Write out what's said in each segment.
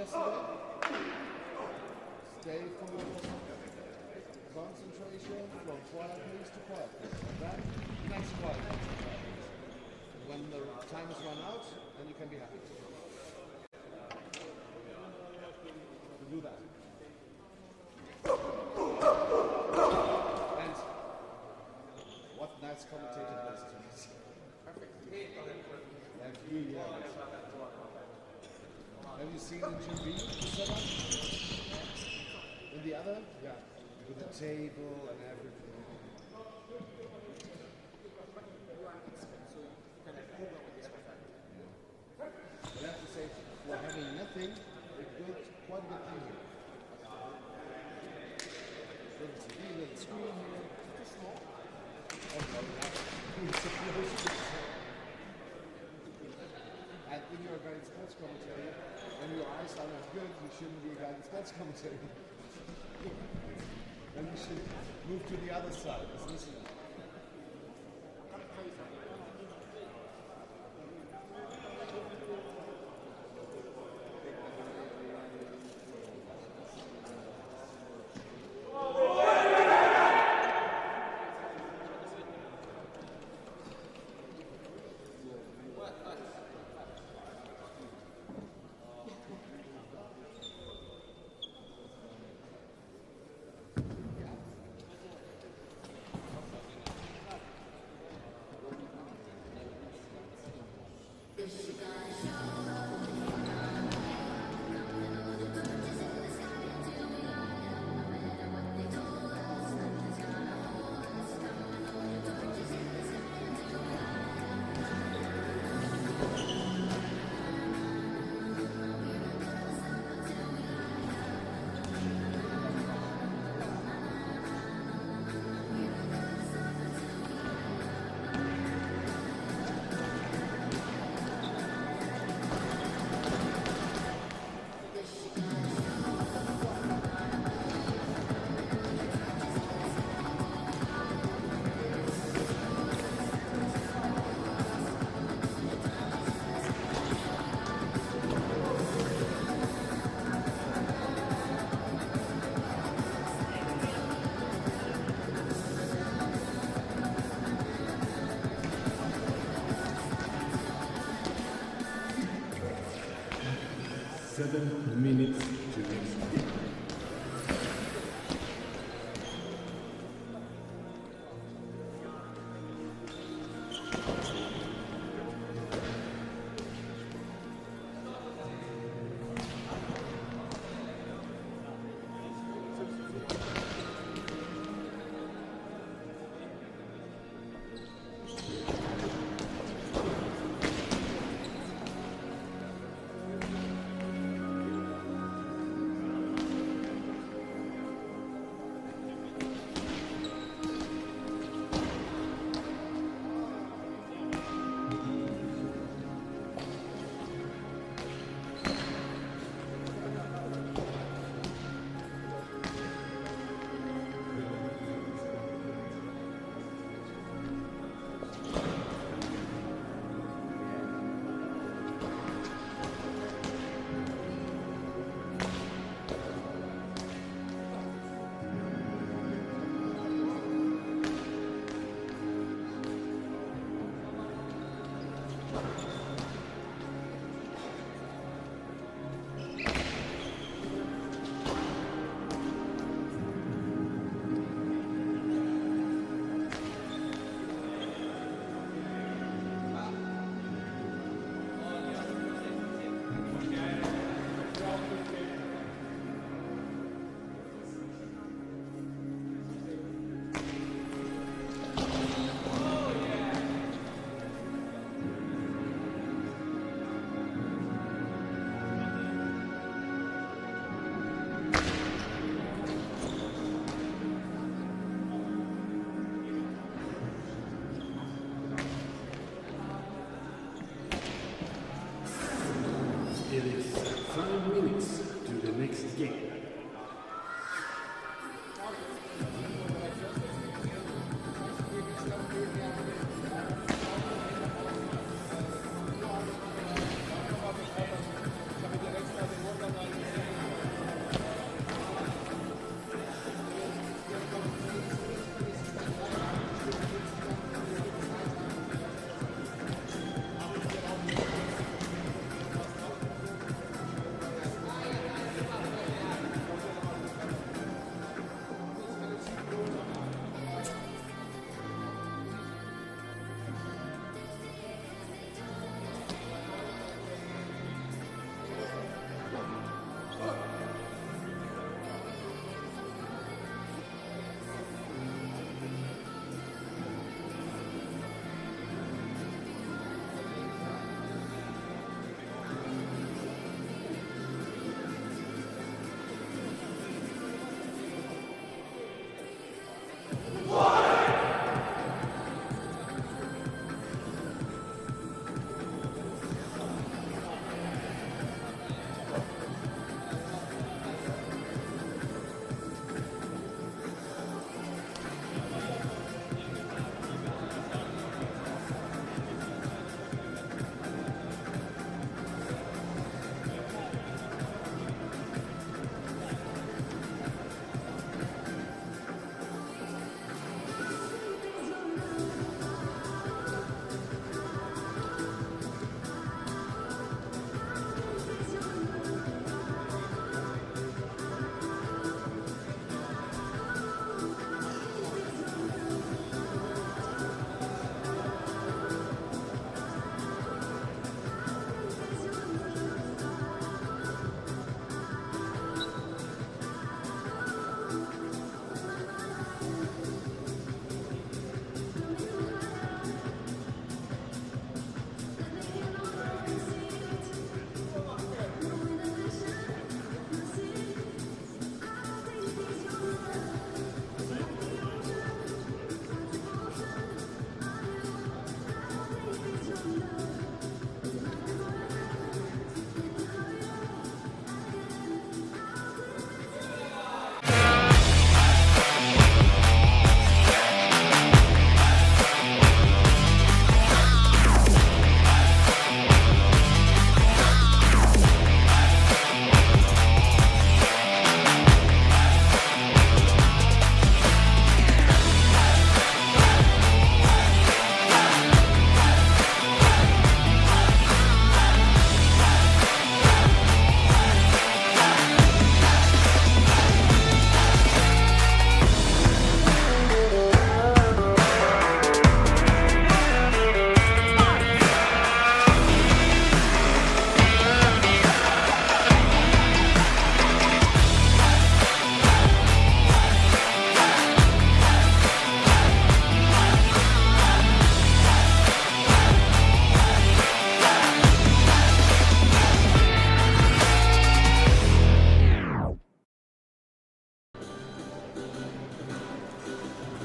yesterday. Stay full concentration from quiet pace to quiet pace. And then next quiet pace. When the time is run out, then you can be happy. To do that. And what nice commentator voice to use. Perfect. Like you, yeah. Have you seen in TV the setup? In the other? Yeah. With the table and everything. I have to say, for having nothing, it built quite a bit easier. Little TV, little screen here. Too small. And if you're a guided sports commentator, when your eyes are not good, you shouldn't be a guided sports commentator. Then you should move to the other side as listener.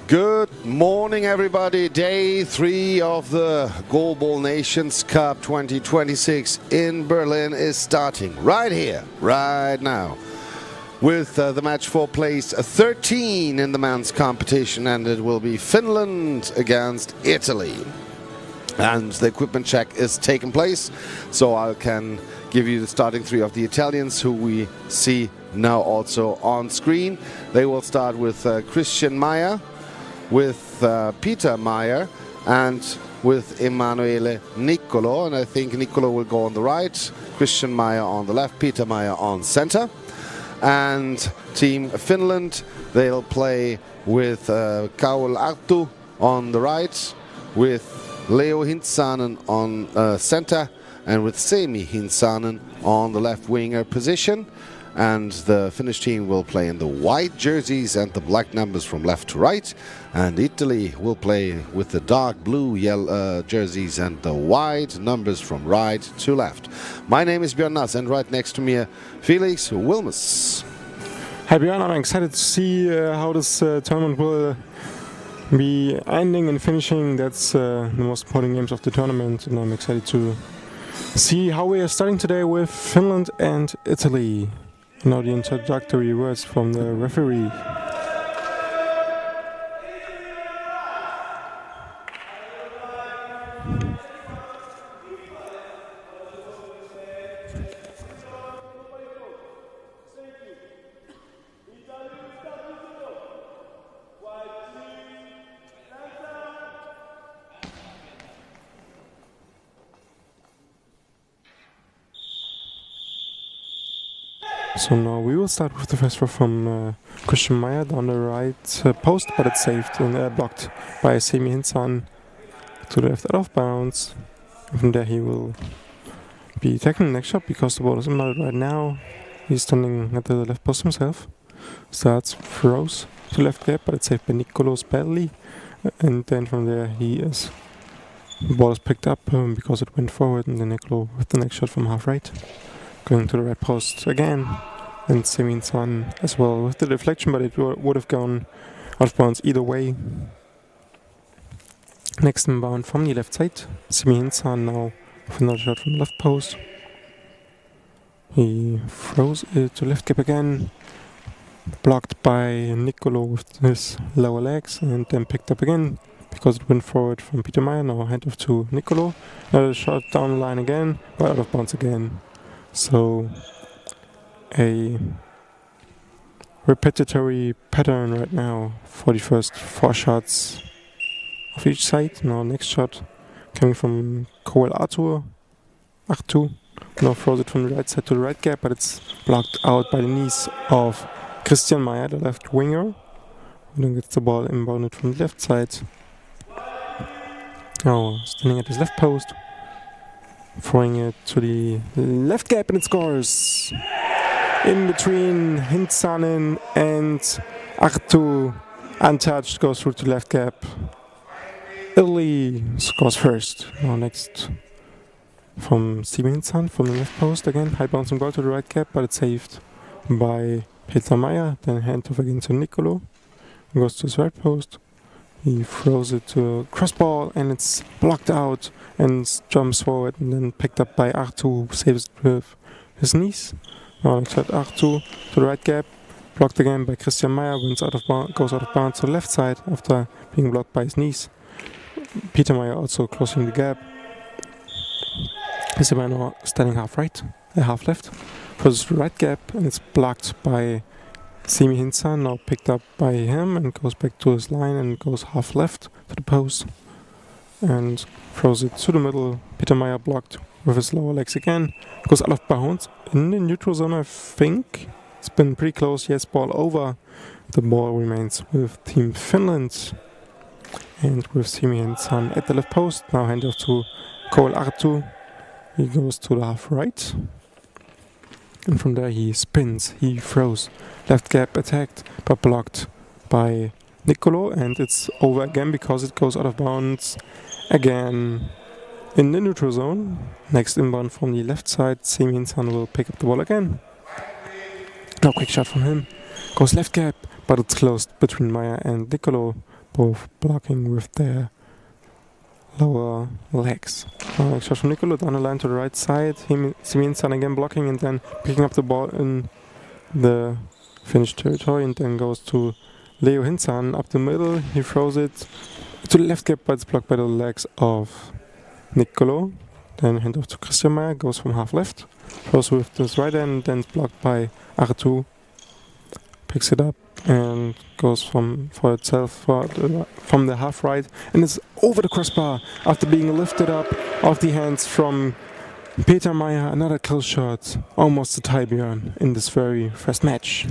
Good morning, everybody. Day 3 of the Goalball Nations Cup 2026 in Berlin is starting right here, right now, with the match for place 13 in the men's competition, and it will be Finland against Italy. And the equipment check is taking place, so I can give you the starting 3 of the Italians, who we see now also on screen. They will start with Christian Meyer, with Peter Meyer, and with Emanuele Niccolo. And I think Niccolo will go on the right, Christian Meyer on the left, Peter Meyer on center. And Team Finland, they'll play with Kaul Artu on the right, with Leo Hintsanen on center, and with Semi Hintsanen on the left winger position. And the Finnish team will play in the white jerseys and the black numbers from left to right. And Italy will play with the dark blue yellow jerseys and the white numbers from right to left. My name is Björn Nass, and right next to me, Felix Wilmes. Hi Björn, I'm excited to see how this tournament will be ending and finishing. That's the most important games of the tournament, and I'm excited to see how we are starting today with Finland and Italy. Now the introductory words from the referee. So now we will start with the first throw from Christian Meyer down the right post, but it's saved and blocked by Semi Hintsanen to the left out of bounds. And from there he will be taking the next shot because the ball is inbounded right now. He's standing at the left post himself. Starts, throws to left gap, but it's saved by Niccolo's badly. And then from there the ball is picked up because it went forward, and then Niccolo with the next shot from half right. Going to the right post again, and Semi Hintsanen as well with the deflection, but it would have gone out of bounds either way. Next inbound from the left side, Semi Hintsanen now with another shot from the left post. He throws it to left gap again, blocked by Niccolo with his lower legs, and then picked up again because it went forward from Peter Meyer. Now handoff to Niccolo. Another shot down the line again, but out of bounds again. So a repetitive pattern right now for the first 4 shots of each side. Now next shot coming from Kaul Artu. Now throws it from the right side to the right gap, but it's blocked out by the knees of Christian Meyer, the left winger. And then gets the ball inbounded from the left side. Now standing at his left post, throwing it to the left gap, and it scores! In between Hintsanen and Artu, untouched, goes through to the left gap. Italy scores first. Now next from Semi Hintsanen from the left post again. High bouncing ball to the right gap, but it's saved by Peter Meyer. Then handoff again to Niccolo. Goes to his right post. He throws it to a cross ball, and it's blocked out and jumps forward, and then picked up by Artu, who saves it with his knees. Now next shot, Artu to the right gap, blocked again by Christian Meyer, goes out of bounds to the left side after being blocked by his knees. Peter Meyer also closing the gap. Christian Meyer now standing half right, half left, throws to the right gap, and it's blocked by Semi Hintsanen, now picked up by him, and goes back to his line and goes half left to the post and throws it to the middle. Peter Meyer blocked with his lower legs again, goes out of bounds in the neutral zone, I think. It's been pretty close. Yes, ball over. The ball remains with Team Finland, and with Semi Hintsanen at the left post. Now handoff to Kaul Artu. He goes to the half right, and from there he spins, he throws. Left gap attacked, but blocked by Niccolo, and it's over again because it goes out of bounds again in the neutral zone. Next inbound from the left side, Semi Hintsanen will pick up the ball again. Now quick shot from him, goes left gap, but it's closed between Meyer and Niccolo. both blocking with their lower legs. Shot from Nicolo down the line to the right side. Hinsan again blocking and then picking up the ball in the Finnish territory, and then goes to Leo Hinsan up the middle. He throws it to the left gap, but it's blocked by the legs of Nicolo. Then hand off to Christian Meyer, goes from half left. Throws with this right hand, then it's blocked by Artu. Picks it up and goes from the half right, and it's over the crossbar after being lifted up off the hands from Peter Meyer. Another close shot, almost a tie, Björn, in this very first match.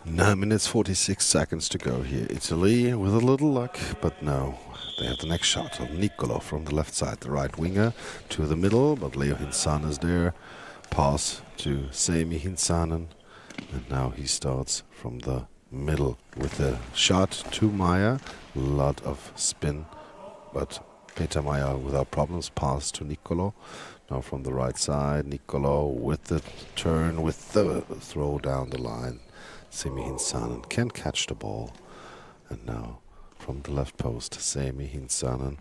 9 minutes 46 seconds to go here. Italy with a little luck, but no. They have the next shot of Nicolo from the left side, the right winger to the middle, but Leo Hinsan is there. Pass to Sami Hinsanen, and now he starts from the middle with a shot to Meyer. A lot of spin, but Peter Meyer without problems. Pass to Nicolo. Now from the right side, Nicolo with the turn, with the throw down the line. Sami Hinsanen can catch the ball. And now from the left post, Sami Hinsanen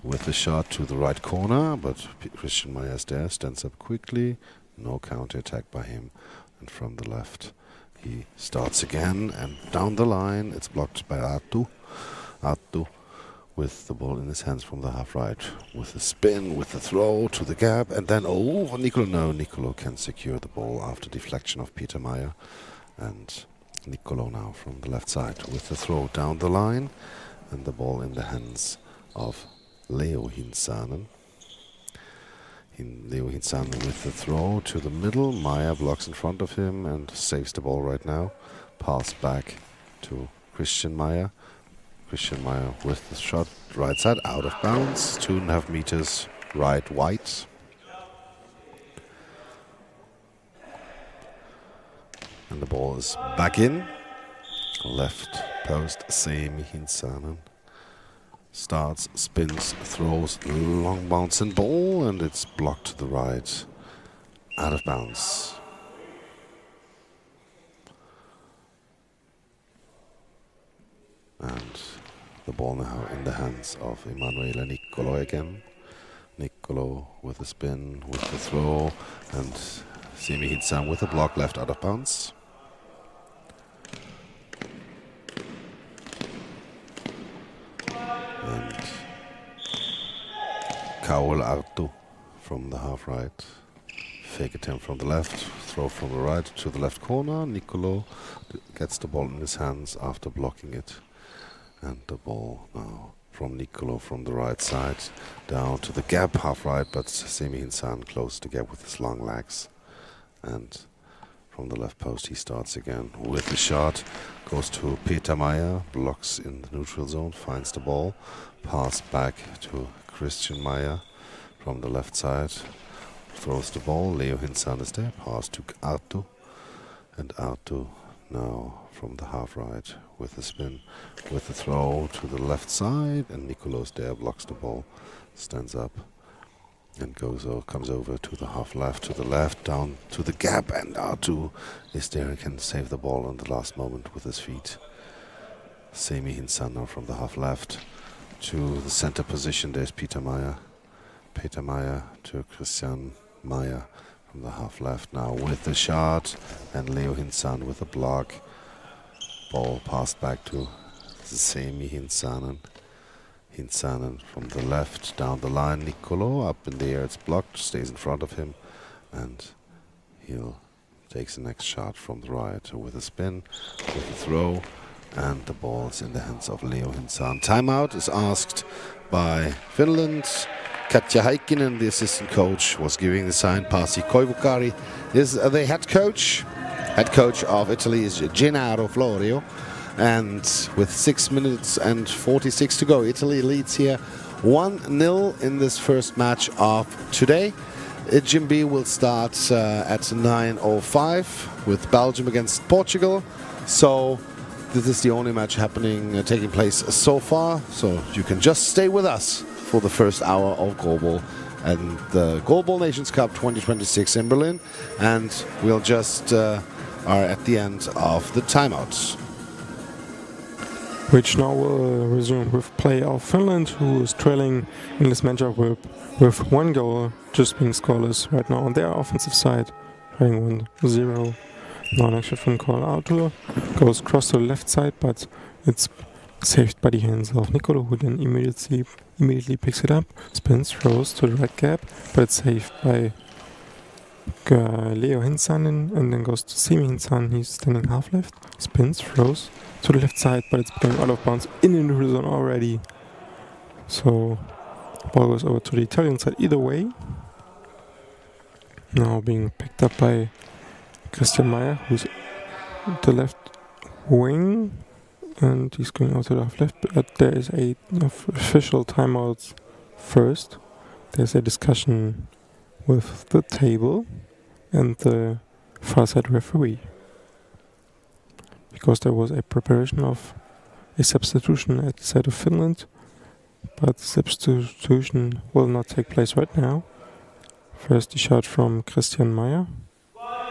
with the shot to the right corner, but Christian Meyer is there, stands up quickly. No counter-attack by him. And from the left, he starts again, and down the line, it's blocked by Artu. Artu with the ball in his hands from the half right, with the spin, with the throw to the gap, and then, Nicolo, no, Nicolo can secure the ball after deflection of Peter Meyer. And Nicolo now from the left side with the throw down the line, and the ball in the hands of Leo Hinsanen. Leo Hinsanen with the throw to the middle. Meyer blocks in front of him and saves the ball right now. Pass back to Christian Meyer. Christian Meyer with the shot right side, out of bounds, 2.5 meters right wide. And the ball is back in. Left post, Sami Hinsanen. Starts, spins, throws, long bounce and ball, and it's blocked to the right, out of bounds. And the ball now in the hands of Emanuele Nicolo again. Nicolo with a spin, with the throw, and Sami Hinsanen with a block left out of bounds. And Kaul Artu from the half right. Fake attempt from the left, throw from the right to the left corner. Nicolo gets the ball in his hands after blocking it. And the ball now from Nicolo from the right side down to the gap, half right, but Sami Hinsanen closed the gap with his long legs. And from the left post he starts again with the shot. Goes to Peter Meyer, blocks in the neutral zone, finds the ball. Pass back to Christian Meyer from the left side. Throws the ball, Leo Hinsanen is there. Pass to Artu. And Artu now from the half right with the spin, with the throw to the left side. And Nicolo's there, blocks the ball, stands up. And comes over to the half left, to the left, down to the gap, and Artu is there and can save the ball in the last moment with his feet. Sami Hinsanen now from the half left to the center position. There's Peter Meyer. Peter Meyer to Christian Meyer from the half left now with the shot, and Leo Hinsanen with a block. Ball passed back to Sami Hinsanen. Hinsanen from the left down the line. Nicolo up in the air, it's blocked, stays in front of him, and he'll takes the next shot from the right with a spin, with a throw, and the ball's in the hands of Leo Hinsanen. Timeout is asked by Finland. Katja Heikkinen, the assistant coach, was giving the sign. Pasi Koivukari is the head coach. Head coach of Italy is Gennaro Florio. And with 6 minutes and 46 to go, Italy leads here 1-0 in this first match of today. Gym B will start at 9:05 with Belgium against Portugal. So this is the only match taking place so far. So you can just stay with us for the first hour of Goalball and the Goalball Nations Cup 2026 in Berlin. And we'll just are at the end of the timeouts. which now will resume with play of Finland, who is trailing in this matchup with 1 goal, just being scoreless right now on their offensive side, trailing 1-0. Now an extra from Karl Arthur goes cross to the left side, but it's saved by the hands of Nicolo, who then immediately picks it up, spins, throws to the right gap, but it's saved by Leo Hinsanen, and then goes to Semi Hinsan. He's standing half left, spins, throws to the left side, but it's going out of bounds in the neutral zone already. So ball goes over to the Italian side either way. Now being picked up by Christian Meyer, who's the left wing, and he's going out to the half left, but there is a official timeout first. There's a discussion with the table and the far side referee, because there was a preparation of a substitution at the side of Finland, but substitution will not take place right now. First the shot from Christian Meyer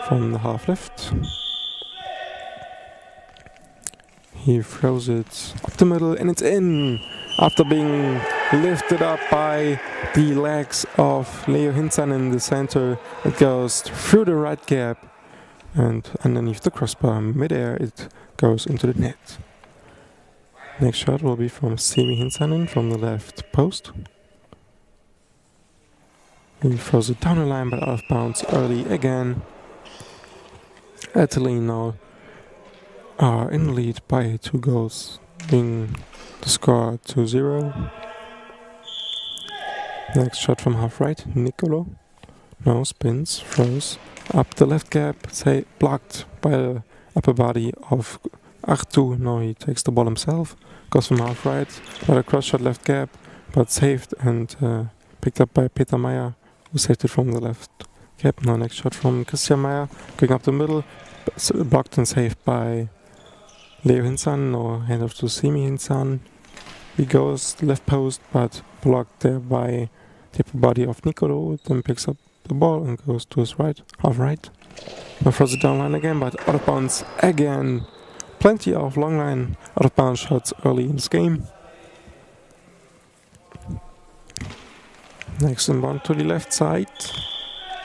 from the half left. He throws it up the middle and it's in! After being lifted up by the legs of Leo Hinsan in the center, it goes through the right gap and underneath the crossbar, mid-air, it goes into the net. Next shot will be from Semi Hinsanen from the left post. He throws it down the line but out of bounds early again. Italy now are in the lead by 2 goals, being the score 2-0. Next shot from half right, Nicolo. Now spins, throws up the left gap, blocked by the upper body of Artu. Now he takes the ball himself, goes from half right, got a cross shot left gap, but saved and picked up by Peter Meyer, who saved it from the left gap. Now next shot from Christian Meyer, going up the middle, blocked and saved by Leo Hinsan. Now hand off to Semi Hinsan. He goes left post, but blocked there by the upper body of Nicolo, then picks up the ball and goes to his right, half right. Now throws it down line again, but out of bounds again. Plenty of long line out of bounds shots early in this game. Next inbound to the left side.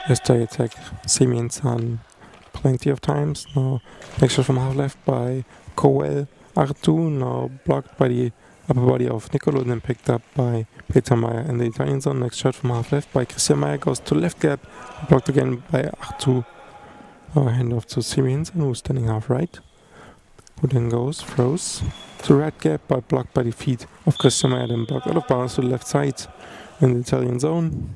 As they attack Semi Hinsan plenty of times. Now next shot from half left by Coel Artu, now blocked by the upper body of Nicolo, then picked up by Peter Meyer in the Italian zone. Next shot from half left by Christian Meyer goes to left gap, blocked again by Artu. Hand off to Semi Hinsan, who's standing half right, who then throws to right gap, but blocked by the feet of Christian Meyer, then blocked out of bounds to the left side in the Italian zone.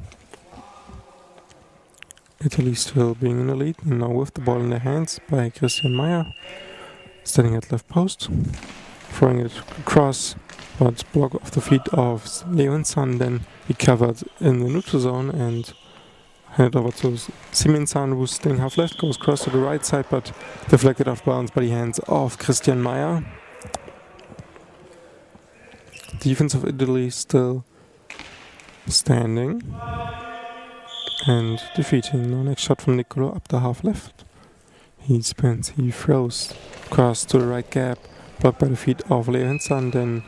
Italy still being in the lead, and now with the ball in their hands by Christian Meyer, standing at left post, throwing it across, but block off the feet of Leo Hinsan, then he covered in the neutral zone and handed over to Semi Hinsan, who's staying half left, goes cross to the right side, but deflected off bounds by the hands of Christian Meyer. Defense of Italy still standing and defeating. Now next shot from Nicolo up the half left. He spins, he throws cross to the right gap, blocked by the feet of Leo Hinsan, then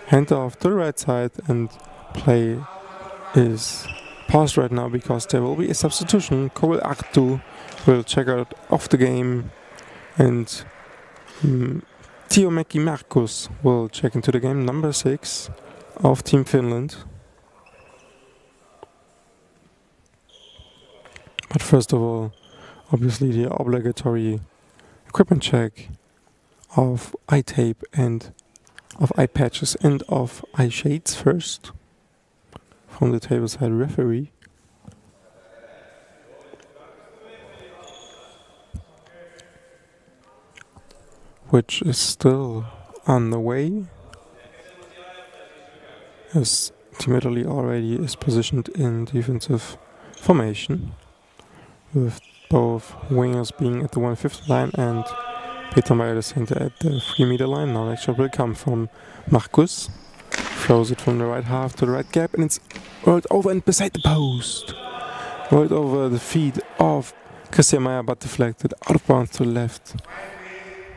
hand off to the right side, and play is paused right now because there will be a substitution. Coel Artu will check out of the game, and Tiomäki Markus will check into the game, number 6 of Team Finland. But first of all, obviously the obligatory equipment check of eye tape and of eye patches and of eye shades first from the tableside referee. Which is still on the way, as Team Italy already is positioned in defensive formation, with both wingers being at the 1/5 line and Peter Meyer the center at the 3-meter line. Now next shot will come from Markus. Throws it from the right half to the right gap, and it's rolled over and beside the post. Rolled over the feet of Christian Meyer, but deflected out of bounds to the left,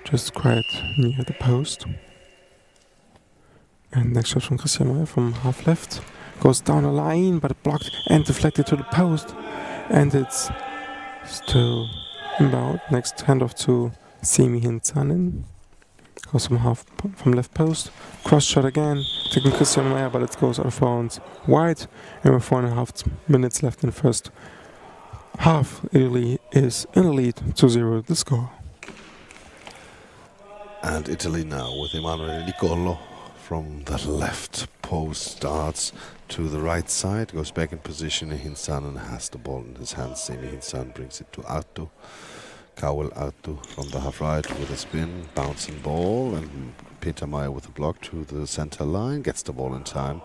just quite near the post. And next shot from Christian Meyer from half left. Goes down the line, but blocked and deflected to the post. And it's still inbound. Next handoff to Semi Hinsanen. Goes from left post. Cross shot again. Taking Christian Meyer, but it goes out of bounds wide. And with 4.5 minutes left in the first half, Italy is in the lead 2-0 the score. And Italy now with Emanuele Nicolo from the left post starts to the right side, goes back in position. Hinsanen has the ball in his hands. Semi Hinsanen brings it to Artu. Kawel Artu from the half right with a spin, bouncing ball, and Peter Meyer with a block to the center line, gets the ball in time,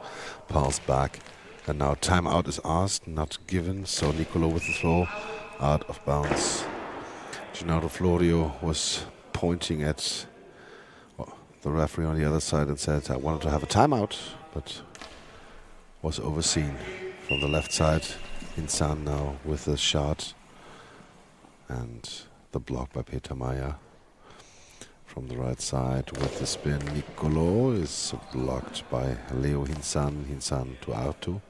pass back, and now timeout is asked, not given, so Nicolo with the throw, out of bounds. Gennaro Florio was pointing at the referee on the other side and said, I wanted to have a timeout, but was overseen from the left side. Hinsan now with the shot and the block by Peter Meyer. From the right side with the spin, Nicolo is blocked by Leo Hinsan. Hinsan to Artu.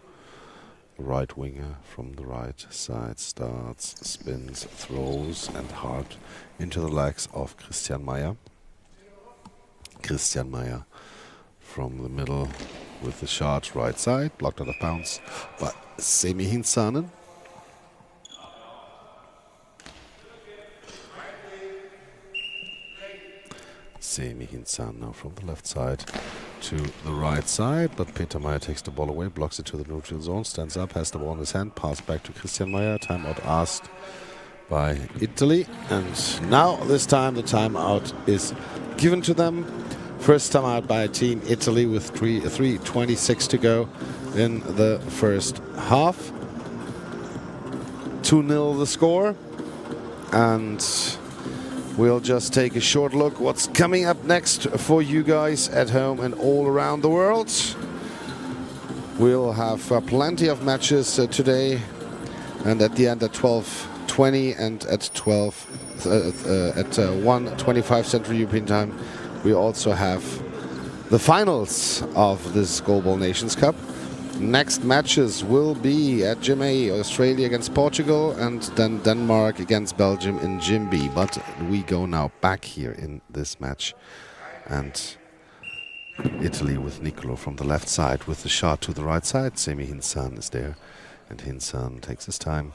Right winger from the right side starts, spins, throws and hard into the legs of Christian Meyer. Christian Meyer from the middle with the shot right side, blocked out of bounds by Semi Hinsanen. Semi Hinsanen now from the left side to the right side, but Peter Meyer takes the ball away, blocks it to the neutral zone, stands up, has the ball in his hand, pass back to Christian Meyer, timeout asked by Italy, and now this time the timeout is given to them. First timeout by Team Italy with 3:26 to go in the first half. 2-0 the score, and we'll just take a short look what's coming up next for you guys at home and all around the world. We'll have plenty of matches today, and at the end at 12:20 and at 1:25 Central European Time, we also have the finals of this Goalball Nations Cup. Next matches will be at Gym A, Australia against Portugal, and then Denmark against Belgium in Gym B. But we go now back here in this match, and Italy with Nicolo from the left side with the shot to the right side. Semi Hinsan is there, and Hinsan takes his time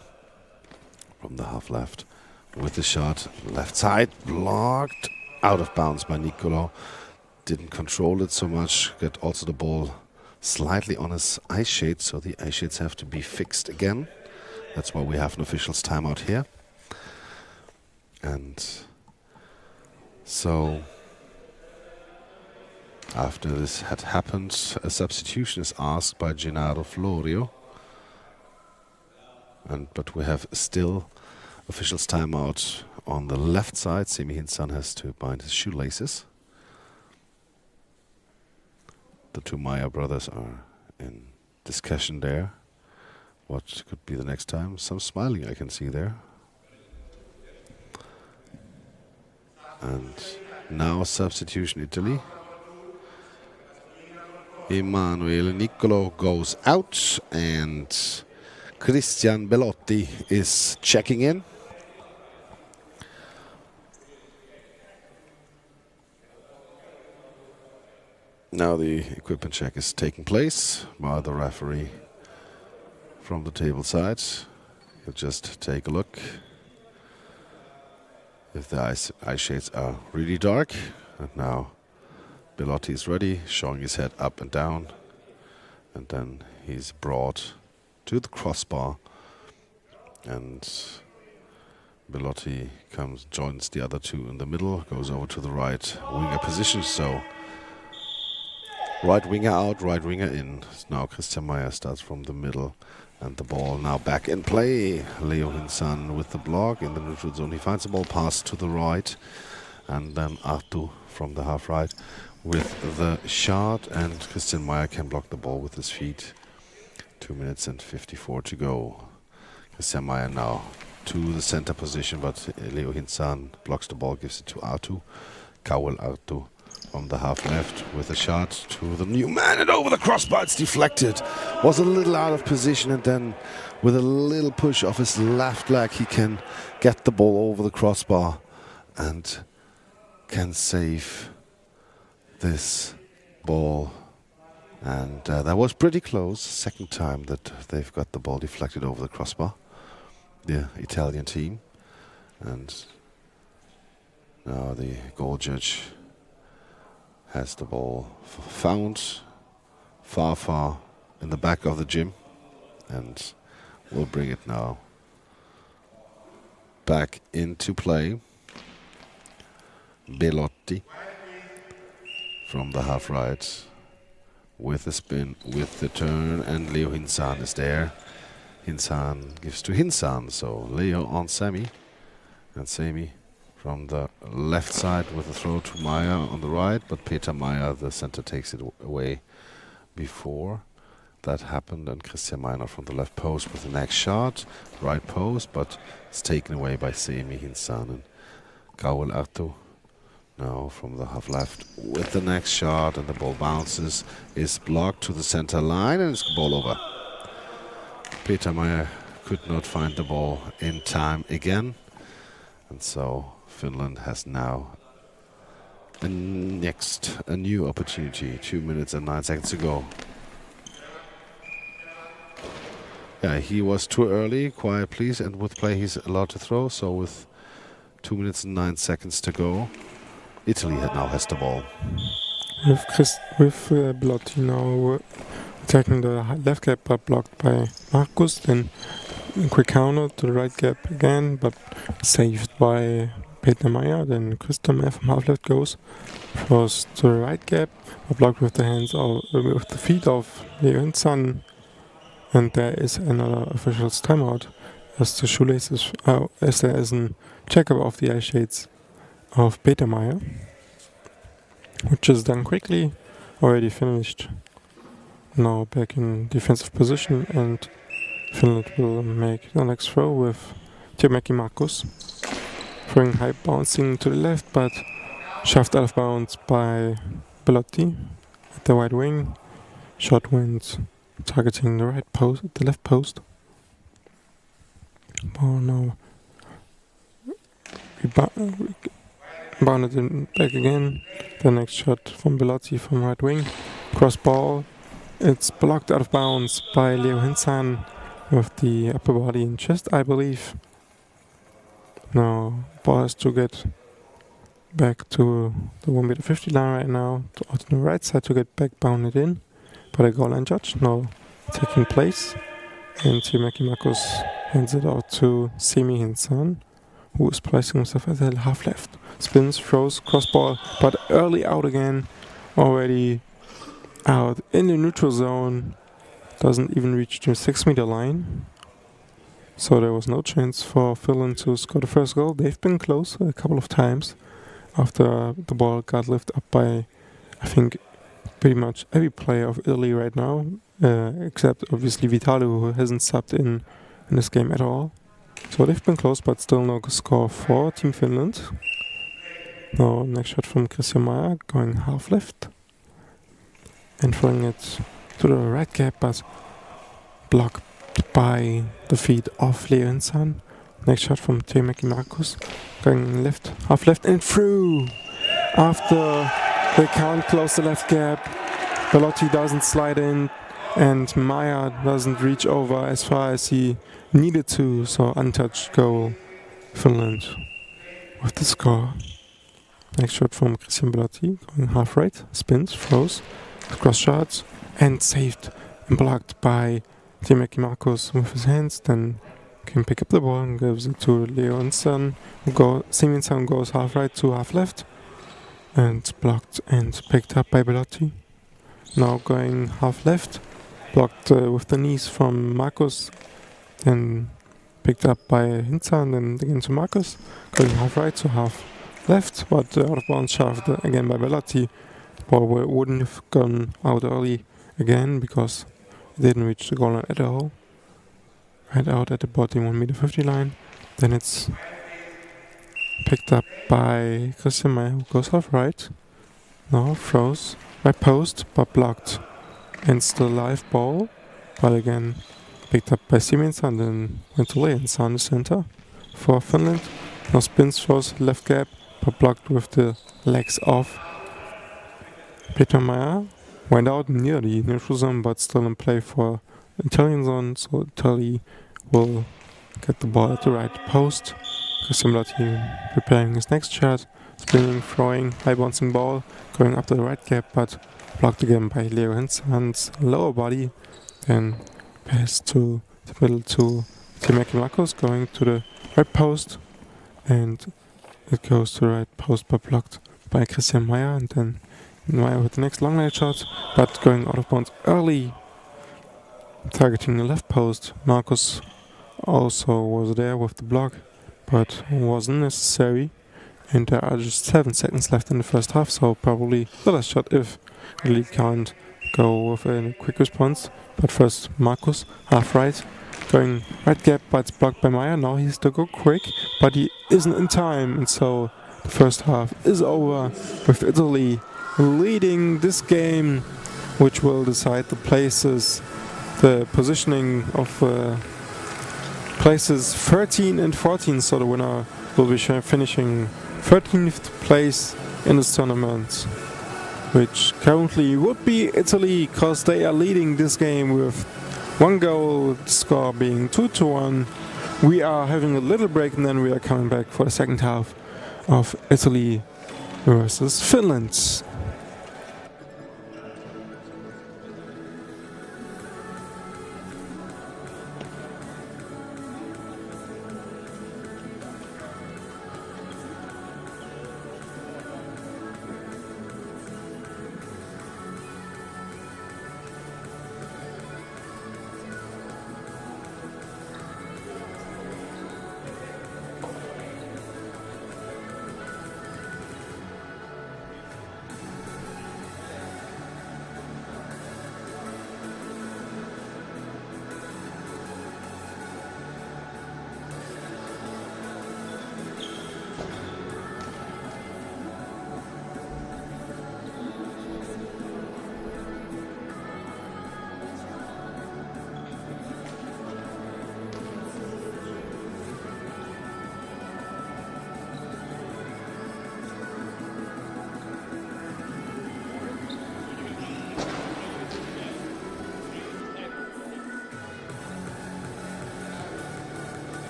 from the half left with the shot left side, blocked out of bounds by Nicolo. Didn't control it so much. Got also the ball slightly on his eye shades, so the eye shades have to be fixed again. That's why we have an official's timeout here. And so after this had happened, a substitution is asked by Gennaro Florio. But we have still official's timeout on the left side. Semi Hinsan has to bind his shoelaces. The two Meyer brothers are in discussion there. What could be the next time? Some smiling I can see there. And now substitution Italy. Emanuele Nicolo goes out and Christian Bellotti is checking in. Now the equipment check is taking place by the referee from the table side. He'll just take a look if the eye shades are really dark. And now Bellotti is ready, showing his head up and down. And then he's brought to the crossbar. And Bellotti joins the other two in the middle, goes over to the right winger position. So right winger out, right winger in. Now Christian Meyer starts from the middle, and the ball now back in play. Leo Hinsan with the block in the neutral zone. He finds the ball, pass to the right, and then Artu from the half right with the shot, and Christian Meyer can block the ball with his feet. 2 minutes and 54 to go. Christian Meyer now to the center position, but Leo Hinsan blocks the ball, gives it to Artu. Kawel Artu from the half left with a shot to the new man and over the crossbar. It's deflected. Was a little out of position, and then with a little push of his left leg, he can get the ball over the crossbar and can save this ball. And that was pretty close. Second time that they've got the ball deflected over the crossbar, the Italian team. And now the goal judge has the ball found far in the back of the gym, and will bring it now back into play. Belotti from the half right with the spin, with the turn, and Leo Hinsan is there. Hinsan gives to Hinsan, so Leo on Sami, and Sami from the left side with a throw to Meyer on the right, but Peter Meyer, the center, takes it away before that happened, and Christian Meiner from the left post with the next shot, right post, but it's taken away by Sami Hinsan. And Gaul Arto now from the half left with the next shot, and the ball bounces, is blocked to the center line, and it's ball over. Peter Meyer could not find the ball in time again, and so Finland has now a new opportunity. 2 minutes and 9 seconds to go. Yeah, he was too early. Quiet, please. And with play, he's allowed to throw. So with 2 minutes and 9 seconds to go, Italy now has the ball. With Belotti now attacking the left gap, but blocked by Markus. Then quick counter to the right gap again, but saved by Peter Meyer. Then Christian Meyer from half left goes first to the right gap, but blocked with the hands with the feet of Leo Hinsan. And there is another official's timeout as the shoelaces, as there is a checkup of the eye shades of Peter Meyer, which is done quickly, already finished. Now back in defensive position, and Finland will make the next throw with Tiemäki Markus. Throwing high bouncing to the left, but shoved out of bounds by Belotti at the right wing. Shot went targeting the right post, the left post. Ball now bounded in back again. The next shot from Belotti from right wing. Cross ball. It's blocked out of bounds by Leo Hinsan with the upper body and chest, I believe. Now ball has to get back to the 1m50 line right now, to the right side to get back bounded in. But a goal line judge now taking place, and Tiemäki Markus hands it out to Sami Hinsan, who is placing himself at the half left. Spins, throws, cross ball, but early out again, already out in the neutral zone. Doesn't even reach the 6-meter line. So there was no chance for Finland to score the first goal. They've been close a couple of times after the ball got lifted up by, I think, pretty much every player of Italy right now, except obviously Vitali, who hasn't subbed in this game at all. So they've been close, but still no score for Team Finland. Now next shot from Christian Meyer, going half left and throwing it to the right gap, but blocked by the feet of Leo Hinsan. Next shot from Tiemäki Markus, going left, half left and through. After they can't close the left gap, Belotti doesn't slide in, and Meyer doesn't reach over as far as he needed to, so untouched goal, Finland with the score. Next shot from Christian Belotti, going half right, spins, throws, cross shots, and saved and blocked by Tiemäki Markus with his hands. Then can pick up the ball and gives it to Leo Hinsan, Sami Hinsan goes half right to half left, and blocked and picked up by Belotti. Now going half left, blocked with the knees from Markus, then picked up by Hinsan, then again to Markus, going half right to half left, but out of bounds shoved again by Belotti. The ball wouldn't have gone out early again because it didn't reach the goal line at all. Right out at the bottom 1m50 line. Then it's picked up by Christian Meyer, who goes half right. Now throws right post, but blocked. And still live ball, but again picked up by Siemens and then went to lay and on the center for Finland. Now spins, throws left gap, but blocked with the legs off. Peter Meyer went out near the neutral zone, but still in play for Italian zone, so Italy will get the ball at the right post. Christian Blotti preparing his next shot, spinning, throwing, high bouncing ball, going up to the right gap, but blocked again by Leo Hinsan's lower body. Then pass to the middle to Timaki Marcos, going to the right post, and it goes to the right post, but blocked by Christian Meyer, and then Meyer with the next long range shot, but going out of bounds early, targeting the left post. Marcos also was there with the block, but wasn't necessary. And there are just 7 seconds left in the first half, so probably the last shot if Italy can't go with a quick response. But first Marcos, half right, going right gap, but it's blocked by Meyer. Now he has to go quick, but he isn't in time, and so the first half is over with Italy leading this game, which will decide the places, the positioning of places 13 and 14. So the winner will be finishing 13th place in this tournament, which currently would be Italy, because they are leading this game with 1 goal, score being 2-1. We are having a little break and then we are coming back for the second half of Italy versus Finland.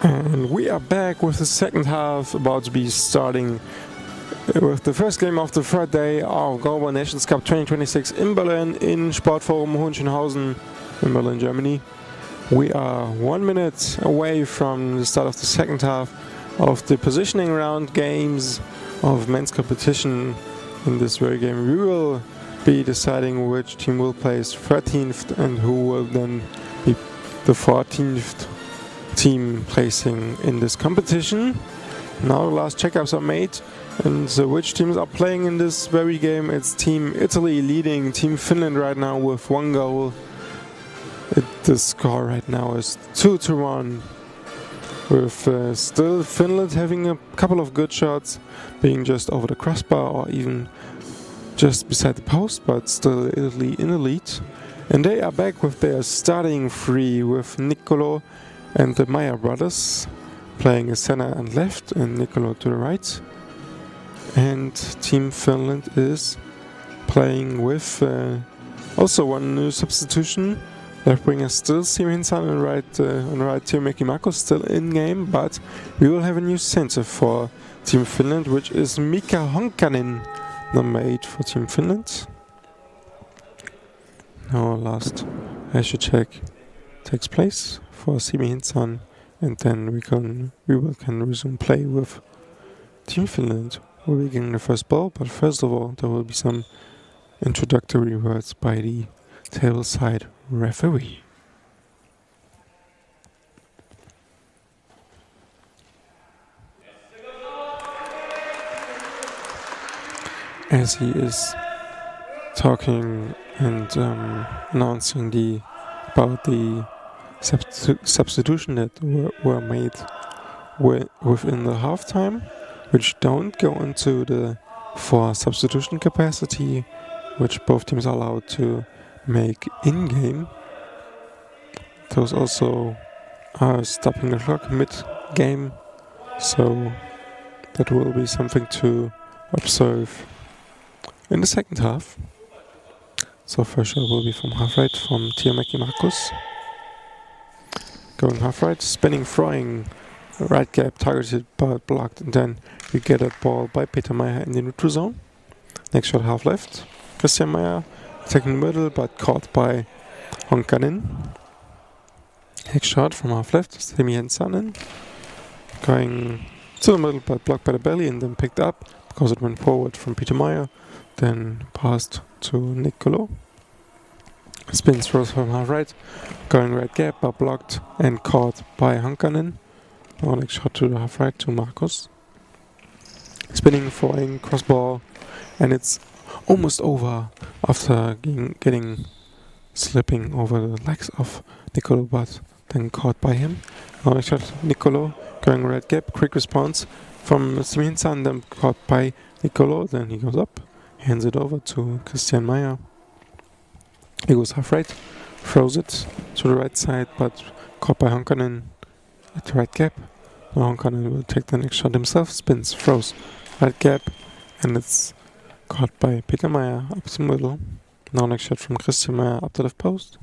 And we are back with the second half, about to be starting With the first game of the third day of Goalball Nations Cup 2026 in Berlin, in Sportforum Hohenschönhausen in Berlin, Germany. We are 1 minute away from the start of the second half of the positioning round games of men's competition. In this very game, we will be deciding which team will place 13th and who will then be the 14th team placing in this competition. Now the last checkups are made, and so which teams are playing in this very game? It's Team Italy leading Team Finland right now with 1 goal. The score right now is 2-1, with still Finland having a couple of good shots, being just over the crossbar or even just beside the post, but still Italy in the lead. And they are back with their starting three, with Niccolò and the Meyer brothers playing a center and left, and Niccolò to the right. And Team Finland is playing with also one new substitution. Left winger still Simi Hinsan, on the right Tiomeki Markus still in game, but we will have a new center for Team Finland, which is Mika Honkanen, number 8 for Team Finland. Now last Asher check takes place for Simi Hinsan, and then we can resume play with Team Finland. We'll be getting the first ball, but first of all there will be some introductory words by the tableside referee. As he is talking and announcing about the substitution that were made within the halftime, which don't go into the 4 substitution capacity, which both teams are allowed to make in-game. Those also are stopping the clock mid-game, so that will be something to observe in the second half. So first shot will be from half right from Tiomeki Markus. Going half right, spinning, throwing, right gap, targeted but blocked, and then we get that ball by Peter Meyer in the neutral zone. Next shot half left, Christian Meyer attacking the middle but caught by Honkanen. Next shot from half left, Simi Hinsan going to the middle but blocked by the belly and then picked up because it went forward from Peter Meyer, then passed to Niccolò. Spins throws from half right, going right gap but blocked and caught by Honkanen. Now next shot to the half right to Markus. Spinning, throwing, cross ball, and it's almost over after slipping over the legs of Niccolò, but then caught by him. Now next shot Niccolò going right gap, quick response from Simi Hinsan, then caught by Niccolò, then he goes up, hands it over to Christian Meyer. He goes half right, throws it to the right side, but caught by Honkanen at the right gap. Now Honkanen will take the next shot himself, spins, throws, right gap, and it's caught by Peter Meyer up the middle. Now next shot from Christian Meyer up to left post.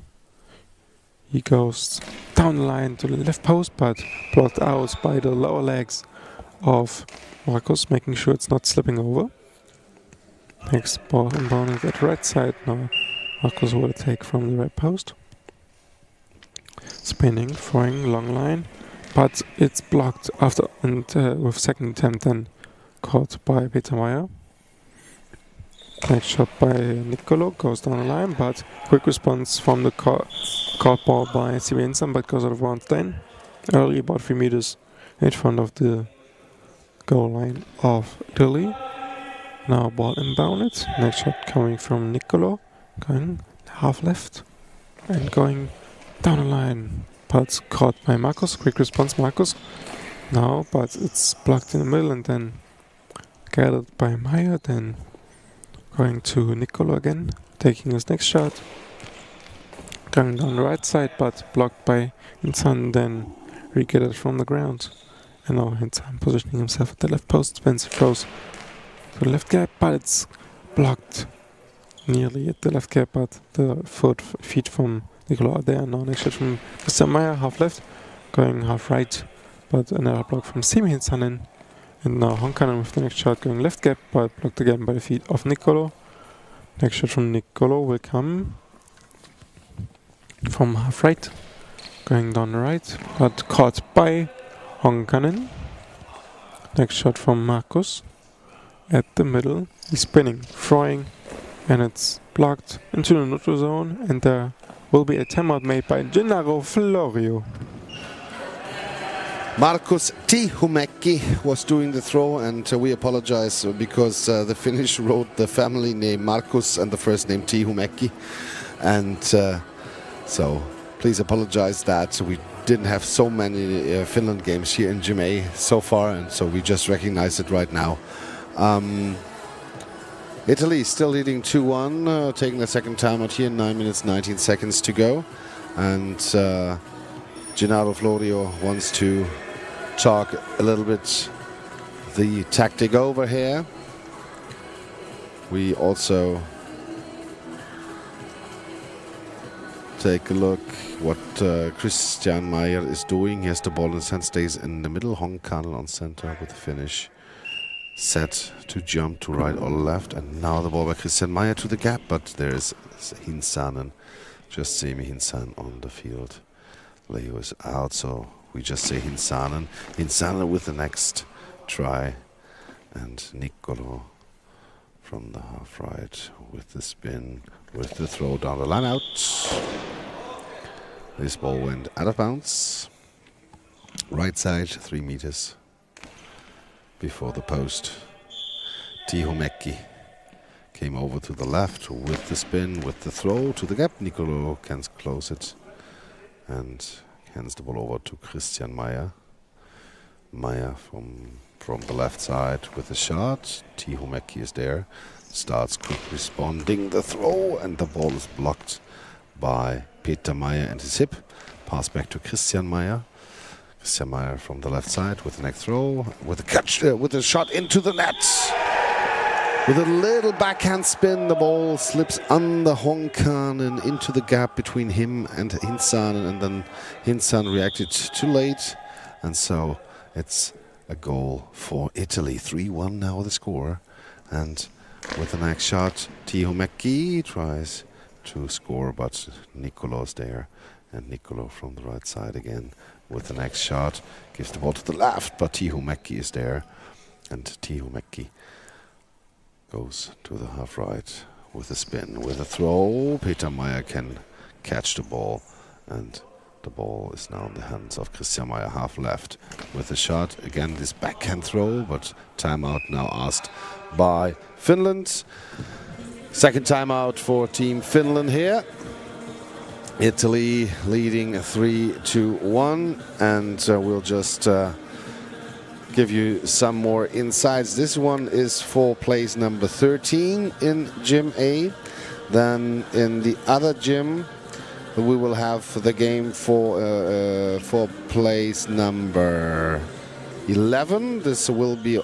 He goes down the line to the left post, but blocked out by the lower legs of Markus, making sure it's not slipping over. Next ball inbounded at the right side. Now Markus will take from the right post. Spinning, throwing, long line, but it's blocked after and with second attempt then caught by Peter Meyer. Next shot by Niccolò goes down the line, but quick response from the caught ball by Simi Hinsan, but goes out of bounds then, early about 3 meters in front of the goal line of Italy. Now ball inbounded. Next shot coming from Niccolò, going half left and going down the line, but caught by Markus. Quick response Markus. Now, but it's blocked in the middle and then gathered by Meyer, then going to Niccolò again, taking his next shot. Going down the right side, but blocked by Hinsan, then re-gathered from the ground. And now Hinsan positioning himself at the left post, spins, throws to the left gap, but it's blocked nearly at the left gap, but the feet from Niccolò are there. Now next shot from Christian Meyer, half left, going half right, but another block from Simi Hinsan And now Honkanen with the next shot going left gap, but blocked again by the feet of Niccolò. Next shot from Niccolò will come from half right, going down the right, but caught by Honkanen. Next shot from Markus at the middle. He's spinning, throwing, and it's blocked into the neutral zone, and there will be a timeout made by Gennaro Florio. Markus Tihumäki was doing the throw, and we apologize because the Finnish wrote the family name Markus and the first name Tihumäki, and so please apologize that we didn't have so many Finland games here in Gym A so far, and so we just recognize it right now. Italy still leading 2-1, taking the second timeout here, 9 minutes 19 seconds to go, and Gennaro Florio wants to talk a little bit the tactic over here. We also take a look what Christian Meyer is doing. He has the ball in his hand, stays in the middle. Honkanen on center with the finish. Set to jump to right or left. And now the ball by Christian Meyer to the gap, but there is Hinsanen, just Semi Hinsanen on the field. Leo is out, so we just say Hinsanen. Hinsanen with the next try. And Niccolò from the half right with the spin, with the throw down the line out. This ball went out of bounds. Right side, 3 meters before the post. Tihumäki came over to the left with the spin, with the throw to the gap. Niccolò can close it and hands the ball over to Christian Meyer. Meyer from the left side with a shot. Tihumäki is there. Starts quick responding the throw, and the ball is blocked by Peter Meyer and his hip. Pass back to Christian Meyer. Christian Meyer from the left side with the next throw, with a catch, with a shot into the net. With a little backhand spin, the ball slips under Honkanen into the gap between him and Hinsanen, and then Hinsanen reacted too late, and so it's a goal for Italy. 3-1 now the score, and with the next shot, Tihumäki tries to score, but Niccolò's there, and Niccolò from the right side again with the next shot, gives the ball to the left, but Tihumäki is there, and Tihumäki goes to the half right with a spin, with a throw. Peter Meyer can catch the ball, and the ball is now in the hands of Christian Meyer, half left, with a shot. Again, this backhand throw, but timeout now asked by Finland. Second timeout for Team Finland here. Italy leading 3-1, and we'll just give you some more insights. This one is for place number 13 in Gym A. Then in the other gym, we will have the game for place number 11. This will be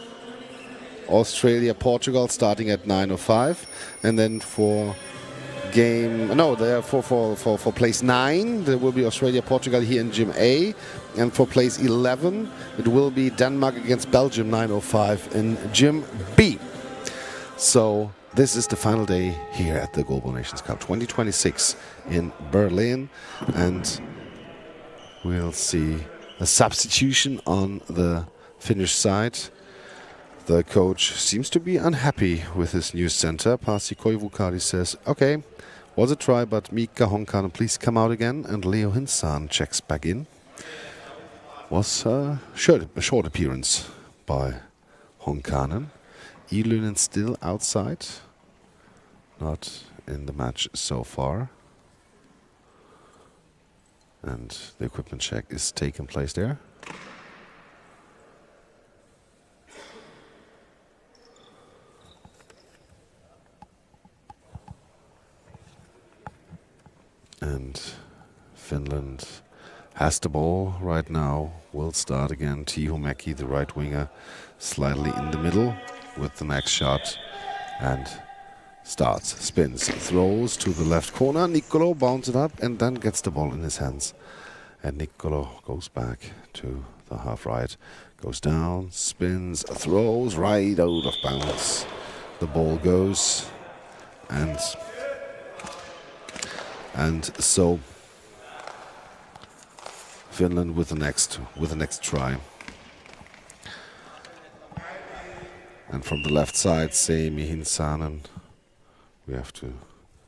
Australia-Portugal starting at 9:05, and then for for place 9 there will be Australia-Portugal here in Gym A, and for place 11 it will be Denmark against Belgium 9:05 in Gym B. So this is the final day here at the Goalball Nations Cup 2026 in Berlin, and we'll see a substitution on the Finnish side. The coach seems to be unhappy with his new center. Pasi Koivukari says, okay, was a try, but Mika Honkanen, please come out again. And Leo Hinsanen checks back in. Was a short appearance by Honkanen. Ilunen still outside. Not in the match so far. And the equipment check is taking place there. And Finland has the ball right now. Will start again. Tihumäki, the right winger, slightly in the middle with the next shot. And starts, spins, throws to the left corner. Niccolò bounces it up and then gets the ball in his hands. And Nicolo goes back to the half right, goes down, spins, throws right out of bounds. The ball goes, and so Finland with the next try. And from the left side, Sami Hinsanen. We have to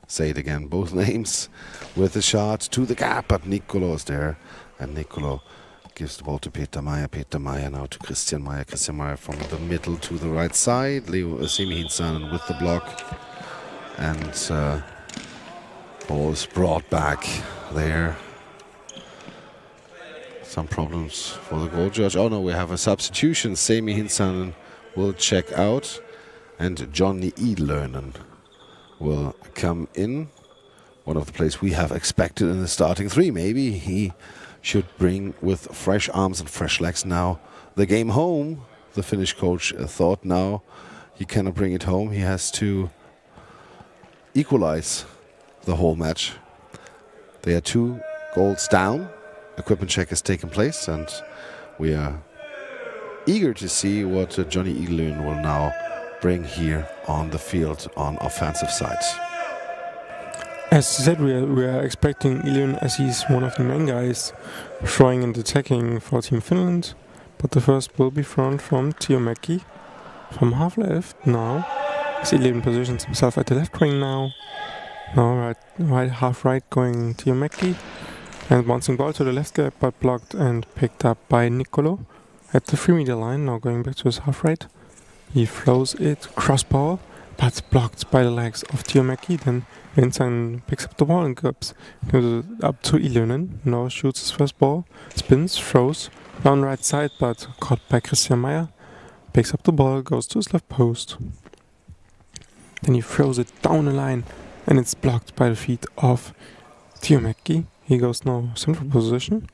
say it again, both names, with a shot to the gap, but Nicolo is there, and Nicolo gives the ball to Peter Meyer. Peter Meyer now to Christian Meyer. Christian Meyer from the middle to the right side. Sami Hinsanen with the block, and ball is brought back there. Some problems for the goal judge. Oh no, we have a substitution. Sami Hinsanen will check out, and Johnny Edlernen will come in. One of the players we have expected in the starting three. Maybe he should bring with fresh arms and fresh legs now the game home. The Finnish coach thought now he cannot bring it home. He has to equalize the whole match. They are 2 goals down. Equipment check has taken place, and we are eager to see what Johnny Edlernen will now bring here on the field on offensive side. As said, we are expecting Ilun, as he's one of the main guys, throwing and attacking for Team Finland. But the first will be thrown from Tiomäki from half left now. As Ilun positions himself at the left wing now. Now right half right going Tiomäki. And bouncing ball to the left gap, but blocked and picked up by Nicolo at the 3-meter line. Now going back to his half right. He throws it cross ball, but blocked by the legs of Tiomäki. Then Vincent picks up the ball and gives it up to Ilönen. Now shoots his first ball, spins, throws down right side, but caught by Christian Meyer. Picks up the ball, goes to his left post. Then he throws it down the line, and it's blocked by the feet of Tiomäki. He goes now central position,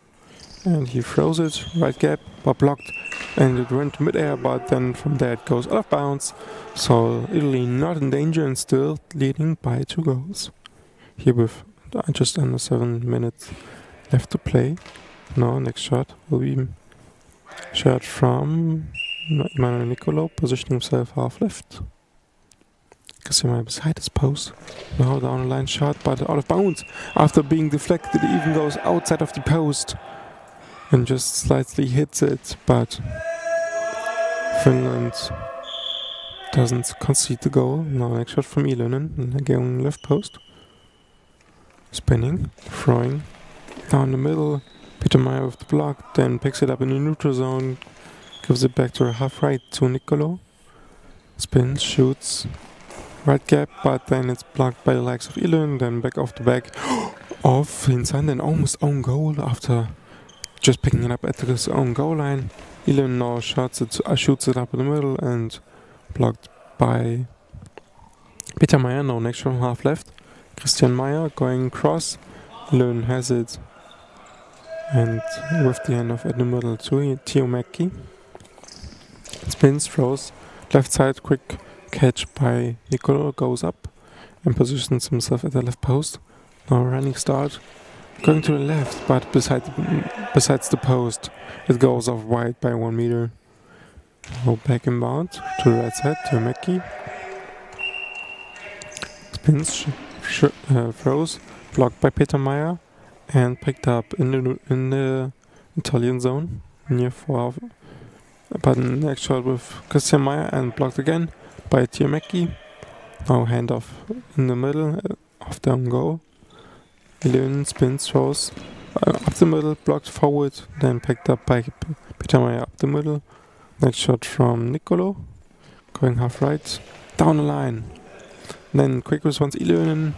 and he throws it right gap, but blocked, and it went mid-air, but then from there it goes out of bounds. So Italy not in danger and still leading by 2 goals. Here with just under 7 minutes left to play. Now next shot will be shot from Emanuel Nicolo, positioning himself half left. Christian beside his post. Now down the line shot, but out of bounds. After being deflected, it even goes outside of the post and just slightly hits it, but Finland doesn't concede the goal. Now next shot from Ilönen, again left post. Spinning, throwing down the middle. Peter Meyer with the block, then picks it up in the neutral zone, gives it back to half right to Nicolo. Spins, shoots, right gap, but then it's blocked by the legs of Ilön, then back off the back of Hinsan, then almost own goal after just picking it up at his own goal line. Ilön now shoots it up in the middle and blocked by Peter Meyer. Now next from half left. Christian Meyer going cross. Ilön has it, and with the hand off at the middle to Tiomäki. Spins, throws, left side, quick catch by Nicolo, goes up and positions himself at the left post. Now running start, going to the left, but besides the post, it goes off wide by 1 meter. Now back inbound to the right side, Tiomäki. Spins, throws, blocked by Peter Meyer and picked up in the Italian zone near 4. But next shot with Christian Meyer and blocked again by Tiomäki. Now handoff in the middle of the own goal. Ilön spins, throws up the middle, blocked forward, then picked up by Peter Meyer up the middle. Next shot from Nicolo, going half right, down the line. Then quick response, Ilönen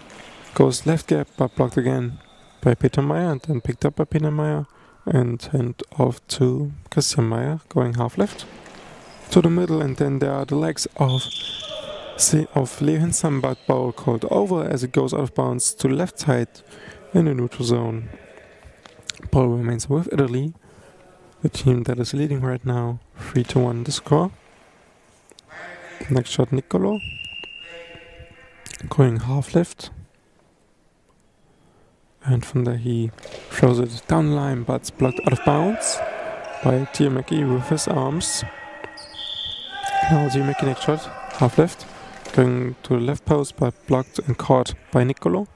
goes left gap, but blocked again by Peter Meyer, and then picked up by Peter Meyer and hand off to Christian Meyer, going half left to the middle, and then there are the legs of Leo Hinsan, but ball called over as it goes out of bounds to the left side in the neutral zone. Ball remains with Italy, the team that is leading right now, 3-1 the score. Next shot, Nicolo, going half left, And from there he throws it down the line, but it's blocked out of bounds by Tiumäki with his arms. Now Tiumäki next shot, half left, going to the left post, but blocked and caught by Niccolò.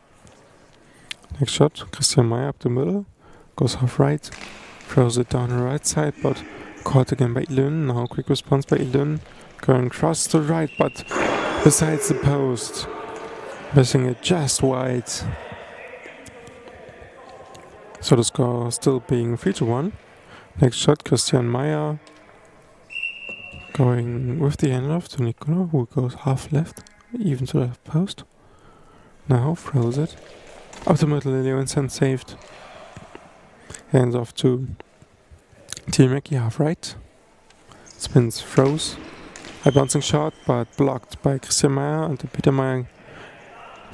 Next shot, Christian Meyer up the middle, goes half right, throws it down the right side, but caught again by Ilön. Now quick response by Ilön, going across to the right, but besides the post, missing it just wide. So the score still being 3-1. Next shot, Christian Meyer going with the handoff to Niccolò, who goes half left, even to the left post. Now throws it up the middle, Leonsen saved. Hands off to Tiumäki, half right. Spins, throws. High bouncing shot, but blocked by Christian Meyer, and Peter Meyer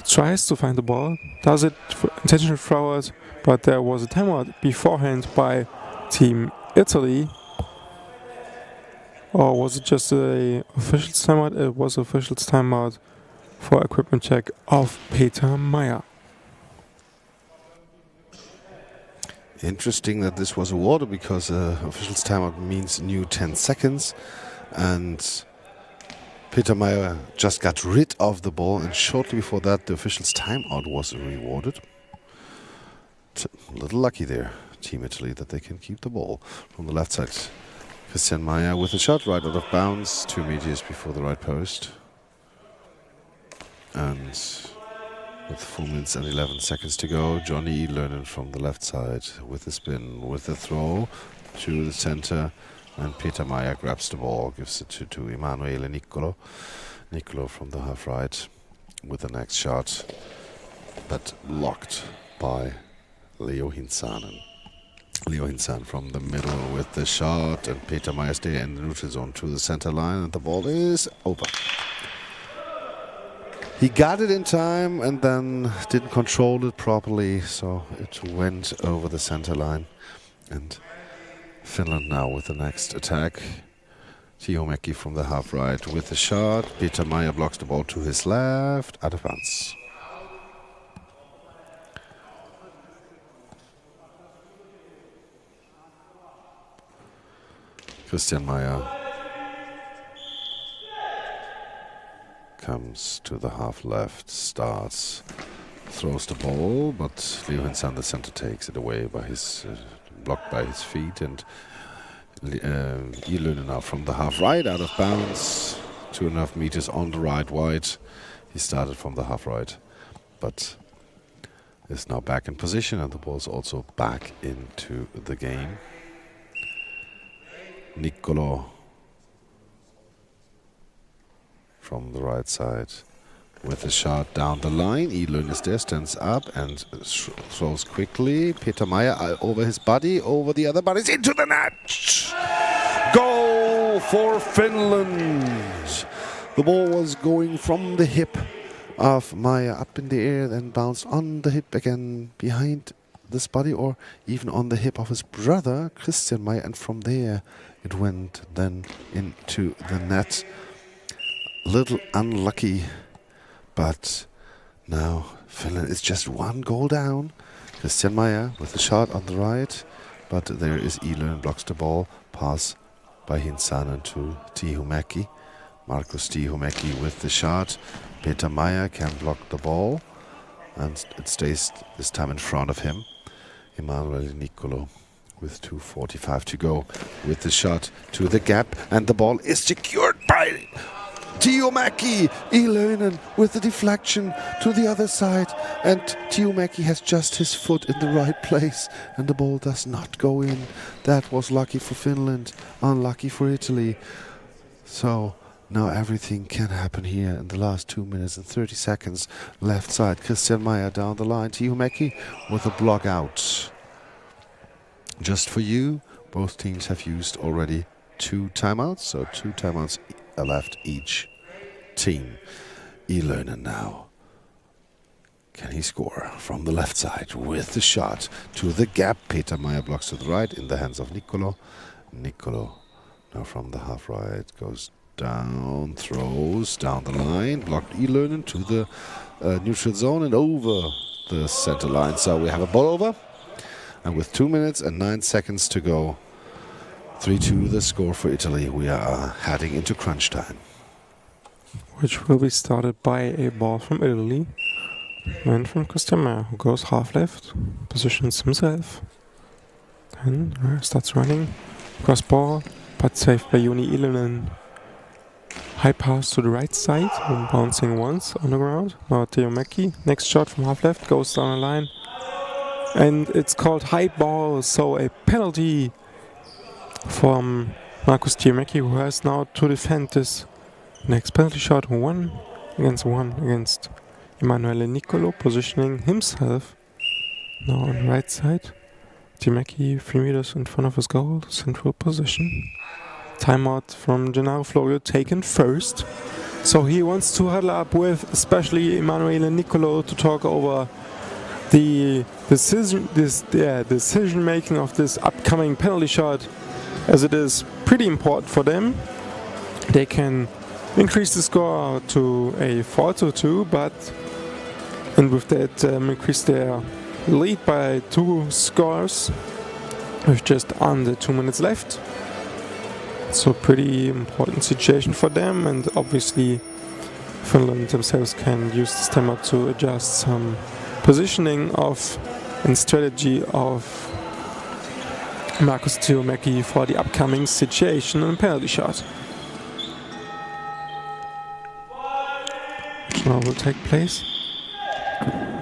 tries to find the ball, does it intentionally throw it, but there was a timeout beforehand by Team Italy. Or was it just a official's timeout? It was official's timeout for equipment check of Peter Meyer. Interesting that this was awarded, because official's timeout means new 10 seconds, and Peter Meyer just got rid of the ball, and shortly before that the official's timeout was rewarded. A little lucky there, Team Italy, that they can keep the ball. From the left side, Christian Meyer with a shot right out of bounds, 2 meters before the right post. And with 4 minutes and 11 seconds to go, Johnny Ilönen from the left side with a spin, with a throw to the center, and Peter Meyer grabs the ball, gives it to Emanuele Niccolò. Niccolò from the half right with the next shot, but blocked by Leo Hinsanen. Leo Hinsanen from the middle with the shot, and Peter Meyer stay in the neutral zone to the center line, and the ball is over. He got it in time and then didn't control it properly, so it went over the center line. And Finland now with the next attack. Tiumäki from the half right with the shot. Peter Meyer blocks the ball to his left, out of bounds. Christian Meyer comes to the half left, starts, throws the ball, but Leo Hinsanen, the center, takes it away by his blocked by his feet, and Ilönen now from the half right, out of bounds, 2.5 meters on the right wide. He started from the half right, but is now back in position, and the ball is also back into the game. Niccolò from the right side with a shot down the line. Ilönen is there, stands up and throws quickly. Peter Meyer over his body, over the other bodies, into the net! Goal for Finland! The ball was going from the hip of Meyer up in the air, then bounced on the hip again behind this body, or even on the hip of his brother, Christian Meyer, and from there it went then into the net. Little unlucky, but now Finland is just 1 goal down. Christian Meyer with a shot on the right, but there is Ilönen, blocks the ball, pass by Hinsanen to Tiumäki. Markus Tiumäki with the shot. Peter Meyer can block the ball, and it stays this time in front of him. Emanuele Niccolò with 2:45 to go with the shot to the gap, and the ball is secured by Tiumäki. Ilönen with the deflection to the other side, and Tiumäki has just his foot in the right place, and the ball does not go in. That was lucky for Finland, unlucky for Italy. So now everything can happen here in the last 2 minutes and 30 seconds. Left side, Christian Meyer down the line. Tiumäki with a block out. Just for you, both teams have used already 2 timeouts, so 2 timeouts left each team. Ilönen now. Can he score from the left side with the shot to the gap? Peter Meyer blocks to the right in the hands of Niccolò. Niccolò now from the half right goes Down, throws, down the line. Blocked Ilönen to the neutral zone and over the center line. So we have a ball over. And with 2 minutes and 9 seconds to go, 3-2 the score for Italy. We are heading into crunch time. Which will be started by a ball from Italy. And from Christian Meyer, who goes half left, positions himself. And starts running. Cross ball, but saved by Joni Ilönen. High pass to the right side, bouncing once on the ground. Now Teomäki, next shot from half left, goes down the line. And it's called high ball, so a penalty from Markus Teomäki, who has now to defend this next penalty shot. 1 against Emanuele Nicolo, positioning himself now on the right side. Teomäki 3 meters in front of his goal, central position. Timeout from Gennaro Florio taken first. So he wants to huddle up with especially Emanuele Nicolo to talk over the decision making of this upcoming penalty shot, as it is pretty important for them. They can increase the score to a 4-2, and with that increase their lead by 2 scores with just under 2 minutes left. So pretty important situation for them, and obviously Finland themselves can use this timeout to adjust some positioning of and strategy of Markus Teomäki for the upcoming situation and penalty shot, which now will take place.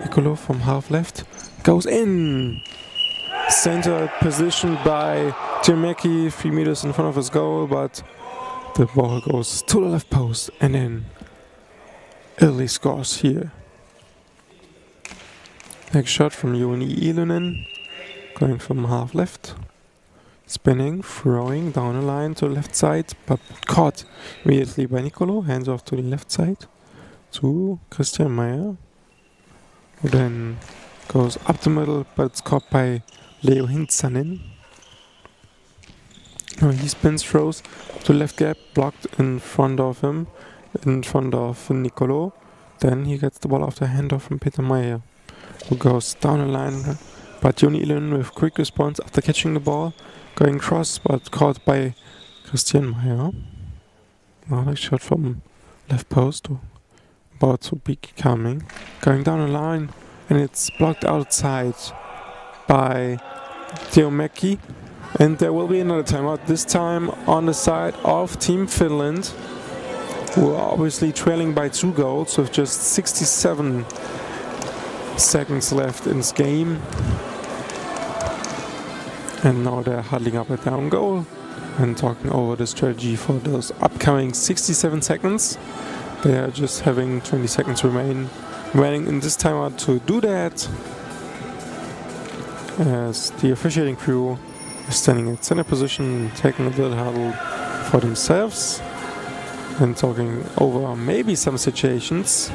Nicolo from half left goes in. Center positioned by Teomäki 3 meters in front of his goal, but the ball goes to the left post, and then Italy scores here. Next shot from Joni Ilönen, going from half left, spinning, throwing down the line to the left side, but caught immediately by Nicolo. Hands off to the left side to Christian Meyer, who then goes up the middle, but it's caught by Leo Hintzanen. He spins, throws to left gap, blocked in front of him, in front of Nicolo. Then he gets the ball off the handoff from Peter Meyer, who goes down the line, but Joni Ilönen with quick response after catching the ball, going cross, but caught by Christian Meyer. Another shot from left post, about to be coming, going down the line, and it's blocked outside by Teomäki. And there will be another timeout, this time on the side of Team Finland, who are obviously trailing by 2 goals with just 67 seconds left in this game. And now they're huddling up at their own goal and talking over the strategy for those upcoming 67 seconds. They are just having 20 seconds remaining in this timeout to do that, as the officiating crew is standing at center position, taking a little huddle for themselves and talking over maybe some situations.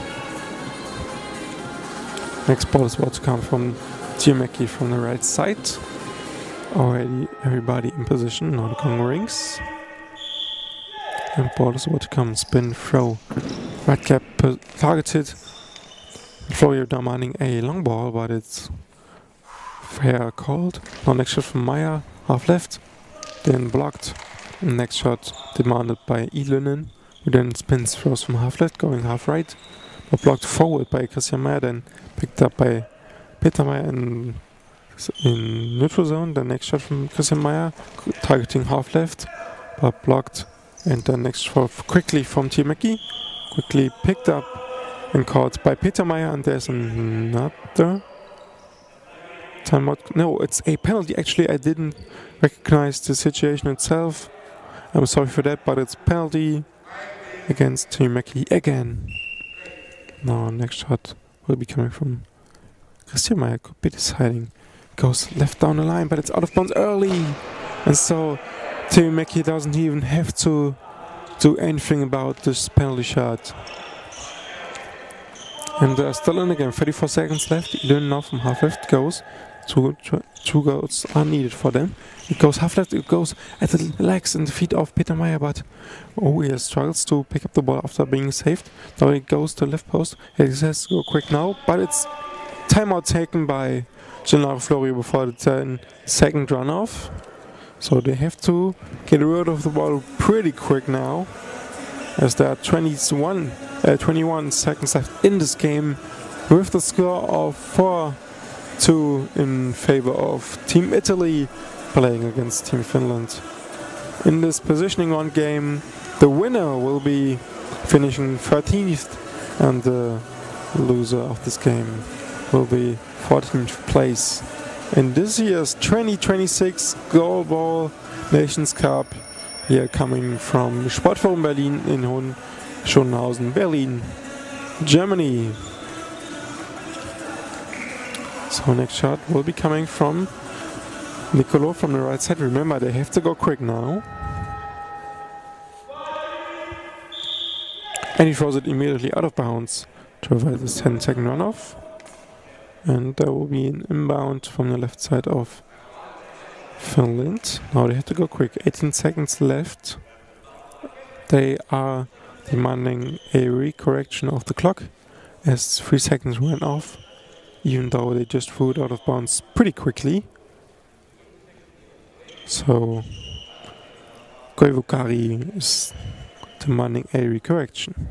Next ball is about to come from Teomäki from the right side. Already everybody in position, now the gong rings. And ball is about to come, spin, throw, right cap targeted. Florio demanding a long ball, but it's fair called. Now next shot from Meyer, half left, then blocked. Next shot demanded by Ilönen, who then spins, throws from half left, going half right, but blocked forward by Christian Meyer, then picked up by Peter Meyer in neutral zone. The next shot from Christian Meyer, targeting half left, but blocked. And the next shot quickly from Teomäki, quickly picked up and caught by Peter Meyer, and there's another timeout. No, it's a penalty. Actually, I didn't recognize the situation itself. I'm sorry for that, but it's penalty against Teomäki again. Now, next shot will be coming from Christian Meyer. Could be deciding. Goes left down the line, but it's out of bounds early. And so Teomäki doesn't even have to do anything about this penalty shot. And they're still in the game. 34 seconds left. Ilönen now from half left goes Two goals are needed for them. It goes half left, it goes at the legs and the feet of Peter Meyer, but he struggles to pick up the ball after being saved. Now it goes to left post. It has to go quick now, but it's timeout taken by Gennaro Florio before the 10-second runoff. So they have to get rid of the ball pretty quick now, as there are 21 seconds left in this game, with the score of 4-2 in favor of Team Italy playing against Team Finland. In this positioning round game, the winner will be finishing 13th, and the loser of this game will be 14th place in this year's 2026 Goalball Nations Cup, here coming from Sportforum Berlin in Schönhausen, Berlin, Germany. So next shot will be coming from Nicolo from the right side. Remember, they have to go quick now. And he throws it immediately out of bounds to avoid this 10-second runoff. And there will be an inbound from the left side of Finland. Now they have to go quick. 18 seconds left. They are demanding a recorrection of the clock, as 3 seconds ran off, even though they just threw it out of bounds pretty quickly. So Koivukari is demanding a recorrection,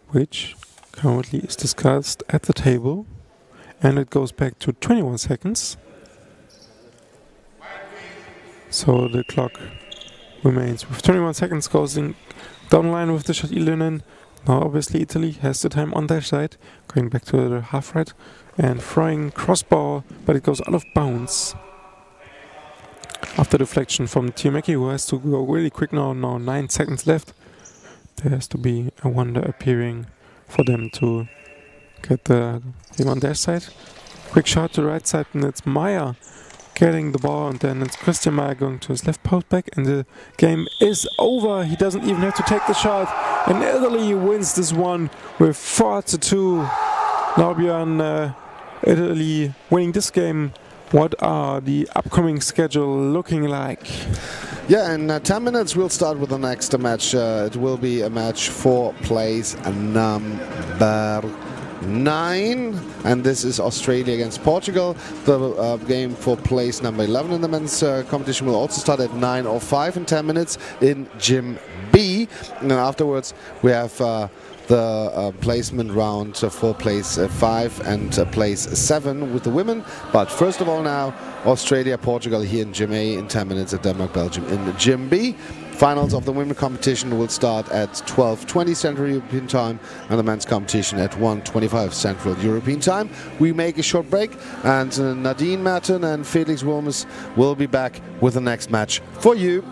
which currently is discussed at the table, and it goes back to 21 seconds. So the clock remains with 21 seconds, going down the line with the shot Ilinen. Now obviously Italy has the time on their side, going back to the half right and throwing crossbar, but it goes out of bounds. After deflection from Tiomeki, who has to go really quick now 9 seconds left. There has to be a wonder appearing for them to get the game on their side. Quick shot to the right side, and it's Meyer getting the ball, and then it's Christian Meyer going to his left post back, and the game is over. He doesn't even have to take the shot, and Italy wins this one with 4-2. Now Björn, Italy winning this game. What are the upcoming schedule looking like? Yeah, in 10 minutes we'll start with the next match. It will be a match for place number 9, and this is Australia against Portugal. The game for place number 11 in the men's competition will also start at 9:05 in 10 minutes in Gym B. And then afterwards we have the placement round for place 5 and place 7 with the women. But first of all now, Australia-Portugal here in Gym A in 10 minutes, at Denmark-Belgium in Gym B. Finals of the women competition will start at 12:20 Central European Time, and the men's competition at 1:25 Central European Time. We make a short break, and Nadine Merton and Felix Wilmes will be back with the next match for you.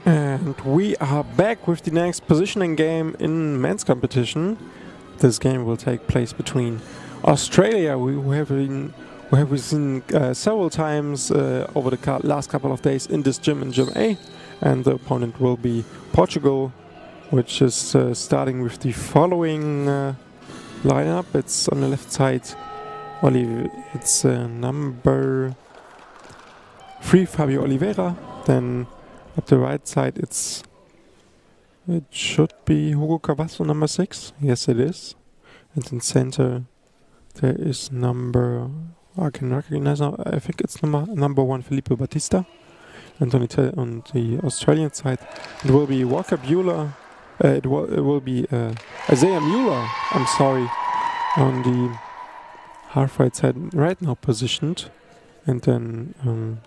And we are back with the next positioning game in men's competition. This game will take place between Australia, who have we seen several times over the last couple of days in this gym, in Gym A, and the opponent will be Portugal, which is starting with the following lineup. It's on the left side, Olive. It's number free Fabio Oliveira. Then up the right side it should be Hugo Cavasso, number 6. Yes, it is. And in center there is I can recognize now, I think it's number 1 Felipe Batista. And on the Australian side it will be Walker Buehler. It will be Isaiah Mueller, I'm sorry, on the half-right side right now positioned. And then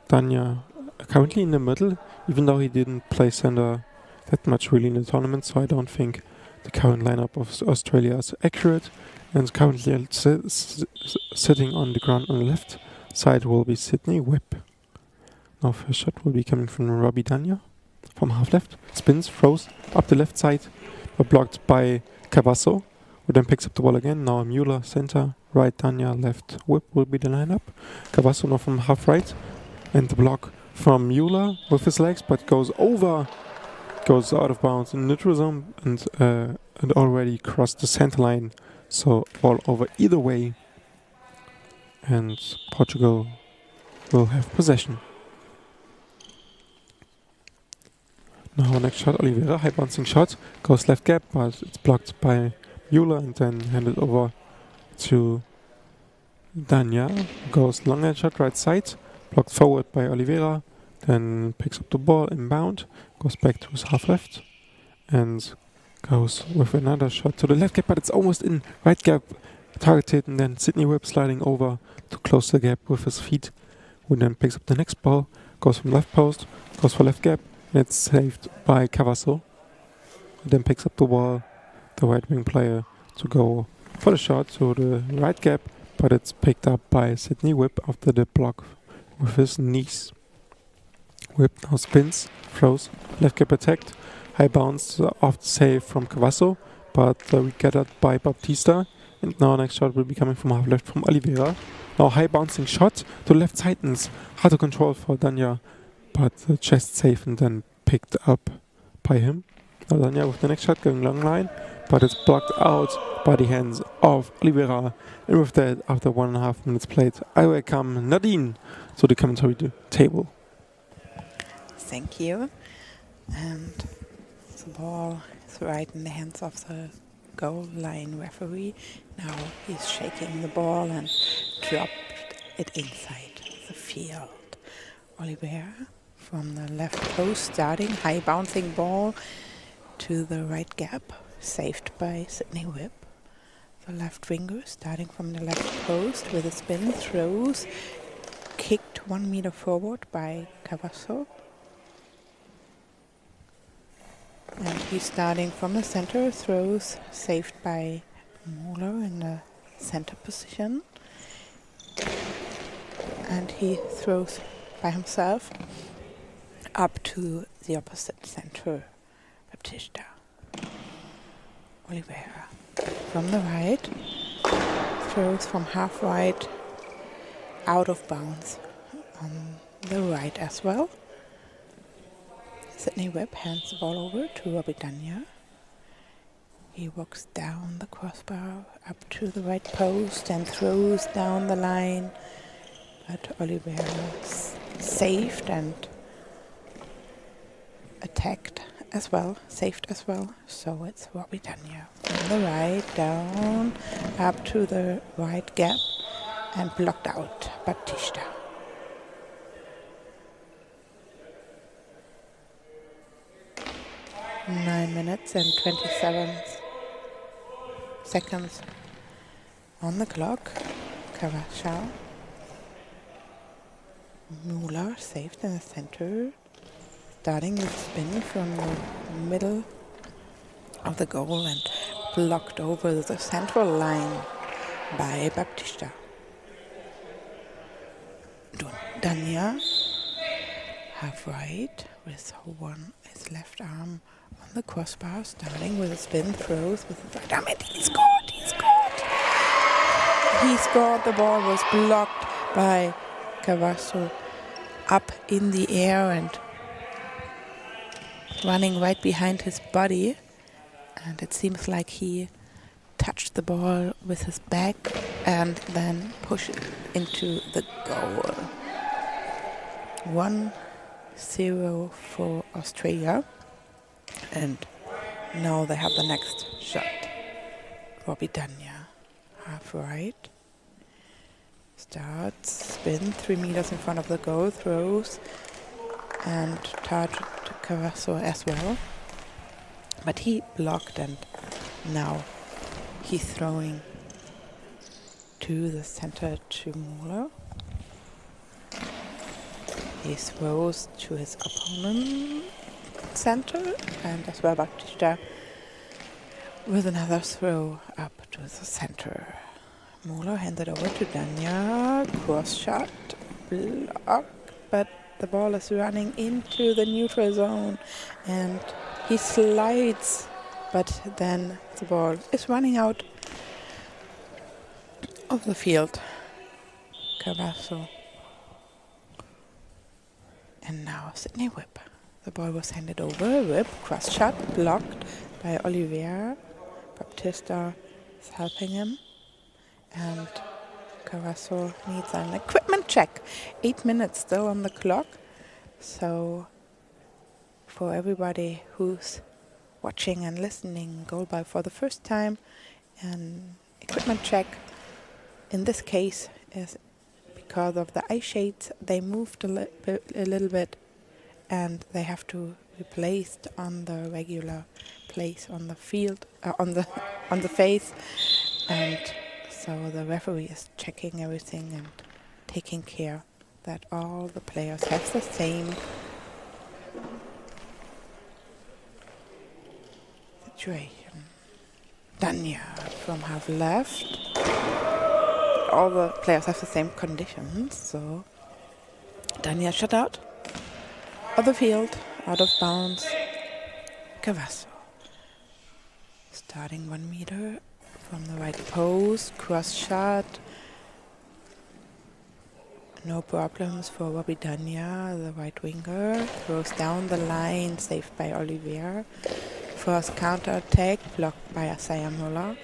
Danya currently in the middle, even though he didn't play center that much really in the tournament, so I don't think the current lineup of Australia is accurate. And currently sitting on the ground on the left side will be Sydney Whipp. Now first shot will be coming from Robbie Danya from half left. Spins, throws up the left side, but blocked by Cavasso, who then picks up the ball again. Now Mueller center, right Danya, left Whipp will be the lineup. Cavasso now from half right, and the block from Mueller with his legs, but goes out of bounds in neutral zone and already crossed the center line. So ball over either way, and Portugal will have possession. Now next shot, Oliveira, high bouncing shot, goes left gap, but it's blocked by Mueller and then handed over to Danya. Goes long edge shot, right side, blocked forward by Oliveira, then picks up the ball inbound, goes back to his half left, and goes with another shot to the left gap, but it's almost in right gap targeted, and then Sydney Whipp sliding over to close the gap with his feet, who then picks up the next ball, goes from left post, goes for left gap, and it's saved by Cavasso, who then picks up the ball, the right wing player, to go for the shot to the right gap, but it's picked up by Sydney Whipp after the block with his knees. Whipp now spins, throws, left gap attacked, high bounce off the save from Cavasso, but we get it by Baptista. And now next shot will be coming from half left from Oliveira. Now high bouncing shot to left side, and it's hard to control for Danya, but chest safe and then picked up by him. Now Danya with the next shot going long line, but it's blocked out by the hands of Oliveira. And with that, after 1.5 minutes played, I welcome Nadine to the commentary table. Thank you. And the ball is right in the hands of the goal line referee. Now he's shaking the ball and dropped it inside the field. Oliveira from the left post starting, high bouncing ball to the right gap, saved by Sydney Whipp. The left winger starting from the left post with a spin, throws, kicked 1 meter forward by Cavasso. And he's starting from the center, throws, saved by Mueller in the center position. And he throws by himself up to the opposite center, Baptista. Oliveira from the right, throws from half right, out of bounds on the right as well. Sydney Whipp hands the ball over to Robbie Danya. He walks down the crossbar up to the right post and throws down the line. But Oliveira is saved and attacked as well, saved as well. So it's Robbie Danya from the right, down, up to the right gap and blocked out Baptista. Nine minutes and 27 seconds on the clock. Cavasso. Mueller saved in the center, starting with spin from the middle of the goal and blocked over the central line by Baptista. Danya, half right, with his left arm on the crossbar, starting with a spin, throws with his right arm, and he scored! He scored! The ball was blocked by Cavasso up in the air and running right behind his body. And it seems like he touched the ball with his back and then pushed it into the goal. 1-0 for Australia. And now they have the next shot. Robbie Danya, half right. Starts, spin, 3 meters in front of the goal, throws, and target Carasso as well. But he blocked, and now he's throwing to the center to Muller. He throws to his opponent center, and as well Batista with another throw up to the center. Muller handed over to Danya, cross shot, block, but the ball is running into the neutral zone and he slides, but then the ball is running out of the field. Cavasso. And now Sydney Whip. The ball was handed over. Whip, cross shot, blocked by Oliveira. Baptista is helping him. And Cavasso needs an equipment check. 8 minutes still on the clock. So for everybody who's watching and listening Goalball for the first time, an equipment check in this case is because of the eye shades. They moved a little bit and they have to be placed on the regular place on the field, on the face, and so the referee is checking everything and taking care that all the players have the same situation. Danya from half left. All the players have the same conditions, so Danya shut out of the field, out of bounds. Cavasso starting 1 meter from the right post, cross shot. No problems for Robbie Danya, the right winger. Throws down the line, saved by Oliveira. First counter attack, blocked by Asaya Muller.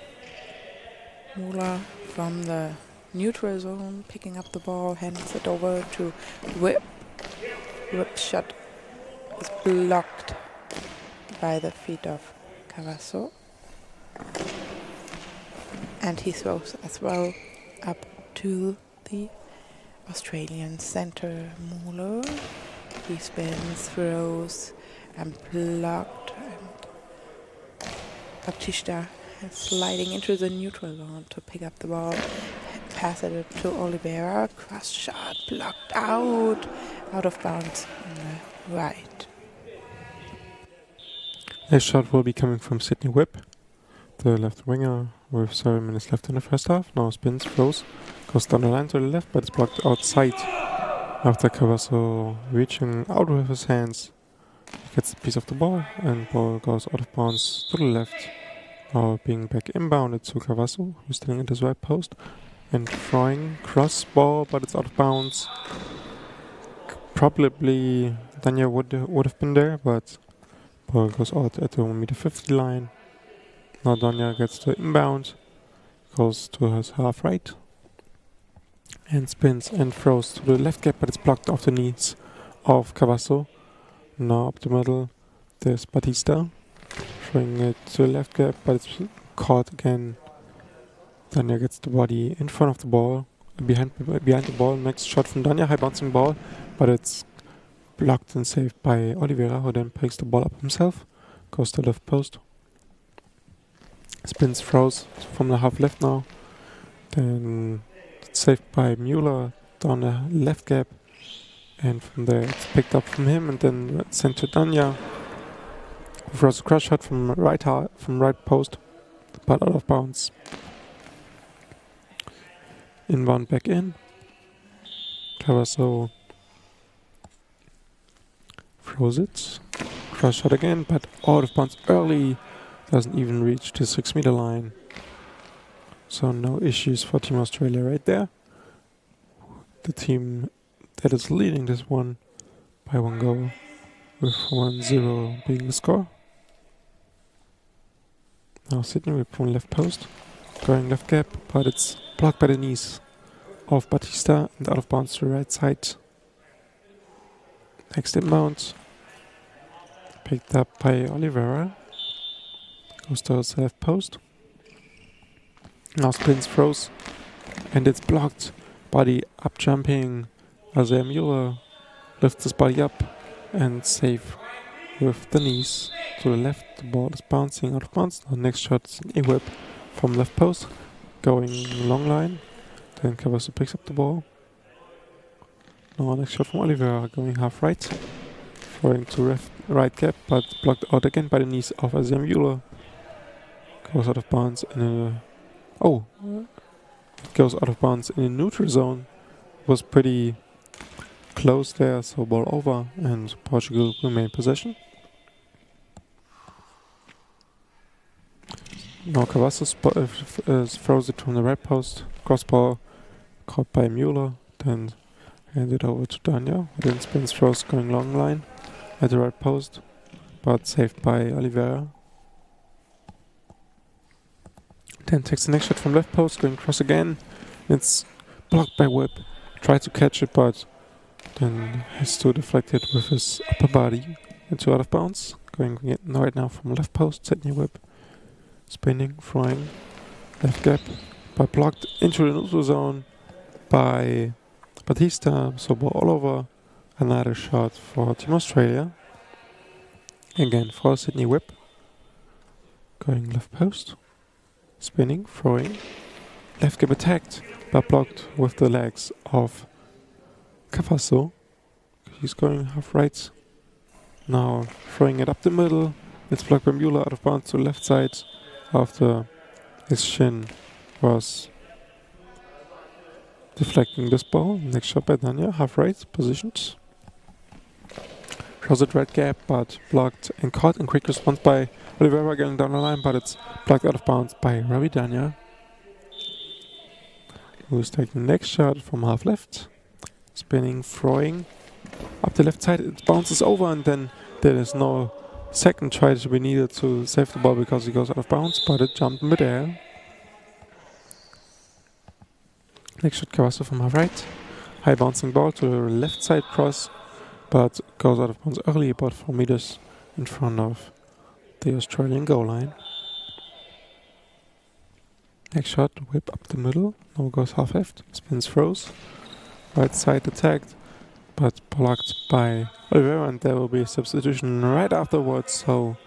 Muller from the neutral zone, picking up the ball, hands it over to Whip. Whip shot is blocked by the feet of Cavasso. And he throws as well up to the Australian center, Muller. He spins, throws, and blocked. And Baptista is sliding into the neutral zone to pick up the ball. Pass it to Oliveira. Cross shot, blocked out of bounds on the right. This shot will be coming from Sydney Whip, the left winger, with 7 minutes left in the first half. Now spins, throws, goes down the line to the left, but it's blocked outside. After Cavasso reaching out with his hands, he gets a piece of the ball, and ball goes out of bounds to the left. Now being back inbounded to Cavasso, who's standing at his right post, and throwing cross ball, but it's out of bounds. Probably Danya would have been there, but ball goes out at the 1.50 m line. Now Danya gets the inbound, goes to his half right, and spins and throws to the left gap, but it's blocked off the knees of Cavasso. Now up the middle, there's Batista, throwing it to the left gap, but it's caught again. Danya gets the body in front of the ball, behind the ball. Next shot from Danya, high bouncing ball, but it's blocked and saved by Oliveira, who then picks the ball up himself, goes to left post, spins, throws from the half left now, then it's saved by Muller down the left gap, and from there it's picked up from him and then sent to Danya, who throws a cross shot from right post, but out of bounds. Inbound back in. Cavasso throws it. Cross shot again, but out of bounds early. Doesn't even reach the 6 meter line. So no issues for Team Australia right there. The team that is leading this one by 1 goal, with 1-0 being the score. Now Sydney Whip from left post, going left gap, but it's blocked by the knees of Batista and out of bounds to the right side. Next inbound. Picked up by Oliveira. Goes towards the left post. Now spins, throws, and it's blocked. Body up jumping. Isaiah Mueller lifts his body up and save with the knees to the left. The ball is bouncing out of bounds. Now next shot is an A-whip from left post. Going long line. Then Cavasso picks up the ball. Now next shot from Oliveira going half right. Throwing to right gap, but blocked out again by the knees of Isaiah Mueller. Goes out of bounds in a... Oh! It goes out of bounds in a neutral zone. Was pretty close there, so ball over and Portugal remain possession. Now Cavasso throws it from the right post. Cross ball caught by Mueller, then handed over to Dania. Then spins, throws going long line at the right post, but saved by Oliveira. Then takes the next shot from left post, going cross again. It's blocked by Whip. Tried to catch it, but then has to deflect it with his upper body into out of bounds. Going right now from left post, Sydney Whip. Spinning, throwing, left gap, but blocked into the neutral zone by Batista. So ball all over. Another shot for Team Australia. Again for Sydney Whip. Going left post. Spinning, throwing. Left gap attacked, but blocked with the legs of Cavasso. He's going half right. Now throwing it up the middle. It's blocked by Mueller out of bounds to the left side after his shin was deflecting this ball. Next shot by Dania, half right, positioned. Throws it right gap, but blocked and caught in quick response by Oliveira going down the line, but it's blocked out of bounds by Ravi Dania, who's taking the next shot from half left. Spinning, throwing up the left side, it bounces over, and then there is no second try to be needed to save the ball because he goes out of bounds, but it jumped mid-air. Next shot Cavasso from half right. High bouncing ball to the left side cross, but goes out of bounds early, about 4 meters in front of the Australian goal line. Next shot, whip up the middle. Now goes half left. Spins, throws. Right side attacked, but blocked by Oliveira, and there will be a substitution right afterwards. So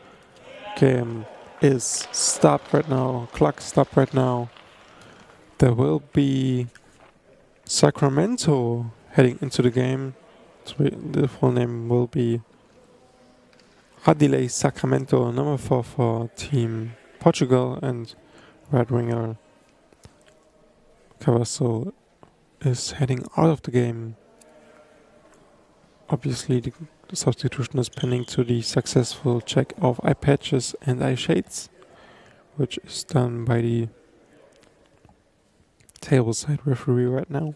game is stopped right now. Clock stopped right now. There will be Sacramento heading into the game. The full name will be Adilei Sacramento, number 4 for Team Portugal, and right winger Cavasso is heading out of the game. Obviously the substitution is pending to the successful check of eye patches and eye shades, which is done by the tableside referee right now.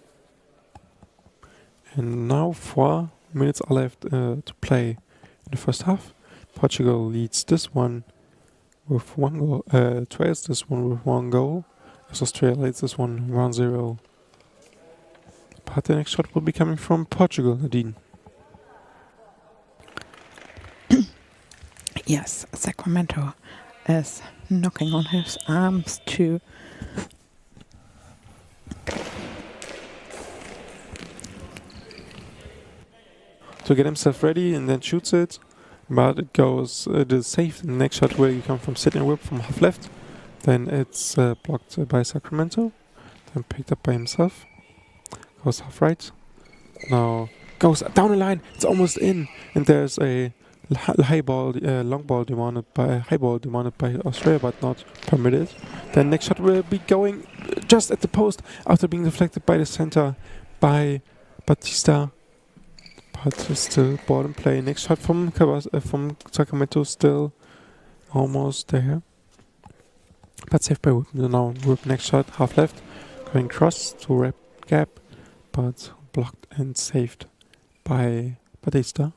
And now 4 minutes are left to play in the first half. Portugal leads this one with 1 goal, trails this one with 1 goal, as Australia leads this one 1-0. But the next shot will be coming from Portugal, Nadine. Yes, Sacramento is knocking on his arms to get himself ready, and then shoots it. But it is safe. The next shot will come from Sydney Whip from half left. Then it's blocked by Sacramento. Then picked up by himself. Goes half right. Now goes down the line. It's almost in. And there's a long ball demanded by Australia, but not permitted. Then next shot will be going just at the post after being deflected by the center by Batista. But still ball in play. Next shot from Sacramento, still almost there. But saved by Whip. Now Whip next shot, half left. Going cross to right gap, but blocked and saved by Batista.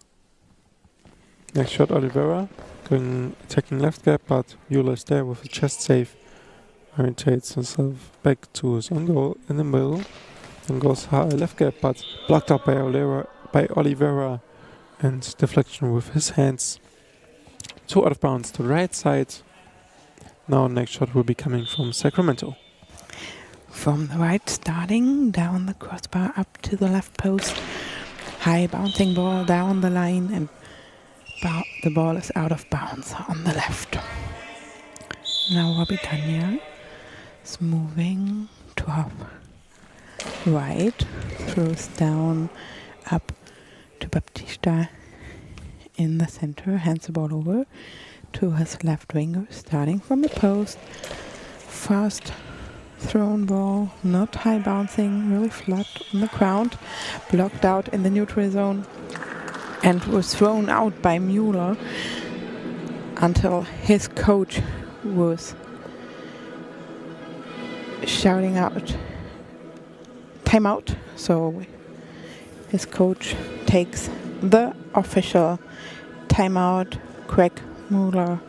Next shot Oliveira, going attacking left gap, but Mueller is there with a chest save. Orientates himself back to his own goal in the middle. Then goes left gap, but blocked up by Oliveira, and deflection with his hands. 2 out of bounds to the right side. Now next shot will be coming from Sacramento. From the right, starting down the crossbar up to the left post. High bouncing ball down the line, and the ball is out of bounds on the left. Now Britannia is moving to half right, throws down up to Baptista in the center, hands the ball over to his left winger, starting from the post. Fast thrown ball, not high bouncing, really flat on the ground, blocked out in the neutral zone, and was thrown out by Müller until his coach was shouting out timeout. So his coach takes the official timeout. Craig Müller,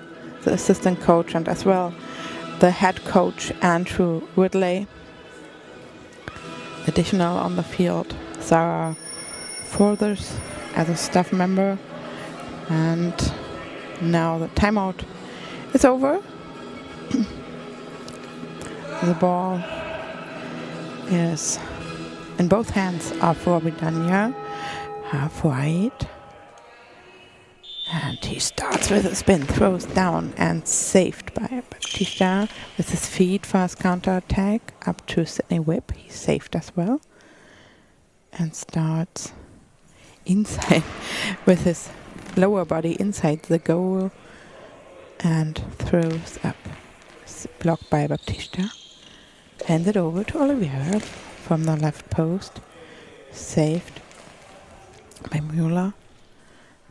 the assistant coach, and as well the head coach Andrew Ridley. Additional on the field, Sarah Forthers as a staff member. And now the timeout is over. The ball is in both hands of Britannia, half right. And he starts with a spin, throws down, and saved by Baptista with his feet. Fast counter attack up to Sydney Whip. He saved as well. And starts inside with his lower body inside the goal and throws up. Blocked by Baptista. Handed over to Oliveira from the left post. Saved by Müller.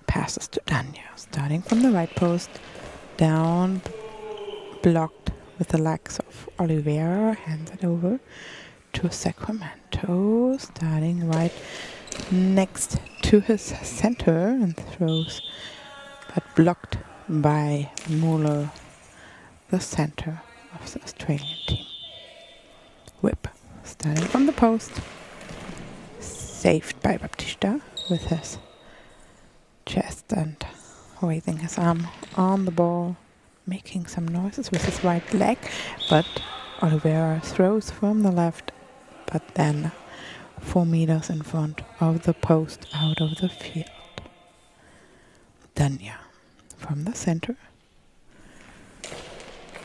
Passes to Dania, starting from the right post, down, blocked with the legs of Oliveira, handed over to Sacramento, starting right next to his center, and throws, but blocked by Müller, the center of the Australian team. Whip, starting from the post, saved by Baptista with his chest and raising his arm on the ball, making some noises with his right leg, but Oliveira throws from the left, but then 4 meters in front of the post, out of the field. Dania from the center.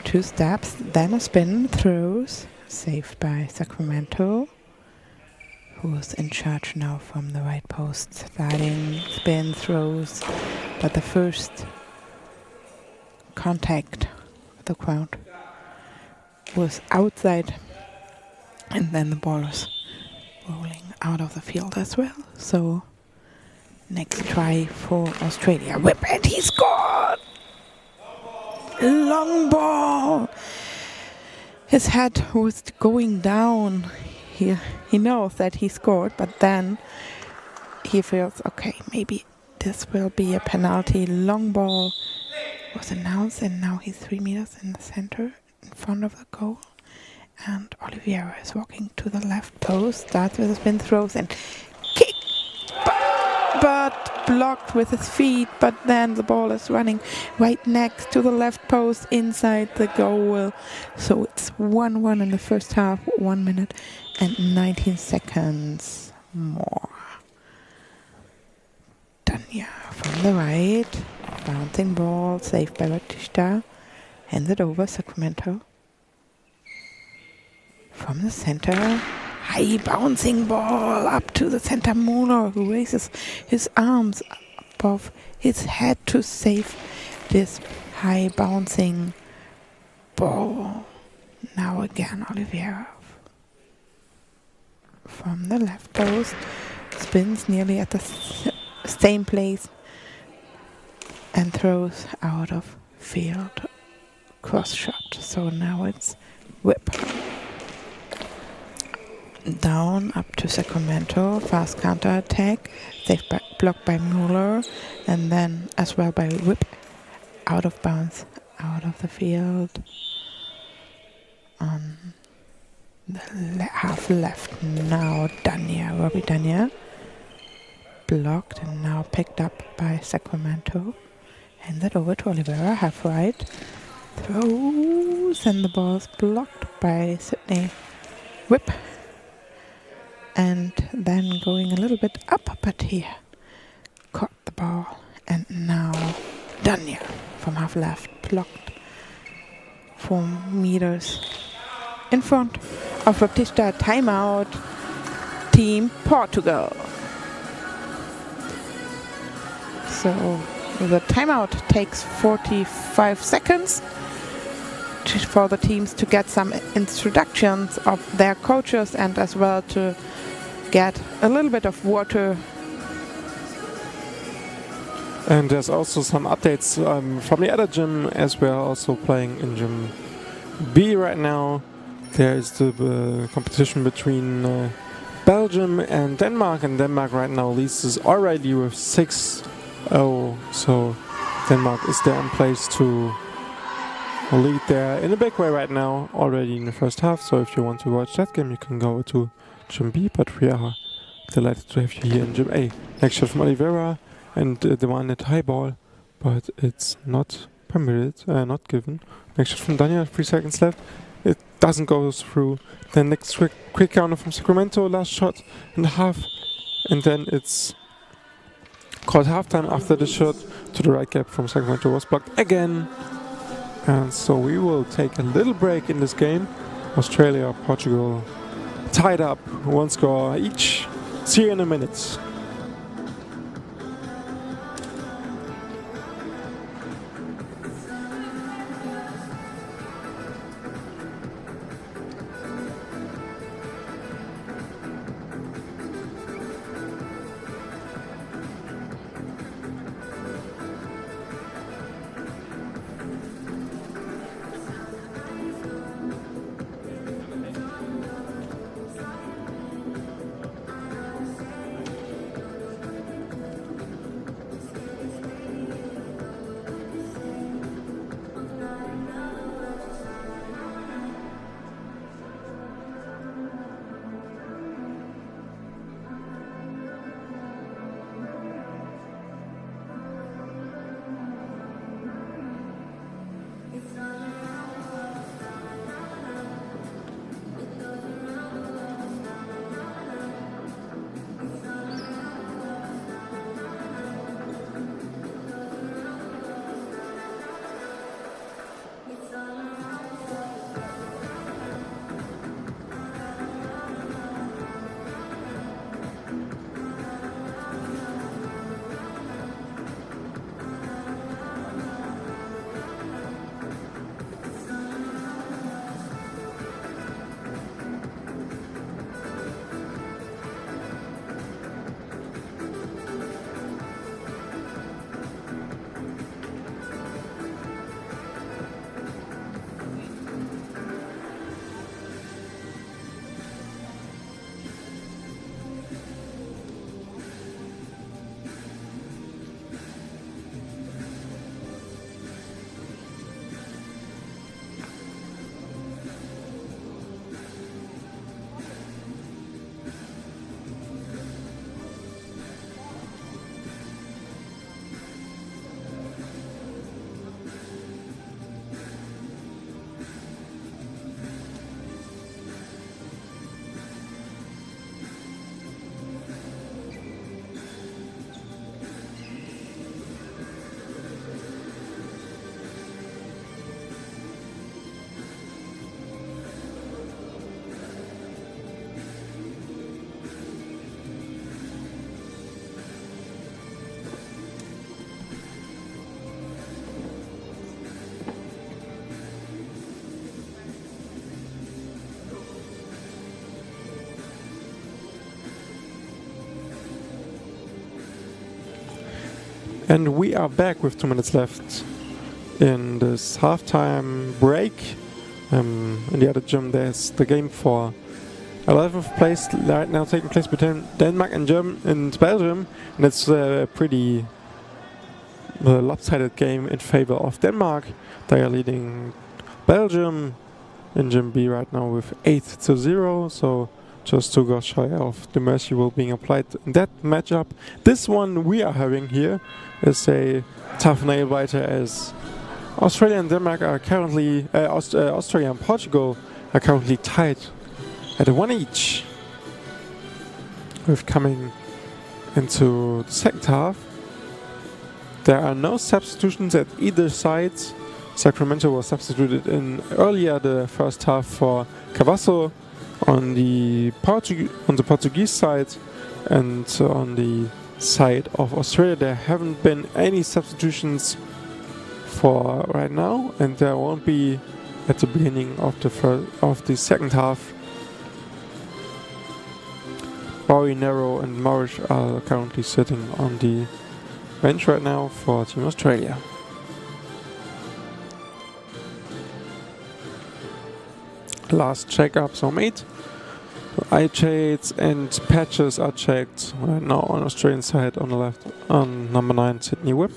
2 steps, then a spin, throws, saved by Sacramento, who's in charge now from the right post. Starting, spin, throws, but the first contact with the ground was outside, and then the ball was rolling out of the field as well. So next try for Australia. Whip, and he scored! Long ball! His head was going down. He knows that he scored, but then he feels, okay, maybe this will be a penalty. Long ball was announced, and now he's 3 meters in the center, in front of the goal. And Oliveira is walking to the left post, starts with a spin, throws, and kick, but blocked with his feet. But then the ball is running right next to the left post, inside the goal. So it's 1-1 in the first half, 1 minute and 19 seconds more. Dania from the right, bouncing ball, saved by Baptista, handed over Sacramento. From the center, high bouncing ball up to the center. Müller, who raises his arms above his head to save this high bouncing ball. Now again Oliveira from the left post, spins nearly at the same place and throws out of field, cross shot. So now it's Whip. Down up to Sacramento, fast counter attack, saved by, blocked by Müller, and then as well by Whip, out of bounds, out of the field. On the half left now, Dania, Robbie Dania. blocked and now picked up by Sacramento. Handed over to Oliveira, half right. Throws, and the ball's blocked by Sydney. Whip. And then going a little bit up, but he caught the ball. And now Dania from half left, blocked 4 meters in front of Baptista. Timeout, Team Portugal. So the timeout takes 45 seconds for the teams to get some introductions of their coaches and as well to get a little bit of water. And there's also some updates from the other gym, as we are also playing in Gym B right now. There is the competition between Belgium and Denmark right now leads already with 6-0. So Denmark is there in place to lead there in a big way right now, already in the first half. So if you want to watch that game, you can go to Gym B, but we are delighted to have you here in Gym A. Next shot from Oliveira, and the one at high ball, but it's not permitted, not given. Next shot from Daniel, 3 seconds left. It doesn't go through. Then next quick counter from Sacramento, last shot and a half, and then it's called halftime after the shot to the right gap from Sacramento was blocked again. And so we will take a little break in this game. Australia, Portugal tied up, 1 score each. See you in a minute. And we are back with 2 minutes left in this halftime break. In the other gym, there's the game for 11th place right now taking place between Denmark and Belgium, and it's a pretty lopsided game in favor of Denmark. They are leading Belgium in Gym B right now with 8-0, so just to go shy of the mercy rule being applied in that matchup. This one we are having here is a tough nail biter, as Australia and Denmark are currently, Australia and Portugal are currently tied at 1 each. With coming into the second half, there are no substitutions at either side. Sacramento was substituted in earlier the first half for Cavasso on the Portuguese side, and on the side of Australia there haven't been any substitutions for right now, and there won't be at the beginning of the second half. Bowie, Nero and Morris are currently sitting on the bench right now for Team Australia. Last checkups are made. Eye shades and patches are checked right now on Australian side on the left on number 9 Sydney Whip,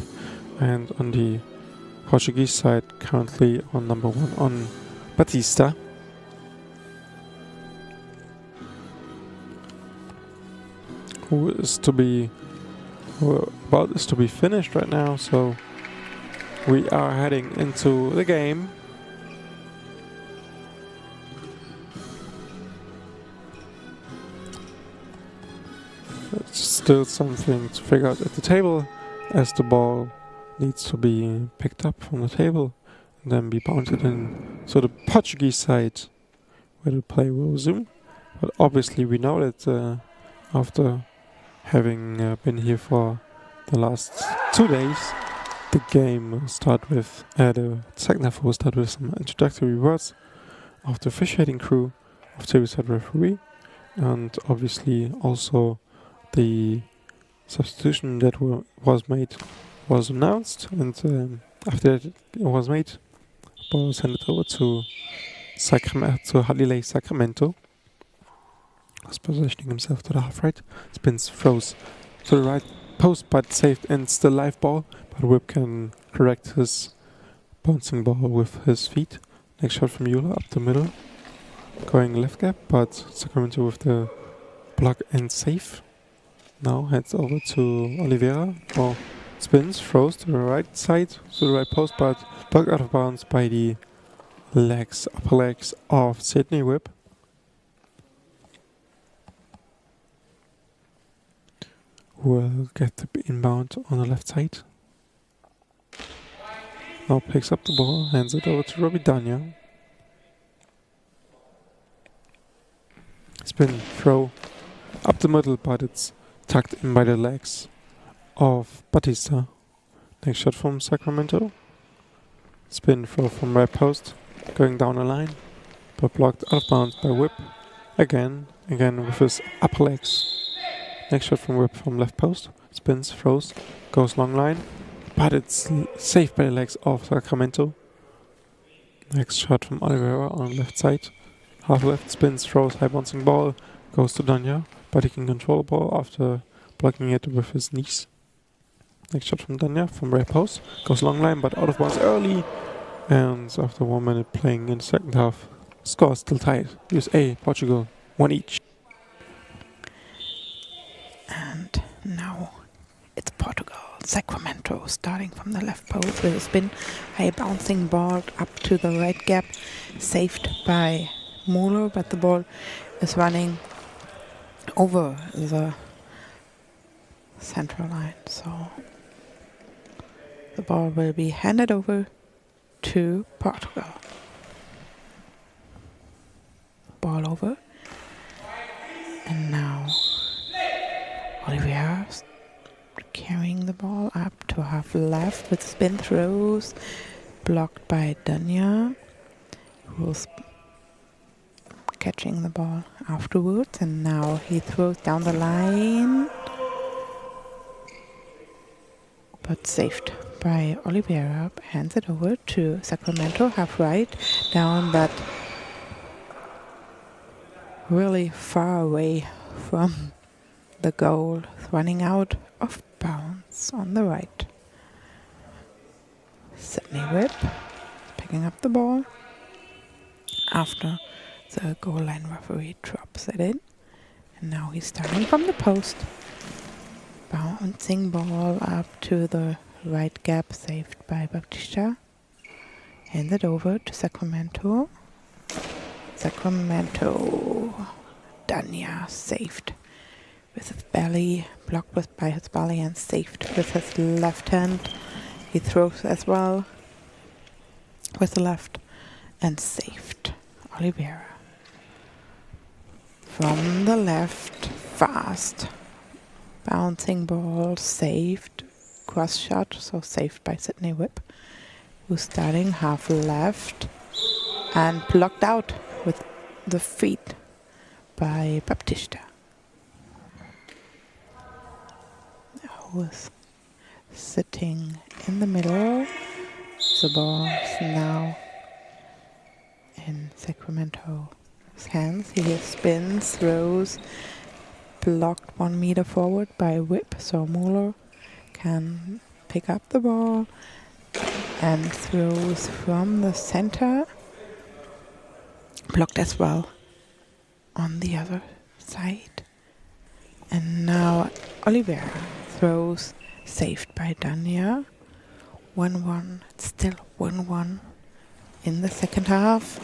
and on the Portuguese side currently on number 1 on Batista. Who is to be finished right now, so we are heading into the game. It's still something to figure out at the table, as the ball needs to be picked up from the table and then be bounced in. So the Portuguese side where the play will resume, but obviously we know that after having been here for the last 2 days, the game will start with, the second half will start with some introductory words of the officiating crew, of tableside referee, and obviously also the substitution that was made was announced, and after it was made, ball was handed over to Halilei Sacramento. Was positioning himself to the half right, spins, throws to the right post, but saved, and still live ball. But Whip can correct his bouncing ball with his feet. Next shot from Euler up the middle, going left gap, but Sacramento with the block and save. Now heads over to Oliveira for spins, throws to the right side, to the right post, but blocked out of bounds by the upper legs of Sydney Whip. Will get the inbound on the left side. Now picks up the ball, hands it over to Robbie Dania. Spin, throw, up the middle, but it's tucked in by the legs of Batista. Next shot from Sacramento. Spin, throw from right post, going down the line, but blocked out of bounds by Whip. Again with his upper legs. Next shot from Whip from left post, spins, throws, goes long line, but it's saved by the legs of Sacramento. Next shot from Oliveira on left side, half left, spins, throws, high bouncing ball, goes to Dania, but he can control the ball after blocking it with his knees. Next shot from Dania from right post, goes long line, but out of bounds early, and after 1 minute playing in the second half, score still tied. USA, Portugal, 1 each. And now it's Portugal. Sacramento starting from the left post with a spin, a bouncing ball up to the right gap, saved by Muller, but the ball is running over the central line. So the ball will be handed over to Portugal. Ball over. And now Oliveira carrying the ball up to half left with spin throws, blocked by Dania, who's catching the ball afterwards, and now he throws down the line, but saved by Oliveira. Hands it over to Sacramento, half right, down, but really far away from the goal, running out of bounds on the right. Sydney Whip picking up the ball after the goal line referee drops it in. And now he's starting from the post. Bouncing ball up to the right gap, saved by Baptista. Hand it over to Sacramento. Sacramento. Danya saved with his belly, blocked by his belly and saved with his left hand. He throws as well with the left and saved. Oliveira. From the left, fast. Bouncing ball, saved. Cross shot, so saved by Sydney Whip, who's starting half left and blocked out with the feet by Baptista. Who is sitting in the middle. The ball is now in Sacramento's hands. He spins, throws, blocked 1 meter forward by Whip, so Mueller can pick up the ball and throws from the center. Blocked as well on the other side. And now Oliveira throws, saved by Danya. 1-1, still 1-1 in the second half.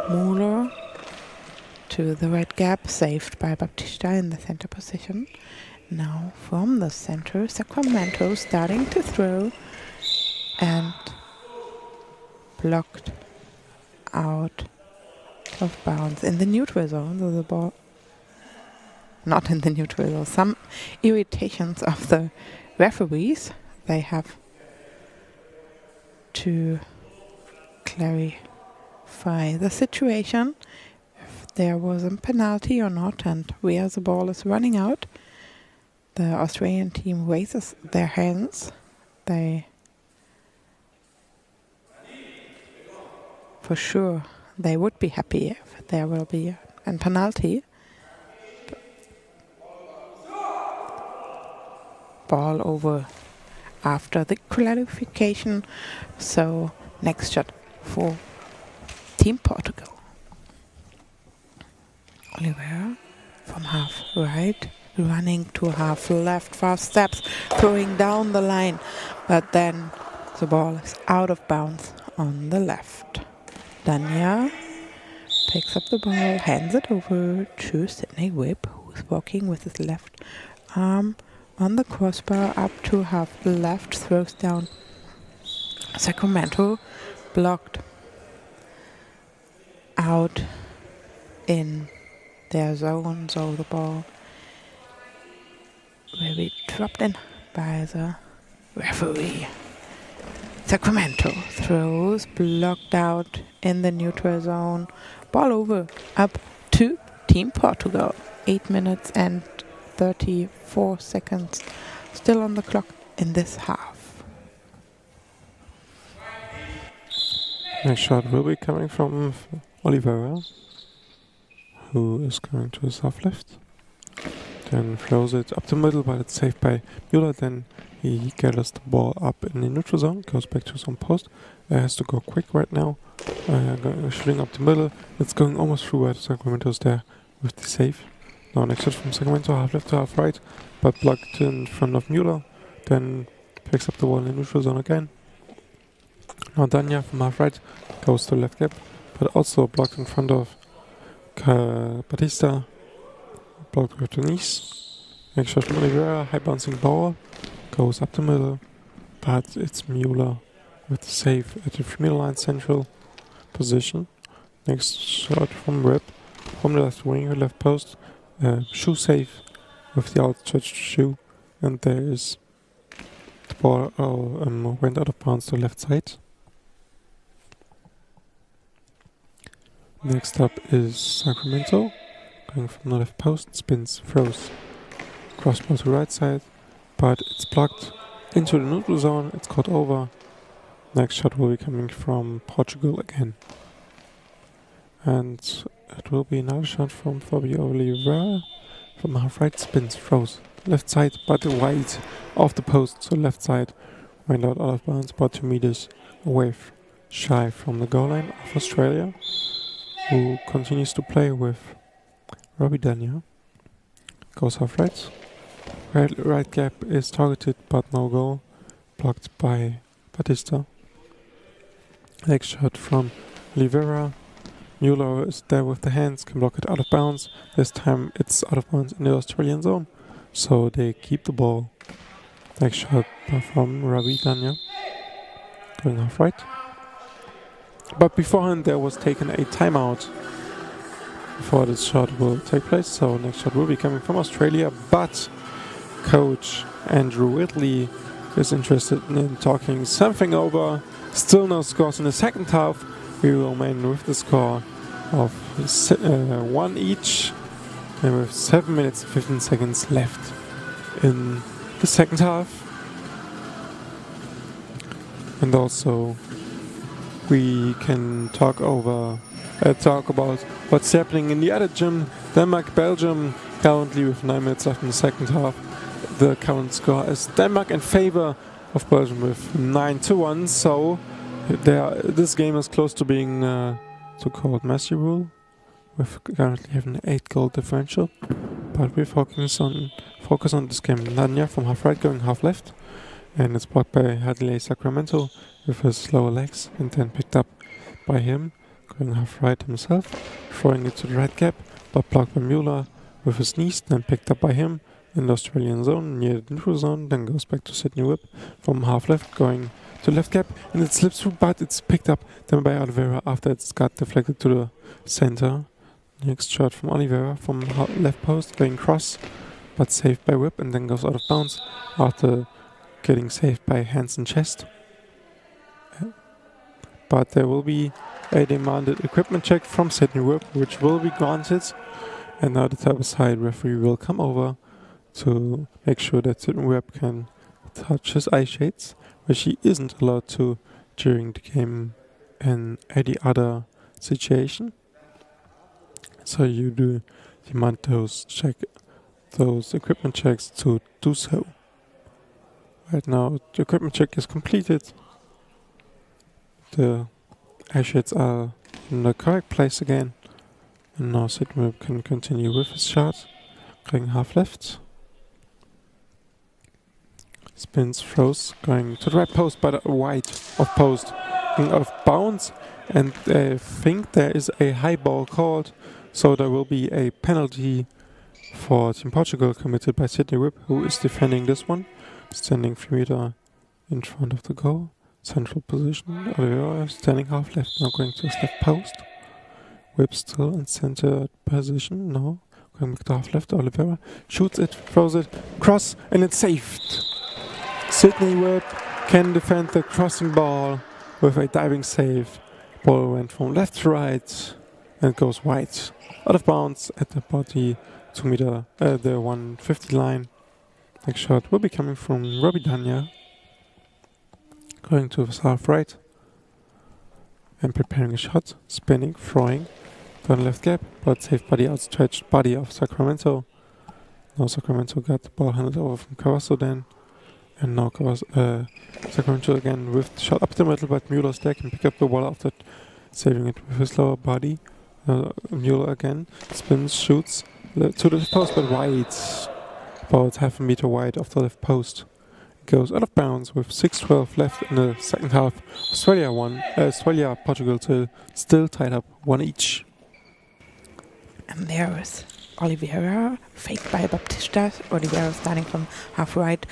Mueller to the right gap, saved by Baptista in the center position. Now from the center, Sacramento starting to throw and blocked out of bounds in the neutral zone. So the ball, not in the neutral zone. Some irritations of the referees. They have to clarify the situation, if there was a penalty or not, and where the ball is running out. The Australian team raises their hands. For sure, they would be happy if there will be a penalty. Ball over after the clarification. So next shot for Team Portugal. Oliveira from half right, running to half left, fast steps, throwing down the line, but then the ball is out of bounds on the left. Danya picks up the ball, hands it over to Sydney Whip, who's walking with his left arm on the crossbar up to half left, throws down. Sacramento blocked out in their zone, so the ball will be dropped in by the referee. Sacramento throws, blocked out in the neutral zone. Ball over, up to Team Portugal. 8 minutes and 34 seconds still on the clock in this half. Next shot will be coming from Oliveira, who is going to his half left. Then throws it up the middle, but it's saved by Mueller. Then he gathers the ball up in the neutral zone, goes back to his own post. Has to go quick right now. Shooting up the middle. It's going almost through where Sacramento's there with the save. Now next shot from Sacramento, half left to half right, but blocked in front of Mueller. Then picks up the ball in the neutral zone again. Now Danya from half right goes to left gap, but also blocked in front of Batista. Blocked with Turniers. Next shot from Oliveira, high bouncing ball. Goes up the middle, but it's Mueller with the save at the 3 meter line central position. Next shot from Rip, from the left wing, left post. Shoe save with the outstretched shoe, and there is the ball went out of bounds to the left side. Next up is Sacramento, going from the left post, spins, throws, crossbar to right side, but it's blocked into the neutral zone. It's caught over. Next shot will be coming from Portugal again, and it will be another shot from Fabio Oliveira from half right, spins, throws, left side, but wide off the post, so left side went out of bounds, about 2 meters away, shy from the goal line of Australia, who continues to play with Robbie Danya. goes half right. Right gap is targeted but no goal. Blocked by Batista. Leg shot from Oliveira. Mueller is there with the hands, can block it out of bounds. This time it's out of bounds in the Australian zone. So they keep the ball. Leg shot from Ravi Danya. Going half right. But beforehand there was taken a timeout before this shot will take place. So next shot will be coming from Australia. But coach Andrew Whitley is interested in talking something over. Still no scores in the second half. We remain with the score of 1 each. And with 7 minutes and 15 seconds left in the second half. And also we can talk about what's happening in the other gym. Denmark, Belgium, currently with 9 minutes left in the second half. The current score is Denmark in favor of Belgium with 9-1. So this game is close to being so-called Messi rule. We currently have an 8-goal differential, but we focus on this game. Nanya from half right going half left, and it's blocked by Hadley Sacramento with his lower legs, and then picked up by him going half right himself, throwing it to the right gap, but blocked by Mueller with his knees, then picked up by him in the Australian zone near the neutral zone, then goes back to Sydney Whip from half left going to left gap, and it slips through, but it's picked up then by Oliveira after it's got deflected to the center. Next shot from Oliveira from left post going cross, but saved by Whip, and then goes out of bounds after getting saved by hands and chest. But there will be a demanded equipment check from Sydney Whip, which will be granted, and now the type-aside referee will come over to make sure that Sydney Whip can touch his eye shades, which he isn't allowed to during the game in any other situation. So you do demand those equipment checks to do so. Right now the equipment check is completed. The eye shades are in the correct place again, and now Sydney can continue with his shot, going half left. Spins, throws, going to the right post, but wide of post, going off bounds, and I think there is a high ball called, so there will be a penalty for Team Portugal committed by Sydney Whip, who is defending this one, standing 3 meters in front of the goal, central position. Oliveira standing half left, now going to his left post. Whip still in center position, now going back to half left. Oliveira shoots it, throws it, cross, and it's saved. Sydney Whip can defend the crossing ball with a diving save. Ball went from left to right and goes wide, out of bounds at about the 150 line. Next shot will be coming from Robbie Danya, going to his half right and preparing a shot, spinning, throwing down left gap, but saved by the outstretched body of Sacramento. Now Sacramento got the ball handed over from Cavasso then. And now Sacramento again with the shot up the middle, but Mueller's there can pick up the ball after saving it with his lower body. Mueller again spins, shoots to the left post, but wide, about half a meter wide of the left post. Goes out of bounds with 6:12 left in the second half. Australia, Portugal still tied up 1 each. And there is Oliveira, faked by Baptista. Oliveira starting from half right.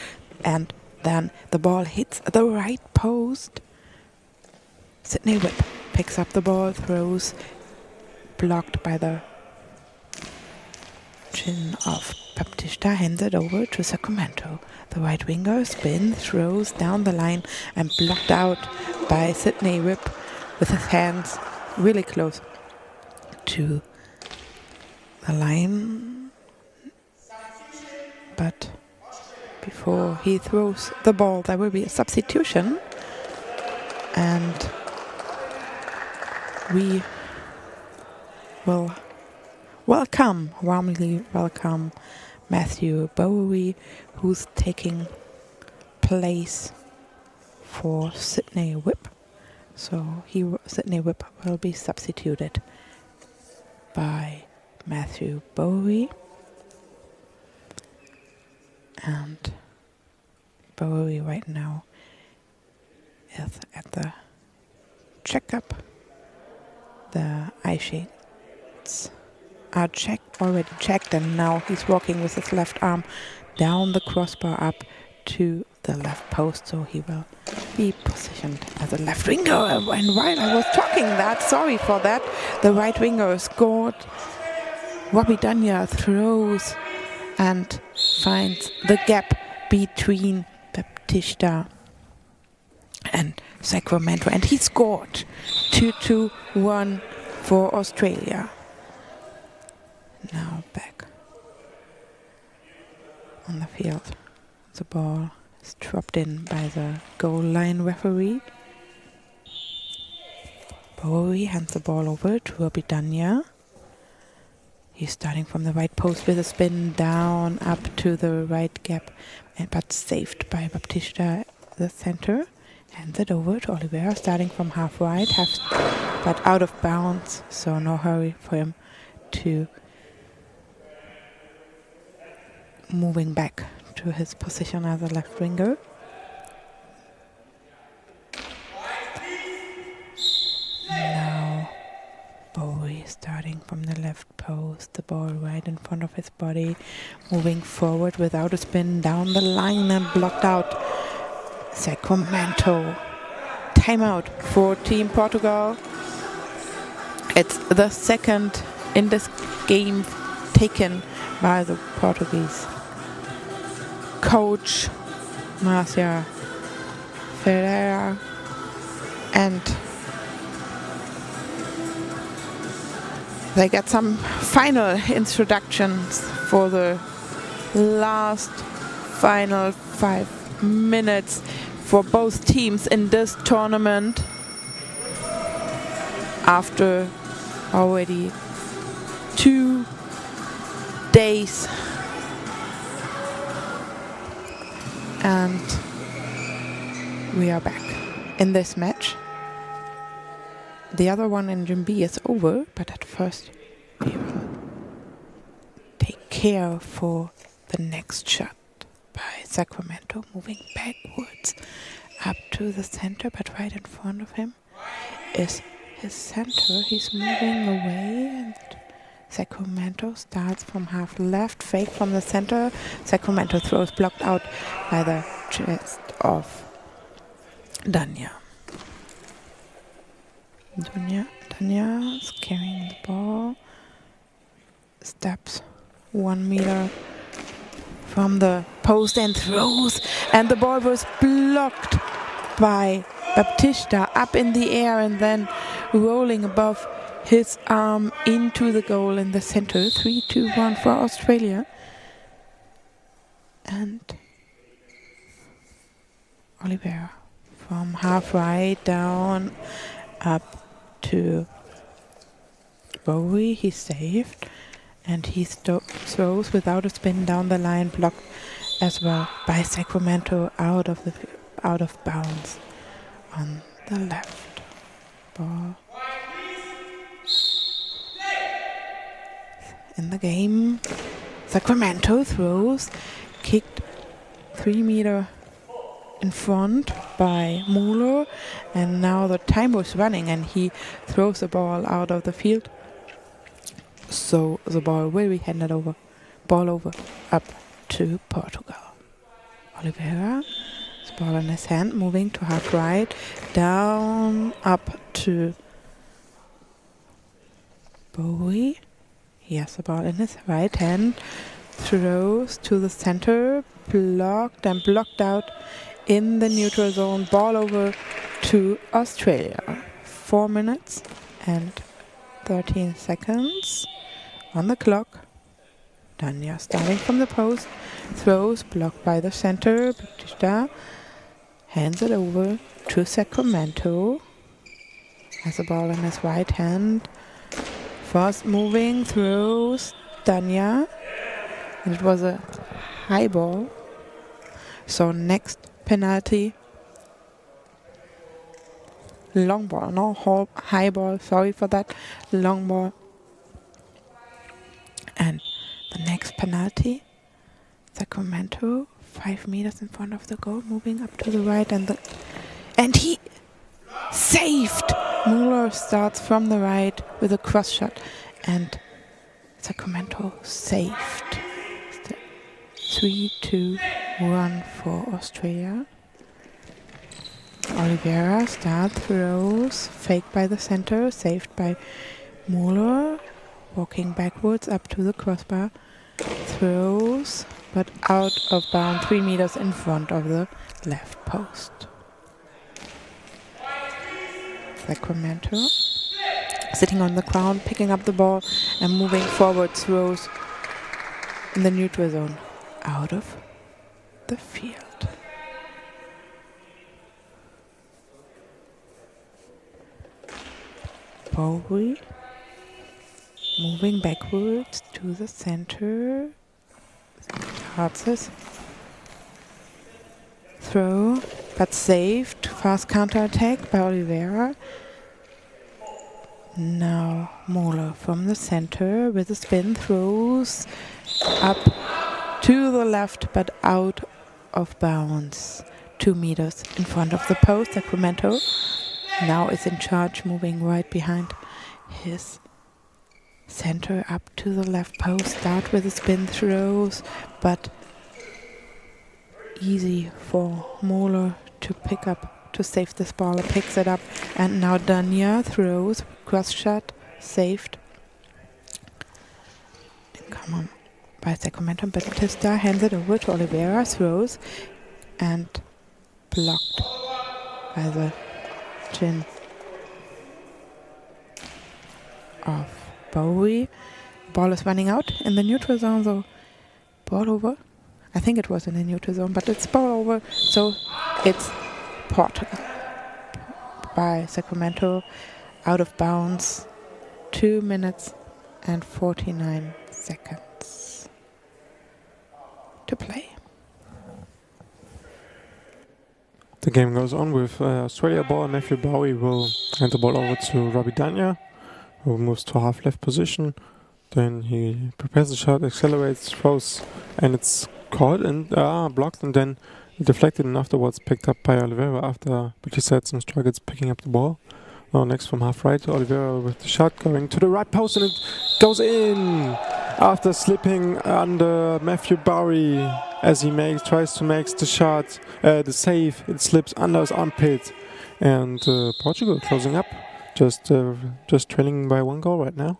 And then the ball hits the right post. Sydney Whip picks up the ball, throws, blocked by the chin of Baptista, hands it over to Sacramento. The right winger spins, throws down the line, and blocked out by Sydney Whip with his hands really close to the line. But before he throws the ball, there will be a substitution, and we will warmly welcome Matthew Bowie, who's taking place for Sydney Whip. So Sydney Whip will be substituted by Matthew Bowie. And Bowie right now is at the checkup. The eye sheets are already checked, and now he's walking with his left arm down the crossbar up to the left post, so he will be positioned as a left winger. And while I was talking that, sorry for that, the right winger scored. Robbie Danya throws and finds the gap between Baptista and Sacramento, and he scored 2-1 for Australia. Now back on the field. The ball is dropped in by the goal line referee. Bowie hands the ball over to Robbie Danya. He's starting from the right post with a spin down up to the right gap, but saved by Baptista, the center. Hands it over to Oliveira, starting from half right, but out of bounds, so no hurry for him to moving back to his position as a left winger. Now Bowie starting from the left post, the ball right in front of his body, moving forward without a spin down the line and blocked out. Sacramento. Timeout for Team Portugal. It's the second in this game taken by the Portuguese coach Marcia Ferreira, and they get some final introductions for the last final 5 minutes for both teams in this tournament after already 2 days. And we are back in this match. The other one in Gym B is over, but at first we will take care for the next shot by Sacramento, moving backwards up to the center, but right in front of him is his center. He's moving away, and Sacramento starts from half left, fake from the center. Sacramento throws blocked out by the chest of Danya. Danya is carrying the ball, steps 1 meter from the post and throws, and the ball was blocked by Baptista up in the air and then rolling above his arm into the goal in the center. 3-2-1 for Australia. And Oliveira from half right down up to Bowie. He's saved, and he throws without a spin down the line, blocked as well by Sacramento out of bounds on the left. Ball in the game. Sacramento throws, kicked 3 meter in front by Muller, and now the time was running and he throws the ball out of the field. So the ball will be handed over, up to Portugal. Oliveira, the ball in his hand, moving to half right, down, up to Bowie. He has the ball in his right hand, throws to the center, blocked out in the neutral zone. Ball over to Australia. 4 minutes and 13 seconds on the clock. Danya starting from the post, throws, blocked by the center. Baptista hands it over to Sacramento. Has the ball in his right hand. Fast moving, throws, Danya. And it was a high ball. So next penalty. Long ball, no high ball, sorry for that. Long ball. And the next penalty, Sacramento, 5 meters in front of the goal, moving up to the right, and he saved! Mueller starts from the right with a cross shot, and Sacramento saved. 3-2-1 for Australia. Oliveira start throws, fake by the center, saved by Mueller, walking backwards up to the crossbar, throws, but out of bounds 3 meters in front of the left post. Sacramento sitting on the ground, picking up the ball and moving forward, throws in the neutral zone, out of the field. Bowie moving backwards to the center. Herzen throw, but saved. Fast counter-attack by Oliveira. Now Mueller from the center with a spin, throws up to the left, but out of bounds. 2 meters in front of the post. Sacramento now is in charge, moving right behind his center up to the left post. Start with a spin, throws, but easy for Mueller to pick up, to save this ball. Picks it up, and now Danya throws, cross shot, saved. Come on, by Sacramento. Batista hands it over to Oliveira, throws, and blocked by the chin of Bowie. Ball is running out in the neutral zone, so ball over. I think it was in the neutral zone, but it's ball over, so it's Portugal by Sacramento, out of bounds. 2 minutes and 49 seconds to play. The game goes on with Australia ball. Matthew Bowie will hand the ball over to Robbie Danya, who moves to half left position. Then he prepares the shot, accelerates, throws, and it's caught and blocked, and then deflected, and afterwards picked up by Oliveira after Batista had some struggles picking up the ball. Now next from half right, Oliveira with the shot going to the right post, and it goes in after slipping under Matthew Bowie as he tries to make the shot, the save. It slips under his armpit, and Portugal closing up, just trailing by 1 goal right now,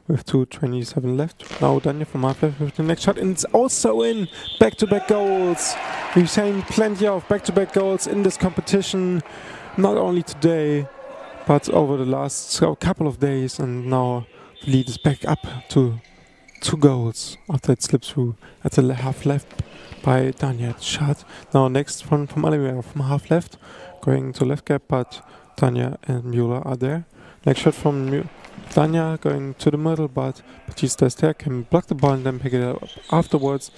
with 2:27 left. Now Daniel from half left with the next shot, and it's also in. Back-to-back goals. We've seen plenty of back-to-back goals in this competition, not only today, but over the last couple of days, and now the lead is back up to 2 goals after it slipped through at the half left by Danya. Shot now next from Oliveira from half left, going to left gap, but Danya and Mueller are there. Next shot from Danya going to the middle, but Batista is there, can block the ball and then pick it up afterwards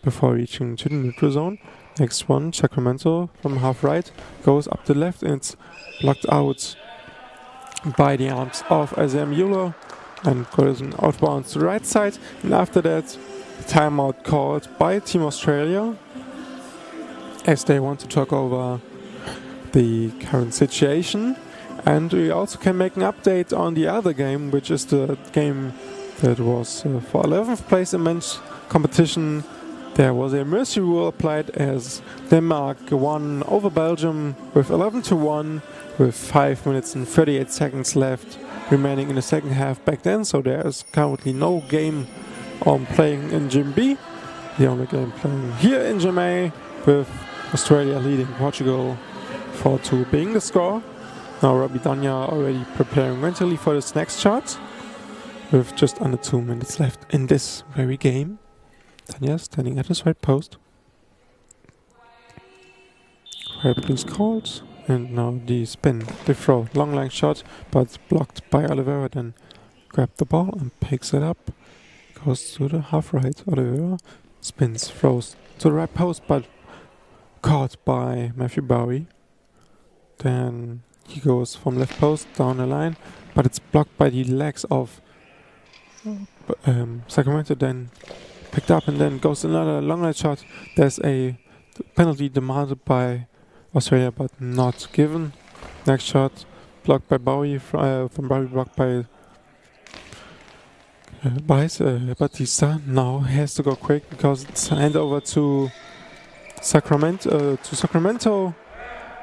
before reaching to the neutral zone. Next one, Sacramento from half right, goes up the left, and it's blocked out by the arms of Isaiah Mueller and goes outbounds to the right side. And after that, timeout called by Team Australia as they want to talk over the current situation. And we also can make an update on the other game, which is the game that was for 11th place in men's competition. There was a mercy rule applied as Denmark won over Belgium with 11-1 with 5 minutes and 38 seconds left remaining in the second half back then. So there is currently no game playing in Gym B. The only game playing here in Gym A, with Australia leading Portugal 4-2 being the score. Now Robbie Danya already preparing mentally for this next shot with just under 2 minutes left in this very game. Danya standing at his right post. Red blue's called, and now the spin, the throw, long line shot, but blocked by Oliveira. Then grabbed the ball and picks it up, goes to the half right. Oliveira spins, throws to the right post, but caught by Matthew Bowie. Then he goes from left post down the line, but it's blocked by the legs of Sacramento. Then picked up, and then goes another long line shot. There's a penalty demanded by Australia, but not given. Next shot blocked by Bowie, from Bowie, blocked by Batista. Now he has to go quick because it's hand over to Sacramento.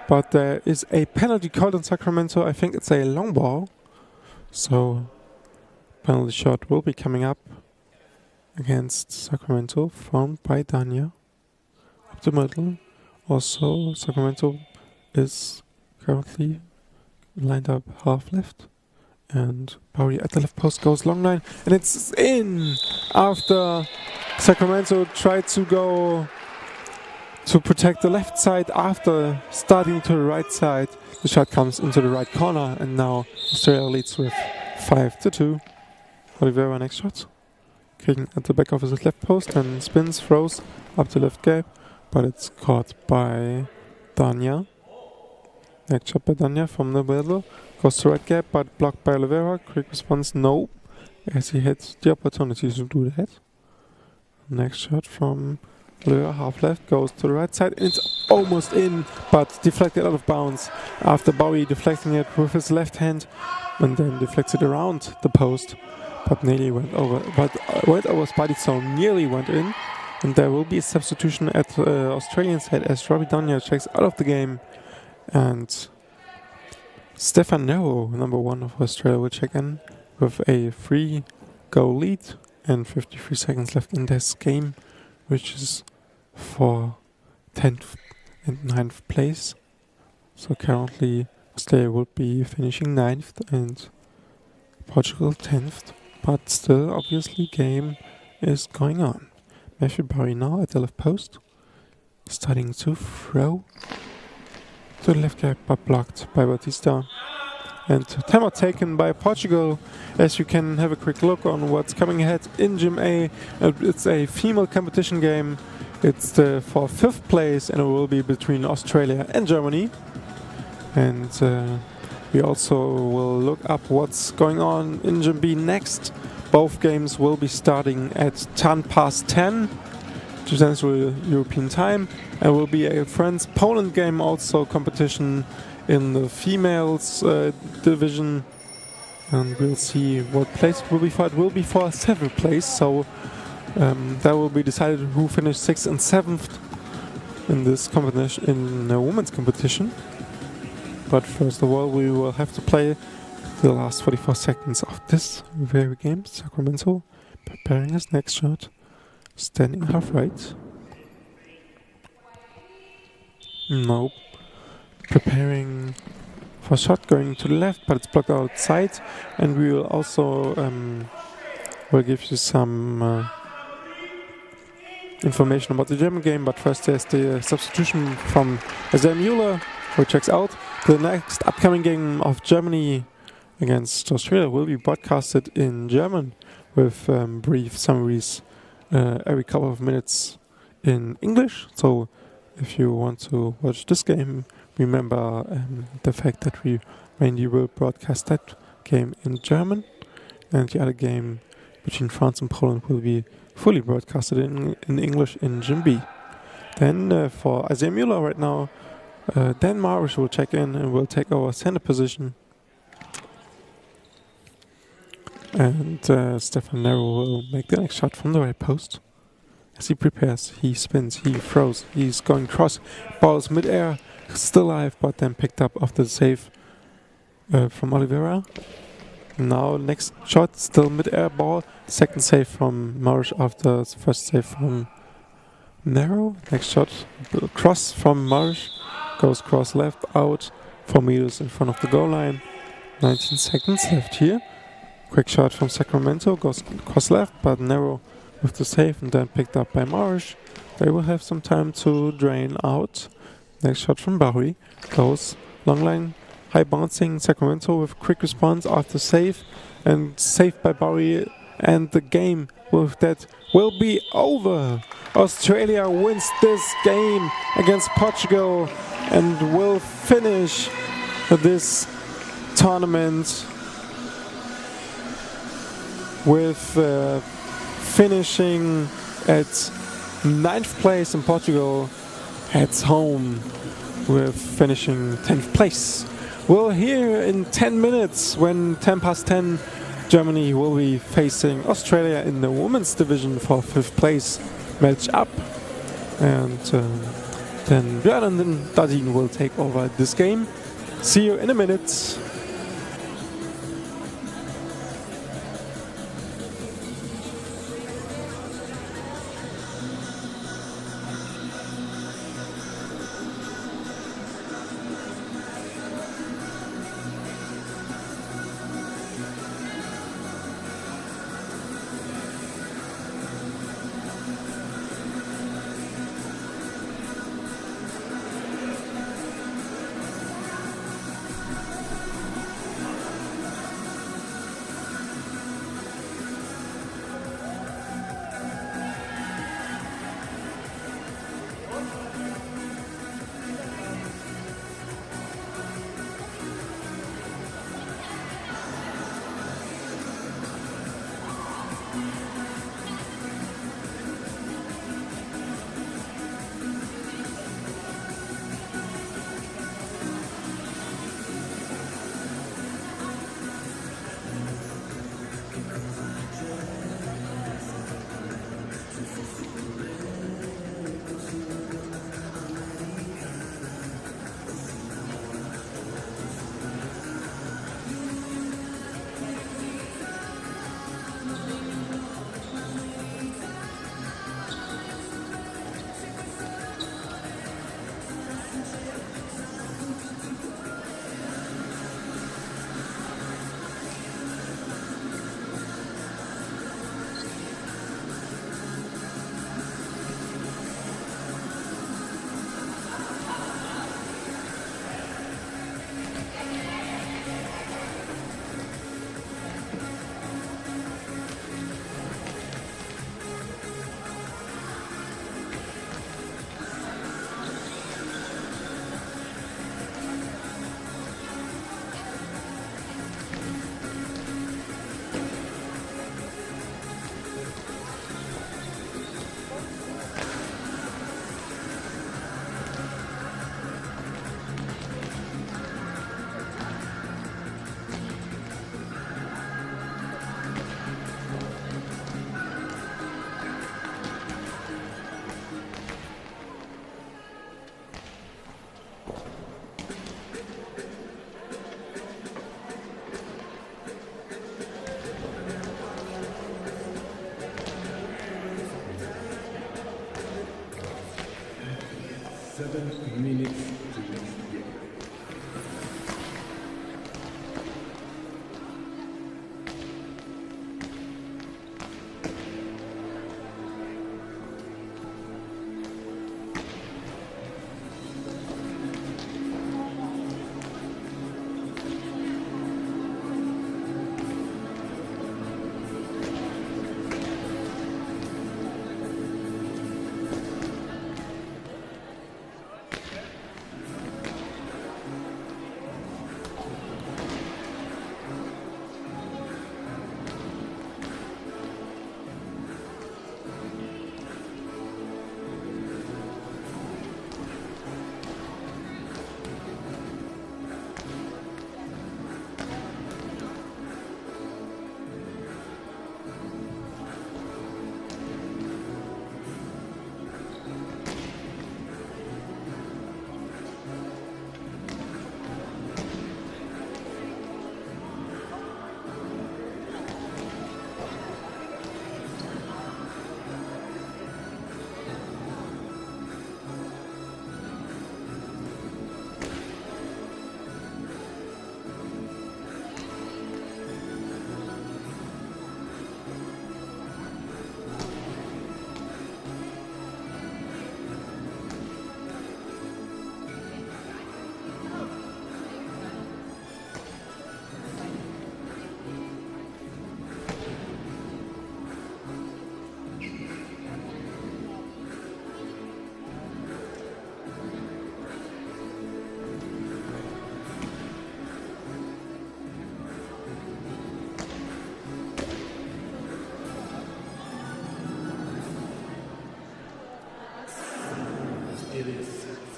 But there is a penalty called on Sacramento. I think it's a long ball. So penalty shot will be coming up against Sacramento, formed by Danya. Up the middle. Also, Sacramento is currently lined up half left. And Bowie at the left post goes long line. And it's in after Sacramento tried to go to protect the left side after starting to the right side. The shot comes into the right corner, and now Australia leads with 5-2. Oliveira next shot. Kicking at the back of his left post and spins, throws up the left gap, but it's caught by Danya. Next shot by Danya from the middle. Goes to right gap, but blocked by Oliveira. Quick response, no, as he had the opportunity to do that. Next shot from Oliveira, half left, goes to the right side, and it's almost in, but deflected out of bounds after Bowie deflecting it with his left hand, and then deflects it around the post, but nearly went over. Went over Spidey, so nearly went in, and there will be a substitution at the Australian side as Robbie Danya checks out of the game, and Stefan Nero, number 1 of Australia, will check in with a 3-goal lead and 53 seconds left in this game, which is for 10th and 9th place. So currently Australia would be finishing 9th and Portugal 10th, but still obviously game is going on. Matthew Bowie now at the left post, starting to throw to the left gap, but blocked by Batista. And timeout taken by Portugal, as you can have a quick look on what's coming ahead in Gym A. It's a female competition game. It's for 5th place, and it will be between Australia and Germany. And we also will look up what's going on in Gym B next. Both games will be starting at 10:10 to Central European time, and will be a France-Poland game, also competition in the females division, and we'll see what place it will be for. It will be for 7th place, so that will be decided who finished 6th and 7th in this competition, in the women's competition. But first of all, we will have to play the last 44 seconds of this very game. Sacramento preparing his next shot, standing half right. Nope. Preparing for a shot going to the left, but it's blocked outside. And we will also will give you some information about the German game. But first, there's the substitution from Isaiah Müller, who checks out. The next upcoming game of Germany against Australia will be broadcasted in German with brief summaries every couple of minutes in English. So if you want to watch this game, remember the fact that we mainly will broadcast that game in German, and the other game between France and Poland will be fully broadcasted in English in Gym B. Then for Isaiah Müller right now, Dan Marish will check in and will take over center position. And Stefan Nero will make the next shot from the right post. As he prepares, he spins, he throws, he's going cross. Ball's mid-air, still alive, but then picked up after the save from Oliveira. Now next shot, still mid-air ball. Second save from Marish after the first save from Nero. Next shot, cross from Marish. Goes cross left, out, 4 meters in front of the goal line. 19 seconds left here. Quick shot from Sacramento, goes cross left, but Nero with the save, and then picked up by Marish. They will have some time to drain out. Next shot from Bowie, goes long line, high bouncing Sacramento with quick response after save, and saved by Bowie, and the game with that will be over. Australia wins this game against Portugal and will finish this tournament with finishing at 9th place, and Portugal heads home with finishing 10th place. We'll hear in 10 minutes when 10 past 10 Germany will be facing Australia in the women's division for 5th place match up. And then Björn and Dadin will take over this game. See you in a minute.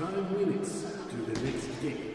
5 minutes to the next game.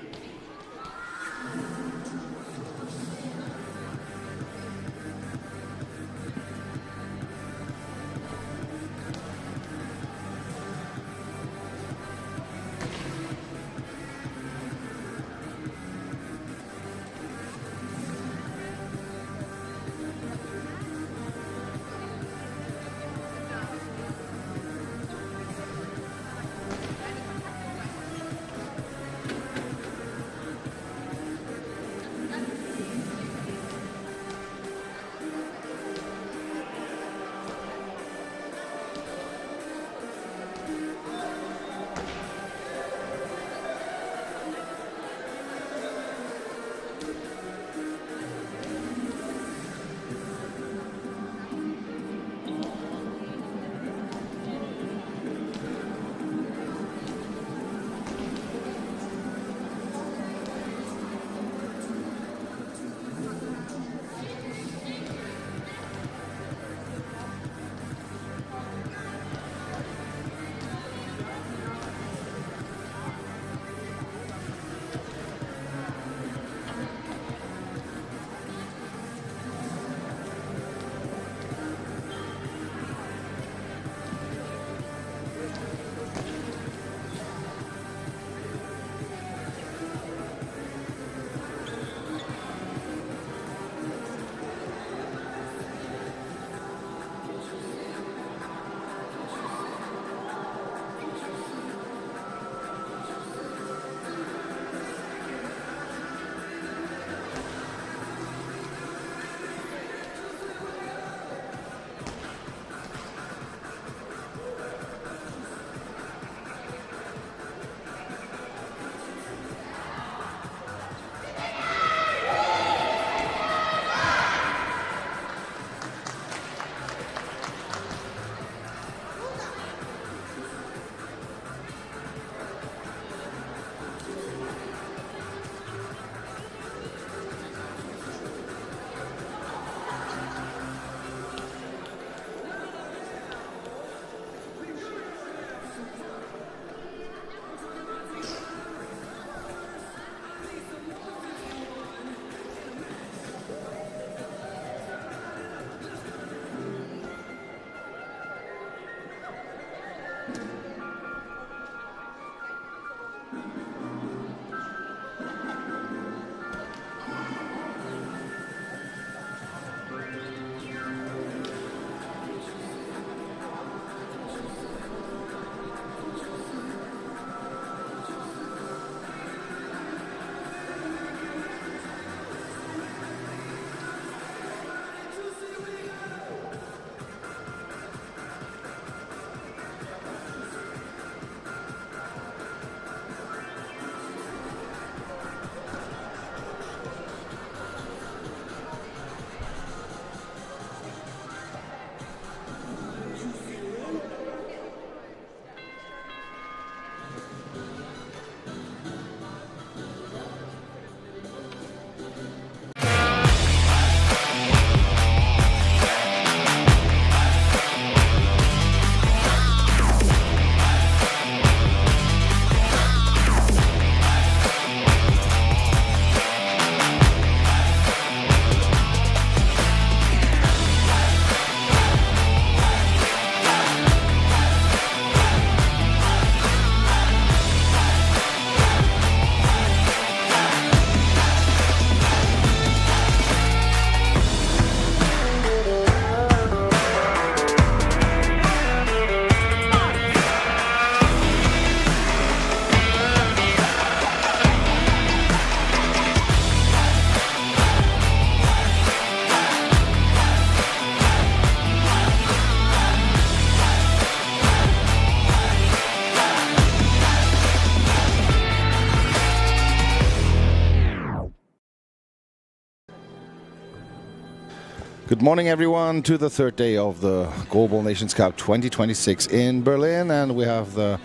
Good morning, everyone, to the third day of the Goalball Nations Cup 2026 in Berlin, and we have the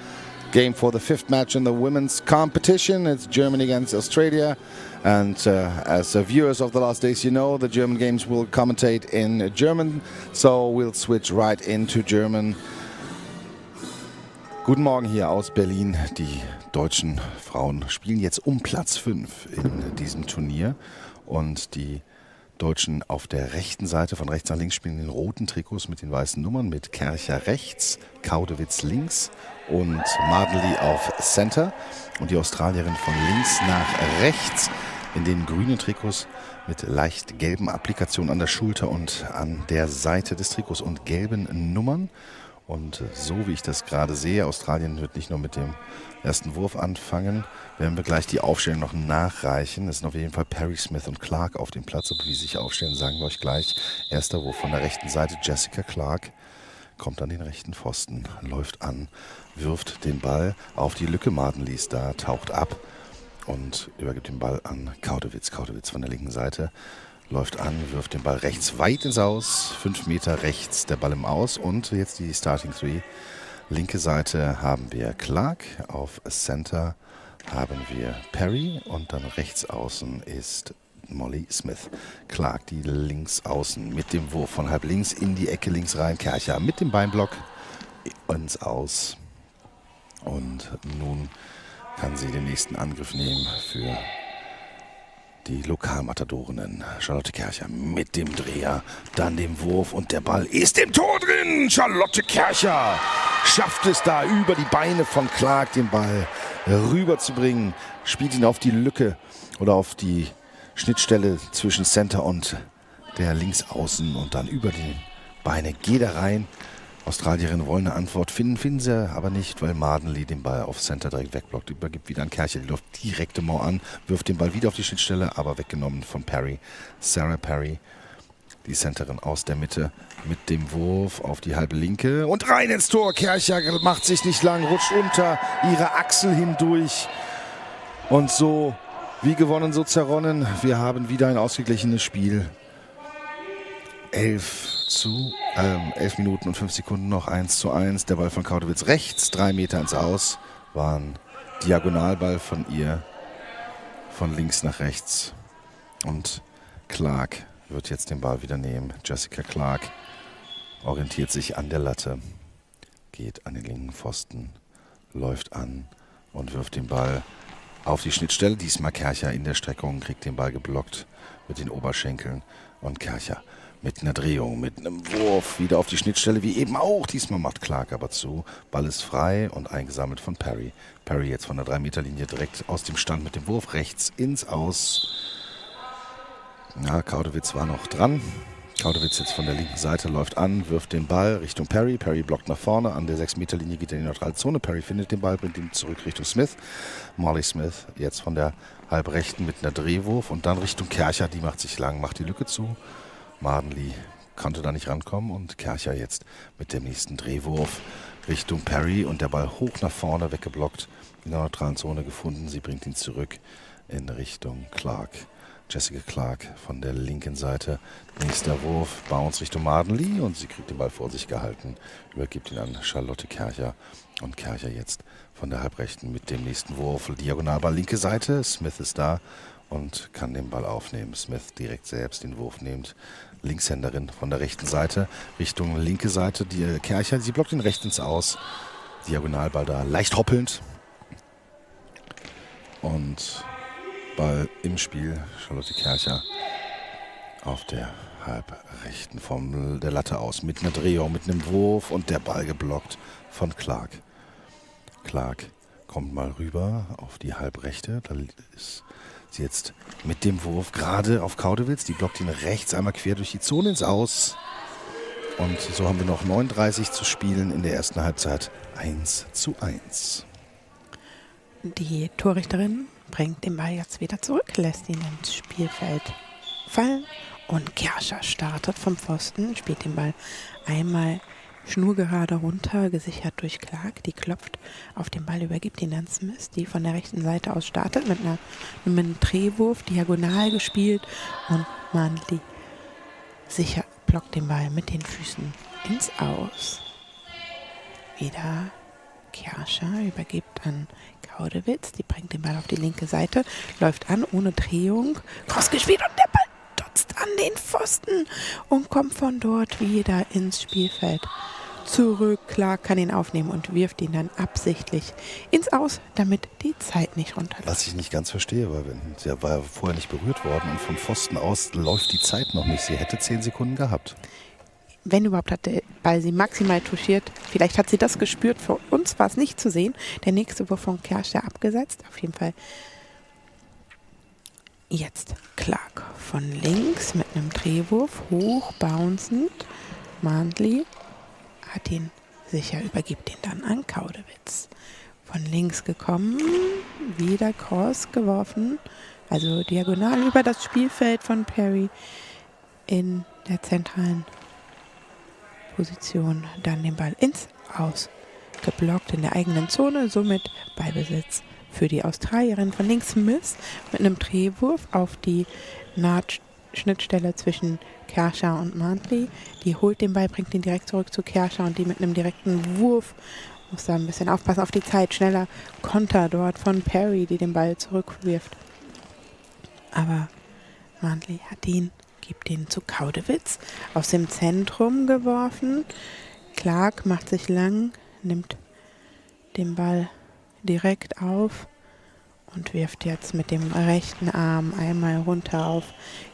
game for the fifth match in the women's competition. It's Germany against Australia, and as viewers of the last days, you know, the German games will commentate in German, so we'll switch right into German. Guten Morgen hier aus Berlin, die deutschen Frauen spielen jetzt um Platz 5 in diesem Turnier. Und die Deutschen auf der rechten Seite, von rechts nach links, spielen in den roten Trikots mit den weißen Nummern, mit Kercher rechts, Kaudewitz links und Madeley auf Center. Und die Australierin von links nach rechts in den grünen Trikots mit leicht gelben Applikationen an der Schulter und an der Seite des Trikots und gelben Nummern. Und so wie ich das gerade sehe, Australien wird nicht nur mit dem ersten Wurf anfangen, werden wir gleich die Aufstellung noch nachreichen. Es sind auf jeden Fall Perry, Smith und Clark auf dem Platz. Aber wie sie sich aufstellen, sagen wir euch gleich. Erster Wurf von der rechten Seite, Jessica Clark kommt an den rechten Pfosten, läuft an, wirft den Ball auf die Lücke. Madenlies da, taucht ab und übergibt den Ball an Kaudewitz. Kaudewitz von der linken Seite läuft an, wirft den Ball rechts weit ins Aus, 5 Meter rechts der Ball im Aus und jetzt die Starting Three. Linke Seite haben wir Clark, auf Center haben wir Perry und dann rechts außen ist Molly Smith. Clark, die links außen mit dem Wurf von halb links in die Ecke links rein. Kercher mit dem Beinblock ins Aus und nun kann sie den nächsten Angriff nehmen für die Lokalmatadorinnen. Charlotte Kercher mit dem Dreher, dann dem Wurf und der Ball ist im Tor drin. Charlotte Kercher schafft es da über die Beine von Clark den Ball rüberzubringen, spielt ihn auf die Lücke oder auf die Schnittstelle zwischen Center und der Linksaußen und dann über die Beine geht er rein. Australierinnen wollen eine Antwort finden sie aber nicht, weil Madenley den Ball auf Center direkt wegblockt, übergibt wieder an Kercher, die läuft direkt im Mauer an, wirft den Ball wieder auf die Schnittstelle, aber weggenommen von Perry. Sarah Perry, die Centerin aus der Mitte, mit dem Wurf auf die halbe Linke und rein ins Tor. Kercher macht sich nicht lang, rutscht unter ihre Achsel hindurch und so wie gewonnen, so zerronnen. Wir haben wieder ein ausgeglichenes Spiel. 11 Minuten und 5 Sekunden noch, 1:1. Der Ball von Kaudewitz rechts, 3 Meter ins Aus. War ein Diagonalball von ihr, von links nach rechts. Und Clark wird jetzt den Ball wieder nehmen. Jessica Clark orientiert sich an der Latte, geht an den linken Pfosten, läuft an und wirft den Ball auf die Schnittstelle. Diesmal Kercher in der Streckung, kriegt den Ball geblockt mit den Oberschenkeln. Und Kercher mit einer Drehung, mit einem Wurf wieder auf die Schnittstelle, wie eben auch. Diesmal macht Clark aber zu. Ball ist frei und eingesammelt von Perry. Perry jetzt von der 3-Meter-Linie direkt aus dem Stand mit dem Wurf rechts ins Aus. Ja, Kaudewitz war noch dran. Kaudewitz jetzt von der linken Seite läuft an, wirft den Ball Richtung Perry. Perry blockt nach vorne. An der 6-Meter-Linie geht er in die neutrale Zone. Perry findet den Ball, bringt ihn zurück Richtung Smith. Molly Smith jetzt von der halbrechten mit einer Drehwurf und dann Richtung Kercher. Die macht sich lang, macht die Lücke zu. Madenley konnte da nicht rankommen und Kercher jetzt mit dem nächsten Drehwurf Richtung Perry und der Ball hoch nach vorne weggeblockt, in der neutralen Zone gefunden. Sie bringt ihn zurück in Richtung Clark. Jessica Clark von der linken Seite. Nächster Wurf, Bounce Richtung Madenley und sie kriegt den Ball vor sich gehalten, übergibt ihn an Charlotte Kercher und Kercher jetzt von der halbrechten mit dem nächsten Wurf. Diagonalball linke Seite, Smith ist da und kann den Ball aufnehmen. Smith direkt selbst den Wurf nimmt. Linkshänderin von der rechten Seite Richtung linke Seite. Die Kercher, sie blockt ihn rechts ins Aus. Diagonalball da, leicht hoppelnd. Und Ball im Spiel. Charlotte Kercher auf der halbrechten von der Latte aus. Mit einer Drehung, mit einem Wurf und der Ball geblockt von Clark. Clark kommt mal rüber auf die halbrechte. Da ist sie jetzt mit dem Wurf gerade auf Kaudewitz. Die blockt ihn rechts einmal quer durch die Zone ins Aus. Und so haben wir noch 39 zu spielen in der ersten Halbzeit. 1:1. Die Torrichterin bringt den Ball jetzt wieder zurück, lässt ihn ins Spielfeld fallen und Kercher startet vom Pfosten, spielt den Ball einmal schnurgerade runter, gesichert durch Clark, die klopft auf den Ball, übergibt ihn an Smith, die von der rechten Seite aus startet, mit einem Drehwurf, diagonal gespielt und Madenley sicher blockt den Ball mit den Füßen ins Aus. Wieder Kercher übergibt an Kaudewitz, die bringt den Ball auf die linke Seite, läuft an ohne Drehung, cross gespielt und der Ball dotzt an den Pfosten und kommt von dort wieder ins Spielfeld. zurück. Clark kann ihn aufnehmen und wirft ihn dann absichtlich ins Aus, damit die Zeit nicht runterläuft. Was ich nicht ganz verstehe, weil sie war ja vorher nicht berührt worden und vom Pfosten aus läuft die Zeit noch nicht. Sie hätte 10 Sekunden gehabt. Wenn überhaupt, hat der Ball sie maximal touchiert. Vielleicht hat sie das gespürt. Für uns war es nicht zu sehen. Der nächste Wurf von Kerscher abgesetzt. Auf jeden Fall jetzt Clark von links mit einem Drehwurf. Hoch, bouncend. Mandli hat ihn sicher, übergibt ihn dann an Kaudewitz. Von links gekommen, wieder Cross geworfen. Also diagonal über das Spielfeld von Perry in der zentralen Position, dann den Ball ins Aus, geblockt in der eigenen Zone, somit Ballbesitz für die Australierin. Von links Smith mit einem Drehwurf auf die Nahtschnittstelle zwischen Kerscher und Mandli. Die holt den Ball, bringt ihn direkt zurück zu Kerscher und die mit einem direkten Wurf muss da ein bisschen aufpassen auf die Zeit. Schneller Konter dort von Perry, die den Ball zurückwirft. Aber Mandli hat ihn, gibt ihn zu Kaudewitz, aus dem Zentrum geworfen. Clark macht sich lang, nimmt den Ball direkt auf und wirft jetzt mit dem rechten Arm einmal runter auf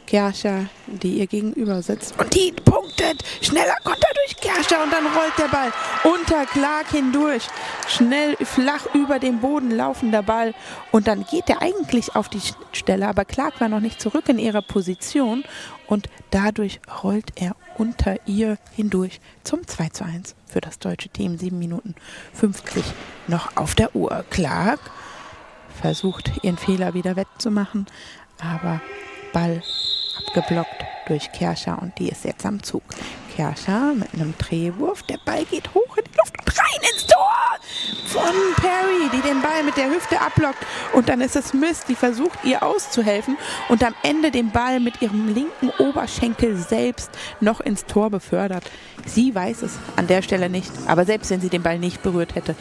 Kerscher, die ihr gegenüber sitzt. Und die punktet! Schneller Konter durch Kerscher und dann rollt der Ball unter Clark hindurch. Schnell flach über den Boden laufender Ball. Und dann geht er eigentlich auf die Stelle, aber Clark war noch nicht zurück in ihrer Position. Und dadurch rollt er unter ihr hindurch zum 2:1 für das deutsche Team. 7 Minuten 50 noch auf der Uhr. Clark versucht, ihren Fehler wieder wettzumachen, aber Ball abgeblockt durch Kerscher und die ist jetzt am Zug. Kerscher mit einem Drehwurf, der Ball geht hoch in die Luft und rein ins Tor von Perry, die den Ball mit der Hüfte abblockt und dann ist es Smith, die versucht, ihr auszuhelfen und am Ende den Ball mit ihrem linken Oberschenkel selbst noch ins Tor befördert. Sie weiß es an der Stelle nicht, aber selbst wenn sie den Ball nicht berührt hätte,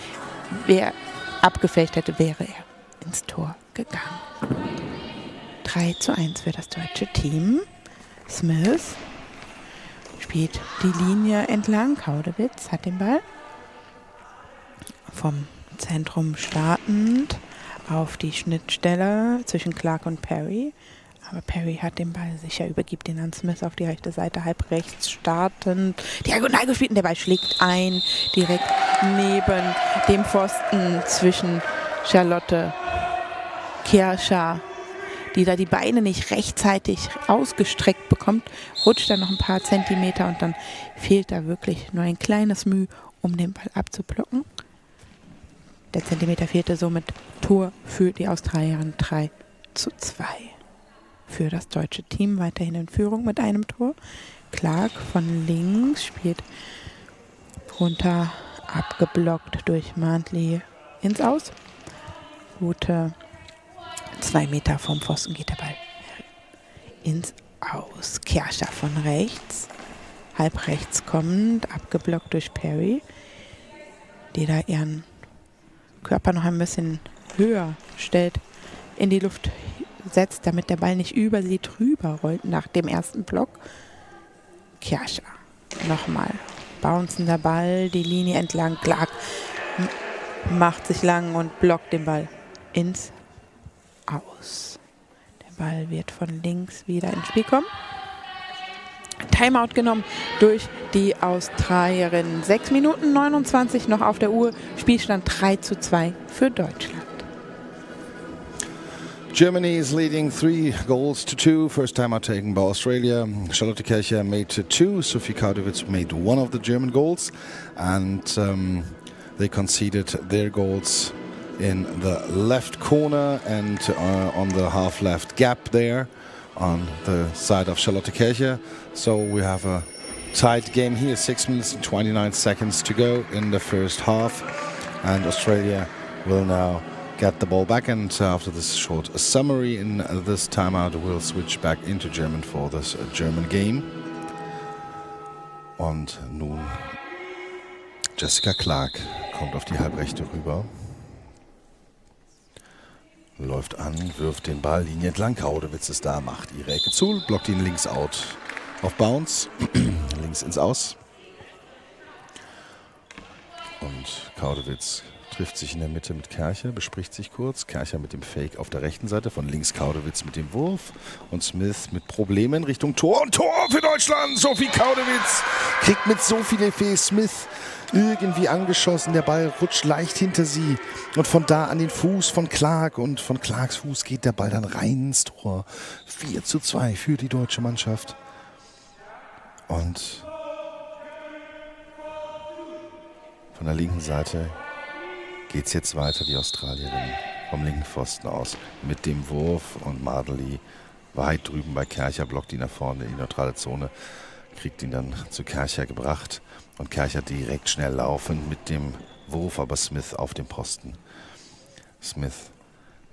wer abgefälscht hätte, wäre er ins Tor gegangen. 3:1 für das deutsche Team. Smith spielt die Linie entlang. Kaudewitz hat den Ball. Vom Zentrum startend auf die Schnittstelle zwischen Clark und Perry. Aber Perry hat den Ball sicher, übergibt ihn an Smith auf die rechte Seite, halb rechts startend. Diagonal gespielt und der Ball schlägt ein, direkt neben dem Pfosten zwischen Charlotte Kerscher, die da die Beine nicht rechtzeitig ausgestreckt bekommt, rutscht dann noch ein paar Zentimeter und dann fehlt da wirklich nur ein kleines Mühe, um den Ball abzublocken. Der Zentimeter fehlte somit. Tor für die Australierin 3:2 für das deutsche Team, weiterhin in Führung mit einem Tor. Clark von links spielt runter, abgeblockt durch Mandli ins Aus. Gute 2 Meter vom Pfosten geht der Ball ins Aus. Kerscher von rechts, halb rechts kommend, abgeblockt durch Perry, die da ihren Körper noch ein bisschen höher stellt, in die Luft setzt, damit der Ball nicht über sie drüber rollt nach dem ersten Block. Kerscher nochmal bouncender Ball, die Linie entlang. Clark macht sich lang und blockt den Ball ins Aus. Der Ball wird von links wieder ins Spiel kommen. Timeout genommen durch die Australierin. 6 Minuten 29 noch auf der Uhr. Spielstand 3:2 für Deutschland. Germany is leading 3-2. First timeout taken by Australia. Charlotte Kircher made 2. Sophie Kaudewitz made 1 of the German goals. And they conceded their goals in the left corner and on the half left gap there on the side of Charlotte Kircher. So we have a tight game here. 6 minutes and 29 seconds to go in the first half. And Australia will now get the ball back, and after this short summary in this timeout, we'll switch back into German for this German game. Und nun Jessica Clark kommt auf die Halbrechte rüber, läuft an, wirft den Ball Linie entlang. Kaudewitz ist da, macht ihre Ecke zu, blockt ihn links out auf Bounce, links ins Aus. Und Kaudewitz trifft sich in der Mitte mit Kercher, bespricht sich kurz. Kercher mit dem Fake auf der rechten Seite, von links Kaudewitz mit dem Wurf. Und Smith mit Problemen Richtung Tor. Und Tor für Deutschland! Sophie Kaudewitz kriegt mit so viel Effet Smith irgendwie angeschossen. Der Ball rutscht leicht hinter sie. Und von da an den Fuß von Clark. Und von Clarks Fuß geht der Ball dann rein ins Tor. 4:2 für die deutsche Mannschaft. Und von der linken Seite geht es jetzt weiter. Die Australierin vom linken Pfosten aus mit dem Wurf. Und Marderly weit drüben bei Kercher, blockt ihn nach vorne in die neutrale Zone. Kriegt ihn dann zu Kercher gebracht. Und Kercher direkt schnell laufend mit dem Wurf, aber Smith auf dem Posten. Smith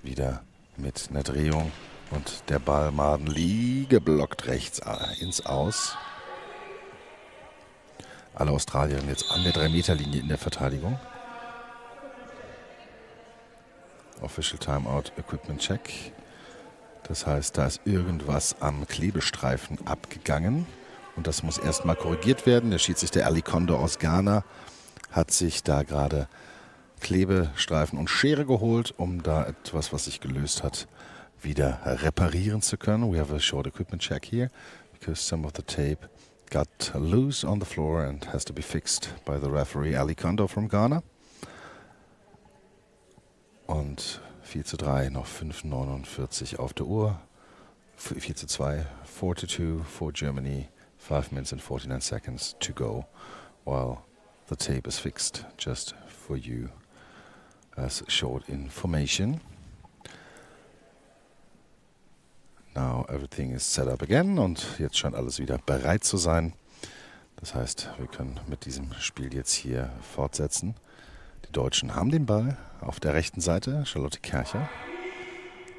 wieder mit einer Drehung. Und der Ball Marderly geblockt rechts ins Aus. Alle Australier jetzt an der 3-Meter-Linie in der Verteidigung. Official Timeout Equipment Check. Das heißt, da ist irgendwas am Klebestreifen abgegangen. Und das muss erstmal korrigiert werden. Der Schiedsrichter Ali Kondo aus Ghana hat sich da gerade Klebestreifen und Schere geholt, um da etwas, was sich gelöst hat, wieder reparieren zu können. We have a short equipment check here, because some of the tape got loose on the floor and has to be fixed by the referee Ali Kondo from Ghana. Und 4:3, noch 5:49 auf der Uhr. 4:2, 4:2 for Germany. 5 minutes and 49 seconds to go while the tape is fixed, just for you as short information. Now everything is set up again und jetzt scheint alles wieder bereit zu sein. Das heißt, wir können mit diesem Spiel jetzt hier fortsetzen. Die Deutschen haben den Ball auf der rechten Seite. Charlotte Kercher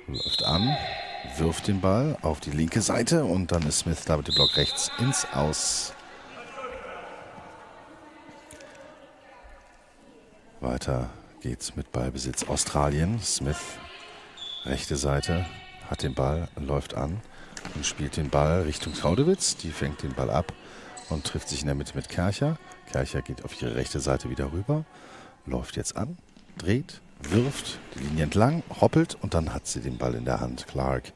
läuft an, wirft den Ball auf die linke Seite und dann ist Smith da mit dem Block rechts ins Aus. Weiter geht's mit Ballbesitz Australien. Smith, rechte Seite, hat den Ball, läuft an und spielt den Ball Richtung Kaudewitz. Die fängt den Ball ab und trifft sich in der Mitte mit Kercher. Kercher geht auf ihre rechte Seite wieder rüber, läuft jetzt an, dreht, wirft die Linie entlang, hoppelt und dann hat sie den Ball in der Hand. Clark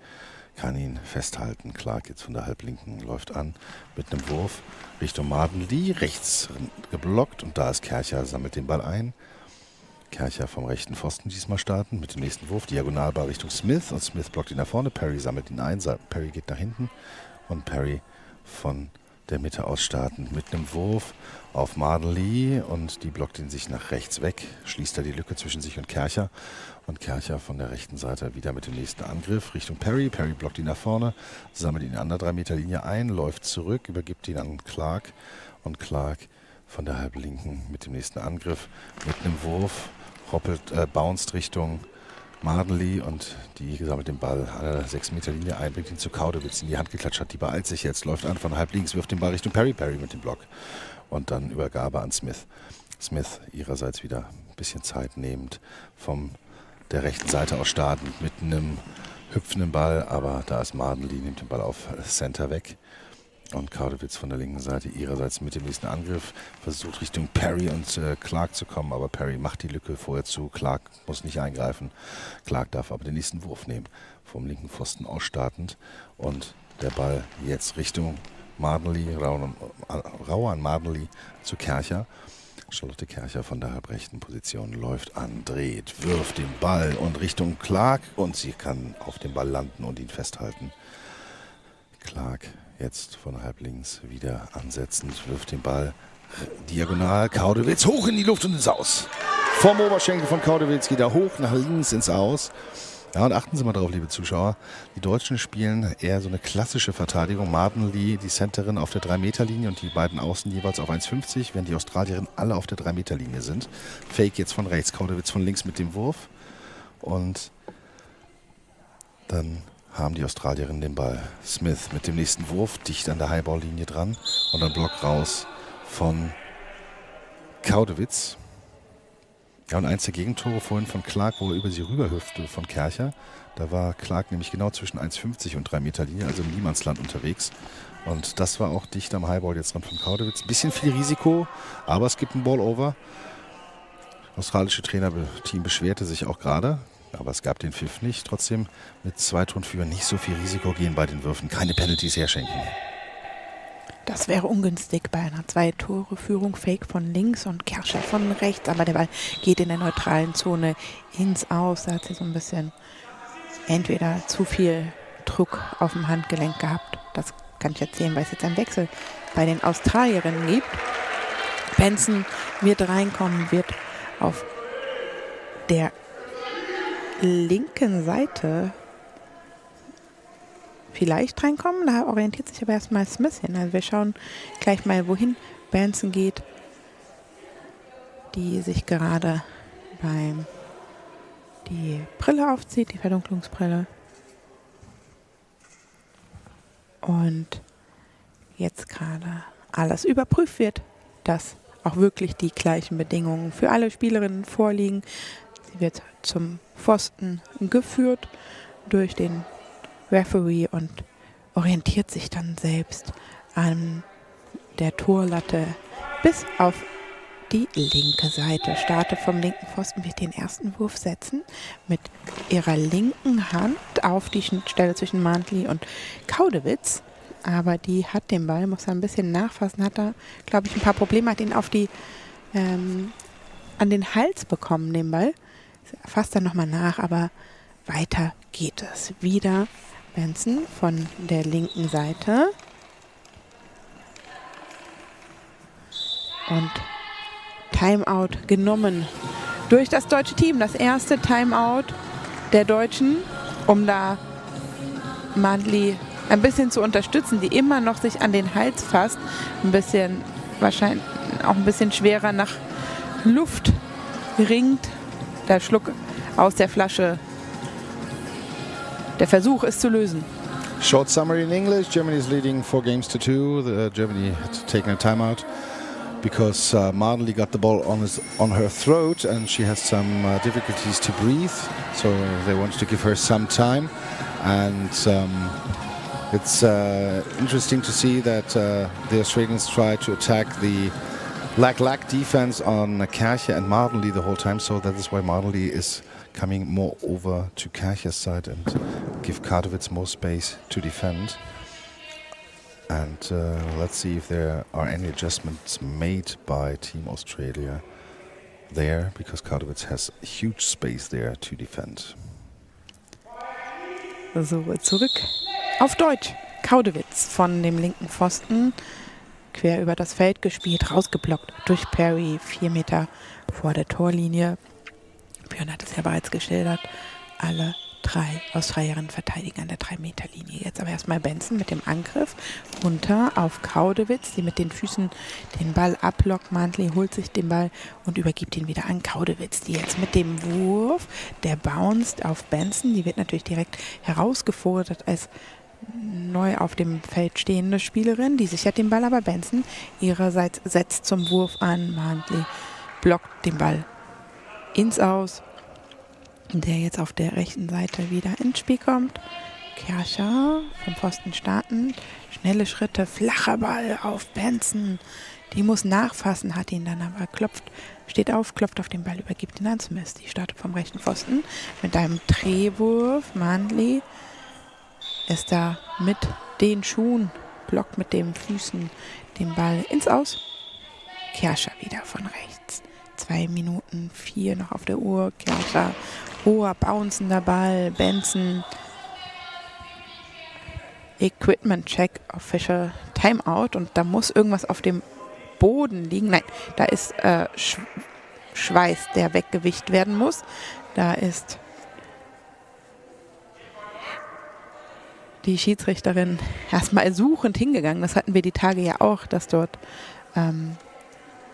kann ihn festhalten. Clark jetzt von der Halblinken läuft an mit einem Wurf Richtung Marderly, rechts geblockt und da ist Kercher, sammelt den Ball ein. Kercher vom rechten Pfosten diesmal starten mit dem nächsten Wurf, Diagonalball Richtung Smith und Smith blockt ihn nach vorne, Perry sammelt ihn ein, Perry geht nach hinten und Perry von der Mitte aus starten mit einem Wurf auf Marderly und die blockt ihn sich nach rechts weg, schließt da die Lücke zwischen sich und Kercher von der rechten Seite wieder mit dem nächsten Angriff Richtung Perry. Perry blockt ihn nach vorne, sammelt ihn an der 3-Meter-Linie ein, läuft zurück, übergibt ihn an Clark und Clark von der Halblinken mit dem nächsten Angriff mit einem Wurf, hoppelt, bounced Richtung Marderly und die sammelt den Ball an der 6-Meter-Linie ein, bringt ihn zu Kaudewitz, in die Hand geklatscht, hat die beeilt sich jetzt, läuft an von halb links, wirft den Ball Richtung Perry, Perry mit dem Block und dann Übergabe an Smith. Smith ihrerseits wieder ein bisschen Zeit nehmend von der rechten Seite aus startend mit einem hüpfenden Ball, aber da ist Marderly, nimmt den Ball auf Center weg. Und Kaudewitz von der linken Seite ihrerseits mit dem nächsten Angriff versucht Richtung Perry und Clark zu kommen, aber Perry macht die Lücke vorher zu. Clark muss nicht eingreifen. Clark darf aber den nächsten Wurf nehmen, vom linken Pfosten aus startend. Und der Ball jetzt Richtung Marderly, rau an Marderly zu Kercher. Charlotte Kercher von der halbrechten Position läuft an, dreht, wirft den Ball und Richtung Clark und sie kann auf dem Ball landen und ihn festhalten. Clark jetzt von halb links wieder ansetzend, wirft den Ball diagonal, Kaudewitz hoch in die Luft und ins Aus. Vom Oberschenkel von Kaudewitz geht er hoch nach links ins Aus. Ja, und achten Sie mal drauf, liebe Zuschauer, die Deutschen spielen eher so eine klassische Verteidigung. Marderly, die Centerin, auf der 3-Meter-Linie und die beiden Außen jeweils auf 1,50, während die Australierinnen alle auf der 3-Meter-Linie sind. Fake jetzt von rechts, Kaudewitz von links mit dem Wurf und dann haben die Australierinnen den Ball. Smith mit dem nächsten Wurf, dicht an der Highball-Linie dran und dann Block raus von Kaudewitz. Ja, und eins der Gegentore vorhin von Clark, wo er über sie rüberhüpfte von Kercher. Da war Clark nämlich genau zwischen 1,50 und 3-Meter-Linie, also im Niemandsland unterwegs. Und das war auch dicht am Highball jetzt dran von Kaudewitz. Ein bisschen viel Risiko, aber es gibt einen Ball-Over. australische Trainerteam beschwerte sich auch gerade, aber es gab den Pfiff nicht. Trotzdem mit 2 Toren für nicht so viel Risiko gehen bei den Würfen, keine Penalties herschenken. Das wäre ungünstig bei einer 2-Tore-Führung. Fake von links und Kerscher von rechts. Aber der Ball geht in der neutralen Zone ins Aus. Da hat sie so ein bisschen entweder zu viel Druck auf dem Handgelenk gehabt. Das kann ich erzählen, weil es jetzt einen Wechsel bei den Australierinnen gibt. Benson wird reinkommen, wird auf der linken Seite vielleicht reinkommen. Da orientiert sich aber erstmal Smith hin. Also wir schauen gleich mal, wohin Benson geht, die sich gerade die Brille aufzieht, die Verdunklungsbrille. Und jetzt gerade alles überprüft wird, dass auch wirklich die gleichen Bedingungen für alle Spielerinnen vorliegen. Sie wird zum Pfosten geführt durch den Referee und orientiert sich dann selbst an der Torlatte bis auf die linke Seite. Startet vom linken Pfosten, wird den ersten Wurf setzen mit ihrer linken Hand auf die Stelle zwischen Mantli und Kaudewitz. Aber die hat den Ball, muss er ein bisschen nachfassen, hat da, glaube ich, ein paar Probleme, hat ihn auf an den Hals bekommen, den Ball. Fasst dann nochmal nach, aber weiter geht es. Wieder Benson von der linken Seite. Und Timeout genommen durch das deutsche Team. Das erste Timeout der Deutschen, um da Mantli ein bisschen zu unterstützen, die immer noch sich an den Hals fasst. Ein bisschen, wahrscheinlich auch ein bisschen schwerer nach Luft ringt. Der Schluck aus der Flasche. Der Versuch ist zu lösen. Short summary in English. Germany is leading 4-2. Germany had taken a timeout because Marley got the ball on her throat and she has some difficulties to breathe. So they wanted to give her some time. And it's interesting to see that the Australians try to attack the lack defense on Kerche and Mardenly the whole time. So that is why Mardenly is coming more over to Kerche's side and give Kardowitz more space to defend. And let's see if there are any adjustments made by Team Australia there, because Kardowitz has huge space there to defend. So, zurück auf Deutsch. Kaudewitz von dem linken Pfosten quer über das Feld gespielt, rausgeblockt durch Perry, 4 Meter vor der Torlinie. Björn hat es ja bereits geschildert. Alle 3 Australierinnen verteidigen an der 3-Meter-Linie. Jetzt aber erstmal Benson mit dem Angriff runter auf Kaudewitz, die mit den Füßen den Ball ablockt. Mantli holt sich den Ball und übergibt ihn wieder an Kaudewitz, die jetzt mit dem Wurf, der bounced auf Benson. Die wird natürlich direkt herausgefordert als neu auf dem Feld stehende Spielerin. Die sichert den Ball, aber Benson ihrerseits setzt zum Wurf an. Mantli blockt den Ball ins Aus, der jetzt auf der rechten Seite wieder ins Spiel kommt. Kerscher vom Pfosten starten. Schnelle Schritte, flacher Ball auf Benson. Die muss nachfassen, hat ihn dann aber steht auf, klopft auf den Ball, übergibt ihn an Smith. Die startet vom rechten Pfosten mit einem Drehwurf. Mantli ist da mit den Schuhen, blockt mit den Füßen den Ball ins Aus. Kerscher wieder von rechts. 2 Minuten 4 noch auf der Uhr. Kerscher, hoher, bouncender Ball. Benson, Equipment Check, Official Timeout. Und da muss irgendwas auf dem Boden liegen. Nein, da ist Schweiß, der weggewischt werden muss. Da ist die Schiedsrichterin erstmal suchend hingegangen. Das hatten wir die Tage ja auch, dass dort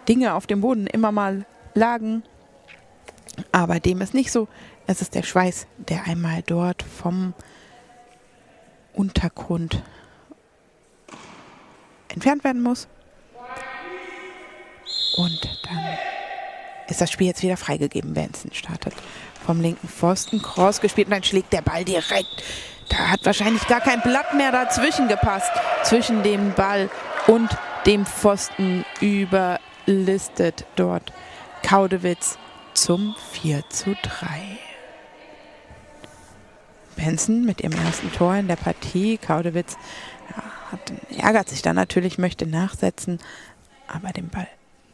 Dinge auf dem Boden immer mal lagen. Aber dem ist nicht so. Es ist der Schweiß, der einmal dort vom Untergrund entfernt werden muss. Und dann ist das Spiel jetzt wieder freigegeben. Benson startet vom linken Pfosten, Cross gespielt und dann schlägt der Ball direkt. Da hat wahrscheinlich gar kein Blatt mehr dazwischen gepasst. Zwischen dem Ball und dem Pfosten überlistet dort Kaudewitz zum 4:3. Benson mit ihrem ersten Tor in der Partie. Kaudewitz ärgert sich dann natürlich, möchte nachsetzen, aber den Ball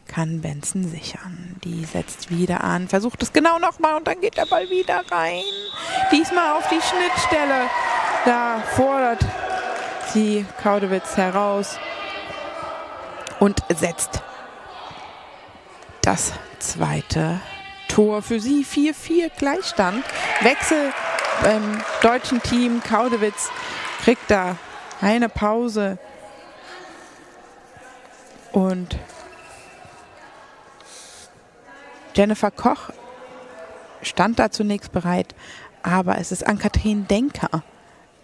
kann Benson sichern. Die setzt wieder an, versucht es genau nochmal und dann geht der Ball wieder rein. Diesmal auf die Schnittstelle. Da fordert sie Kaudewitz heraus und setzt das zweite Tor für sie. 4:4 Gleichstand. Wechsel beim deutschen Team. Kaudewitz kriegt da eine Pause und Jennifer Koch stand da zunächst bereit, aber es ist Ann-Kathrin Denker,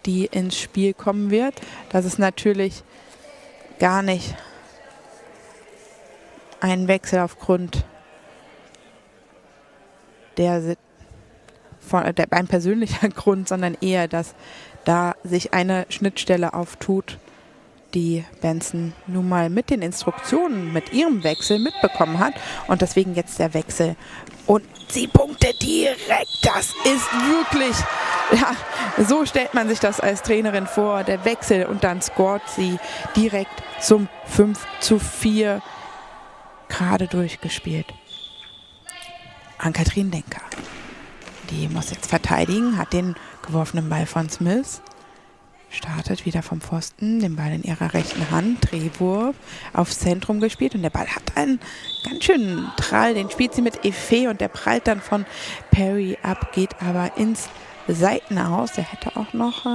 die ins Spiel kommen wird. Das ist natürlich gar nicht ein Wechsel aufgrund ein persönlicher Grund, sondern eher, dass da sich eine Schnittstelle auftut, die Benson nun mal mit den Instruktionen, mit ihrem Wechsel mitbekommen hat. Und deswegen jetzt der Wechsel. Und sie punktet direkt. Das ist wirklich, ja, so stellt man sich das als Trainerin vor. Der Wechsel und dann scoret sie direkt zum 5:4. Gerade durchgespielt. Ann-Kathrin Denker. Die muss jetzt verteidigen, hat den geworfenen Ball von Smith. Startet wieder vom Pfosten, den Ball in ihrer rechten Hand, Drehwurf, aufs Zentrum gespielt und der Ball hat einen ganz schönen Trall, den spielt sie mit Effet und der prallt dann von Perry ab, geht aber ins Seitenaus. Der hätte auch noch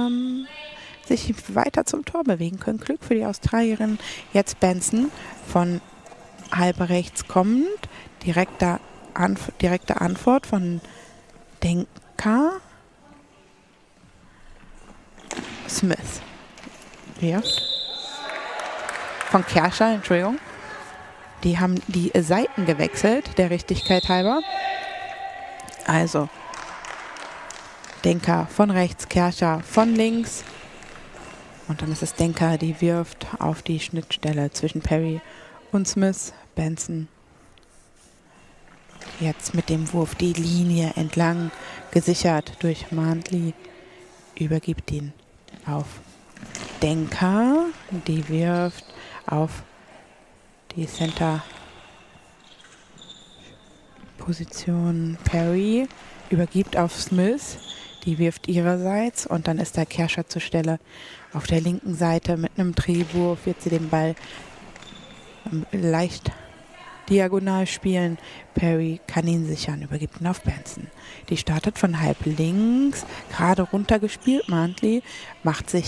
sich weiter zum Tor bewegen können. Glück für die Australierin. Jetzt Benson von halb rechts kommend, direkte Antwort von Denker. Smith wirft. Von Kerscher, Entschuldigung. Die haben die Seiten gewechselt, der Richtigkeit halber. Also Denker von rechts, Kerscher von links. Und dann ist es Denker, die wirft auf die Schnittstelle zwischen Perry und Smith. Benson jetzt mit dem Wurf die Linie entlang gesichert durch Mantli. Übergibt ihn auf Denker, die wirft auf die Center-Position Perry, übergibt auf Smith, die wirft ihrerseits und dann ist da Kerscher zur Stelle. Auf der linken Seite mit einem Drehwurf wird sie den Ball leicht diagonal spielen. Perry kann ihn sichern, übergibt ihn auf Benson. Die startet von halb links, gerade runtergespielt. Mantli macht da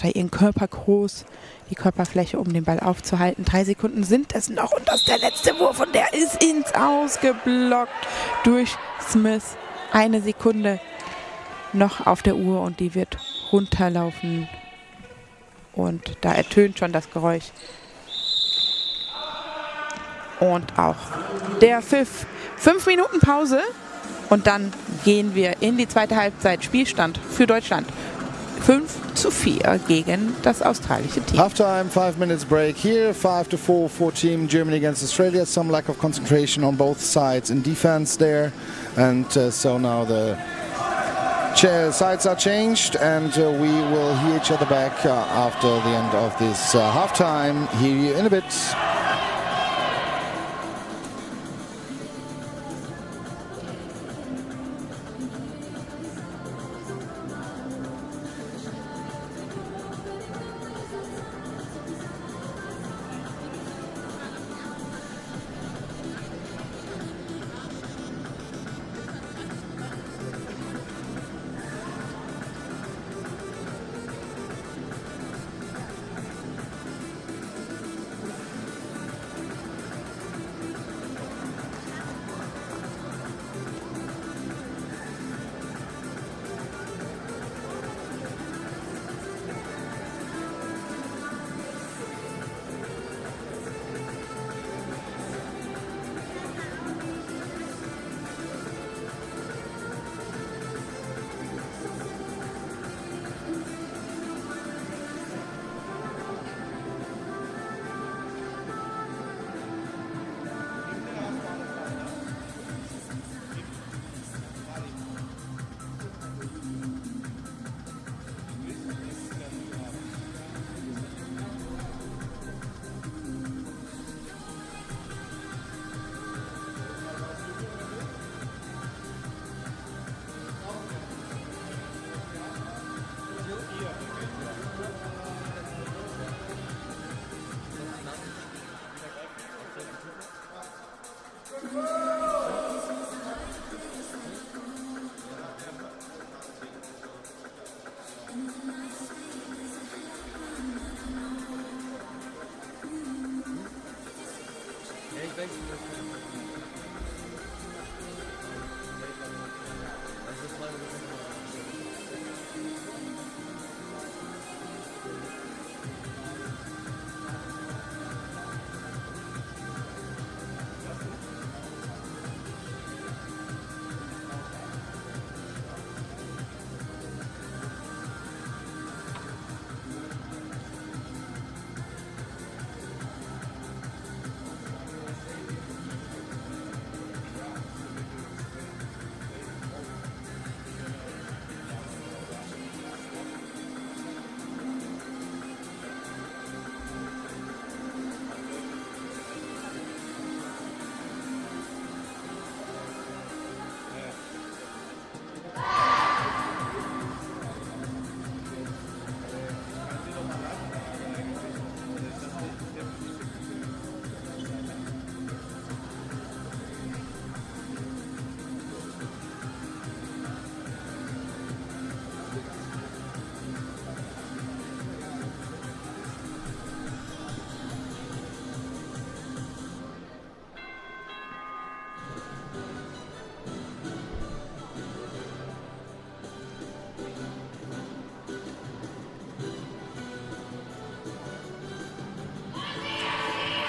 ihren Körper groß, die Körperfläche, um den Ball aufzuhalten. 3 Sekunden sind es noch und das ist der letzte Wurf und der ist ins Aus geblockt durch Smith. 1 Sekunde noch auf der Uhr und die wird runterlaufen und da ertönt schon das Geräusch. Und auch der Pfiff. 5 Minuten Pause und dann gehen wir in die zweite Halbzeit. Spielstand für Deutschland 5:4 gegen das australische Team. Halftime, 5 minutes break here. 5-4 for Team Germany against Australia. Some lack of concentration on both sides in defense there. And so now the sides are changed and we will hear each other back after the end of this halftime. Hear you in a bit.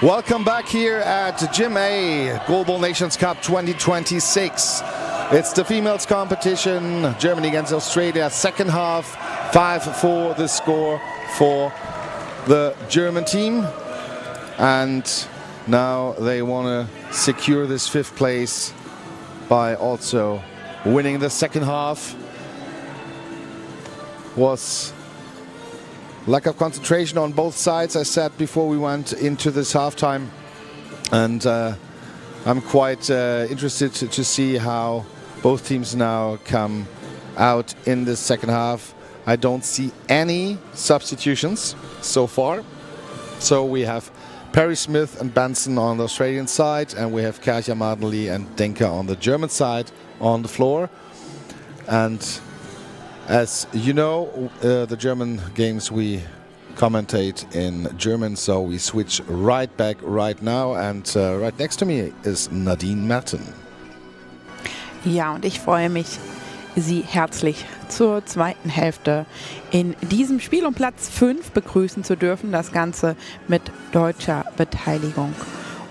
Welcome back here at Gym A, Goalball Nations Cup 2026. It's the females competition, Germany against Australia, second half, 5-4 the score for the German team. And now they want to secure this 5th place by also winning the second half. Was lack of concentration on both sides, I said before we went into this halftime. And I'm quite interested to see how both teams now come out in the second half. I don't see any substitutions so far. So we have Perry Smith and Benson on the Australian side, and we have Katja Madenli and Denker on the German side on the floor. And as you know, the German games we commentate in German, so we switch right back right now. And right next to me is Nadine Merten. Ja, und ich freue mich, Sie herzlich zur zweiten Hälfte in diesem Spiel um Platz 5 begrüßen zu dürfen. Das Ganze mit deutscher Beteiligung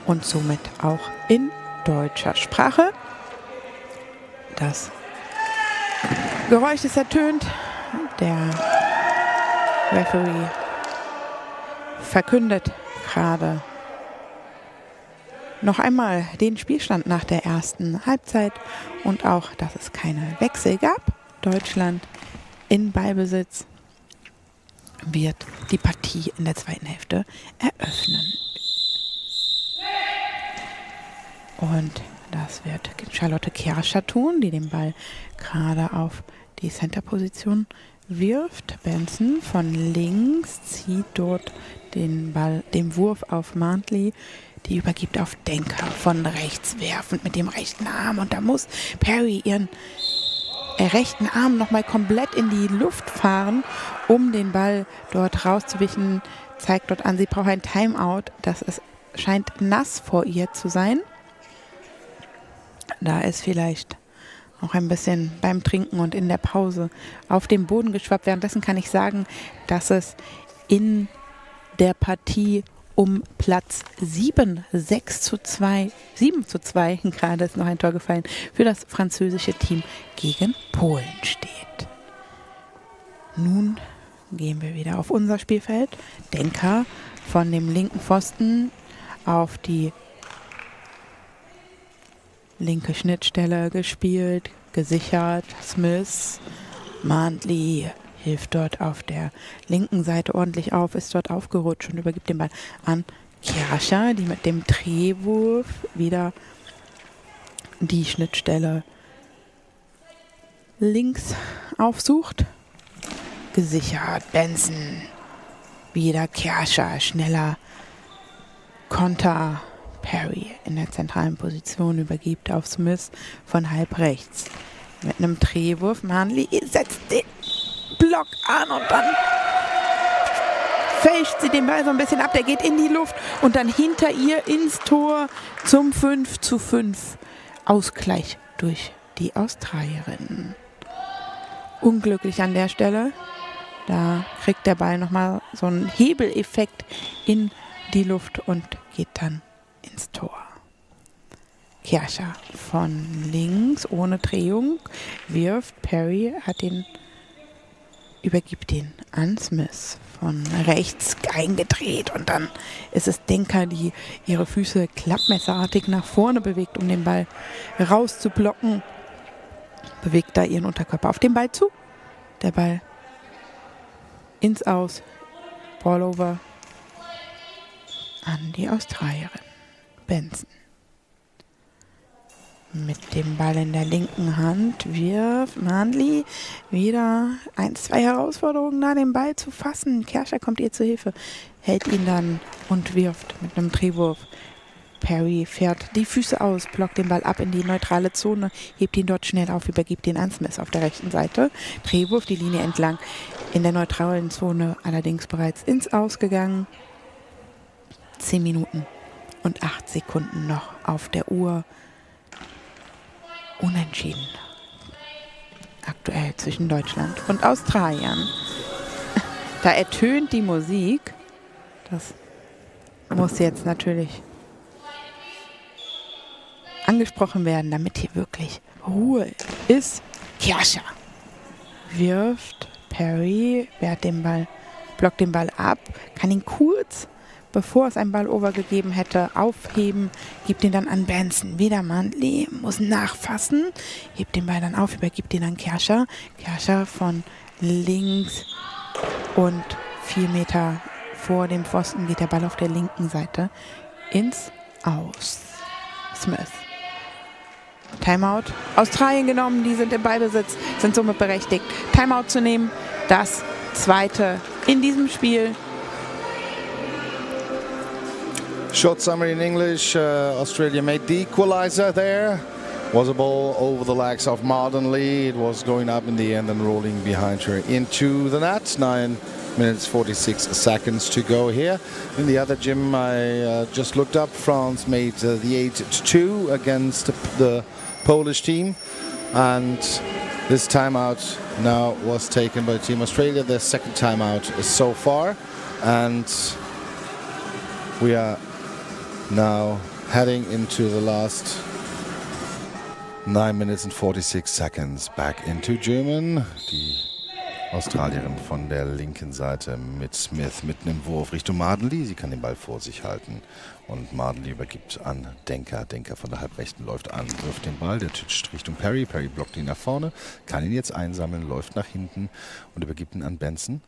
und somit auch in deutscher Sprache. Das Geräusch ist ertönt. Der Referee verkündet gerade noch einmal den Spielstand nach der ersten Halbzeit und auch, dass es keine Wechsel gab. Deutschland in Ballbesitz wird die Partie in der zweiten Hälfte eröffnen. Und das wird Charlotte Kerscher tun, die den Ball gerade auf die Center-Position wirft. Benson von links zieht dort den Ball, den Wurf auf Mantli. Die übergibt auf Denker von rechts werfend mit dem rechten Arm. Und da muss Perry ihren rechten Arm nochmal komplett in die Luft fahren, um den Ball dort rauszuwischen. Zeigt dort an, sie braucht ein Timeout. Das scheint nass vor ihr zu sein. Da ist vielleicht auch ein bisschen beim Trinken und in der Pause auf den Boden geschwappt. Währenddessen kann ich sagen, dass es in der Partie um Platz 7 zu 2, gerade ist noch ein Tor gefallen, für das französische Team gegen Polen steht. Nun gehen wir wieder auf unser Spielfeld. Denker von dem linken Pfosten auf die linke Schnittstelle gespielt, gesichert. Smith, Mantli hilft dort auf der linken Seite ordentlich auf, ist dort aufgerutscht und übergibt den Ball an Kerscher, die mit dem Drehwurf wieder die Schnittstelle links aufsucht. Gesichert, Benson, wieder Kerscher, schneller Konter. Perry in der zentralen Position übergibt auf Smith von halb rechts. Mit einem Drehwurf. Manley setzt den Block an und dann fälscht sie den Ball so ein bisschen ab, der geht in die Luft und dann hinter ihr ins Tor zum 5:5. Ausgleich durch die Australierin. Unglücklich an der Stelle. Da kriegt der Ball nochmal so einen Hebeleffekt in die Luft und geht dann ins Tor. Kircher von links ohne Drehung wirft. Perry übergibt ihn an Smith. Von rechts eingedreht und dann ist es Denker, die ihre Füße klappmesserartig nach vorne bewegt, um den Ball rauszublocken. Bewegt da ihren Unterkörper auf den Ball zu. Der Ball ins Aus. Ball over an die Australierin. Benson. Mit dem Ball in der linken Hand wirft Mandli wieder 2 Herausforderungen da, den Ball zu fassen. Kerscher kommt ihr zu Hilfe, hält ihn dann und wirft mit einem Drehwurf. Perry fährt die Füße aus, blockt den Ball ab in die neutrale Zone, hebt ihn dort schnell auf, übergibt ihn an Smith auf der rechten Seite. Drehwurf die Linie entlang, in der neutralen Zone allerdings bereits ins Ausgegangen. 10 Minuten und 8 Sekunden noch auf der Uhr. Unentschieden. Aktuell zwischen Deutschland und Australien. Da ertönt die Musik. Das muss jetzt natürlich angesprochen werden, damit hier wirklich Ruhe ist. Kirscher wirft. Perry wehrt den Ball, blockt den Ball ab, kann ihn kurz, bevor es einen Ball-Over gegeben hätte, aufheben, gibt ihn dann an Benson. Wieder Mandli, muss nachfassen, hebt den Ball dann auf, übergibt ihn an Kerscher. Kerscher von links und 4 Meter vor dem Pfosten geht der Ball auf der linken Seite ins Aus. Smith. Timeout. Australien genommen, die sind im Ballbesitz, sind somit berechtigt, Timeout zu nehmen. Das zweite in diesem Spiel. Short summary in English, Australia made the equalizer there. Was a ball over the legs of Marden Lee. It was going up in the end and rolling behind her into the net. 9 minutes 46 seconds to go here. In the other gym I just looked up, France made the 8-2 against the Polish team. And this timeout now was taken by Team Australia, their second timeout so far. And we are now heading into the last 9 minutes and 46 seconds. Back into German. Die Australierin von der linken Seite mit Smith mit einem Wurf Richtung Mardenli. Sie kann den Ball vor sich halten. Und Mardenli übergibt an Denker. Denker von der halbrechten läuft an, wirft den Ball. Der titscht Richtung Perry. Perry blockt ihn nach vorne, kann ihn jetzt einsammeln, läuft nach hinten und übergibt ihn an Benson.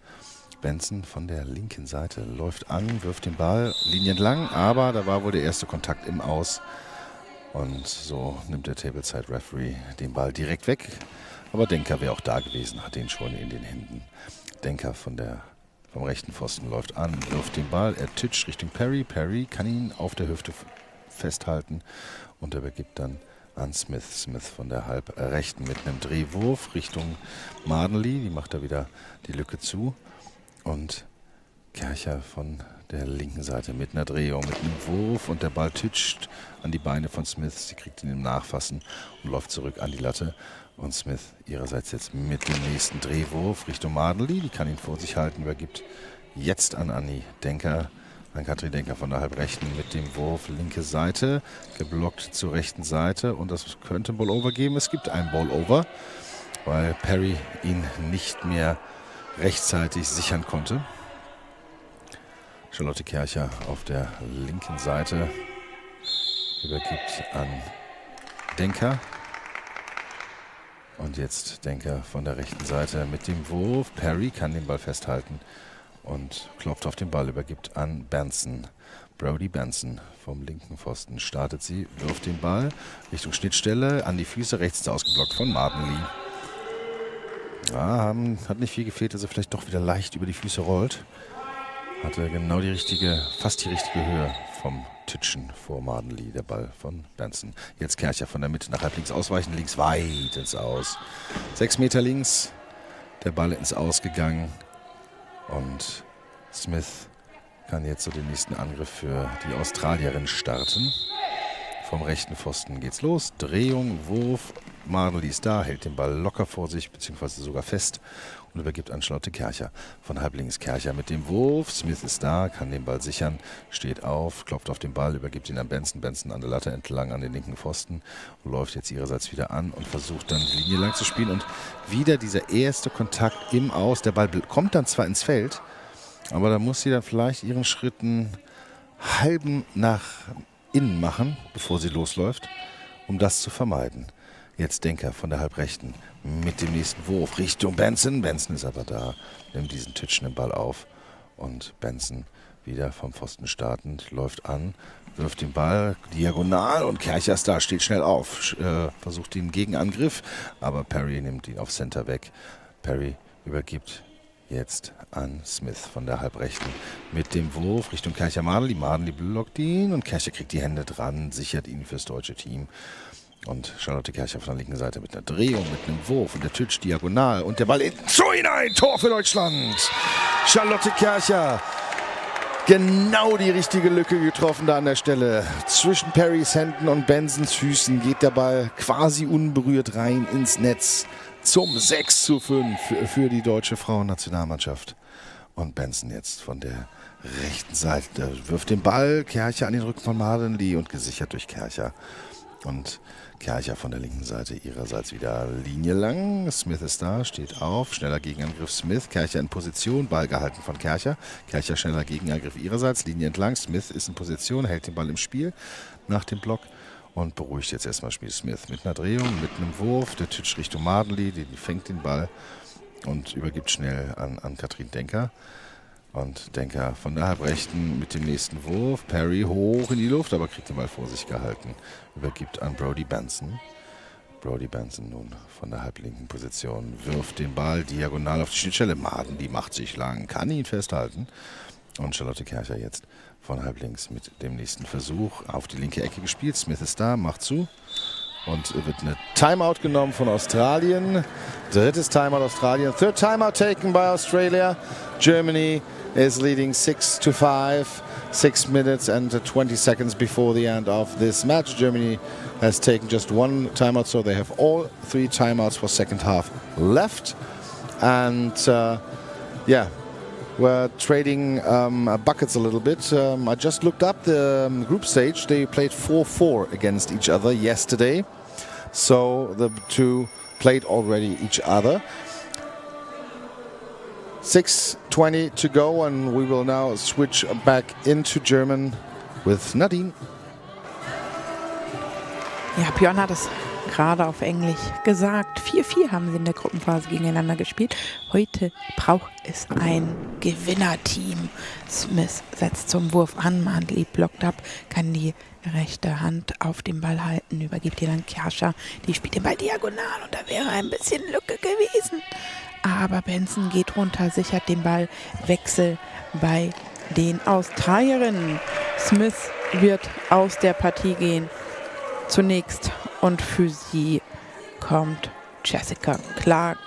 Benson von der linken Seite läuft an, wirft den Ball linienlang, aber da war wohl der erste Kontakt im Aus. Und so nimmt der Tableside-Referee den Ball direkt weg. Aber Denker wäre auch da gewesen, hat ihn schon in den Händen. Denker vom rechten Pfosten läuft an, wirft den Ball, er titscht Richtung Perry. Perry kann ihn auf der Hüfte festhalten und übergibt dann an Smith. Smith von der halbrechten mit einem Drehwurf Richtung Mardenli. Die macht da wieder die Lücke zu. Und Kercher von der linken Seite mit einer Drehung, mit einem Wurf und der Ball titscht an die Beine von Smith. Sie kriegt ihn im Nachfassen und läuft zurück an die Latte. Und Smith ihrerseits jetzt mit dem nächsten Drehwurf Richtung Mardenli. Die kann ihn vor sich halten, übergibt jetzt an Anni Denker. An Katrin Denker von der halbrechten mit dem Wurf linke Seite, geblockt zur rechten Seite. Und das könnte ein Ball-Over geben. Es gibt einen Ball-Over, weil Perry ihn nicht mehr rechtzeitig sichern konnte. Charlotte Kercher auf der linken Seite übergibt an Denker. Und jetzt Denker von der rechten Seite mit dem Wurf. Perry kann den Ball festhalten und klopft auf den Ball, übergibt an Benson. Brody Benson vom linken Pfosten startet sie, wirft den Ball Richtung Schnittstelle, an die Füße, rechts ausgeblockt von Mardenli. Ja, hat nicht viel gefehlt, dass er vielleicht doch wieder leicht über die Füße rollt. Hatte genau fast die richtige Höhe vom Titschen vor Mardenli, der Ball von Benson. Jetzt Kercher von der Mitte nach halb links ausweichen, links weit ins Aus. 6 Meter links, der Ball ins Aus gegangen und Smith kann jetzt so den nächsten Angriff für die Australierin starten. Vom rechten Pfosten geht's los. Drehung, Wurf. Marley ist da, hält den Ball locker vor sich, beziehungsweise sogar fest und übergibt an Charlotte Kercher. Von halblinks Kercher mit dem Wurf. Smith ist da, kann den Ball sichern, steht auf, klopft auf den Ball, übergibt ihn an Benson. Benson an der Latte entlang an den linken Pfosten und läuft jetzt ihrerseits wieder an und versucht dann die Linie lang zu spielen. Und wieder dieser erste Kontakt im Aus. Der Ball kommt dann zwar ins Feld, aber da muss sie dann vielleicht ihren Schritten halben nach innen machen, bevor sie losläuft, um das zu vermeiden. Jetzt Denker von der Halbrechten mit dem nächsten Wurf Richtung Benson. Benson ist aber da, nimmt diesen titschenden Ball auf und Benson wieder vom Pfosten startend, läuft an, wirft den Ball diagonal und Kercher ist da, steht schnell auf, versucht den Gegenangriff, aber Perry nimmt ihn auf Center weg. Perry übergibt jetzt an Smith von der Halbrechten mit dem Wurf Richtung Kercher Marley. Marley blockt ihn und Kercher kriegt die Hände dran, sichert ihn fürs deutsche Team. Und Charlotte Kercher von der linken Seite mit einer Drehung, mit einem Wurf und der Titsch diagonal und der Ball in so hinein. Tor für Deutschland. Charlotte Kercher. Genau die richtige Lücke getroffen da an der Stelle. Zwischen Perrys Händen und Bensons Füßen geht der Ball quasi unberührt rein ins Netz. Zum 6:5 für die deutsche Frauennationalmannschaft. Und Benson jetzt von der rechten Seite wirft den Ball. Kercher an den Rücken von Marley und gesichert durch Kercher. Und Kercher von der linken Seite ihrerseits wieder Linie lang. Smith ist da, steht auf. Schneller Gegenangriff Smith. Kercher in Position. Ball gehalten von Kercher. Kercher schneller Gegenangriff ihrerseits. Linie entlang. Smith ist in Position, hält den Ball im Spiel nach dem Block. Und beruhigt jetzt erstmal Spiel Smith mit einer Drehung, mit einem Wurf. Der Titsch Richtung Marley, die fängt den Ball und übergibt schnell an Katrin Denker. Und Denker von der Halbrechten mit dem nächsten Wurf. Perry hoch in die Luft, aber kriegt den Ball vor sich gehalten. Übergibt an Brody Benson. Brody Benson nun von der halblinken Position wirft den Ball diagonal auf die Schnittstelle. Maden, die macht sich lang, kann ihn festhalten. Und Charlotte Kercher jetzt von halblinks mit dem nächsten Versuch auf die linke Ecke gespielt. Smith ist da, macht zu. Und wird eine Timeout genommen von Australien. Drittes Timeout Australien. Third Timeout taken by Australia. Germany is leading 6-5. 6 minutes and 20 seconds before the end of this match. Germany has taken just one timeout, so they have all 3 timeouts for second half left. And yeah, we're trading buckets a little bit. I just looked up the group stage. They played 4-4 against each other yesterday. So the two played already each other. 6:20 to go, and we will now switch back into German with Nadine. Ja, Björn hat es gerade auf Englisch gesagt. 4-4 haben sie in der Gruppenphase gegeneinander gespielt. Heute braucht es ein Gewinnerteam. Smith setzt zum Wurf an, Mandli blockt ab, kann die rechte Hand auf den Ball halten, übergibt ihr dann Kercher. Die spielt den Ball diagonal und da wäre ein bisschen Lücke gewesen. Aber Benson geht runter, sichert den Ball. Wechsel bei den Australierinnen. Smith wird aus der Partie gehen. Zunächst und für sie kommt Jessica Clark.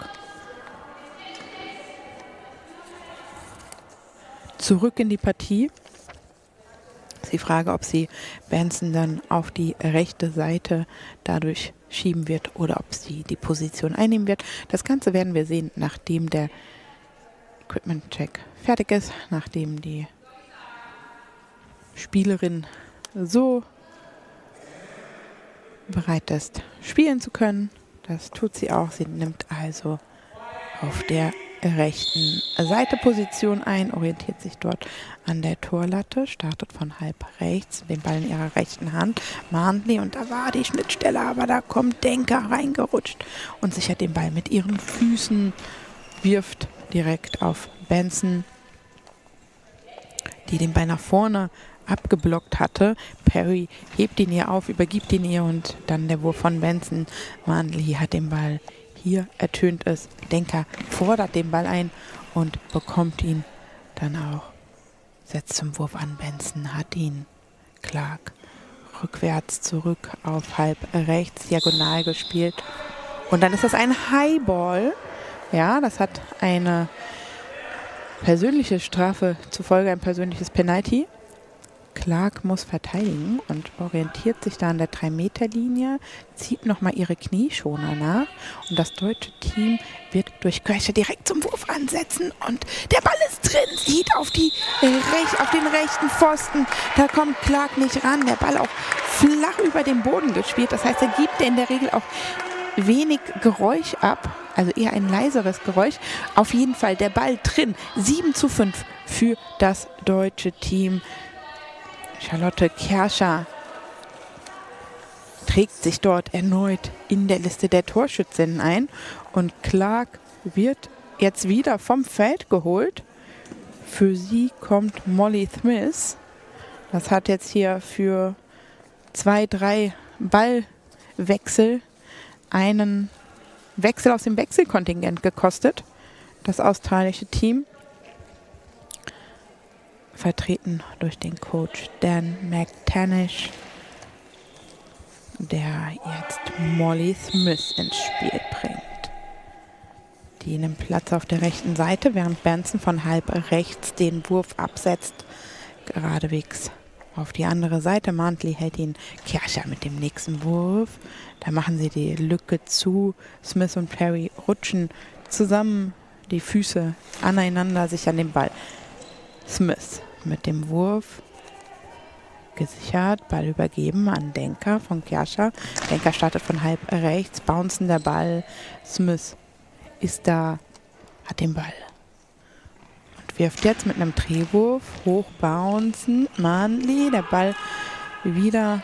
Zurück in die Partie. Die Frage, ob sie Benson dann auf die rechte Seite dadurch schieben wird oder ob sie die Position einnehmen wird. Das Ganze werden wir sehen, nachdem der Equipment-Check fertig ist, nachdem die Spielerin so bereit ist, spielen zu können. Das tut sie auch. Sie nimmt also auf der rechten Seite Position ein, orientiert sich dort an der Torlatte, startet von halb rechts, den Ball in ihrer rechten Hand, Mandli, und da war die Schnittstelle, aber da kommt Denker reingerutscht und sichert den Ball mit ihren Füßen, wirft direkt auf Benson, die den Ball nach vorne abgeblockt hatte. Perry hebt ihn ihr auf, übergibt ihn ihr und dann der Wurf von Benson. Mandli hat den Ball. Hier ertönt es. Denker fordert den Ball ein und bekommt ihn dann auch. Setzt zum Wurf an. Benson hat ihn. Clark rückwärts zurück auf halb rechts, diagonal gespielt. Und dann ist das ein Highball. Ja, das hat eine persönliche Strafe zufolge ein persönliches Penalty. Clark muss verteidigen und orientiert sich da an der 3-Meter-Linie, zieht nochmal ihre Knieschoner nach und das deutsche Team wird durch Köche direkt zum Wurf ansetzen und der Ball ist drin, sieht auf den rechten Pfosten, da kommt Clark nicht ran, der Ball auch flach über den Boden gespielt, das heißt, er gibt in der Regel auch wenig Geräusch ab, also eher ein leiseres Geräusch. Auf jeden Fall der Ball drin, 7:5 für das deutsche Team. Charlotte Kerscher trägt sich dort erneut in der Liste der Torschützinnen ein und Clark wird jetzt wieder vom Feld geholt. Für sie kommt Molly Smith. Das hat jetzt hier für 2-3 Ballwechsel einen Wechsel aus dem Wechselkontingent gekostet. Das australische Team, vertreten durch den Coach Dan McTanish, der jetzt Molly Smith ins Spiel bringt. Die nimmt Platz auf der rechten Seite, während Benson von halb rechts den Wurf absetzt, geradewegs auf die andere Seite. Mantley hält ihn, Kerscher mit dem nächsten Wurf. Da machen sie die Lücke zu. Smith und Perry rutschen zusammen, die Füße aneinander, sich an den Ball. Smith mit dem Wurf gesichert, Ball übergeben an Denker von Kerscher. Denker startet von halb rechts, bouncen der Ball. Smith ist da, hat den Ball und wirft jetzt mit einem Drehwurf, hochbouncen, Manley, der Ball wieder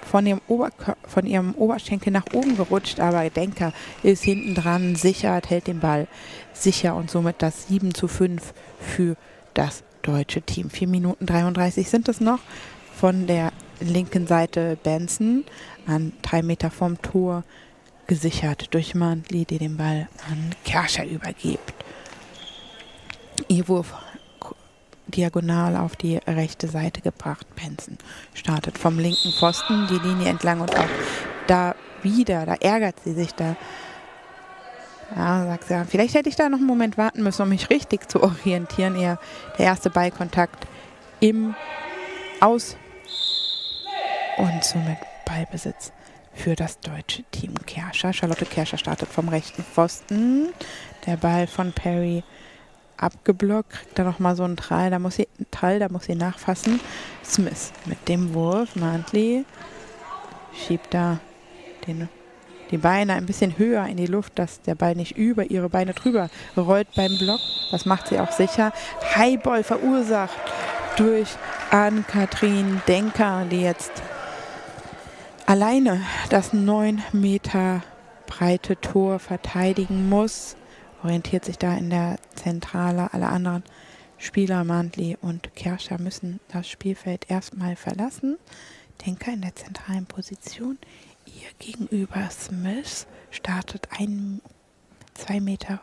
von ihrem Oberschenkel nach oben gerutscht, aber Denker ist hinten dran, sichert, hält den Ball sicher und somit das 7:5 für das deutsche Team. 4 Minuten 33 sind es noch. Von der linken Seite Benson an 3 Meter vom Tor gesichert durch Mantley, die den Ball an Kerscher übergibt. Ihr Wurf diagonal auf die rechte Seite gebracht. Benson startet vom linken Pfosten die Linie entlang und auch da wieder, da ärgert sie sich da. Ja, sagt sie, vielleicht hätte ich da noch einen Moment warten müssen, um mich richtig zu orientieren. Der erste Ballkontakt im Aus und somit Ballbesitz für das deutsche Team Kerscher. Charlotte Kerscher startet vom rechten Pfosten. Der Ball von Perry abgeblockt, kriegt da nochmal so einen Trall, da muss sie nachfassen. Smith mit dem Wurf, Mantley schiebt da die Beine ein bisschen höher in die Luft, dass der Ball nicht über ihre Beine drüber rollt beim Block. Das macht sie auch sicher. Highball verursacht durch Ann-Kathrin Denker, die jetzt alleine das 9 Meter breite Tor verteidigen muss. Orientiert sich da in der Zentrale. Alle anderen Spieler, Mantley und Kerscher, müssen das Spielfeld erstmal verlassen. Denker in der zentralen Position. Ihr gegenüber Smith startet 3 Meter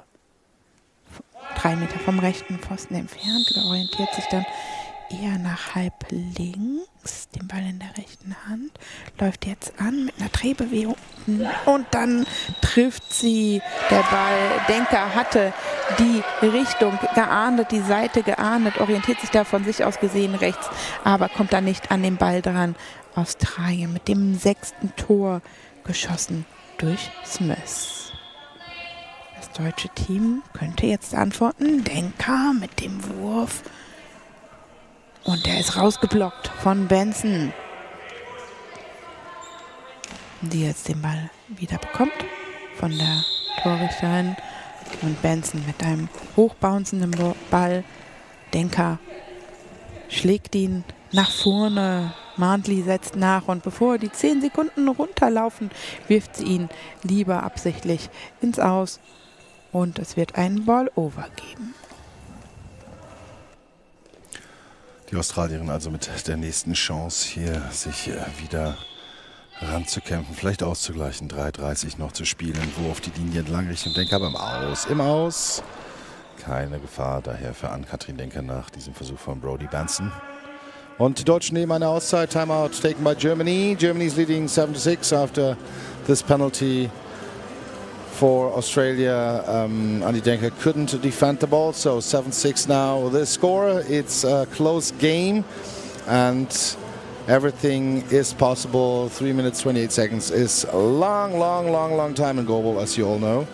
vom rechten Pfosten entfernt, orientiert sich dann eher nach halb links, den Ball in der rechten Hand, läuft jetzt an mit einer Drehbewegung und dann trifft sie. Der Ball, Denker hatte die Richtung geahndet, die Seite geahndet, orientiert sich da von sich aus gesehen rechts, aber kommt da nicht an den Ball dran. Australien mit dem 6. Tor geschossen durch Smith. Das deutsche Team könnte jetzt antworten. Denker mit dem Wurf. Und der ist rausgeblockt von Benson, die jetzt den Ball wieder bekommt von der Torrichterin. Und Benson mit einem hochbouncenden Ball. Denker schlägt ihn nach vorne. Mantley setzt nach und bevor die 10 Sekunden runterlaufen, wirft sie ihn lieber absichtlich ins Aus und es wird einen Ball-Over geben. Die Australierin also mit der nächsten Chance hier sich wieder ranzukämpfen, vielleicht auszugleichen. 3:30 noch zu spielen, wo auf die Linie entlang Richtung Denker, aber im Aus. Keine Gefahr daher für Ann-Kathrin Denker nach diesem Versuch von Brodie Benson. Und die Deutschen nehmen eine Auszeit. Timeout taken by Germany. Germany is leading 7-6 after this penalty for Australia. Andi Denker couldn't defend the ball, so 7-6 now the score. It's a close game, and everything is possible. 3 minutes 28 seconds is a long time in goalball, as you all know.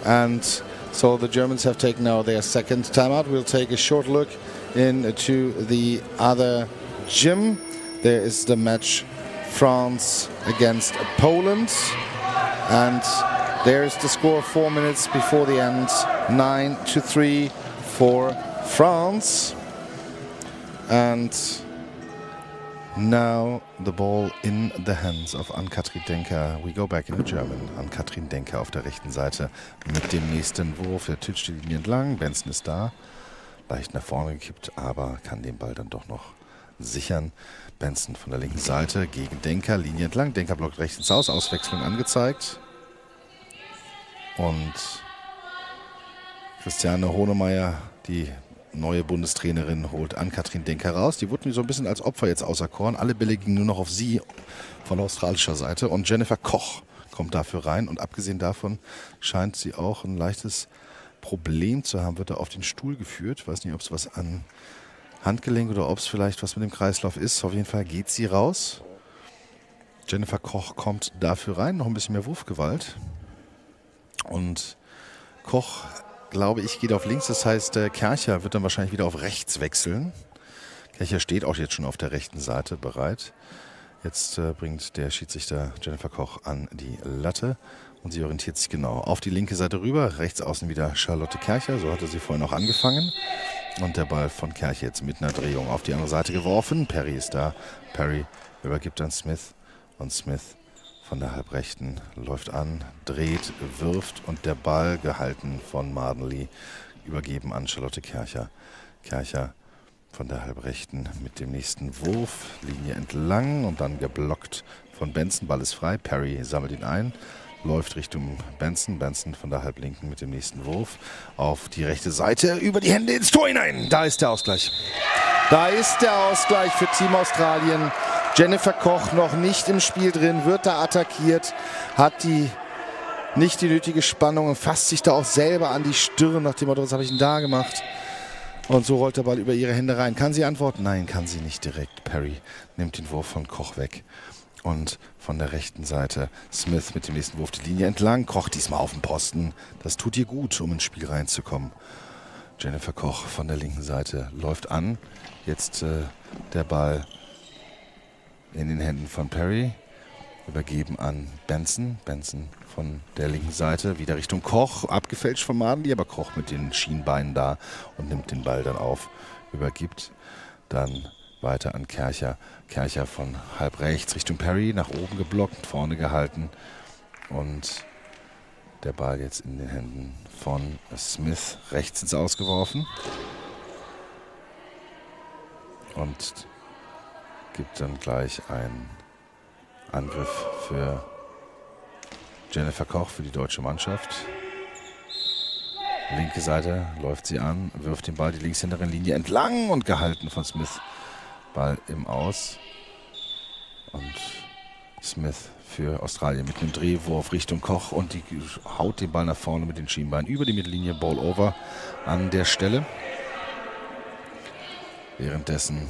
And so the Germans have taken now their second timeout. We'll take a short look into the other gym. There is the match France against Poland, and there's the score 4 minutes before the end, 9-3 for France. And now the ball in the hands of Ann-Kathrin Denker. We go back in German. Ann-Kathrin Denker auf der rechten Seite mit dem nächsten Wurf. Der titscht die Linie entlang. Benson ist da. Leicht nach vorne gekippt, aber kann den Ball dann doch noch sichern. Benson von der linken Seite gegen Denker. Linie entlang. Denker blockt rechts ins Aus. Auswechslung angezeigt. Und Christiane Honemeyer, die neue Bundestrainerin, holt Ann-Kathrin Denker raus. Die wurden so ein bisschen als Opfer jetzt auserkoren. Alle Bälle gingen nur noch auf sie von australischer Seite. Und Jennifer Koch kommt dafür rein. Und abgesehen davon scheint sie auch ein leichtes Problem zu haben. Wird er auf den Stuhl geführt. Ich weiß nicht, ob es was an Handgelenk oder ob es vielleicht was mit dem Kreislauf ist. Auf jeden Fall geht sie raus. Jennifer Koch kommt dafür rein. Noch ein bisschen mehr Wurfgewalt. Und Koch, glaube ich, geht auf links. Das heißt, Kercher wird dann wahrscheinlich wieder auf rechts wechseln. Kercher steht auch jetzt schon auf der rechten Seite bereit. Jetzt bringt der Schiedsrichter Jennifer Koch an die Latte. Und sie orientiert sich genau auf die linke Seite rüber. Rechts außen wieder Charlotte Kercher. So hatte sie vorhin auch angefangen. Und der Ball von Kercher jetzt mit einer Drehung auf die andere Seite geworfen. Perry ist da. Perry übergibt an Smith. Und Smith von der Halbrechten läuft an, dreht, wirft und der Ball, gehalten von Mardenly, übergeben an Charlotte Kercher. Kercher von der Halbrechten mit dem nächsten Wurf, Linie entlang und dann geblockt von Benson. Ball ist frei, Perry sammelt ihn ein, läuft Richtung Benson. Benson von der Halblinken mit dem nächsten Wurf auf die rechte Seite, über die Hände ins Tor hinein. Da ist der Ausgleich. Da ist der Ausgleich für Team Australien. Jennifer Koch noch nicht im Spiel drin, wird da attackiert, hat nicht die nötige Spannung und fasst sich da auch selber an die Stirn nach dem Motto, was habe ich denn da gemacht? Und so rollt der Ball über ihre Hände rein. Kann sie antworten? Nein, kann sie nicht direkt. Perry nimmt den Wurf von Koch weg. Und von der rechten Seite Smith mit dem nächsten Wurf die Linie entlang. Koch diesmal auf dem Posten. Das tut ihr gut, um ins Spiel reinzukommen. Jennifer Koch von der linken Seite läuft an. Jetzt der Ball in den Händen von Perry, übergeben an Benson. Benson von der linken Seite, wieder Richtung Koch, abgefälscht von Mardenly, aber Koch mit den Schienbeinen da und nimmt den Ball dann auf, übergibt dann weiter an Kercher. Kercher von halb rechts Richtung Perry, nach oben geblockt, vorne gehalten und der Ball jetzt in den Händen von Smith, rechts ins Ausgeworfen und gibt dann gleich einen Angriff für Jennifer Koch, für die deutsche Mannschaft. Linke Seite läuft sie an, wirft den Ball die linkshänderen Linie entlang und gehalten von Smith. Ball im Aus. Und Smith für Australien mit einem Drehwurf Richtung Koch und die haut den Ball nach vorne mit den Schienbeinen über die Mittellinie. Ball over an der Stelle. Währenddessen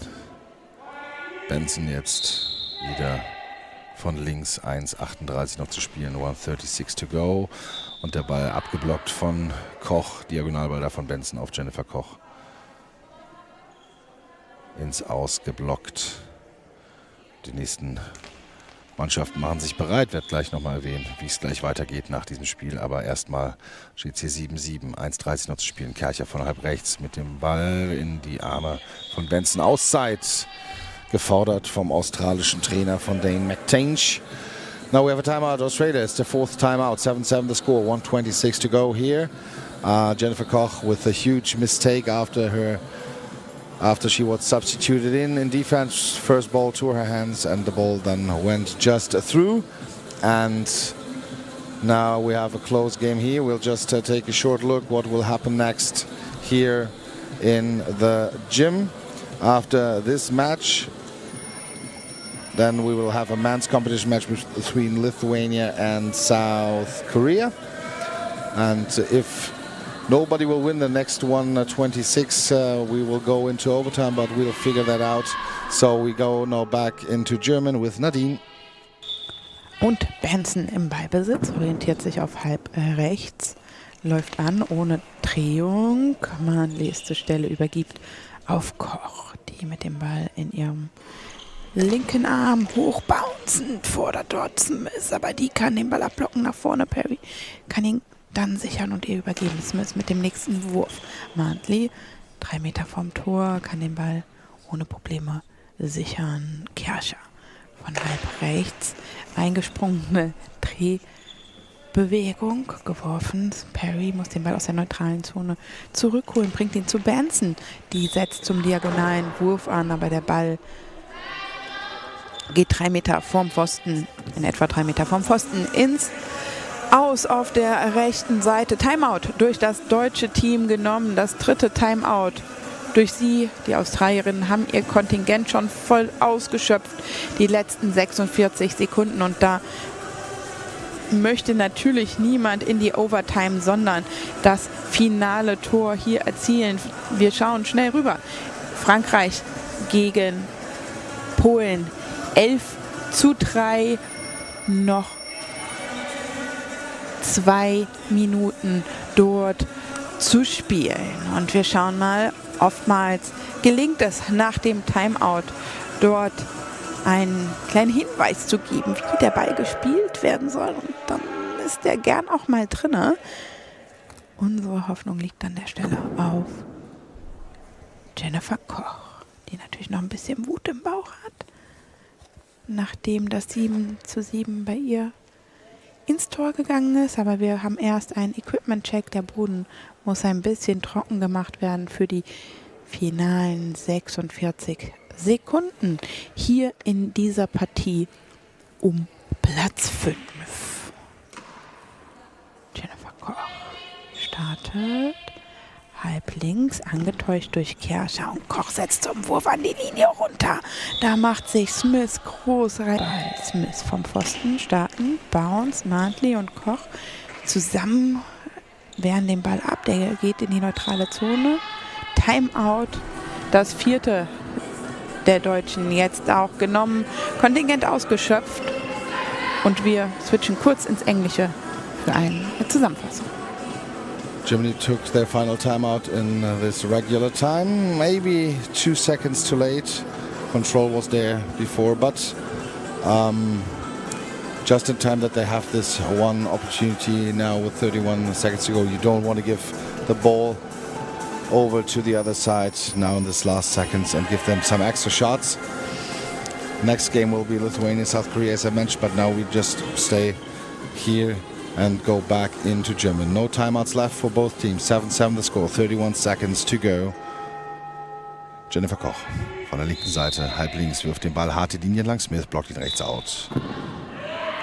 Benson jetzt wieder von links, 1,38 noch zu spielen, 1:36 to go. Und der Ball abgeblockt von Koch, Diagonalball da von Benson auf Jennifer Koch. Ins Aus geblockt. Die nächsten Mannschaften machen sich bereit, werde gleich nochmal erwähnen, wie es gleich weitergeht nach diesem Spiel. Aber erstmal steht es hier 7-7, 1:30 noch zu spielen. Kercher von halb rechts mit dem Ball in die Arme von Benson. Auszeit gefordert vom australischen Trainer von Dane McTainch. Now we have a timeout. Australia, it's the fourth timeout. 7-7 the score, 1:26 to go here. Jennifer Koch with a huge mistake after she was substituted in defense. First ball to her hands and the ball then went just through. And now we have a close game here. We'll just take a short look what will happen next here in the gym after this match. Then we will have a men's competition match between Lithuania and South Korea. And if nobody will win the next one, 26, we will go into overtime, but we'll figure that out. So we go now back into German with Nadine. Und Benson im Ballbesitz, orientiert sich auf halb rechts, läuft an ohne Drehung. Nächste Stelle übergibt auf Koch, die mit dem Ball in ihrem linken Arm hochbouncend fordert dort Smith, aber die kann den Ball abblocken nach vorne. Perry kann ihn dann sichern und ihr übergeben. Smith mit dem nächsten Wurf. Mantley, 3 Meter vom Tor, kann den Ball ohne Probleme sichern. Kerscher von halb rechts, eingesprungene Drehbewegung, geworfen. Perry muss den Ball aus der neutralen Zone zurückholen, bringt ihn zu Benson. Die setzt zum diagonalen Wurf an, aber der Ball geht 3 Meter vorm Pfosten, in etwa 3 Meter vorm Pfosten ins Aus auf der rechten Seite. Timeout durch das deutsche Team genommen. Das 3. Timeout durch sie. Die Australierinnen haben ihr Kontingent schon voll ausgeschöpft. Die letzten 46 Sekunden. Und da möchte natürlich niemand in die Overtime, sondern das finale Tor hier erzielen. Wir schauen schnell rüber. Frankreich gegen Polen. 11:3, noch 2 Minuten dort zu spielen. Und wir schauen mal, oftmals gelingt es nach dem Timeout dort einen kleinen Hinweis zu geben, wie der Ball gespielt werden soll. Und dann ist der gern auch mal drinne. Unsere Hoffnung liegt an der Stelle auf Jennifer Koch, die natürlich noch ein bisschen Wut im Bauch hat, nachdem das 7:7 bei ihr ins Tor gegangen ist. Aber wir haben erst einen Equipment-Check. Der Boden muss ein bisschen trocken gemacht werden für die finalen 46 Sekunden hier in dieser Partie um Platz 5. Jennifer Koch startet halb links, angetäuscht durch Kerscher, und Koch setzt zum Wurf an die Linie runter. Da macht sich Smith groß rein. Smith vom Pfosten starten, Bounce, Mantley und Koch zusammen wehren den Ball ab. Der geht in die neutrale Zone. Timeout, das 4. der Deutschen jetzt auch genommen. Kontingent ausgeschöpft. Und wir switchen kurz ins Englische für eine Zusammenfassung. Germany took their final timeout in this regular time, maybe 2 seconds too late. Control was there before, but just in time that they have this one opportunity now with 31 seconds to go. You don't want to give the ball over to the other side now in this last seconds and give them some extra shots. Next game will be Lithuania, South Korea, as I mentioned, but now we just stay here and go back into German. No timeouts left for both teams. 7-7 the score, 31 seconds to go. Jennifer Koch von der linken Seite, halb links, wirft den Ball harte Linie lang. Smith blockt ihn rechts out.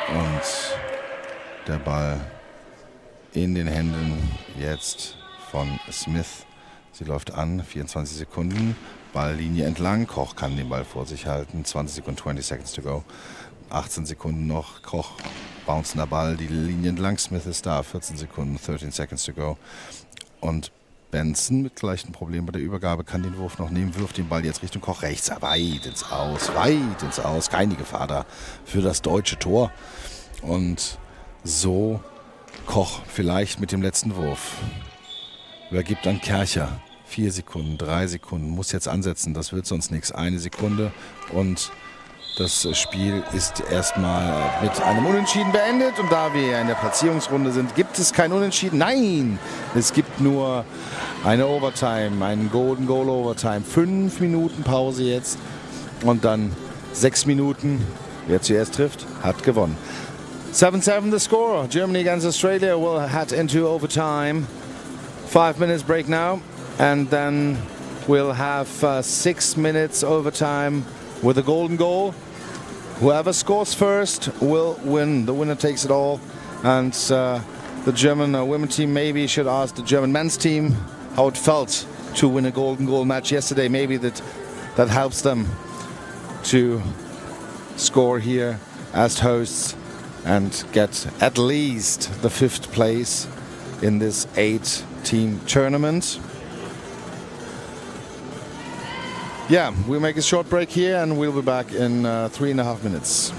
Und der Ball in den Händen jetzt von Smith. Sie läuft an, 24 Sekunden, Balllinie entlang. Koch kann den Ball vor sich halten. 20 Sekunden, 20 seconds to go. 18 Sekunden noch. Koch bouncender Ball, die Linie entlang. Smith ist da, 14 Sekunden, 13 seconds to go. Und Benson mit gleichen Problemen bei der Übergabe kann den Wurf noch nehmen, wirft den Ball jetzt Richtung Koch rechts, weit ins Aus. Keine Gefahr da für das deutsche Tor. Und so Koch vielleicht mit dem letzten Wurf. Übergibt an Kercher. 4 Sekunden, 3 Sekunden, muss jetzt ansetzen, das wird sonst nichts. 1 Sekunde und das Spiel ist erstmal mit einem Unentschieden beendet. Und da wir in der Platzierungsrunde sind, gibt es kein Unentschieden. Nein, es gibt nur eine Overtime, einen Golden Goal Overtime. 5 Minuten Pause jetzt und dann 6 Minuten. Wer zuerst trifft, hat gewonnen. 7-7 the score. Germany against Australia will head into overtime. 5 minutes break now. And then we'll have 6 minutes overtime with a golden goal. Whoever scores first will win. The winner takes it all. And the German women's team maybe should ask the German men's team how it felt to win a golden goal match yesterday. Maybe that helps them to score here as hosts and get at least the 5th place. in this 8-team tournament. Yeah, we'll make a short break here and we'll be back in 3.5 minutes.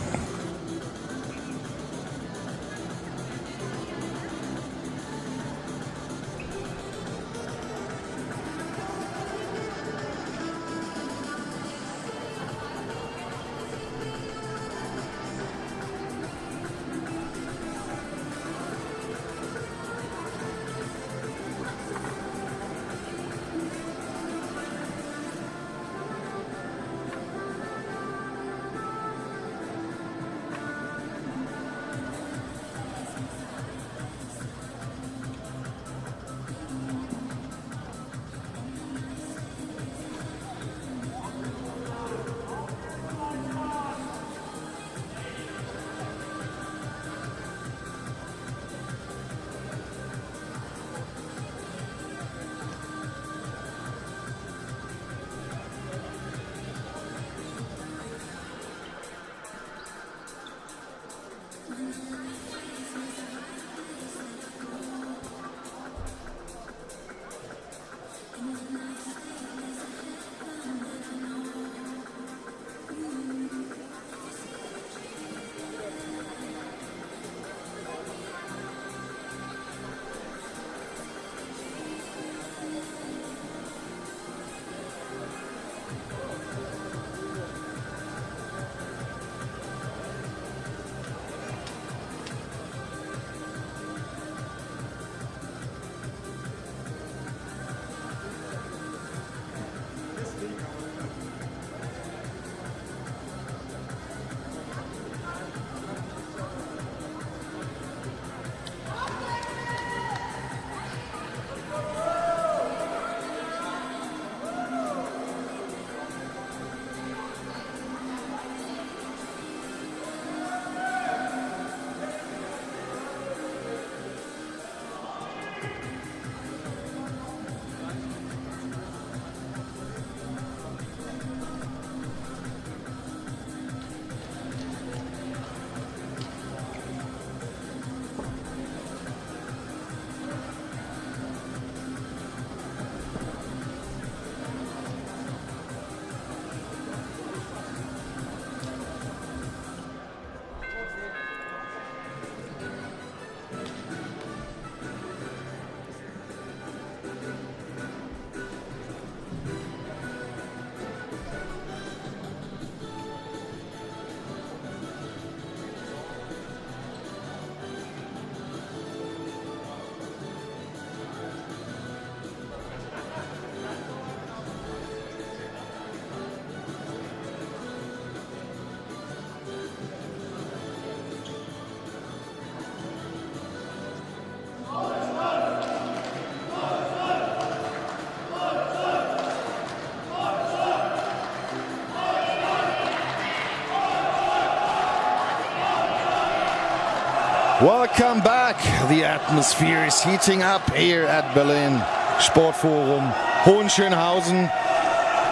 Welcome back. The atmosphere is heating up here at Berlin Sportforum Hohenschönhausen.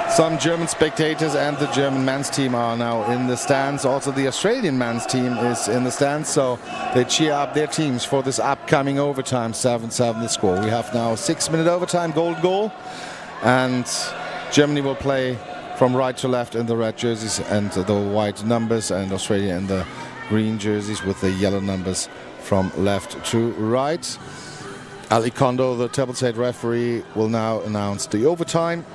Some German spectators and the German men's team are now in the stands. Also the Australian men's team is in the stands, so they cheer up their teams for this upcoming overtime. 7-7 the score. We have now 6-minute overtime, goal, and Germany will play from right to left in the red jerseys and the white numbers, and Australia in the green jerseys with the yellow numbers from left to right. Ali Kondo, the tableside referee, will now announce the overtime.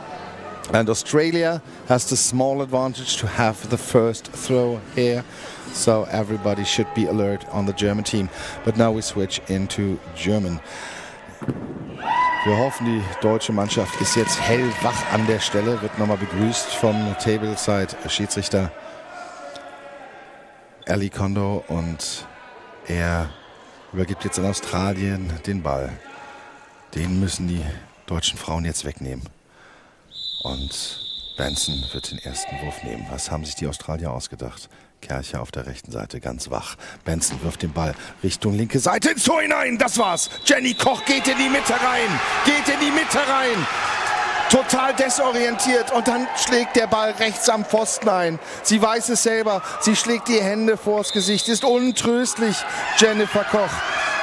And Australia has the small advantage to have the first throw here. So everybody should be alert on the German team. But now we switch into German. Wir hoffen, die deutsche Mannschaft ist jetzt hellwach an der Stelle, wird nochmal begrüßt vom Tableside-Schiedsrichter Ali Kondo, und er übergibt jetzt an Australien den Ball. Den müssen die deutschen Frauen jetzt wegnehmen. Und Benson wird den ersten Wurf nehmen. Was haben sich die Australier ausgedacht? Kercher auf der rechten Seite, ganz wach. Benson wirft den Ball Richtung linke Seite ins Tor hinein. Das war's. Jenny Koch geht in die Mitte rein. Geht in die Mitte rein. Total desorientiert, und dann schlägt der Ball rechts am Pfosten ein. Sie weiß es selber. Sie schlägt die Hände vors Gesicht. Ist untröstlich, Jennifer Koch.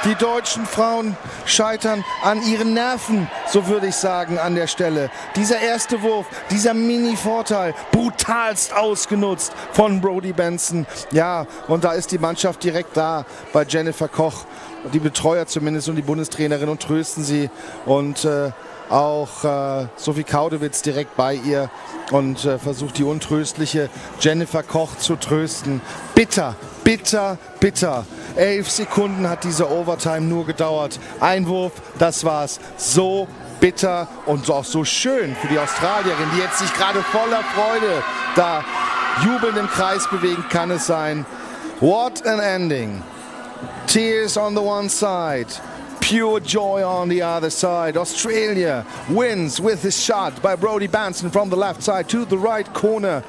Die deutschen Frauen scheitern an ihren Nerven, so würde ich sagen, an der Stelle. Dieser erste Wurf, dieser Mini-Vorteil, brutalst ausgenutzt von Brody Benson. Ja, und da ist die Mannschaft direkt da bei Jennifer Koch, die Betreuer zumindest und die Bundestrainerin, und trösten sie. Und auch Sophie Kaudewitz direkt bei ihr und versucht die untröstliche Jennifer Koch zu trösten. Bitter, bitter, bitter. 11 Sekunden hat diese Overtime nur gedauert. Ein Wurf, das war's. So bitter und auch so schön für die Australierin, die jetzt sich gerade voller Freude da jubelnd im Kreis bewegen, kann es sein. What an ending. Tears on the one side. Pure joy on the other side. Australia wins with this shot by Brody Benson from the left side to the right corner,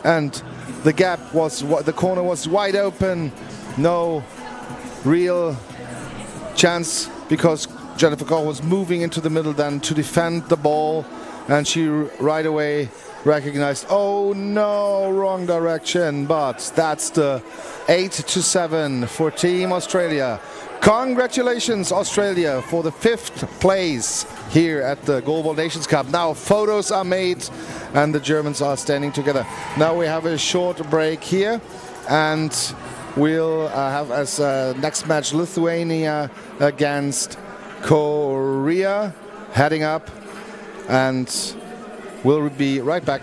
and the corner was wide open. No real chance because Jennifer Koch was moving into the middle then to defend the ball, and she right away recognized, oh no, wrong direction. But that's the 8-7 for Team Australia. Congratulations, Australia, for the 5th place here at the Goalball Nations Cup. Now photos are made and the Germans are standing together. Now we have a short break here, and we'll have as next match Lithuania against Korea heading up, and we'll be right back.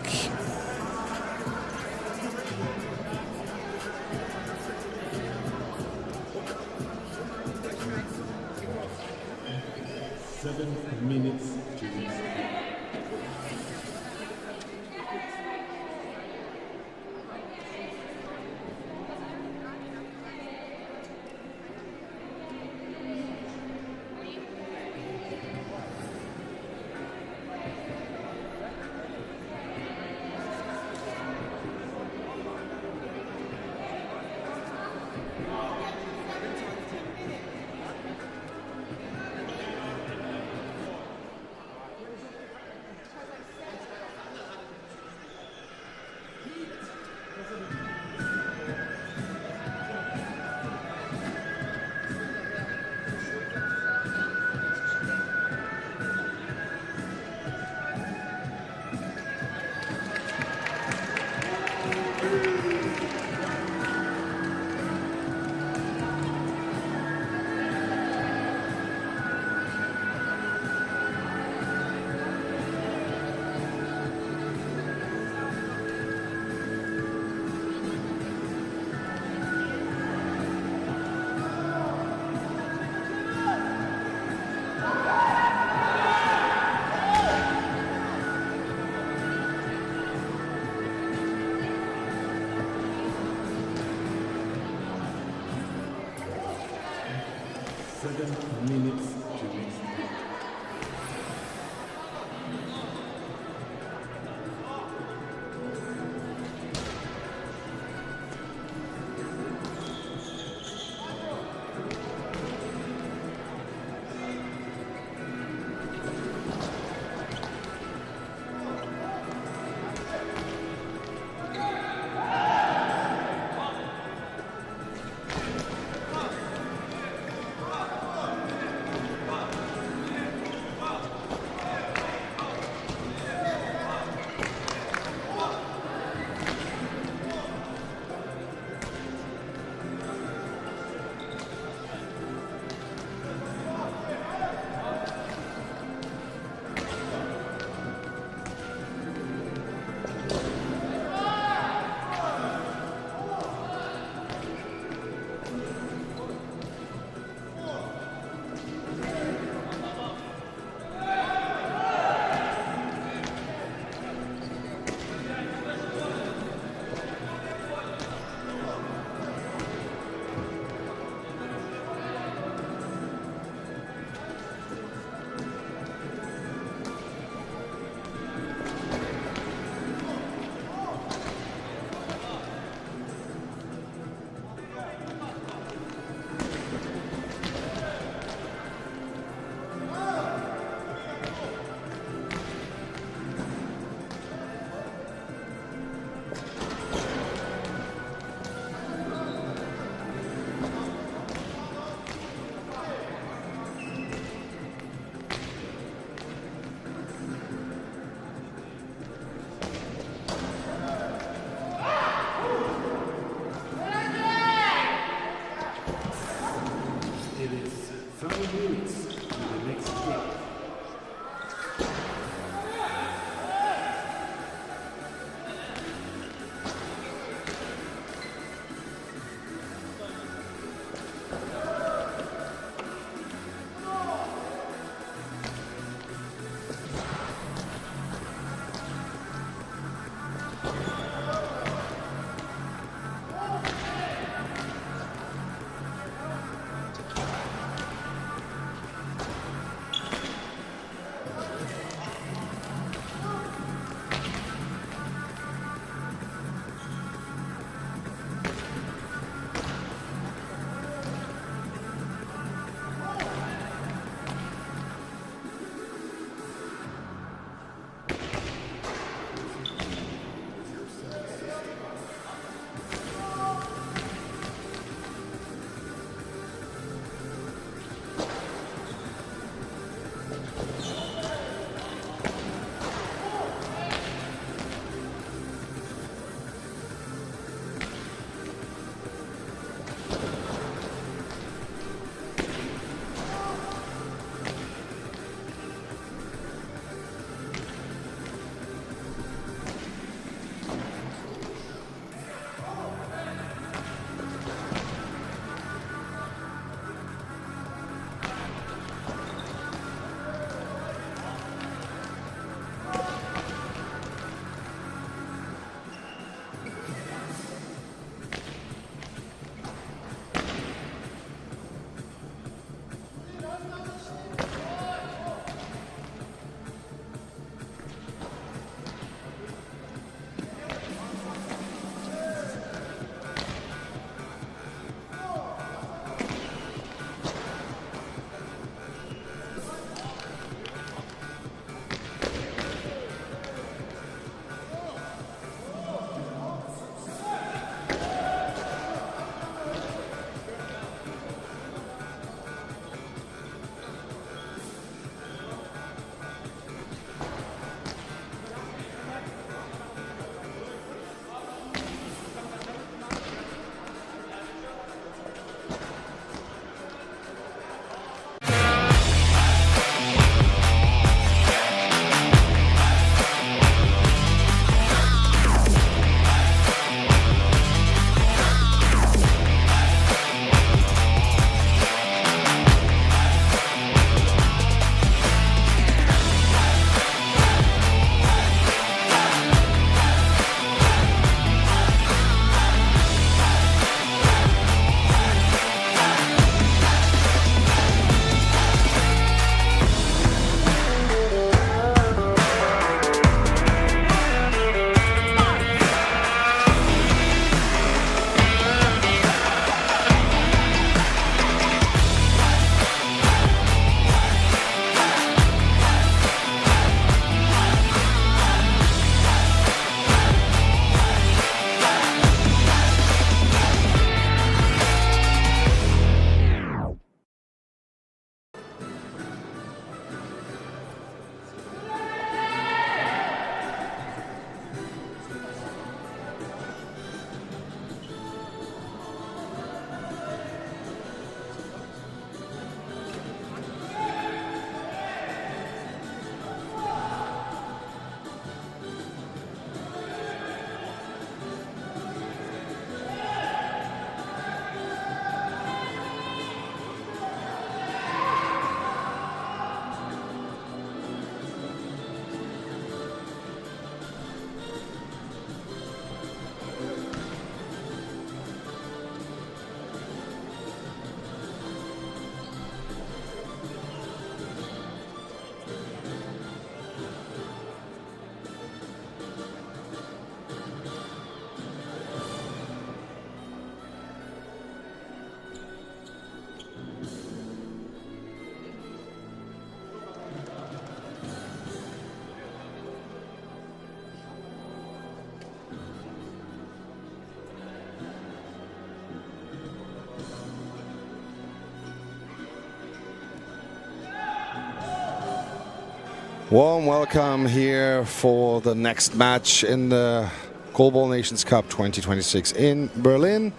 Warm welcome here for the next match in the Goalball Nations Cup 2026 in Berlin.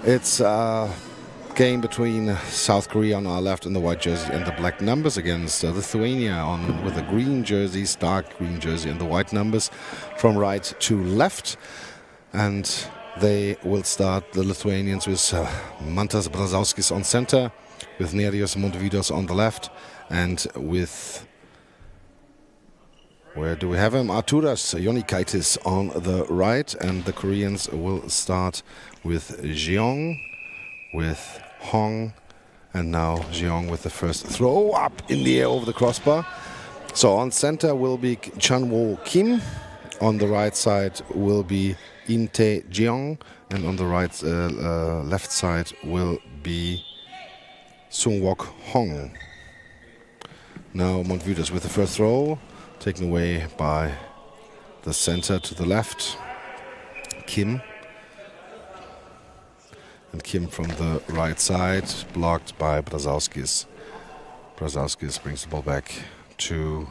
It's a game between South Korea on our left in the white jersey and the black numbers against Lithuania with the green jerseys, dark green jersey and the white numbers from right to left. And they will start, the Lithuanians, with Mantas Brazauskis on center, with Nerijus Montvydas on the left, and with, where do we have him? Arturas Jonikaitis on the right. And the Koreans will start with Jeong, with Hong, and now Jeong with the first throw up in the air over the crossbar. So on center will be Chanwo Kim, on the right side will be In Tae Jeong, and on the right left side will be Sung-Wok Hong. Now Montvydas with the first throw, taken away by the center to the left, Kim. And Kim from the right side, blocked by Brazauskis. Brazauskis brings the ball back to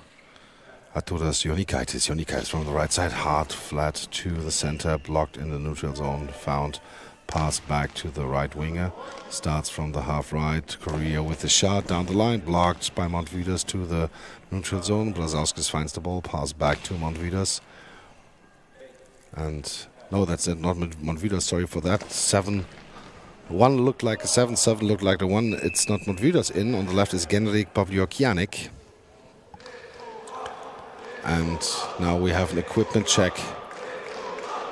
Arturas Jonikaitis. Jonikaitis from the right side, hard, flat to the center, blocked in the neutral zone, found, pass back to the right winger. Starts from the half right, Korea with the shot down the line, blocked by Montvydas to the neutral zone. Brazauskis finds the ball, pass back to Montvydas. And, no, that's it, not Montvydas, sorry for that. 7-1 looked like a 7-7 looked like a 1. It's not Montvydas in. On the left is Genrik Pavliokianik. And now we have an equipment check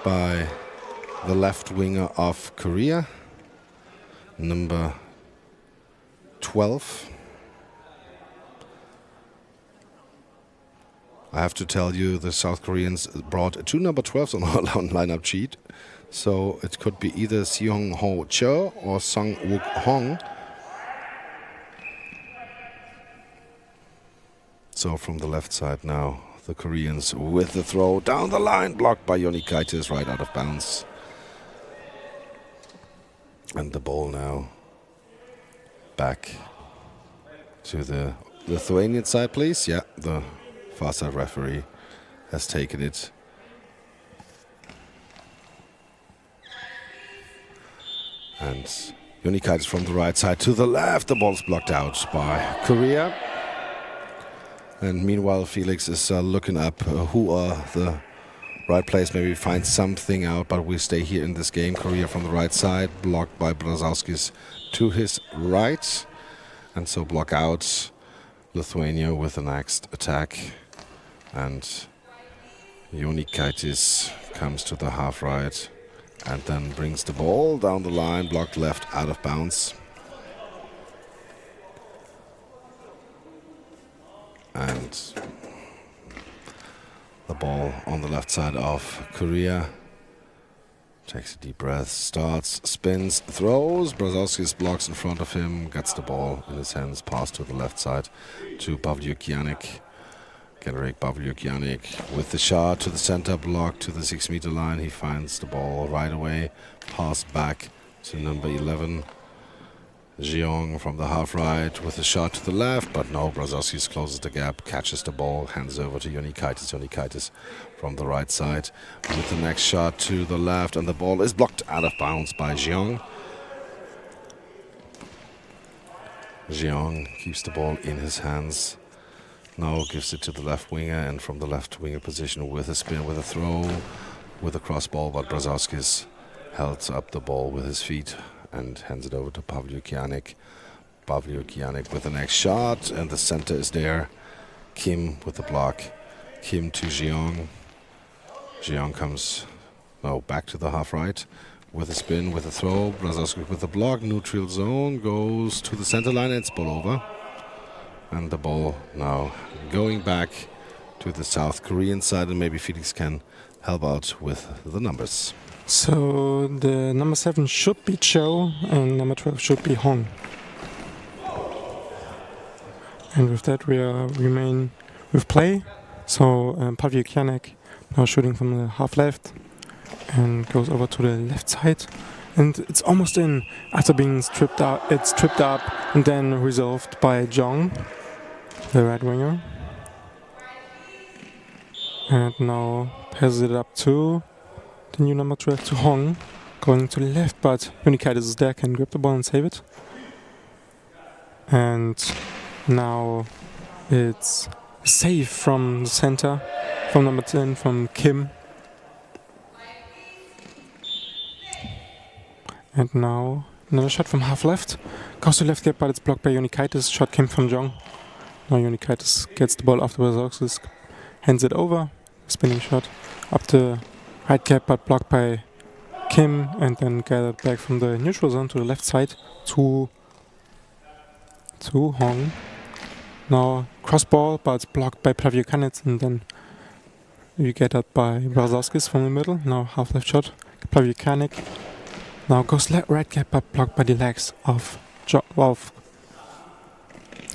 by the left winger of Korea, number 12. I have to tell you, the South Koreans brought 2 number 12s on our lineup sheet. So it could be either Seong Ho Cho or Sung Wook Hong. So from the left side now, the Koreans with the throw down the line, blocked by Jonikaitis, right out of bounds. And the ball now back to the Lithuanian side, please. Yeah, the far side referee has taken it. And Jonikaitis from the right side to the left. The ball's blocked out by Korea. And meanwhile, Felix is looking up who are the right players. Maybe find something out, but we stay here in this game. Korea from the right side, blocked by Brazauskis to his right. And so block out Lithuania with the next attack. And Jonikaitis comes to the half right and then brings the ball down the line, blocked left, out of bounds. And the ball on the left side of Korea. Takes a deep breath, starts, spins, throws. Brazauskis blocks in front of him, gets the ball in his hands, pass to the left side to Pavliokianik. Genrik Pavliokianik with the shot to the center, block to the 6-meter line. He finds the ball right away, pass back to number 11. Jeong from the half right with a shot to the left, but no, Brazauskis closes the gap, catches the ball, hands over to Jonikaitis. Jonikaitis from the right side with the next shot to the left, and the ball is blocked out of bounds by Jeong. Jeong keeps the ball in his hands. Now gives it to the left winger, and from the left winger position with a spin, with a throw, with a cross ball, but Brazauskis held up the ball with his feet and hands it over to Pavliokianik. Pavliokianik with the next shot, and the center is there. Kim with the block. Kim to Jeong. Jeong comes back to the half right with a spin, with a throw. Brazauskis with the block. Neutral zone, goes to the center line, and it's ball over. And the ball now going back to the South Korean side, and maybe Felix can help out with the numbers. So the number 7 should be Cho and number 12 should be Hong. And with that we remain with play. So Pavliokianik now shooting from the half left and goes over to the left side. And it's almost in after being stripped out. It's tripped up and then resolved by Jeong, the right winger. And now passes it up to the new number 12 to Hong. Going to the left, but Unikaitis is there, can grab the ball and save it. And now it's save from the center, from number 10, from Kim. And now another shot from half left. Goes to left gap, but it's blocked by Unikaitis. Shot came from Jong. Now Unikaitis gets the ball after Brazauskas, hands it over. Spinning shot up the right gap, but blocked by Kim, and then gathered back from the neutral zone to the left side to Hong. Now cross ball, but it's blocked by Plaviukanets, and then you get that by Brazauskas from the middle. Now half left shot, Plaviukanek. Now goes right gap, but blocked by the legs of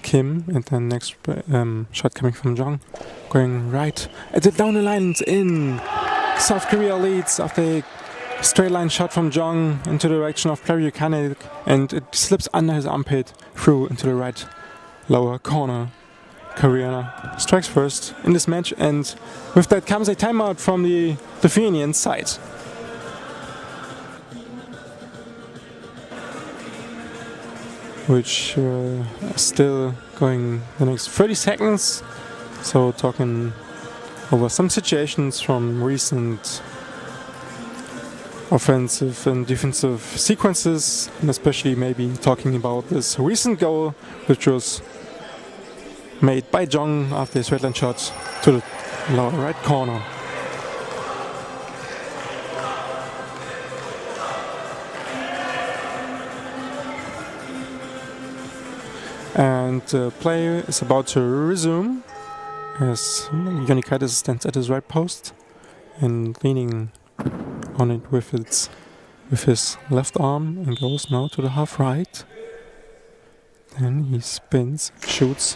Kim, and then next shot coming from Jong, going right, and it down the line, it's in. South Korea leads after a straight line shot from Jong into the direction of Plaviukanek, and it slips under his armpit through into the right lower corner. Korea strikes first in this match, and with that comes a timeout from the Lithuanian side. Which still going the next 30 seconds. So talking over some situations from recent offensive and defensive sequences, and especially maybe talking about this recent goal, which was made by Jong after his red line shot to the lower right corner. And play is about to resume as Unikaitis stands at his right post and leaning on it with his left arm, and goes now to the half right. Then he spins, shoots,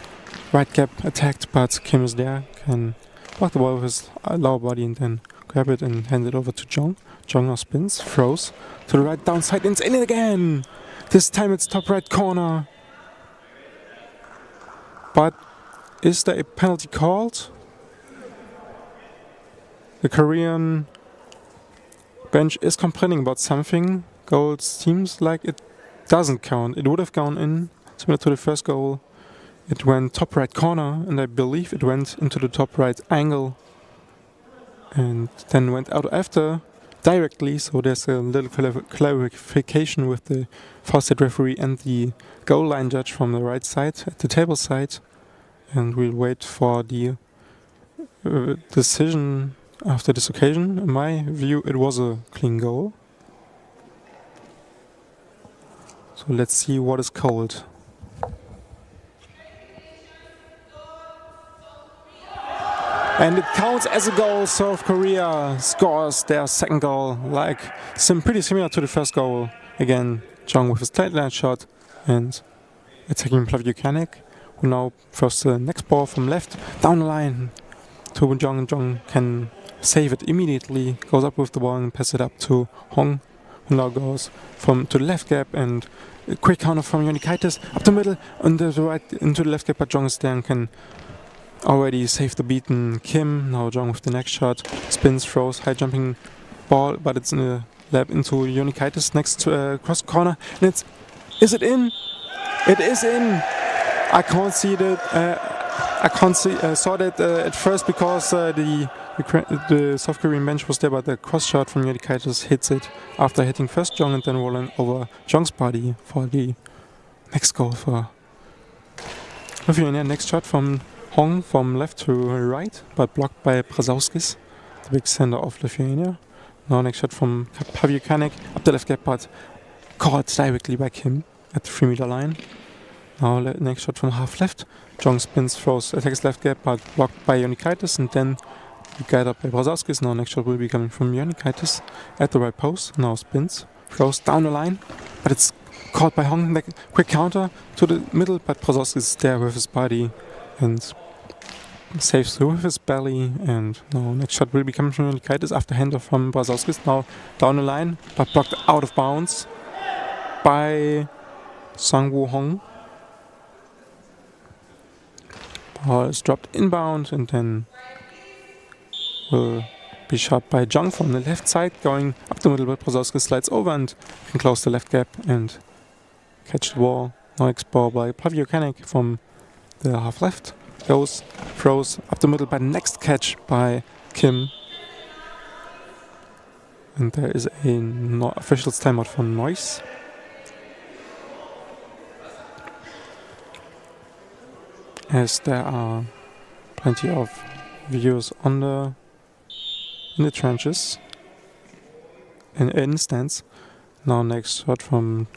right gap attacked, but Kim is there, can block the ball with his lower body and then grab it and hand it over to Jong. Jong now spins, throws to the right downside, and it's in it again! This time it's top right corner. But is there a penalty called? The Korean bench is complaining about something. Goal seems like it doesn't count. It would have gone in, similar to the first goal. It went top right corner, and I believe it went into the top right angle. And then went out after directly, so there's a little clarification with the far side referee and the goal line judge from the right side at the table side, and we'll wait for the decision after this occasion. In my view, it was a clean goal. So let's see what is called. And it counts as a goal. South Korea scores their second goal, like pretty similar to the first goal. Again, Jong with his tight line shot and attacking Plaviukanek, who now throws the next ball from left down the line to Jong, and Jong can save it immediately, goes up with the ball and passes it up to Hong, who now goes to the left gap, and a quick counter from Unikaitis up the middle and the right into the left gap, but Jong is there and can already save the beaten Kim. Now Jong with the next shot, spins, throws, high jumping ball, but it's in a lap into Unikaitis next to cross corner, and is it in? It is in. I can't see that. Saw that at first because the South Korean bench was there, but the cross shot from Unikaitis hits it after hitting first Jong and then rolling over Jong's body for the next goal for Lithuania. Next shot from Hong from left to right, but blocked by Brazauskas, the big center of Lithuania. Now next shot from Plaviukanek up the left gap, but caught directly by Kim at the 3 meter line. Now next shot from half left. Jong spins, throws, attacks left gap, but blocked by Unikaitis, and then gathered by Brazauskas. Now next shot will be coming from Unikaitis at the right post. Now spins, throws down the line, but it's caught by Hong. Quick counter to the middle, but Brazauskas is there with his body and saves through with his belly. And now next shot will be coming from Unikaitis after handoff from Brazauskas. Now down the line, but blocked out of bounds by Sang-woo Hong. Ball is dropped inbound, and then will be shot by Jong from the left side, going up the middle, but Brazowski slides over and can close the left gap and catch the ball. Next ball by Pavyukanik from the half left. Goes, throws up the middle, but next catch by Kim. And there is a official's timeout for noise. As there are plenty of viewers in the trenches and in the stands. Now next shot from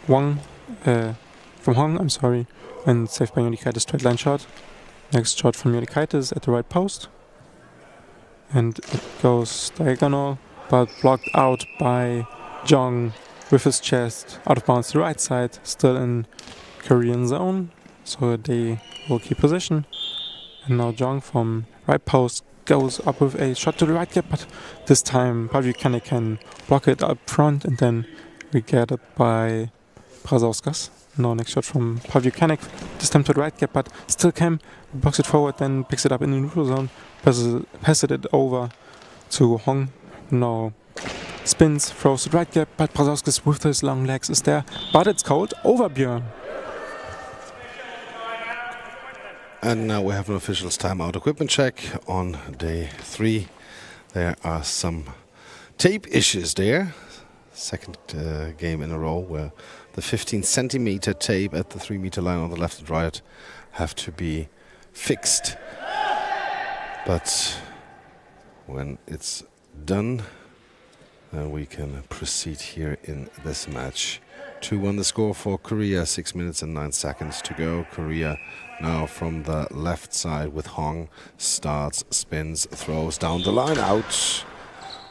Hong, and saved by Unikaitis, straight line shot. Next shot from Unikaitis at the right post. And it goes diagonal, but blocked out by Jong with his chest, out of bounds to the right side, still in Korean zone. So they will keep position. And now Jong from right post goes up with a shot to the right gap, but this time Pavyukanik can block it up front, and then we get it by Brazauskas. Now next shot from Pavyukanik, this time to the right gap, but still Kim blocks it forward, then picks it up in the neutral zone, passes it over to Hong. Now spins, throws to the right gap, but Brazauskas with his long legs is there, but it's called over Björn. And now we have an official's timeout equipment check on day 3. There are some tape issues there. Second game in a row where the 15 centimeter tape at the 3 meter line on the left and right have to be fixed. But when it's done, we can proceed here in this match. 2-1 the score for Korea, 6 minutes and 9 seconds to go. Korea now from the left side with Hong, starts, spins, throws down the line, out.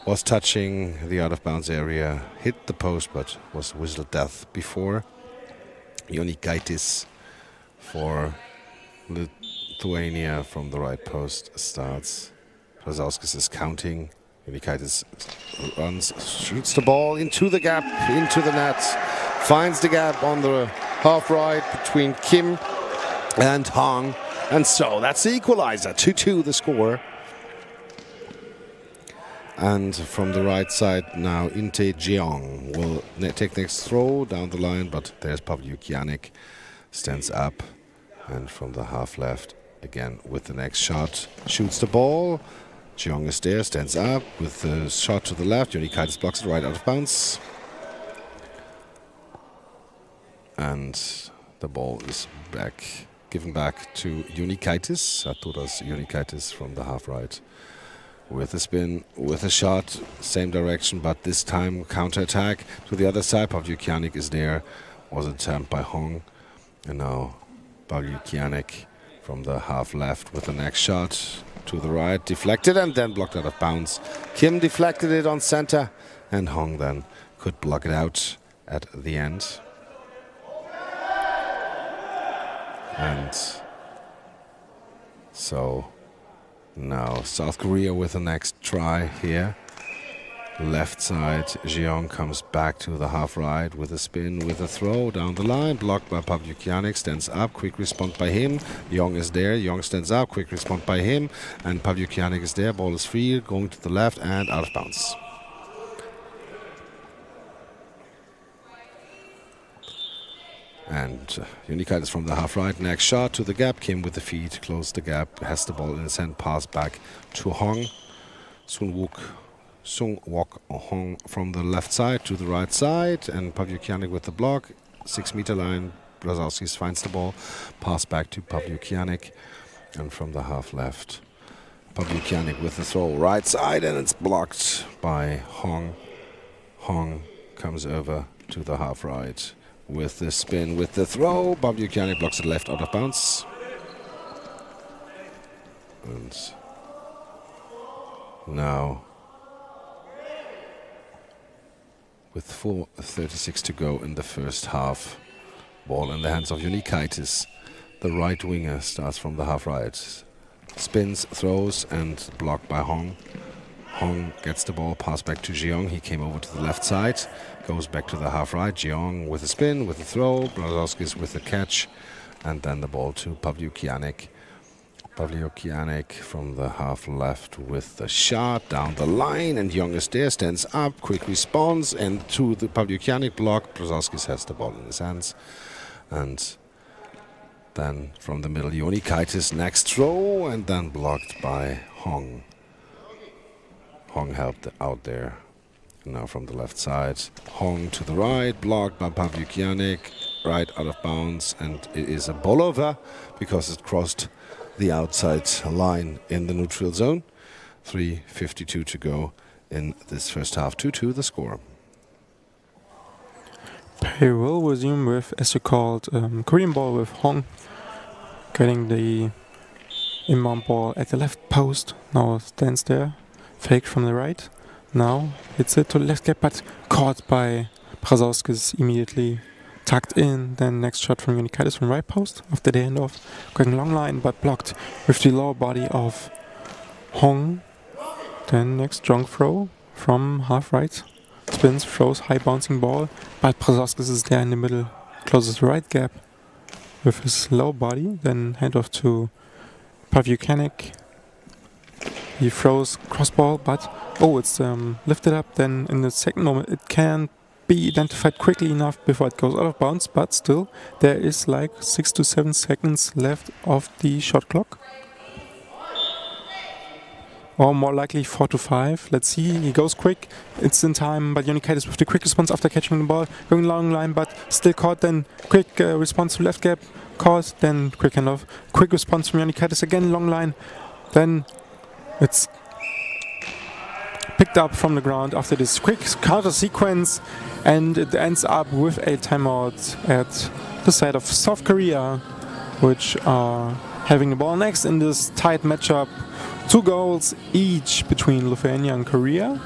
Was touching the out of bounds area, hit the post, but was whistled death before. Unikaitis for Lithuania from the right post starts. Brazauskas is counting. Unikaitis runs, shoots the ball into the gap, into the net, finds the gap on the half right between Kim and Hong, and so that's the equalizer. 2-2 the score. And from the right side now, Inte Jeong will take next throw down the line, but there's Pavyukanik, stands up, and from the half left again with the next shot, shoots the ball. Jeong is there, stands up with the shot to the left. Unikaitis blocks it right out of bounds. And the ball is back, given back to Unikaitis. Arturas Unikaitis from the half right. With a spin, with a shot, same direction, but this time counter-attack to the other side. Pavyukanik is there, was attempted by Hong. And now Pavyukanik from the half left with the next shot. To the right, deflected and then blocked out of bounds. Kim deflected it on center, and Hong then could block it out at the end. And so now South Korea with the next try here. Left side, Jeong comes back to the half right with a spin, with a throw down the line, blocked by Pavyukanik, stands up, quick response by him. Jeong is there, Jeong stands up, quick response by him, and Pavyukanik is there, ball is free, going to the left and out of bounds. And Unikaitis from the half right, next shot to the gap, Kim with the feet, closed the gap, has the ball in his hand, pass back to Hong. Sung Wok Hong from the left side to the right side, and Pavyukanik with the block, 6 meter line. Brazauskas finds the ball, pass back to Pavyukanik, and from the half left, Pavyukanik with the throw right side, and it's blocked by Hong. Hong comes over to the half right with the spin, with the throw. Pavyukanik blocks it left out of bounds. And now, with 4:36 to go in the first half, ball in the hands of Unikaitis. The right winger starts from the half right. Spins, throws, and blocked by Hong. Hong gets the ball, pass back to Jeong. He came over to the left side, goes back to the half right. Jeong with a spin, with a throw. Brazauskas with the catch, and then the ball to Pavyukanik. Pavlyukianik from the half left with the shot down the line, and Young is there, stands up, quick response, and to the Pavlyukianik block, Brzozowski has the ball in his hands. And then from the middle, Jonikaitis next throw, and then blocked by Hong. Hong helped out there. Now from the left side, Hong to the right, blocked by Pavlyukianik, right out of bounds, and it is a ball over because it crossed the outside line in the neutral zone. 3:52 to go in this first half. 2-2 the score. Play will resume with, as you called, Korean ball with Hong getting the inbound ball at the left post. Now stands there, fake from the right. Now hits it to the left gap, but caught by Brzozowski immediately. Tucked in, then next shot from Jonikaitis from right post after the handoff. Going long line, but blocked with the lower body of Hong. Then next strong throw from half right. Spins, throws, high bouncing ball, but Brzozowski is there in the middle, closes the right gap with his low body. Then handoff to Pavlyukianik. He throws cross ball, but it's lifted up. Then in the second moment, it can't be identified quickly enough before it goes out of bounds, but still there is like 6 to 7 seconds left of the shot clock, or more likely 4 to 5. Let's see, he goes quick, it's in time, but Jonikaitis with the quick response after catching the ball, going long line, but still caught. Then quick response to left gap, caught, then quick handoff, quick response from Jonikaitis, again long line, then it's picked up from the ground after this quick counter sequence, and it ends up with a timeout at the side of South Korea, which are having the ball next in this tight matchup. 2 goals each between Lithuania and Korea.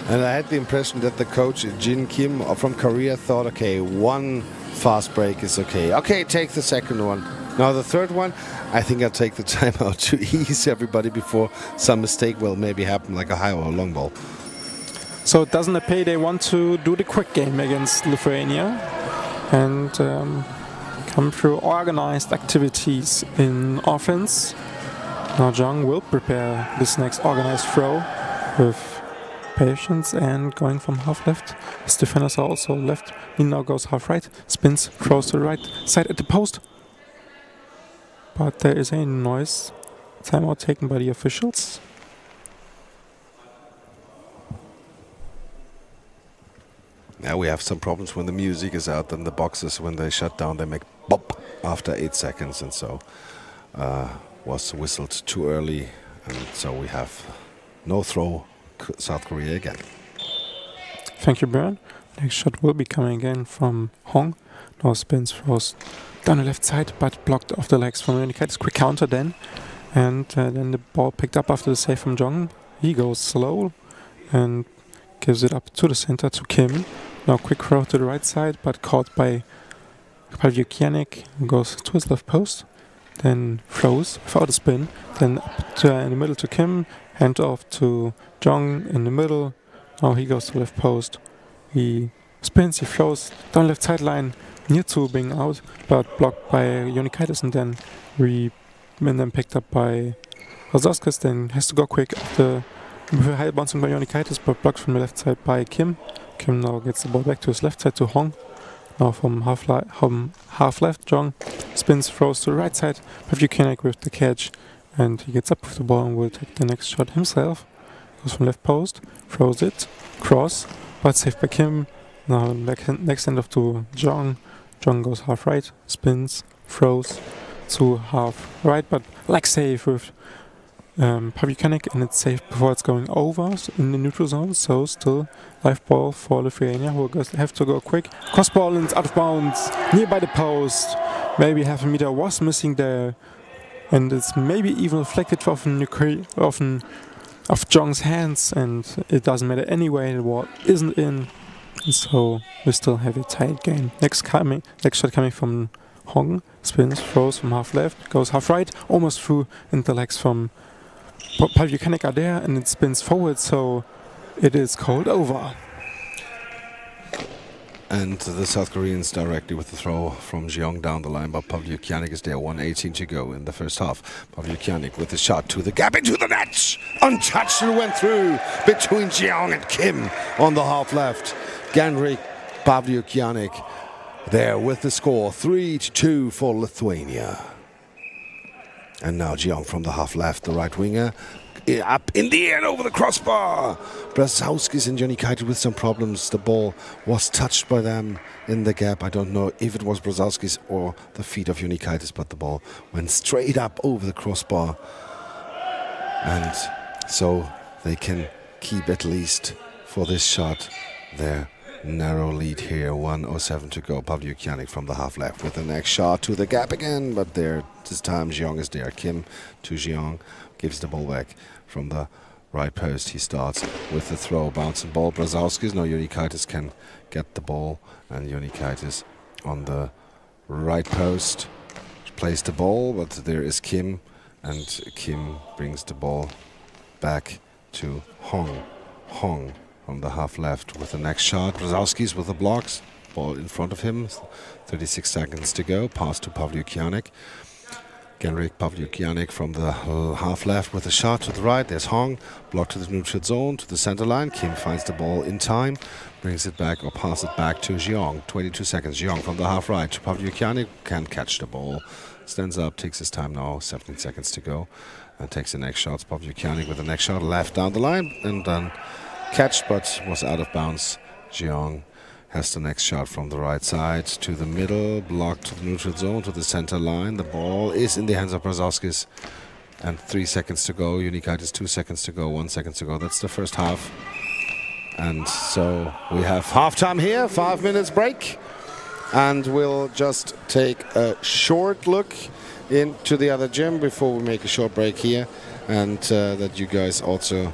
And I had the impression that the coach Jin Kim from Korea thought, okay, one fast break is okay. Okay, take the second one. Now the third one, I think I'll take the timeout to ease everybody before some mistake will maybe happen, like a high or a long ball. So it doesn't appear they want to do the quick game against Lithuania and come through organized activities in offense. Now Jung will prepare this next organized throw with patience and going from half left. His defenders are also left. He now goes half right, spins, throws to the right side at the post. But there is a noise. Timeout taken by the officials. Now we have some problems when the music is out and the boxes, when they shut down, they make bop after 8 seconds, and so was whistled too early, and so we have no throw, South Korea again. Thank you, Björn. Next shot will be coming again from Hong. Now spins, throws down the left side, but blocked off the legs from Jonikaitis. Quick counter then, and then the ball picked up after the save from Jung. He goes slow and gives it up to the center to Kim. Now quick throw to the right side, but caught by Pavlyukianik, who goes to his left post. Then throws without a spin. Then up to, in the middle to Kim. Hand off to Jung in the middle. Now he goes to left post. He spins, he throws down left sideline, near to being out, but blocked by Jonikaitis, and then picked up by Brzozowski. Then has to go quick after high bouncing by Jonikaitis, but blocked from the left side by Kim. Kim now gets the ball back to his left side to Hong. Now from half left, Jung spins, throws to the right side. Pavlyukianik with the catch, and he gets up with the ball and will take the next shot himself. Goes from left post, throws it, cross, but saved by Kim. Now next handoff to Jung. Jung goes half right, spins, throws to half right, but like save with Pavlyukianik, and it's safe before it's going over in the neutral zone. So still live ball for Lithuania, who have to go quick. Cross ball and it's out of bounds, nearby the post. Maybe half a meter was missing there, and it's maybe even reflected off Jung's hands, and it doesn't matter anyway. The ball isn't in, and so we still have a tight game. Next shot coming from Hong. Spins, throws from half left, goes half right, almost through, and the legs from Pavlyukianik are there, and it spins forward, so it is called over. And the South Koreans directly with the throw from Jeong down the line, but Pavlyukianik is there. 1:18 to go in the first half. Pavlyukianik with the shot to the gap into the net. Untouched and went through between Jeong and Kim on the half left. Genrik Pavlyukianik there with the score. 3-2 for Lithuania. And now Jeong from the half left, the right winger. Up in the air and over the crossbar. Brazowskis and Jonikaitis with some problems. The ball was touched by them in the gap. I don't know if it was Brazowskis or the feet of Jonikaitis, but the ball went straight up over the crossbar. And so they can keep at least for this shot their narrow lead here. 1:07 to go. Pavlyukianik from the half left with the next shot to the gap again, but there this time Jeong is there. Kim to Jeong, gives the ball back from the right post. He starts with the throw, bouncing ball. Brazowskis, no, Jonikaitis can get the ball, and Jonikaitis on the right post plays the ball, but there is Kim, and Kim brings the ball back to Hong. Hong from the half left with the next shot. Brazowskis with the blocks, ball in front of him. 36 seconds to go. Pass to Pavlyukianik. Genrik Pavlyukianik from the half left with a shot to the right. There's Hong, blocked to the neutral zone, to the center line. Kim finds the ball in time, brings it back or passes it back to Jeong. 22 seconds. Jeong from the half right to Pavlyukianik, can catch the ball. Stands up, takes his time now. 17 seconds to go, and takes the next shot. Pavlyukianik with the next shot left down the line, and then catched, but was out of bounds. Jeong has the next shot from the right side to the middle, blocked to the neutral zone, to the center line. The ball is in the hands of Brazowskis. And 3 seconds to go. Jonikaitis 2 seconds to go, 1 second to go. That's the first half. And so we have halftime here, 5 minutes break. And we'll just take a short look into the other gym before we make a short break here. And that you guys also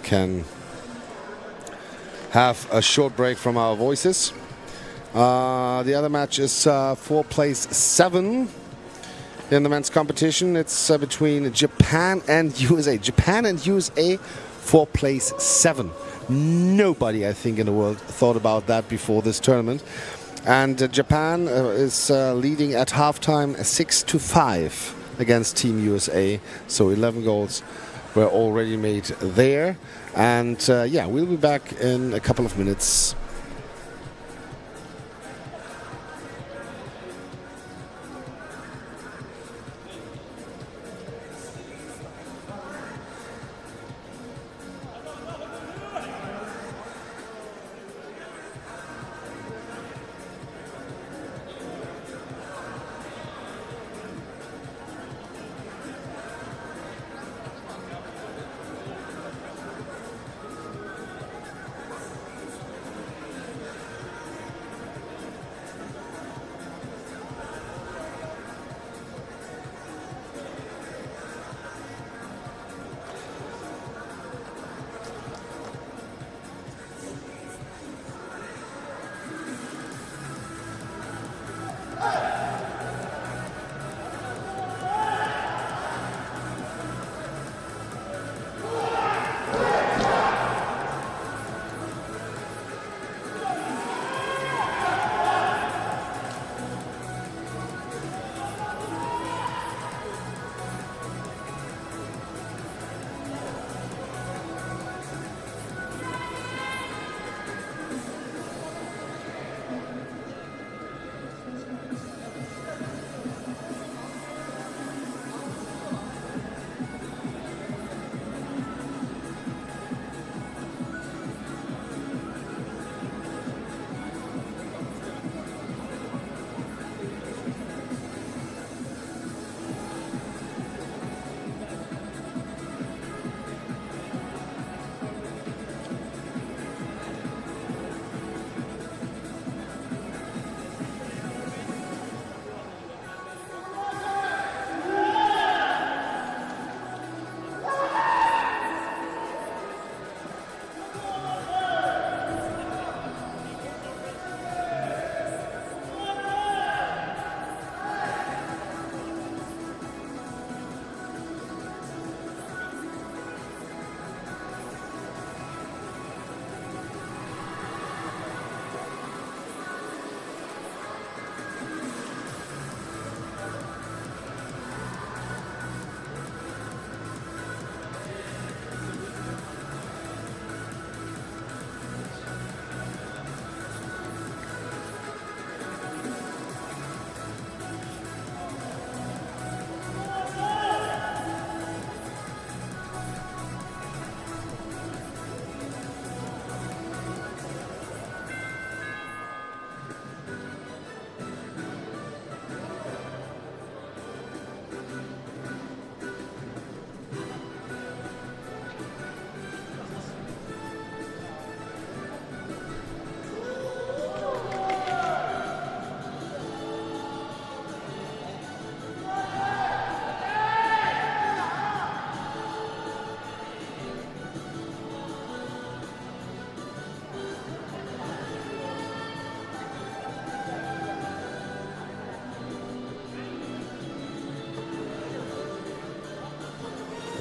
can have a short break from our voices. The other match is for place 7 in the men's competition. It's between Japan and USA. Japan and USA for place 7. Nobody, I think, in the world thought about that before this tournament. And Japan is leading at halftime 6-5 against Team USA. So 11 goals were already made there. And yeah, we'll be back in a couple of minutes.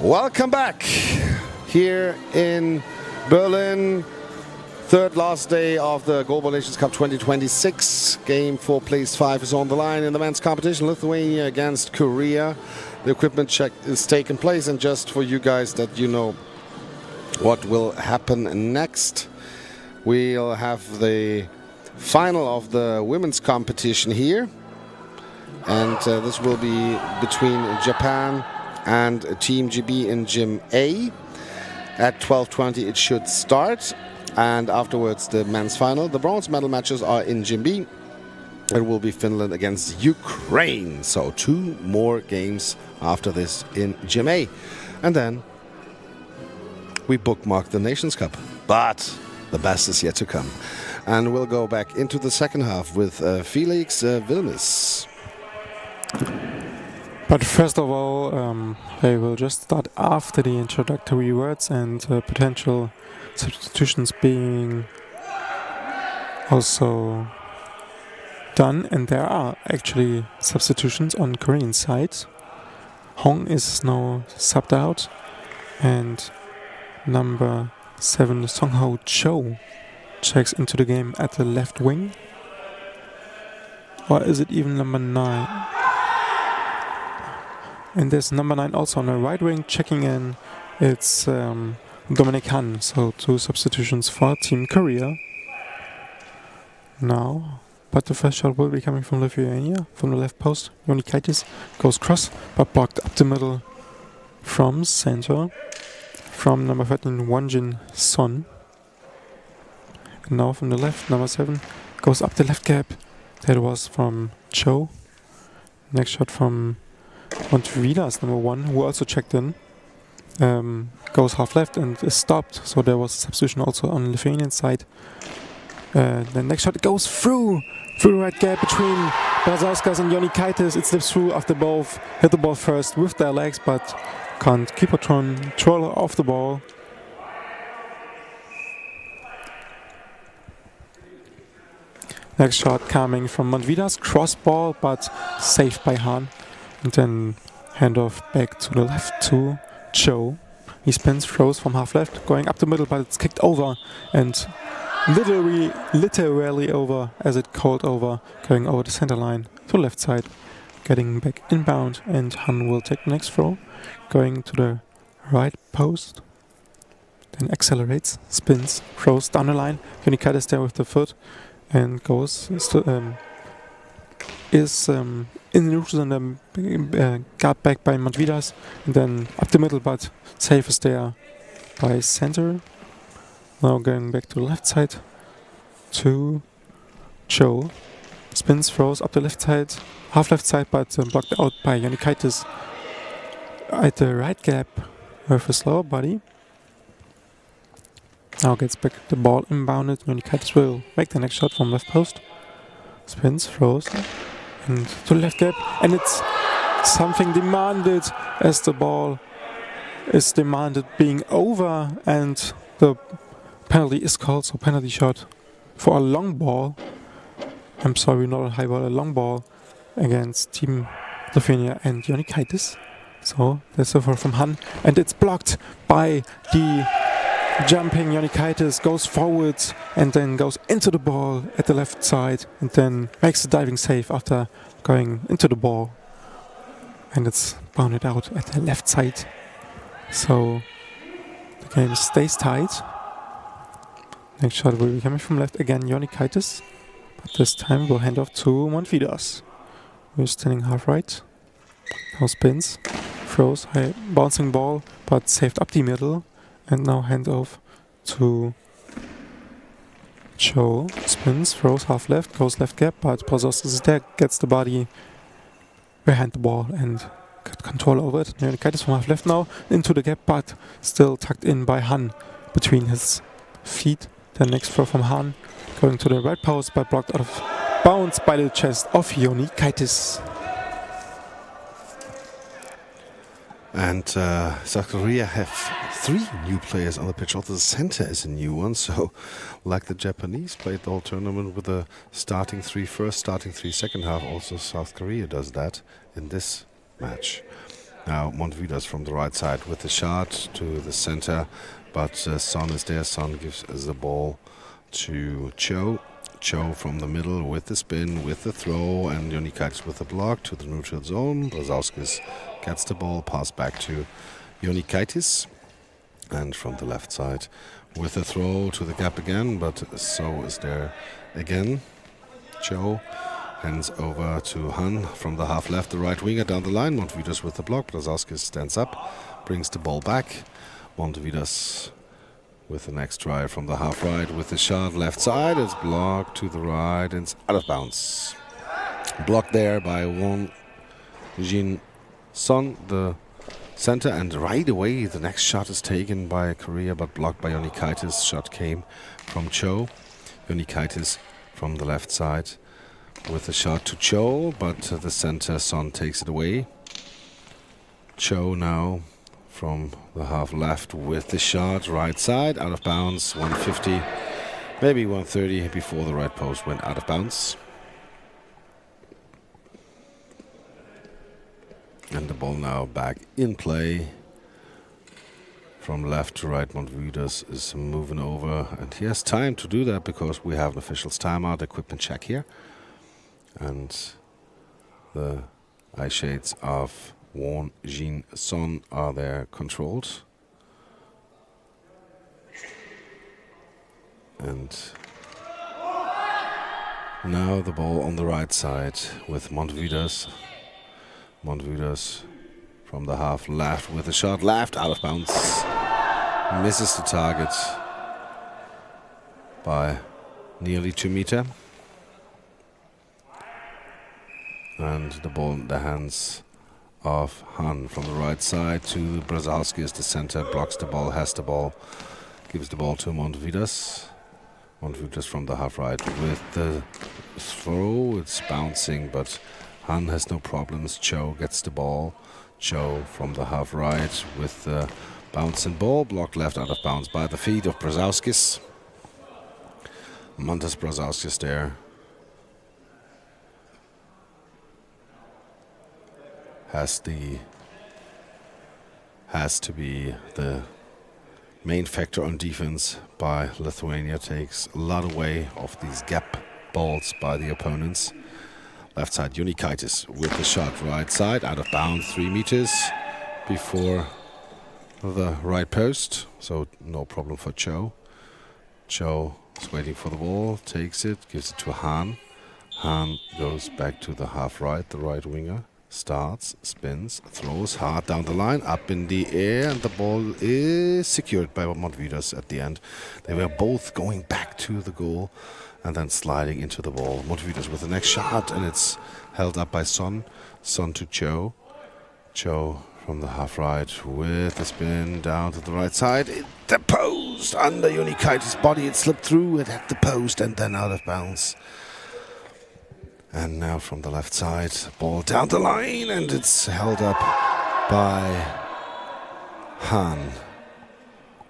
Welcome back here in Berlin. Third last day of the Goalball Nations Cup 2026. Game for place 5 is on the line in the men's competition. Lithuania against Korea. The equipment check is taking place, and just for you guys that you know what will happen next, we'll have the final of the women's competition here, and this will be between Japan and Team GB in Gym A. At 12:20 it should start, and afterwards the men's final. The bronze medal matches are in Gym B. It will be Finland against Ukraine. So 2 more games after this in Gym A. And then we bookmark the Nations Cup. But the best is yet to come. And we'll go back into the second half with Felix Wilmes. But first of all, I will just start after the introductory words and potential substitutions being also done. And there are actually substitutions on Korean side. Hong is now subbed out, and number 7 Song-ho Cho checks into the game at the left wing. Or is it even number 9? And there's number 9 also on the right wing checking in. It's Dominic Han. So 2 substitutions for Team Korea now. But the first shot will be coming from Lithuania, from the left post. Jonikaitis goes cross, but blocked up the middle from center, from number 13 Wonjin Son. And now from the left, number 7 goes up the left gap. That was from Cho. Next shot from Montvidas, number 1, who also checked in. Goes half left and is stopped. So there was a substitution also on the Lithuanian side. The next shot goes through the right gap between Brazauskas and Jonikaitis. It slips through after both hit the ball first with their legs, but can't keep control of the ball. Next shot coming from Montvidas, cross ball, but saved by Han. And then handoff back to the left to Cho. He spins, throws from half left, going up the middle, but it's kicked over and literally over, as it called over, going over the center line to the left side, getting back inbound, and Han will take the next throw, going to the right post, then accelerates, spins, throws down the line. Jonikaitis there with the foot and goes in the neutral and got back by Montvidas, and then up the middle, but safe is there by center. Now going back to the left side to Cho. Spins, throws up the left side, half left side, but blocked out by Jonikaitis at the right gap with a slower body. Now gets back the ball inbounded. Jonikaitis will make the next shot from left post. Spins, throws, and to the left gap. And it's something demanded, as the ball is demanded being over, and the penalty is called, so penalty shot for a long ball. I'm sorry, not a high ball, a long ball against Team Lithuania and Jonikaitis. So that's a foul from Han, and it's blocked by the jumping Jonikaitis, goes forward and then goes into the ball at the left side, and then makes the diving save after going into the ball. And it's bounded out at the left side. So the game stays tight. Next shot will be coming from left again, Jonikaitis. But this time we'll hand off to Montvidas. We're standing half right. Now spins, throws, high bouncing ball, but saved up the middle. And now hand off to Cho. Spins, throws, half left, goes left gap, but Brazauskas is there, gets the body behind the ball and got control over it. Jonikaitis from half left now, into the gap, but still tucked in by Han between his feet. The next throw from Han, going to the right post, but blocked out of bounds by the chest of Jonikaitis. And South Korea have 3 new players on the pitch. Also the center is a new one. So like the Japanese played the whole tournament with a starting 3 first, starting 3 second half, also South Korea does that in this match. Now Montvidas from the right side with the shot to the center, but Son is there. Son gives the ball to Cho. Cho from the middle with the spin, with the throw, and Jonikaitis with the block to the neutral zone. Brazauskis gets the ball, pass back to Jonikaitis. And from the left side with the throw to the gap again, but so is there again. Cho hands over to Han from the half left, the right winger down the line. Montvidas with the block. Brazauskis stands up, brings the ball back. Montvidas with the next try from the half right with the shot left side. It's blocked to the right and it's out of bounds. Blocked there by Won Jin Son, the center, and right away the next shot is taken by Korea but blocked by Jonikaitis. Shot came from Cho. Jonikaitis from the left side with the shot to Cho, but the center Son takes it away. Cho now from the half left with the shot right side, out of bounds, 150, maybe 130 before the right post went out of bounds. And the ball now back in play. From left to right, Montvidas is moving over, and he has time to do that because we have an official's timeout, equipment check here. And the eye shades of Won Jin Son are there controlled. And now the ball on the right side with Montvidas. Montvidas from the half left with a shot left, out of bounds. Misses the target by nearly 2 meters. And the ball in the hands of Han from the right side to Brazauskis, the center, blocks the ball, has the ball, gives the ball to Montvidas. Montvidas from the half right with the throw. It's bouncing, but Han has no problems. Cho gets the ball. Cho from the half right with the bouncing ball, blocked left, out of bounds by the feet of Brazauskis. Montes Brazauskis there. Has to be the main factor on defense by Lithuania. Takes a lot away of these gap balls by the opponents. Left side, Jonikaitis with the shot right side, out of bounds, 3 meters before the right post. So no problem for Cho. Cho is waiting for the ball, takes it, gives it to Han. Han goes back to the half right, the right winger. Starts, spins, throws hard down the line, up in the air, and the ball is secured by Montvidas at the end. They were both going back to the goal and then sliding into the ball. Montvidas with the next shot, and it's held up by Son. Son to Cho. Cho from the half right with the spin down to the right side. The post under Jonikaitis' body. It slipped through, it had the post, and then out of bounds. And now from the left side, ball down the line, and it's held up by Han.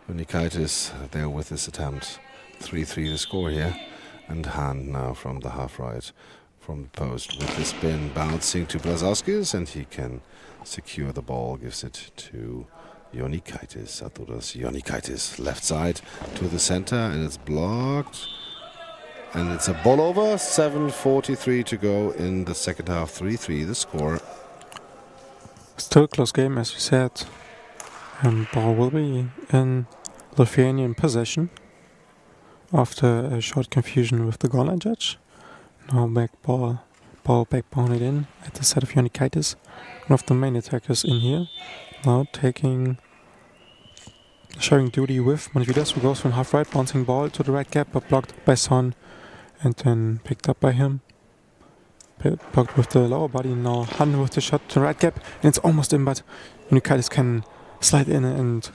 Jonikaitis there with his attempt. 3-3 the score here. And Han now from the half right, from the post with the spin, bouncing to Brazauskis, and he can secure the ball, gives it to Jonikaitis. Arturas Jonikaitis, left side to the center, and it's blocked. And it's a ball over, 7:43 to go in the second half, 3-3 the score. Still a close game, as we said. Ball will be in Lithuanian possession after a short confusion with the goal line judge. Now ball back pounded in at the side of Jonikaitis, one of the main attackers in here. Now sharing duty with Montvidas, who goes from half right, bouncing ball to the right gap, but blocked by Son. And then picked up by him. Blocked with the lower body. Now Han with the shot to the right gap. And it's almost in, but Jonikaitis can slide in and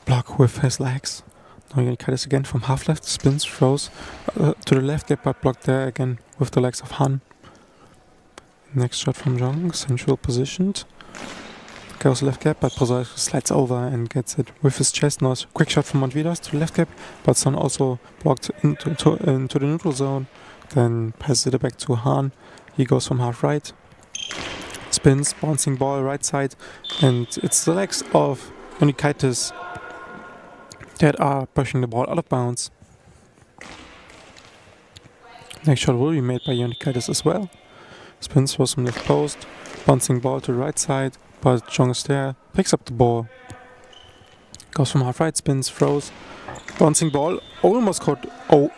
block with his legs. Now Jonikaitis again from half left. Spins, throws to the left gap, but blocked there again with the legs of Han. Next shot from Jong, central positioned. Goes left gap, but Brazauskis slides over and gets it with his chest. Now it's a quick shot from Montvidas to the left gap, but Son also blocked into the neutral zone. Then passes it back to Han. He goes from half right. spins, bouncing ball right side, and it's the legs of Joonikaitis that are pushing the ball out of bounds. Next shot will be made by Joonikaitis as well. Spins throws from left post, bouncing ball to the right side, but Jong is there, picks up the ball. Goes from half right, spins, throws, bouncing ball, almost caught. Oh,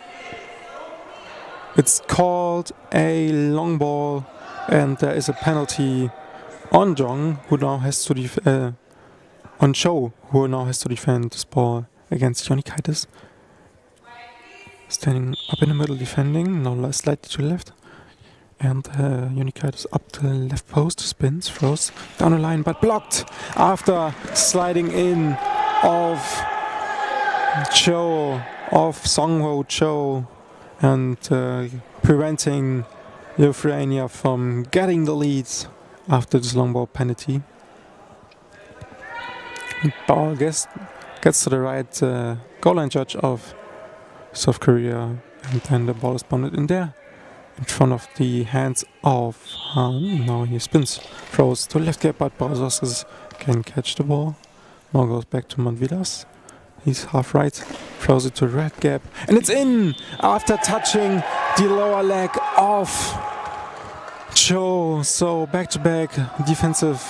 it's called a long ball, and there is a penalty on Jong, who now has to on Cho, who now has to defend this ball against Joonikaitis. Standing up in the middle defending, now slightly to the left. And Joonikaitis up to the left post, spins, throws down the line, but blocked after sliding in of Cho, of Songho Cho, and preventing Lithuania from getting the lead after this long ball penalty. Ball gets to the right goal line judge of South Korea, and then the ball is bundled in there in front of the hands of Han. Now he spins, throws to left gap, but Brazos can catch the ball. Now goes back to Montvidas. He's half right, throws it to the right gap, and it's in after touching the lower leg of Cho. So back-to-back defensive,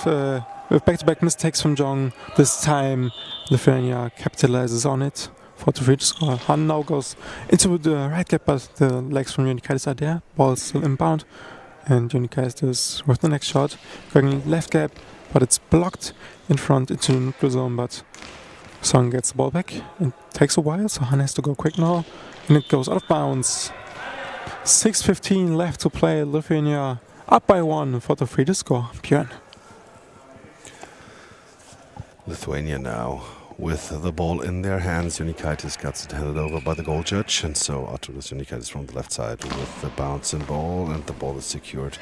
with back-to-back mistakes from Jong. This time Lithuania capitalizes on it for the free to score. Han now goes into the right gap, but the legs from Joonikaitis are there. Ball is still inbound, and Joonikaitis with the next shot going left gap, but it's blocked in front into the neutral zone. But Song gets the ball back. It takes a while, so Han has to go quick now, and it goes out of bounds. 6:15 left to play. Lithuania up by 1 for the free to score. Björn. Lithuania now with the ball in their hands. Joonikaitis gets it handed over by the goal judge, and so Arturas Joonikaitis from the left side with the bouncing ball, and the ball is secured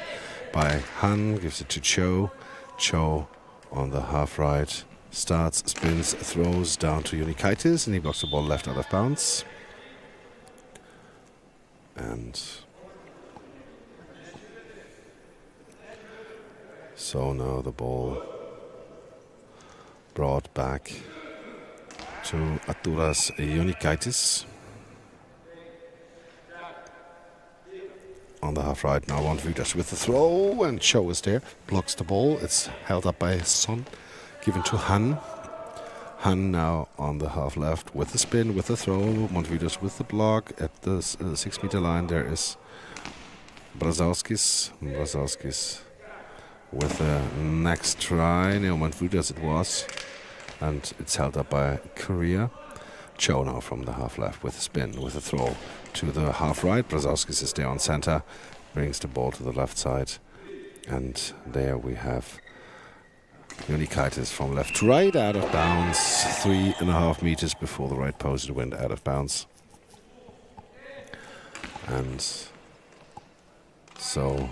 by Han, gives it to Cho. Cho on the half right starts, spins, throws down to Joonikaitis, and he blocks the ball left out of bounds. And so now the ball brought back to Arturas Joonikaitis. On the half right now, Montvidas with the throw, and Cho is there, blocks the ball. It's held up by Son, given to Han. Han now on the half left with the spin, with the throw. Montvidas with the block at the 6 meter line. There is Brazauskis. Brazauskis with the next try. Montvidas it was, and it's held up by Korea. Cho now from the half left with a spin, with a throw to the half right. Brazauskis is there on center, brings the ball to the left side, and there we have Joonikaitis from left to right, out of bounds, 3.5 meters before the right post. It went out of bounds. And so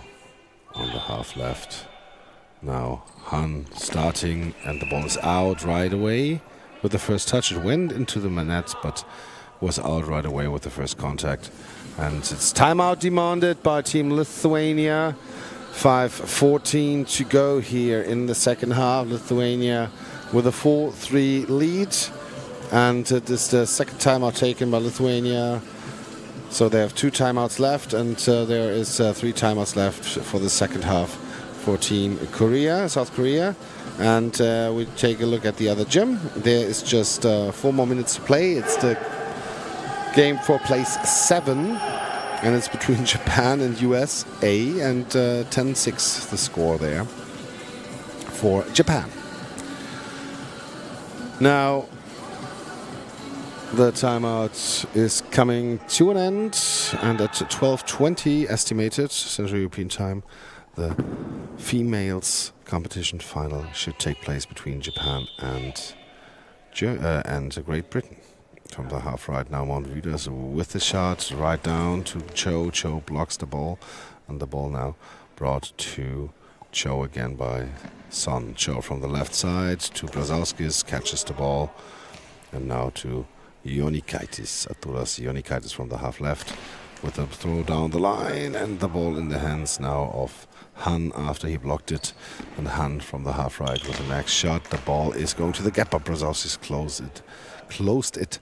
on the half left, now Han starting, and the ball is out right away. With the first touch, it went into the net, but was out right away with the first contact. And it's timeout demanded by Team Lithuania. 5:14 to go here in the second half. Lithuania with a 4-3 lead. And this is the second timeout taken by Lithuania. So they have 2 timeouts left, and there is 3 timeouts left for the second half for Team Korea, South Korea. And we take a look at the other gym. There is just 4 more minutes to play. It's the game for place 7, and it's between Japan and USA, and 10-6 the score there for Japan. Now the timeout is coming to an end, and at 12:20 estimated Central European time, the females competition final should take place between Japan and Great Britain. From the half right now, Montvidas with the shot right down to Cho. Cho blocks the ball, and the ball now brought to Cho again by Son. Cho from the left side to Brazauskis, catches the ball, and now to Joonikaitis. Arturas Joonikaitis from the half left with a throw down the line, and the ball in the hands now of Han after he blocked it. And Han from the half right with the next shot. The ball is going to the gap, but Brazowski's closed it.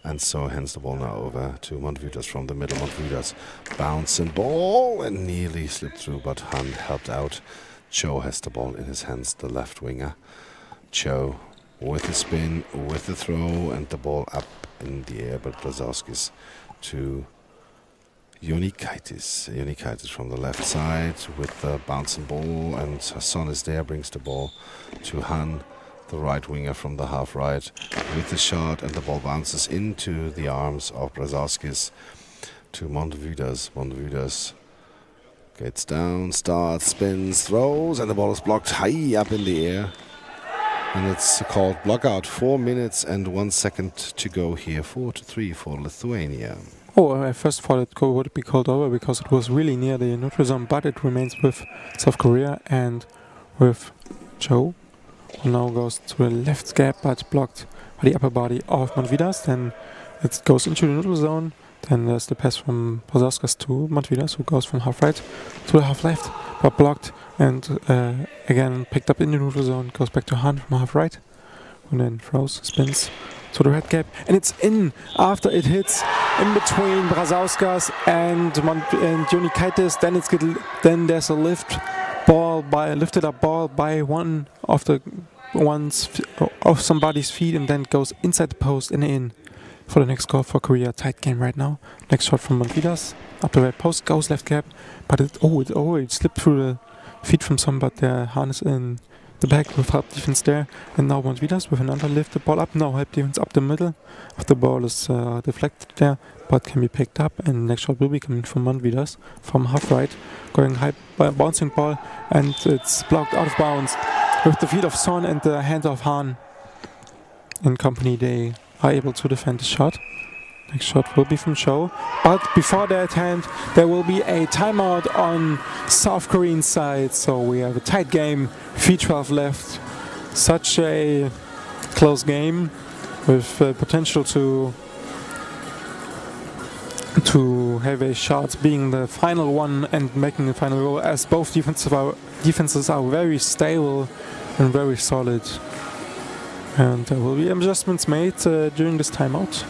And so hands the ball now over to Montvidas from the middle. Montvidas bouncing ball and nearly slipped through, but Han helped out. Cho has the ball in his hands, the left winger. Cho with the spin, with the throw, and the ball up in the air, but Brazowski's to Jonikaitis. Jonikaitis from the left side with the bouncing ball, and Son is there, brings the ball to Han, the right winger from the half right, with the shot, and the ball bounces into the arms of Brazowski's to Montvidas. Montvidas gets down, starts, spins, throws, and the ball is blocked high up in the air. And it's called block out. 4 minutes and 1 second to go here. 4-3 for Lithuania. Oh, I first thought it would be called over because it was really near the neutral zone, but it remains with South Korea and with Cho, who now goes to the left gap but blocked by the upper body of Montvidas. Then it goes into the neutral zone. Then there's the pass from Brazowskis to Montvidas, who goes from half right to the half left, but blocked and again picked up in the neutral zone, goes back to Han from half right, and then throws, spins to the red gap, and it's in after it hits in between Brazowskis and Jonikaitis. Then there's a lifted up ball by one of somebody's feet, and then goes inside the post and in for the next goal for Korea. Tight game right now. Next shot from Montvidas. Up the red post, goes left gap, but it slipped through the feet from some, but Han is in the back with help defense there. And now Montvidas with another lift the ball up. Now help defense up the middle. The ball is deflected there, but can be picked up. And next shot will be coming from Montvidas from half right, going high, bouncing ball, and it's blocked out of bounds with the feet of Son and the hand of Han. In company, they are able to defend the shot. Next shot will be from Cho. But before that hand, there will be a timeout on South Korean side. So we have a tight game, 3:12 left. Such a close game with potential to have a shot being the final one and making the final goal, as both defenses are very stable and very solid. And there will be adjustments made during this timeout.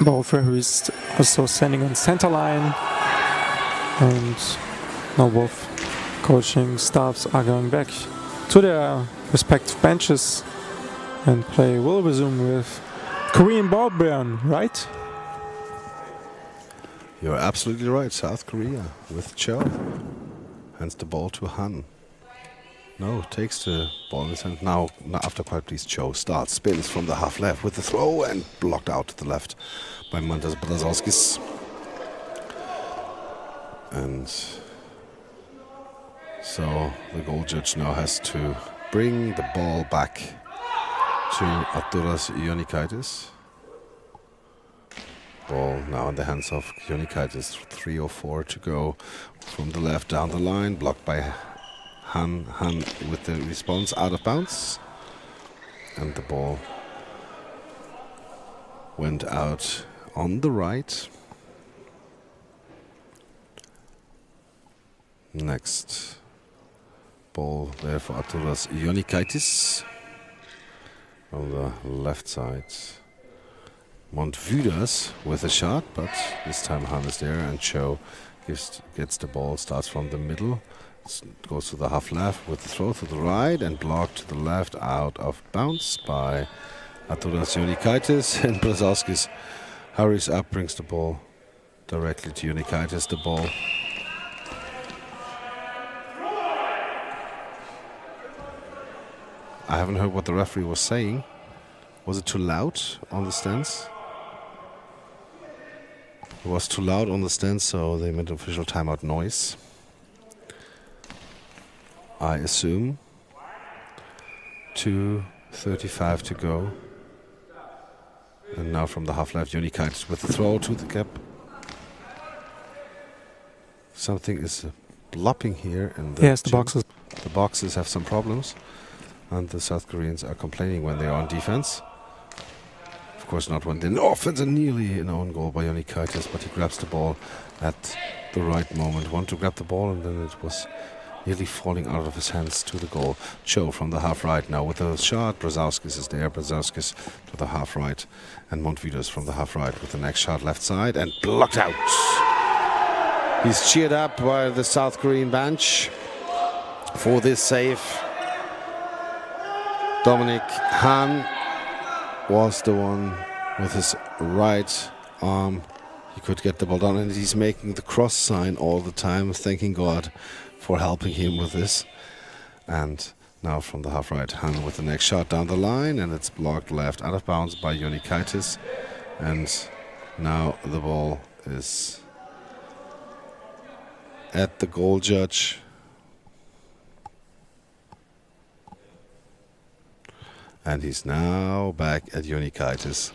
Both referees also standing on center line, and now both coaching staffs are going back to their respective benches, and play will resume with Korean ball burn, right? You're absolutely right. South Korea with Cho. Hands the ball to Han. No, takes the ball in his hand. Now after quite pleased, Cho starts, spins from the half left with the throw and blocked out to the left by Mantas Brazowskis. And so the goal judge now has to bring the ball back to Arturas Jonikaitis. Ball now in the hands of Jonikaitis. 3:04 to go from the left down the line, blocked by Han with the response out of bounds, and the ball went out on the right. Next ball there for Arturas Jonikaitis on the left side. Montvidas with a shot, but this time Han is there, and Cho gets the ball, starts from the middle. Goes to the half left with the throw to the right and blocked to the left out of bounds by Arturas Jonikaitis. And Brazowskis hurries up, brings the ball directly to Jonikaitis. The ball I haven't heard what the referee was saying. Was it too loud on the stands? It was too loud on the stands, so they made an official timeout noise, I assume. 2:35 to go. And now from the half left, Jonikaitis with the throw to the gap. Something is blopping here. And yes, the boxes. The boxes have some problems. And the South Koreans are complaining when they are on defense. of course not went in offense, and nearly an own goal by Jonikaitis, but he grabs the ball at the right moment. Want to grab the ball, and then it was nearly falling out of his hands to the goal. Cho from the half right now with a shot. Brzezowskis is there. Brzezowskis to the half right, and Montvidas from the half right with the next shot left side, and blocked out. He's cheered up by the South Korean bench for this save. Dominic Han was the one with his right arm. He could get the ball down, and he's making the cross sign all the time, thanking God for helping him with this. And now from the half right, Han with the next shot down the line, and it's blocked left out of bounds by Jonikaitis. And now the ball is at the goal judge. And he's now back at Jonikaitis.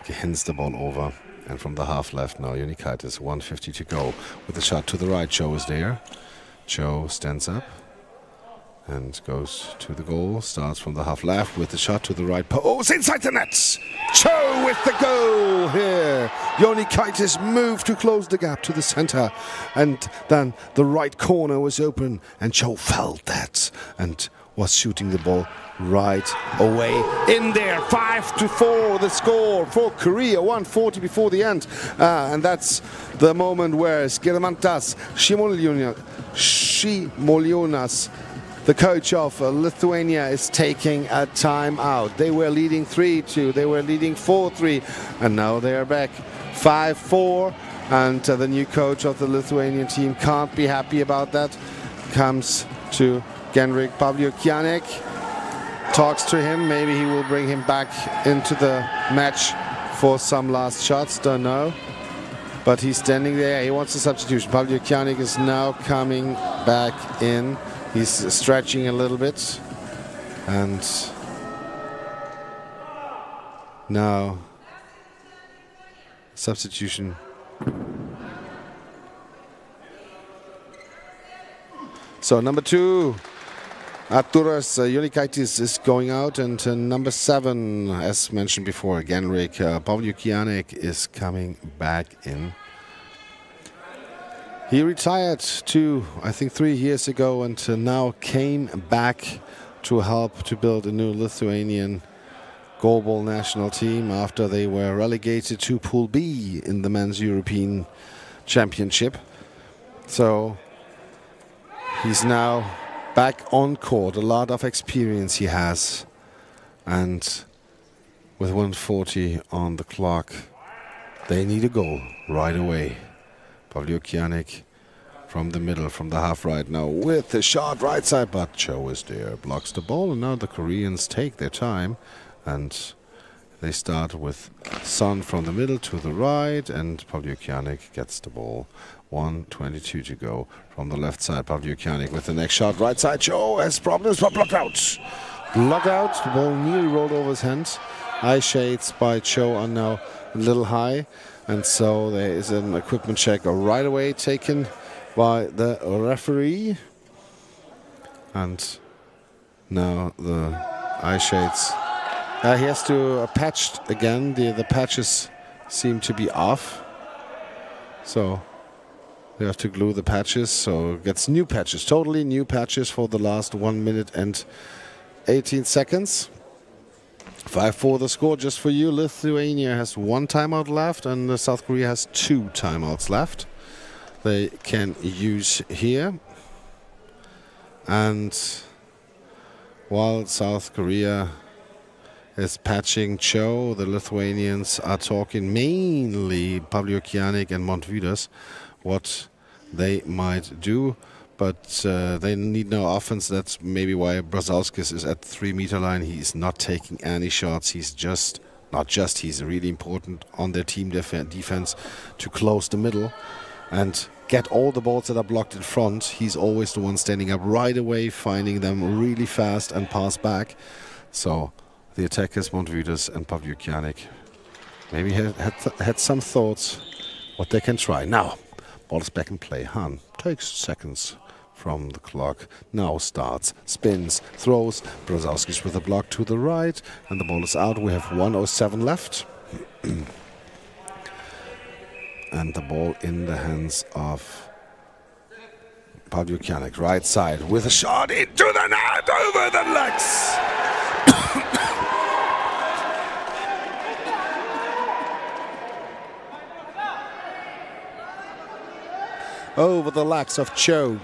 He hands the ball over. And from the half left now, Jonikaitis, 1:50 to go. With the shot to the right, Cho is there. Cho stands up and goes to the goal. Starts from the half left with the shot to the right post. Inside the net! Cho with the goal here. Jonikaitis moved to close the gap to the center. And then the right corner was open. And Cho felt that and was shooting the ball right away in there. 5-4 the score for Korea, 1:40 before the end, and that's the moment where Skirmantas Šimolionas, the coach of Lithuania, is taking a timeout. They were leading 3-2, they were leading 4-3, and now they are back 5-4, and the new coach of the Lithuanian team can't be happy about that. Comes to Genrik Pavlyukianek, talks to him. Maybe he will bring him back into the match for some last shots, don't know. But he's standing there. He wants a substitution. Pavlyukianek is now coming back in. He's stretching a little bit. And now substitution. So number 2, Arturas Jonikaitis is going out, and number 7, as mentioned before, Genrik Pavlyukianek is coming back in. He retired 3 years ago, and now came back to help to build a new Lithuanian goalball national team after they were relegated to Pool B in the Men's European Championship. So he's now back on court. A lot of experience he has. And with 1:40 on the clock, they need a goal right away. Pavlyukianek from the middle, from the half right now with the shot right side, but Cho is there, blocks the ball, and now the Koreans take their time, and they start with Son from the middle to the right, and Pavlyukianek gets the ball. 1:22 to go from the left side. Pavlyukianek with the next shot right side. Cho has problems, but blocked out. Blocked out. The ball nearly rolled over his hands. Eye shades by Cho are now a little high, and so there is an equipment check right away taken by the referee. And now the eye shades. He has to patch again. The patches seem to be off. So they have to glue the patches, so gets new patches, totally new patches for the last 1 minute and 18 seconds. 5-4 the score just for you. Lithuania has 1 timeout left, and South Korea has 2 timeouts left. They can use here. And while South Korea is patching Cho, the Lithuanians are talking, mainly Pavlyukianek and Montvidas, what they might do, but they need no offense. That's maybe why Brzezowskis is at the 3-meter line. He's not taking any shots. He's he's really important on their team defense to close the middle and get all the balls that are blocked in front. He's always the one standing up right away, finding them really fast and pass back. So the attackers, Montvidas and Pavlyukianek, maybe had some thoughts what they can try. Now, ball is back in play. Han takes seconds from the clock. Now starts, spins, throws. Brzezowskis with a block to the right, and the ball is out. We have 1:07 left. And the ball in the hands of Pavlyukianik, right side, with a shot into the net, over the legs. Over the legs of Cho.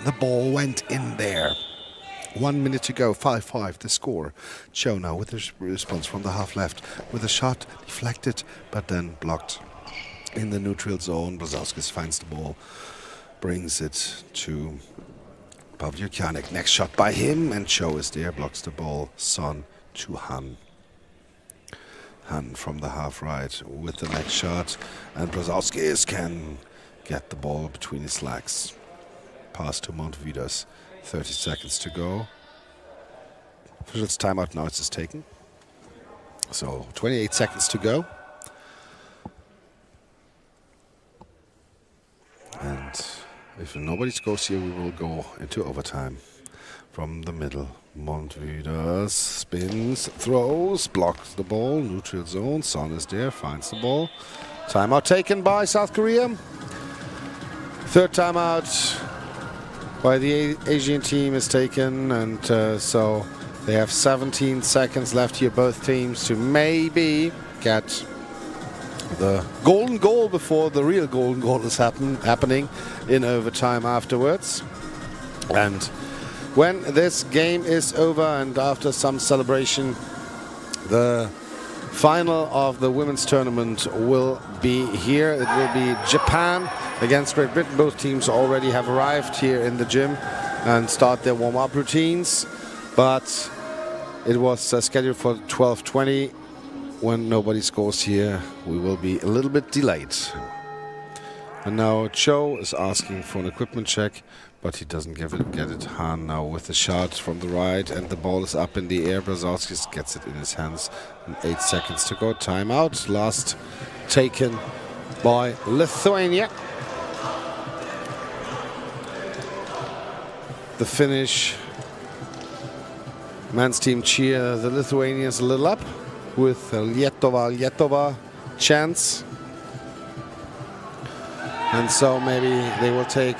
The ball went in there. 1 minute to go, 5-5 the score. Cho now with the response from the half left, with a shot deflected, but then blocked in the neutral zone. Brzezowskis finds the ball, brings it to Pavlyukianik. Next shot by him, and Cho is there, blocks the ball. Son to Han. Han from the half right with the next shot, and Brzezowskis can get the ball between his legs. Pass to Montevides. 30 seconds to go. Officials timeout now is taken. So 28 seconds to go. And if nobody scores here, we will go into overtime. From the middle, Montevides spins, throws, blocks the ball, neutral zone. Son is there, finds the ball. Timeout taken by South Korea. Third timeout by the Asian team is taken, and so they have 17 seconds left here, both teams, to maybe get the golden goal before the real golden goal is happening in overtime afterwards. And when this game is over and after some celebration, the final of the women's tournament will be here. It will be Japan against Great Britain. Both teams already have arrived here in the gym and start their warm-up routines, but it was scheduled for 12:20. When nobody scores here, we will be a little bit delayed. And now Cho is asking for an equipment check, but he doesn't get it. Han now with the shot from the right, and the ball is up in the air. Brzezowskis gets it in his hands. And 8 seconds to go. Timeout. Last taken by Lithuania. The Finnish men's team cheer the Lithuanians a little up with a Lietuvą chants. And so maybe they will take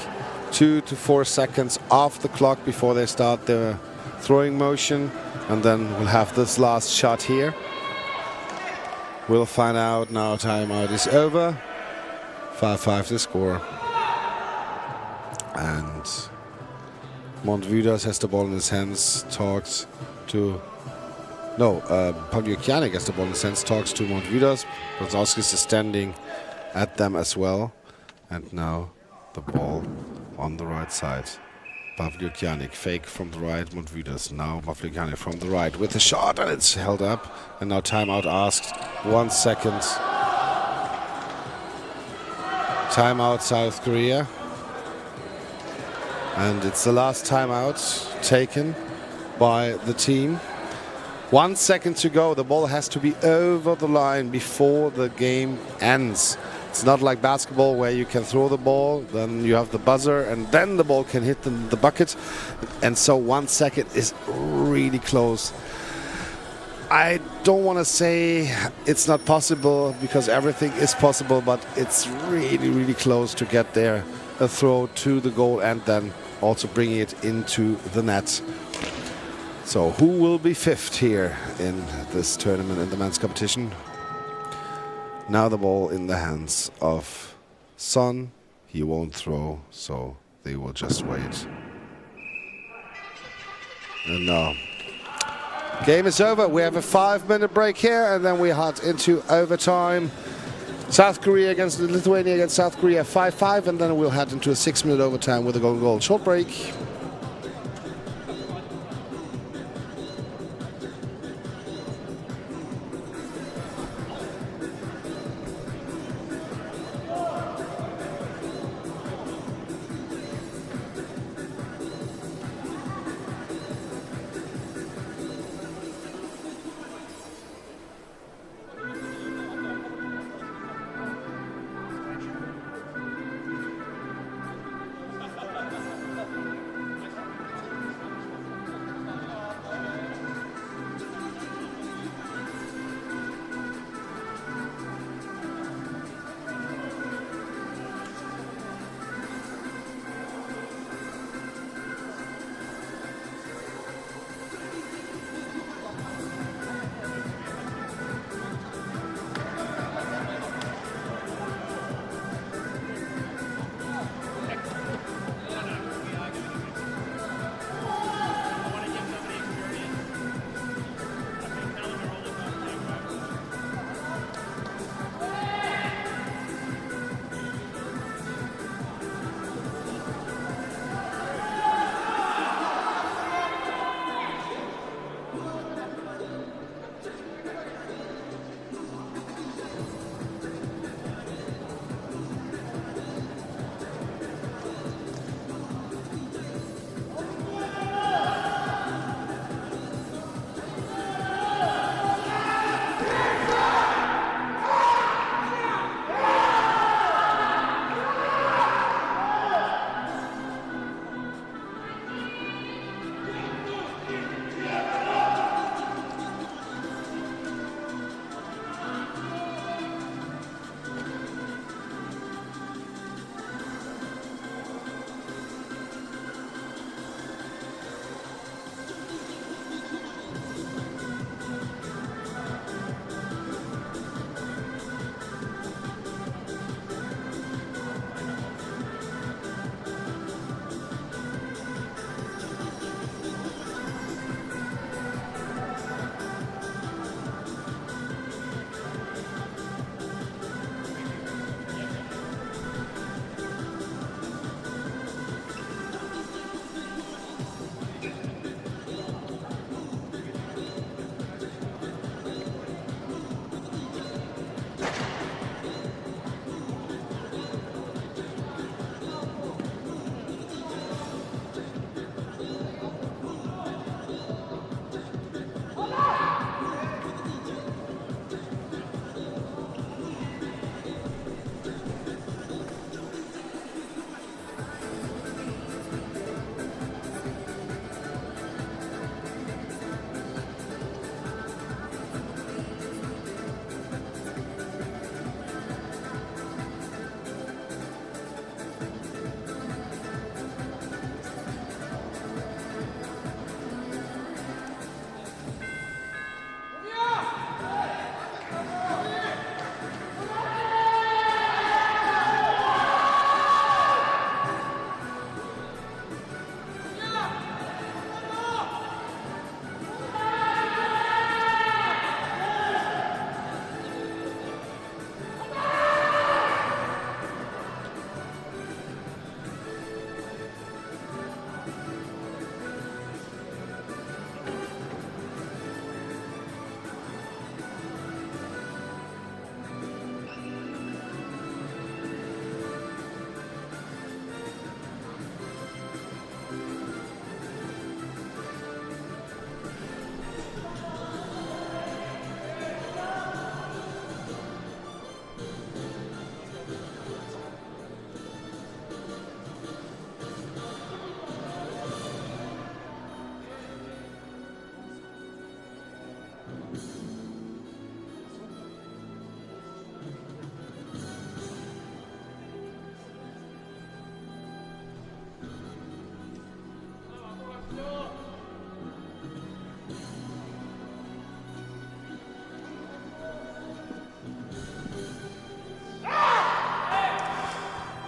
2 to 4 seconds off the clock before they start their throwing motion. And then we'll have this last shot here. We'll find out now. Timeout is over. 5-5 the score. And Montevides has the ball in his hands, talks to... Pavlyukianik has the ball in his hands, talks to Montevides. Brzezowskis is standing at them as well. And now the ball on the right side. Pavlyukianik, fake from the right, Montevides. Now Pavlyukianik from the right with a shot, and it's held up. And now timeout asked. 1 second. Timeout South Korea. And it's the last timeout taken by the team. 1 second to go. The ball has to be over the line before the game ends. It's not like basketball where you can throw the ball, then you have the buzzer, and then the ball can hit the bucket. And so 1 second is really close. I don't want to say it's not possible, because everything is possible, but it's really, really close to get there. A throw to the goal and then also bringing it into the net. So who will be fifth here in this tournament, in the men's competition? Now the ball in the hands of Son. He won't throw, so they will just wait. And now, game is over. We have a 5-minute break here, and then we head into overtime. South Korea against Lithuania against South Korea, 5-5, and then we'll head into a 6-minute overtime with a golden goal. Short break.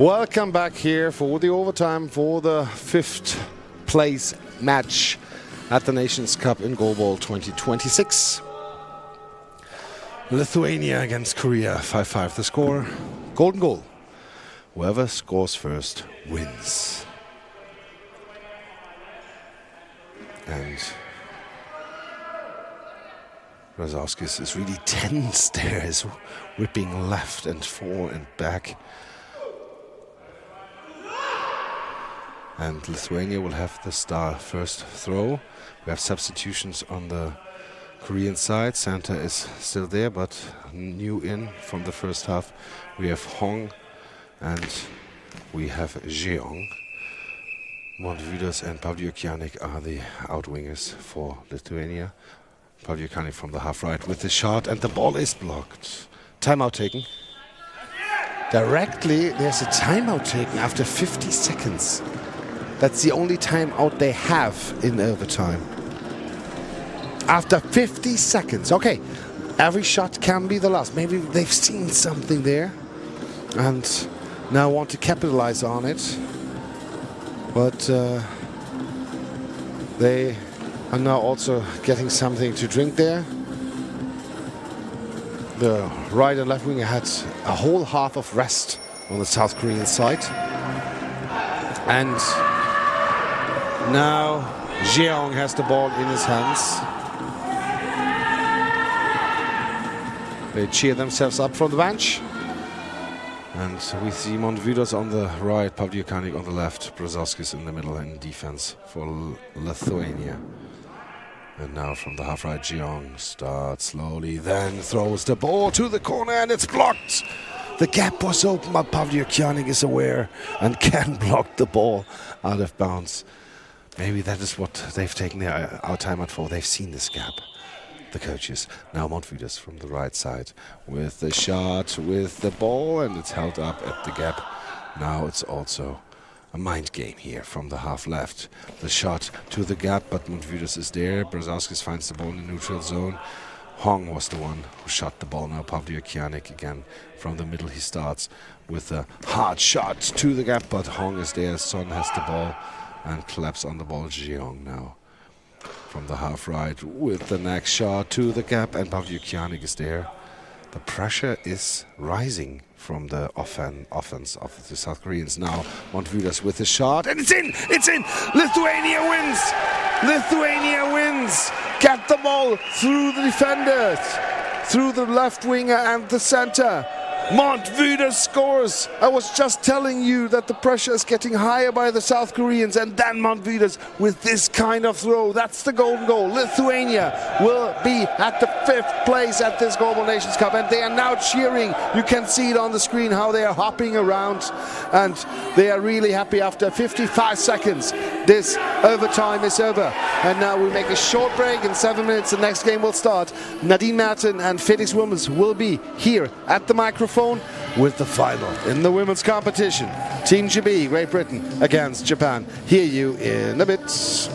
Welcome back here for the overtime for the 5th place match at the Nations Cup in Goalball 2026. Lithuania against Korea, 5-5 the score. Golden goal. Whoever scores first wins. And Brzezowskis is really tense there, is whipping left and forward and back. And Lithuania will have the star first throw. We have substitutions on the Korean side. Santa is still there, but new in from the first half. We have Hong and we have Jeong. Montvidas and Pavlyukianik are the outwingers for Lithuania. Pavlyukianik from the half right with the shot, and the ball is blocked. Timeout taken. Directly, there's a timeout taken after 50 seconds. That's the only timeout they have in overtime. After 50 seconds. Okay, every shot can be the last. Maybe they've seen something there and now want to capitalize on it. But they are now also getting something to drink there. The right and left winger had a whole half of rest on the South Korean side. And now Jeong has the ball in his hands. They cheer themselves up from the bench. And we see Montvidas on the right, Pavlyukianik on the left, Brzezowskis in the middle in defense for Lithuania. And now from the half right, Jeong starts slowly, then throws the ball to the corner and it's blocked. The gap was open, but Pavlyukianik is aware and can block the ball out of bounds. Maybe that is what they've taken their our timeout for. They've seen this gap, the coaches. Now Montvidas from the right side with the shot, with the ball, and it's held up at the gap. Now it's also a mind game here from the half left. The shot to the gap, but Montvidas is there. Brzezowskis finds the ball in the neutral zone. Hong was the one who shot the ball. Now Pavlyukianik again from the middle. He starts with a hard shot to the gap, but Hong is there. Son has the ball and claps on the ball. Jeong now from the half right with the next shot to the gap, and Pavlyukianik is there. The pressure is rising from the offense of the South Koreans. Now Montvidas with the shot, and it's in! It's in! Lithuania wins! Lithuania wins! Get the ball through the defenders, through the left winger and the center. Montvidas scores. I was just telling you that the pressure is getting higher by the South Koreans, and then Montvidas with this kind of throw. That's the golden goal. Lithuania will be at the 5th place at this Goalball Nations Cup, and they are now cheering. You can see it on the screen how they are hopping around, and they are really happy. After 55 seconds, this overtime is over, and now we make a short break. In 7 minutes, the next game will start. Nadine Merten and Felix Wilmers will be here at the microphone with the final in the women's competition. Team GB, Great Britain against Japan. Hear you in a bit.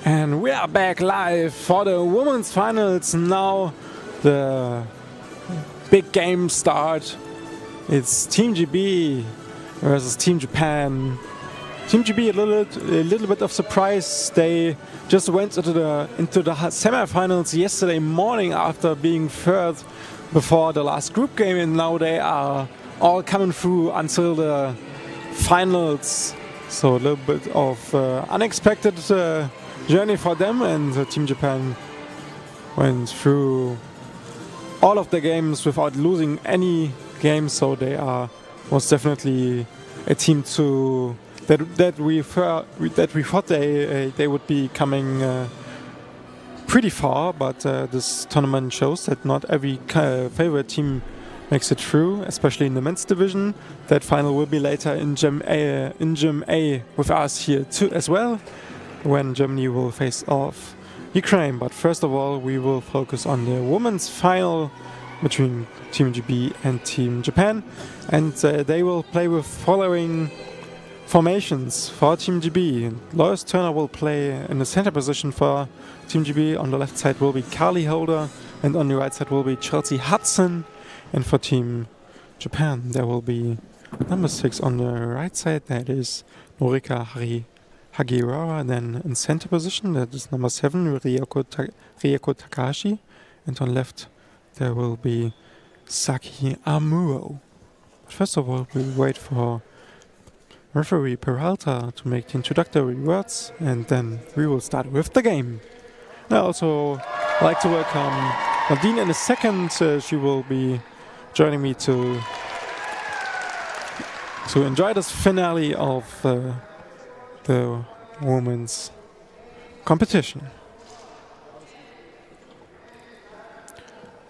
And we are back live for the women's finals. Now the big game start. It's Team GB versus Team Japan. Team GB a little bit of surprise. They just went into the semifinals yesterday morning after being third before the last group game, and now they are all coming through until the finals. So a little bit of unexpected journey for them, and Team Japan went through all of the games without losing any game. So they are most definitely a team that we thought they would be coming pretty far. But this tournament shows that not every favorite team makes it through, especially in the men's division. That final will be later in Gym A with us here too as well, when Germany will face off Ukraine. But first of all, we will focus on the women's final between Team GB and Team Japan, and they will play with following formations for Team GB. Lois Turner will play in the center position for Team GB. On the left side will be Carly Holder, and on the right side will be Chelsea Hudson. And for Team Japan, there will be number 6 on the right side. That is Norika Hagiwara. Then in center position, that is number 7, Ryoko Takahashi. And on left, there will be Saki Amuro. But first of all, we wait for referee Peralta to make the introductory words, and then we will start with the game. I also like to welcome Nadine in a second. She will be joining me to enjoy this finale of the women's competition.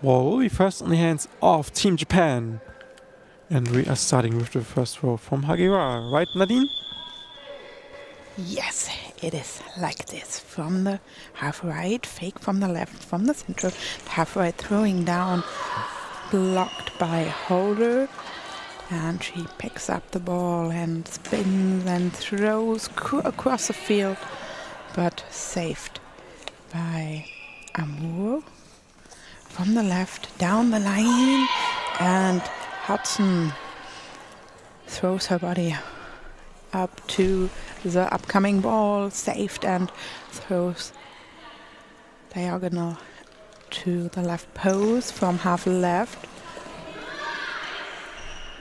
Ball will be first in the hands of Team Japan. And we are starting with the first throw from Hagiwara. Right, Nadine? Yes, it is like this. From the half right, fake from the left, from the center, half right throwing down, blocked by Holder. And she picks up the ball and spins and throws across the field, but saved by Amuro. From the left, down the line, and Hudson throws her body up to the upcoming ball, saved, and throws diagonal to the left post from half left.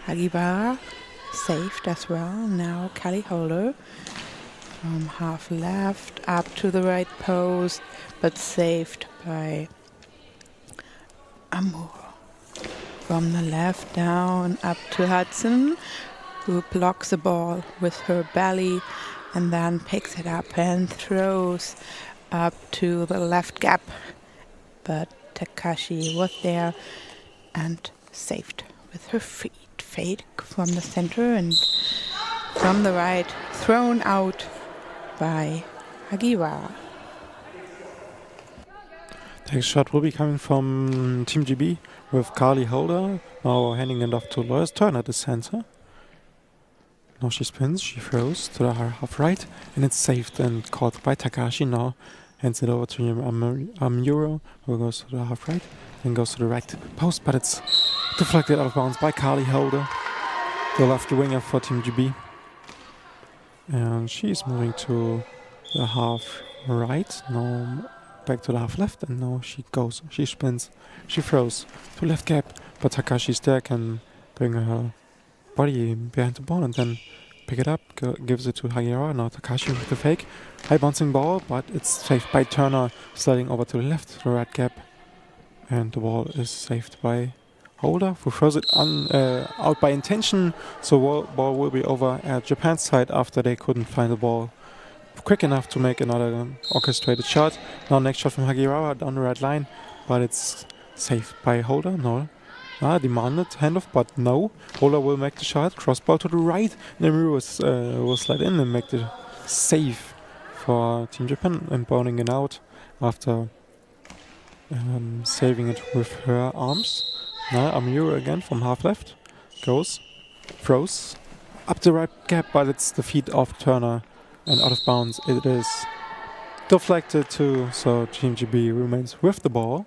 Hagiwara saved as well. Now Kelly Holder from half left up to the right post, but saved by Amuro. From the left down up to Hudson, who blocks the ball with her belly and then picks it up and throws up to the left gap. But Takashi was there and saved with her feet. Fake from the center and from the right, thrown out by Hagiwara. Next shot will be coming from Team GB with Carly Holder. Now handing it off to Lois Turner at the center. Now she spins, she throws to the half right, and it's saved and caught by Takashi. Now hands it over to Amuro, who goes to the half right, then goes to the right post, but it's deflected out of bounds by Carly Holder, the left winger for Team GB. And she's moving to the half right, now back to the half left, and now she spins, she throws to left gap, but Takashi's there, can bring her body behind the ball and then pick it up, gives it to Hagiwara. Now Takashi with the fake, high bouncing ball, but it's saved by Turner, sliding over to the left, the right gap, and the ball is saved by Holder, who throws it out by intention, so ball will be over at Japan's side after they couldn't find the ball quick enough to make another orchestrated shot. Now next shot from Hagiwara down the right line, but it's saved by Holder. No, demanded handoff, but no. Holder will make the shot, crossbar to the right, and Amuro will slide in and make the save for Team Japan and bounding it out after saving it with her arms. Now Amuro again from half left, throws up the right gap, but it's the feet of Turner and out of bounds. It is deflected too, so Team GB remains with the ball.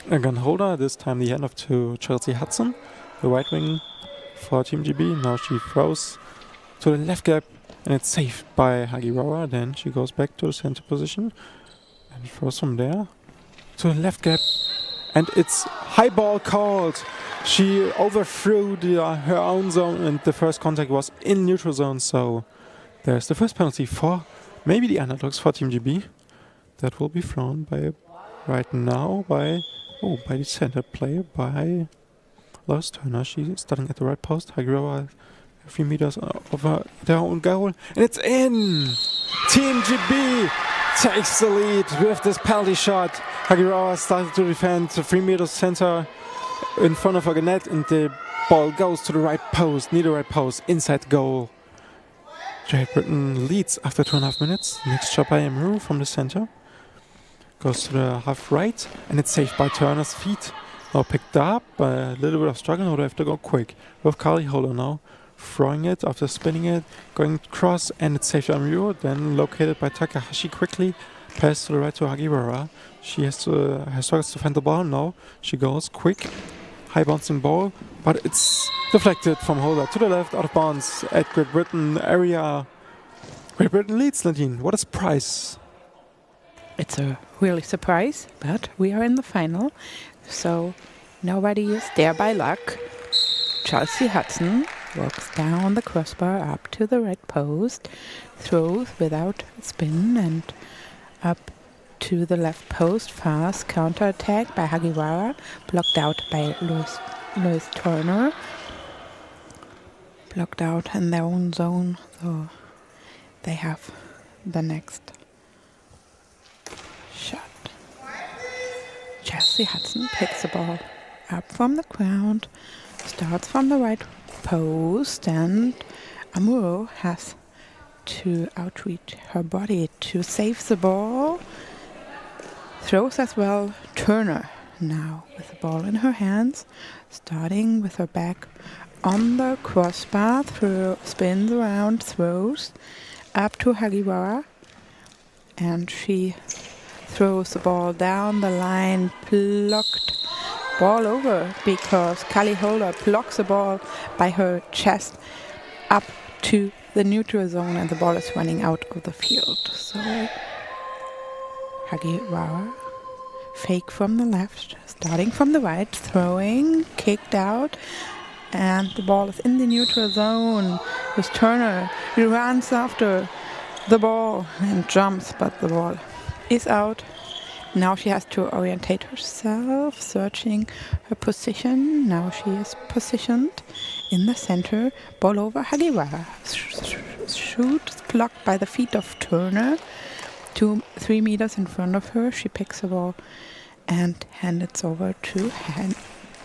Again, holder, this time the handoff to Chelsea Hudson, the right wing for Team GB. Now she throws to the left gap, and it's saved by Hagiwara. Then she goes back to the center position and throws from there to the left gap, and it's high ball called. She overthrew her own zone, and the first contact was in neutral zone, so there's the first penalty for maybe the underdogs for Team GB. That will be thrown by right now by the center player, by Lois Turner. She's starting at the right post. Hagiwara a few meters over their own goal, and it's in! Team GB takes the lead with this penalty shot. Hagiwara started to defend 3 meters center in front of her net, and the ball goes to the right post, near the right post, inside goal. Great Britain leads after 2.5 minutes. Next shot by Amaru from the center. Goes to the half right, and it's saved by Turner's feet. Now picked up, a little bit of struggle, now they have to go quick. With Kali Holder now, throwing it after spinning it, going cross, and it's saved by Amaru, then located by Takahashi quickly. Pass to the right to Hagiwara. She has struggles to defend the ball now. She goes quick, high bouncing ball, but it's deflected from Holder to the left, out of bounds at Great Britain area. Great Britain leads, Nadine. What is prize? It's a really surprise, but we are in the final, so nobody is there by luck. Chelsea Hudson walks down the crossbar up to the right post, throws without spin and up to the left post. Fast counter-attack by Hagiwara, blocked out by Lois Turner. Blocked out in their own zone, so they have the next shot. Chelsea Hudson picks the ball up from the ground, starts from the right post, and Amuro has to outreach her body to save the ball. Throws as well. Turner now with the ball in her hands, starting with her back on the crossbar, spins around, throws up to Hagiwara, and she throws the ball down the line, blocked ball over because Kali Holder blocks the ball by her chest up to the neutral zone, and the ball is running out of the field. So Hagiwara, fake from the left, starting from the right, throwing, kicked out, and the ball is in the neutral zone with Turner. He runs after the ball and jumps, but the ball is out. Now she has to orientate herself, searching her position. Now she is positioned in the center. Ball over Hagiwara. Shoots blocked by the feet of Turner. 3 meters in front of her. She picks the ball and hands it over to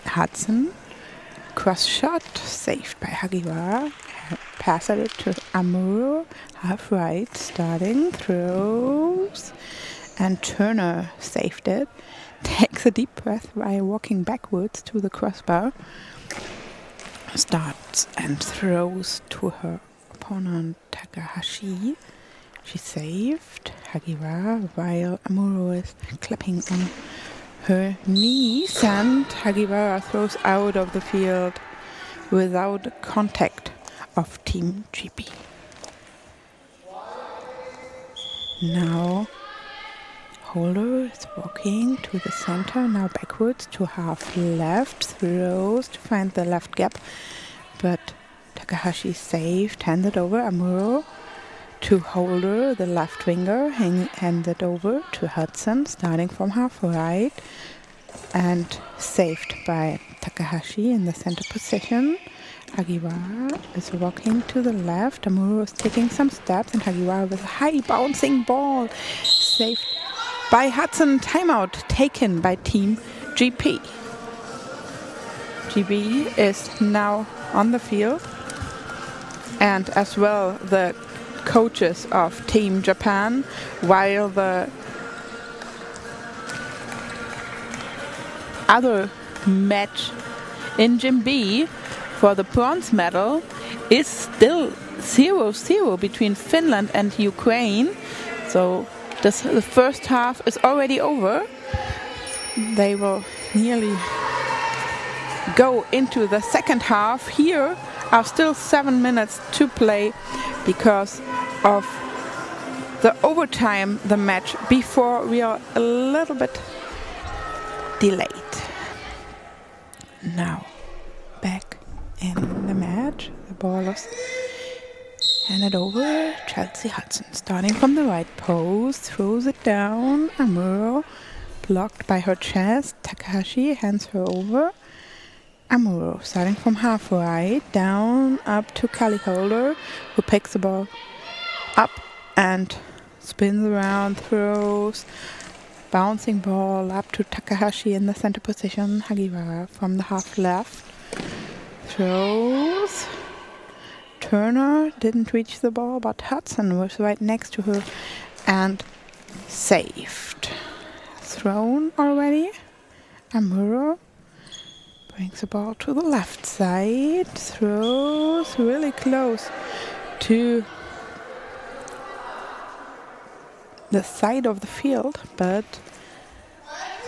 Hudson. Cross shot, saved by Hagiwara. Passes it to Amuro, half right, starting, throws, and Turner saved it. Takes a deep breath by walking backwards to the crossbar. Starts and throws to her opponent Takahashi. She saved Hagiwara while Amuro is clapping on her knees, and Hagiwara throws out of the field without contact of Team GB. Now Holder is walking to the center, now backwards to half left, throws to find the left gap, but Takahashi saved, handed over Amuro to Holder, the left winger, handed over to Hudson, starting from half right, and saved by Takahashi in the center position. Hagiwara is walking to the left, Amuro is taking some steps, and Hagiwara with a high bouncing ball, saved by Hudson. Timeout taken by Team GB. GB is now on the field, and as well the coaches of Team Japan, while the other match in Gym B for the bronze medal is still 0-0 between Finland and Ukraine. So the first half is already over. They will nearly go into the second half. Here are still 7 minutes to play because of the overtime, the match before. We are a little bit delayed. Now back in the match. The ball is handed over. Chelsea Hudson starting from the right post, throws it down. Amuro blocked by her chest. Takahashi hands her over. Amuro starting from half right, down up to Kali Holder, who picks the ball up and spins around, throws. Bouncing ball up to Takahashi in the center position. Hagiwara from the half left. Throws. Turner didn't reach the ball, but Hudson was right next to her and saved. Thrown already. Amuro brings the ball to the left side. Throws really close to the side of the field, but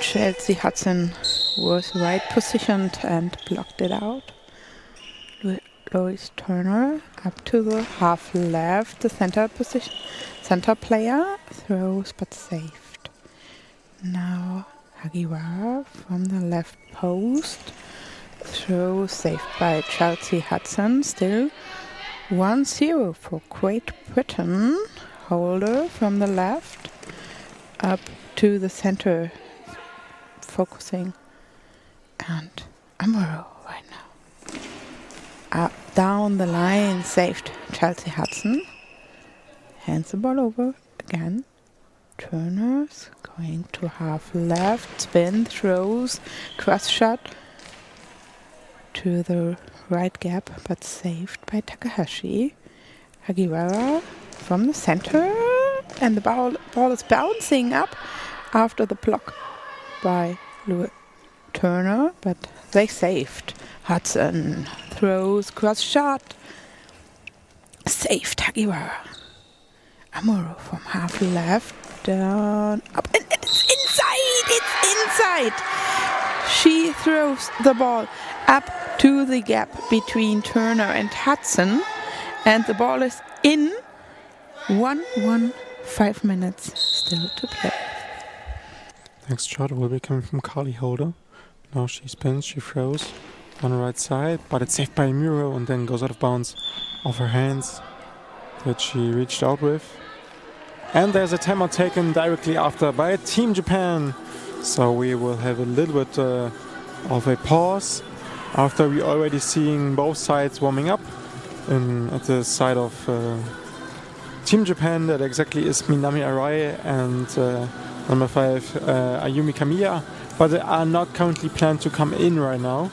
Chelsea Hudson was right positioned and blocked it out. Lois Turner up to the half left, the center player throws but saved. Now Hagiwara from the left post, throw saved by Chelsea Hudson. Still 1-0 for Great Britain. Holder from the left up to the center, focusing, and Amuro right now. Up down the line, saved Chelsea Hudson. Hands the ball over again. Turner's going to half left, spin, throws, cross shot to the right gap, but saved by Takahashi. Hagiwara from the center, and the ball is bouncing up after the block by Turner, but they saved. Hudson throws, cross shot, saved Hagiwara. Amuro from half left, down, up, and it's inside! She throws the ball up to the gap between Turner and Hudson, and the ball is in. 1-1, 5 minutes still to play. Next shot will be coming from Kali Holder. Now she spins, she throws on the right side, but it's saved by Amuro and then goes out of bounds off her hands that she reached out with. And there's a timeout taken directly after by Team Japan. So we will have a little bit of a pause after we already seeing both sides warming up at the side of Team Japan. That exactly is Minami Arai and number 5 Ayumi Kamiya, but they are not currently planned to come in right now.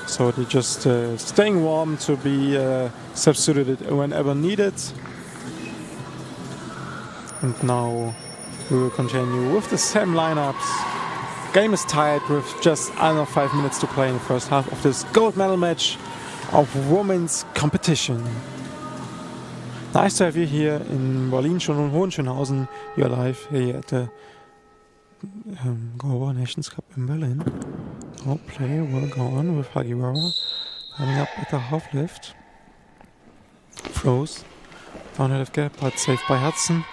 So they're just staying warm to be substituted whenever needed. And now we will continue with the same lineups. Game is tied with just under 5 minutes to play in the first half of this gold medal match of women's competition. Nice to have you here in Berlin, Hohenschönhausen. You're live here at the Goalball Nations Cup in Berlin. Now play will go on with Hagiwara running up at the half left. Throws down the left gap, but saved by Hudson.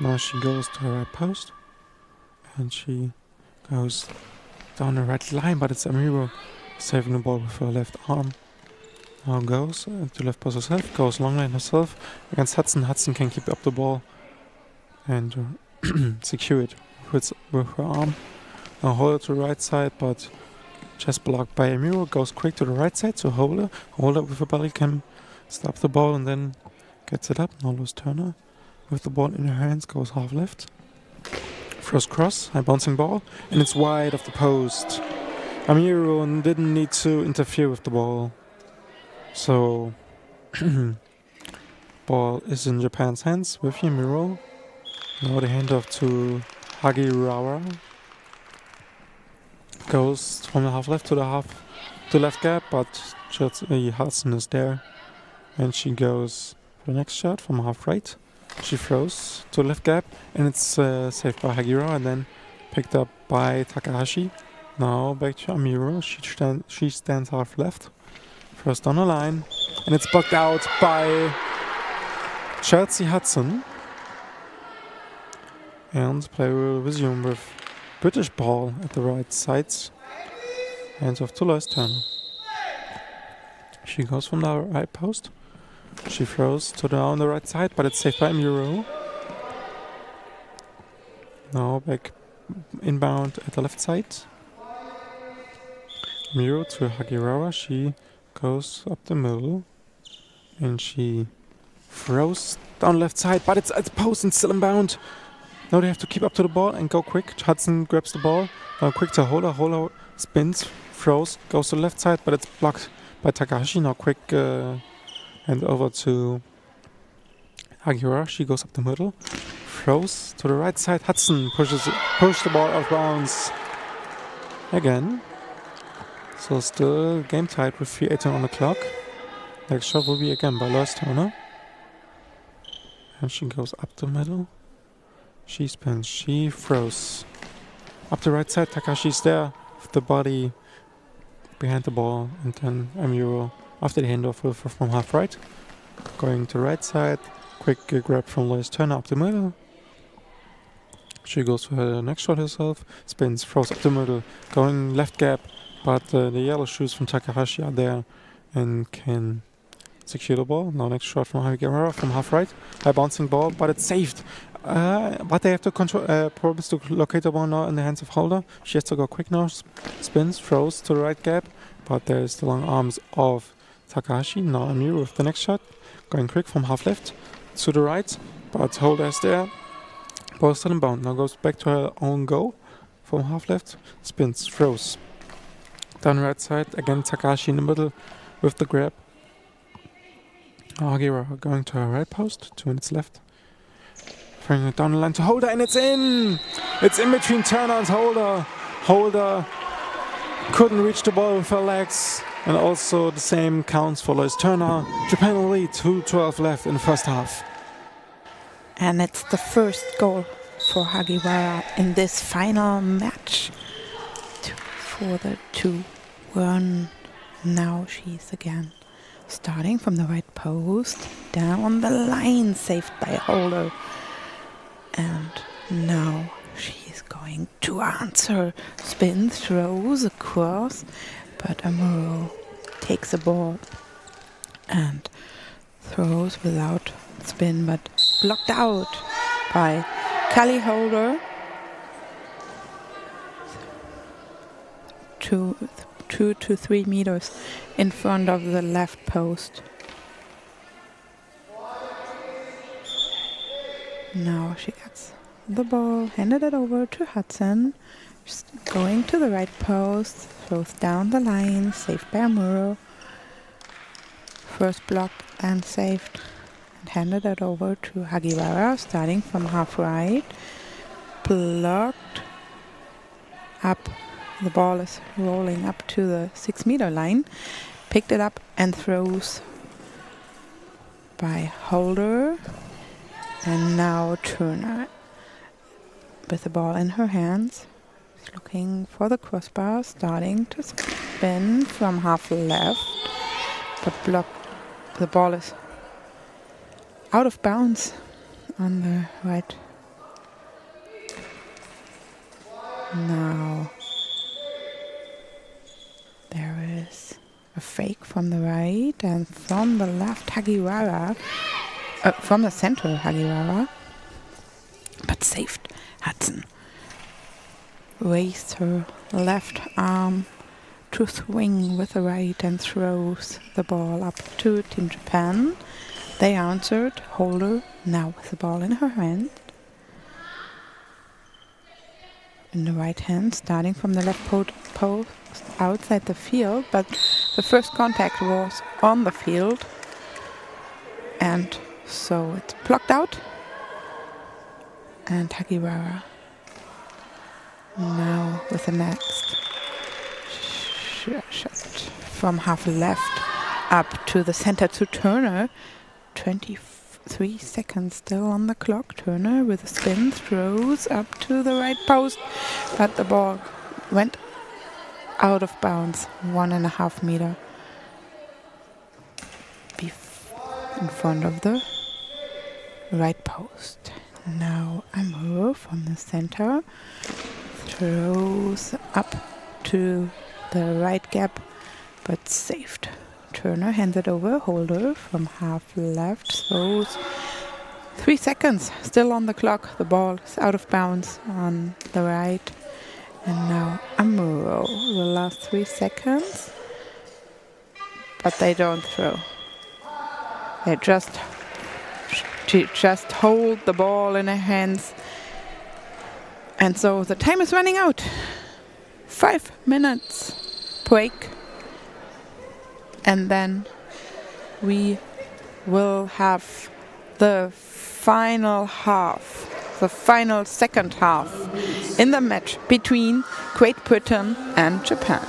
Now she goes to her right post and she goes down the right line, but it's Amuro saving the ball with her left arm. Now goes to left post herself, goes long line herself against Hudson. Hudson can keep up the ball and secure it with her arm. Now Holder to the right side, but just blocked by Amuro. Goes quick to the right side to Holder. Holder with a body can stop the ball and then gets it up. Now Lois Turner with the ball in her hands goes half left. First cross, high bouncing ball, and it's wide of the post. Amuro didn't need to interfere with the ball. So, ball is in Japan's hands with Amuro. Now the handoff to Hagiwara. Goes from the half left to the left gap, but Hudson is there. And she goes for the next shot from half right. She throws to the left gap, and it's saved by Hagiwara, and then picked up by Takahashi. Now back to Amuro. She stands half left. First down the line, and it's blocked out by Chelsea Hudson. And play will resume with British ball at the right sides. Hands off to Lois Turner. She goes from the right post. She throws to on the right side, but it's saved by Amuro. Now back inbound at the left side. Amuro to Hagiwara. She goes up the middle. And she throws down left side, but it's post and still inbound. Now they have to keep up to the ball and go quick. Hudson grabs the ball. Now quick to Holder. Holder spins, throws, goes to the left side, but it's blocked by Takahashi. Now quick hand over to Hagiwara. She goes up the middle. Throws to the right side. Hudson pushes the ball out of bounds again. So still game tied with 3:18 on the clock. Next shot will be again by Lois Turner. And she goes up the middle. She spins. She throws. Up the right side. Takashi's there with the body behind the ball. And then Amuro after the handoff from half right. Going to right side. Quick grab from Lois Turner up the middle. She goes for her next shot herself. Spins. Throws up the middle. Going left gap. But the yellow shoes from Takahashi are there and can secure the ball. Now next shot from Hagiwara from half right. High bouncing ball, but it's saved. But they have to control, promise to locate the ball now in the hands of Holder. She has to go quick now. Spins, throws to the right gap. But there's the long arms of Takahashi. Now Amuro with the next shot. Going quick from half left to the right. But Holder is there. Ball still inbound. Now goes back to her own goal from half left. Spins, throws. Down right side. Again Takahashi in the middle with the grab. Hagiwara going to her right post. 2 minutes left. Bringing it down the line to Holder, and it's in! It's in between Turner and Holder. Holder couldn't reach the ball with her legs. And also the same counts for Lois Turner. Japan will lead 2:12 left in the first half. And it's the first goal for Hagiwara in this final match. For the 2-1. Now she's again starting from the right post. Down the line, saved by Holder. And now she's going to answer. Spin, throws across, but Amuro takes the ball and throws without spin, but blocked out by Kali Holder. 2 to 3 meters in front of the left post. Now she gets the ball, handed it over to Hudson. Just going to the right post, throws down the line, saved by Amuro. First block and saved, and handed it over to Hagiwara, starting from half right. Blocked up. The ball is rolling up to the 6-meter line. Picked it up and throws by Holder. And now Turner with the ball in her hands. She's looking for the crossbar, starting to spin from half left. But the ball is out of bounds on the right. Now there is a fake from the right, and from the left Hagiwara. From the center, Hagiwara, but saved. Hudson raised her left arm to swing with the right and throws the ball up to Team Japan. They answered. Holder now with the ball in her hand. In the right hand, starting from the left post outside the field, but the first contact was on the field, and so it's blocked out. And Hagiwara now with the next shot from half left up to the center to Turner. 3 seconds still on the clock. Turner with a spin throws up to the right post, but the ball went out of bounds, 1.5 meter in front of the right post. Now Amuro from the center throws up to the right gap, but saved. Turner hands it over. Holder from half left throws. 3 seconds still on the clock. The ball is out of bounds on the right. And now Amuro, the last 3 seconds. But they don't throw. They just hold the ball in their hands. And so the time is running out. 5 minutes break. And then we will have the final half, the final second half in the match between Great Britain and Japan.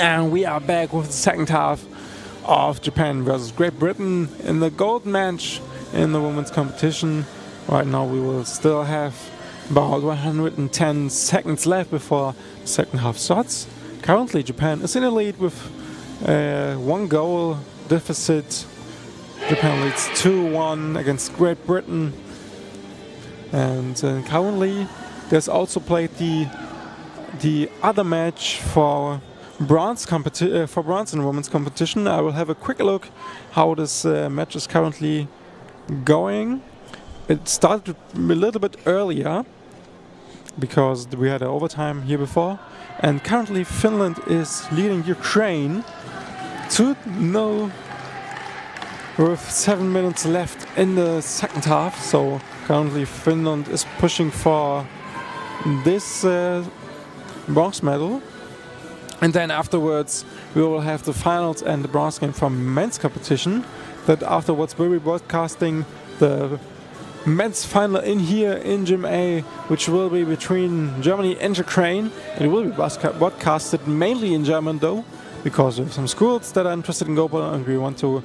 And we are back with the second half of Japan versus Great Britain in the gold match in the women's competition. Right now we will still have about 110 seconds left before the second half starts. Currently Japan is in the lead with 1 goal deficit. Japan leads 2-1 against Great Britain. And currently there's also played the other match for bronze in women's competition. I will have a quick look how this match is currently going. It started a little bit earlier because we had an overtime here before, and currently Finland is leading Ukraine 2-0 with 7 minutes left in the second half. So currently Finland is pushing for this bronze medal. And then afterwards we will have the finals and the bronze game from men's competition. That afterwards we'll be broadcasting the men's final in here in Gym A, which will be between Germany and Ukraine. It will be broadcasted mainly in German though, because we have some schools that are interested in Goalball and we want to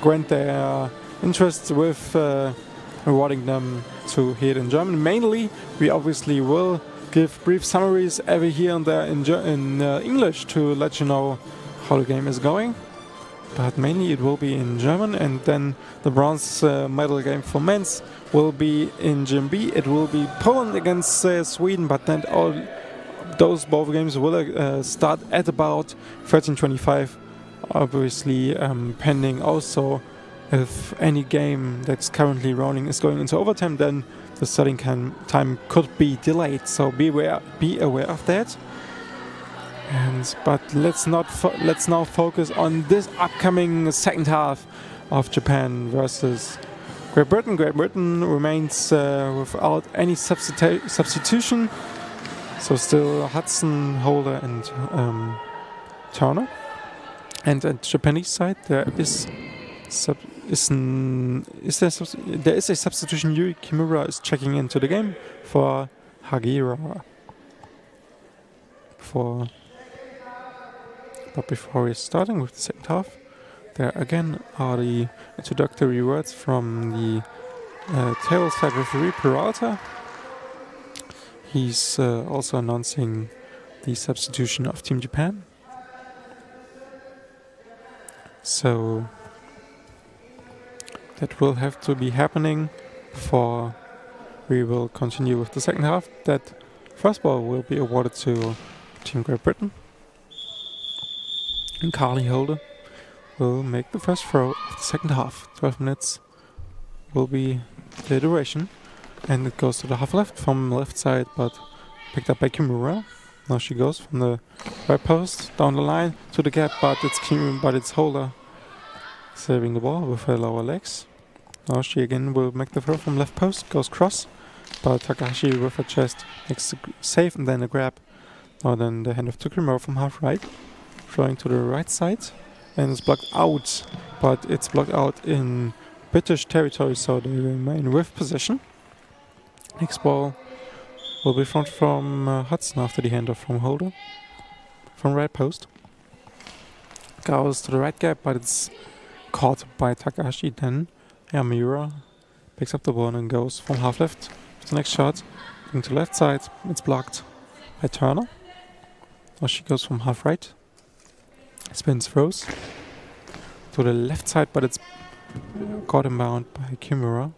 grant their interest with rewarding them to hear it in German. Mainly, we obviously will give brief summaries every here and there in English to let you know how the game is going. But mainly it will be in German, and then the bronze medal game for men's will be in Gym B. It will be Poland against Sweden, but then all those both games will start at about 13:25. Obviously, pending also if any game that's currently running is going into overtime, then the starting time could be delayed. So be aware of that. But let's now focus on this upcoming second half of Japan versus Great Britain. Great Britain remains without any substitution. So still Hudson, Holder, and Turner. And at Japanese side there is a substitution. Yuri Kimura is checking into the game for Hagira. But before we're starting with the second half, there again are the introductory words from the tableside referee Peralta. He's also announcing the substitution of Team Japan. So that will have to be happening before we will continue with the second half. That first ball will be awarded to Team Great Britain. And Carly Holder will make the first throw of the second half. 12 minutes will be the duration. And it goes to the half left from the left side, but picked up by Kimura. Now she goes from the right post down the line to the gap, but it's Holder saving the ball with her lower legs. Now she again will make the throw from left post, goes cross, but Takahashi with her chest makes the save and then a grab. Now then the hand of Kimura from half right, throwing to the right side, and it's blocked out, but it's blocked out in British territory, so they remain with possession. Next ball will be front from Hudson after the handoff from Holder. From right post. Goes to the right gap, but it's caught by Takahashi. Then Miura picks up the ball and goes from half left to the next shot. Going to left side, it's blocked by Turner. Now she goes from half right. Spins, throws to the left side, but it's caught and bound by Kimura.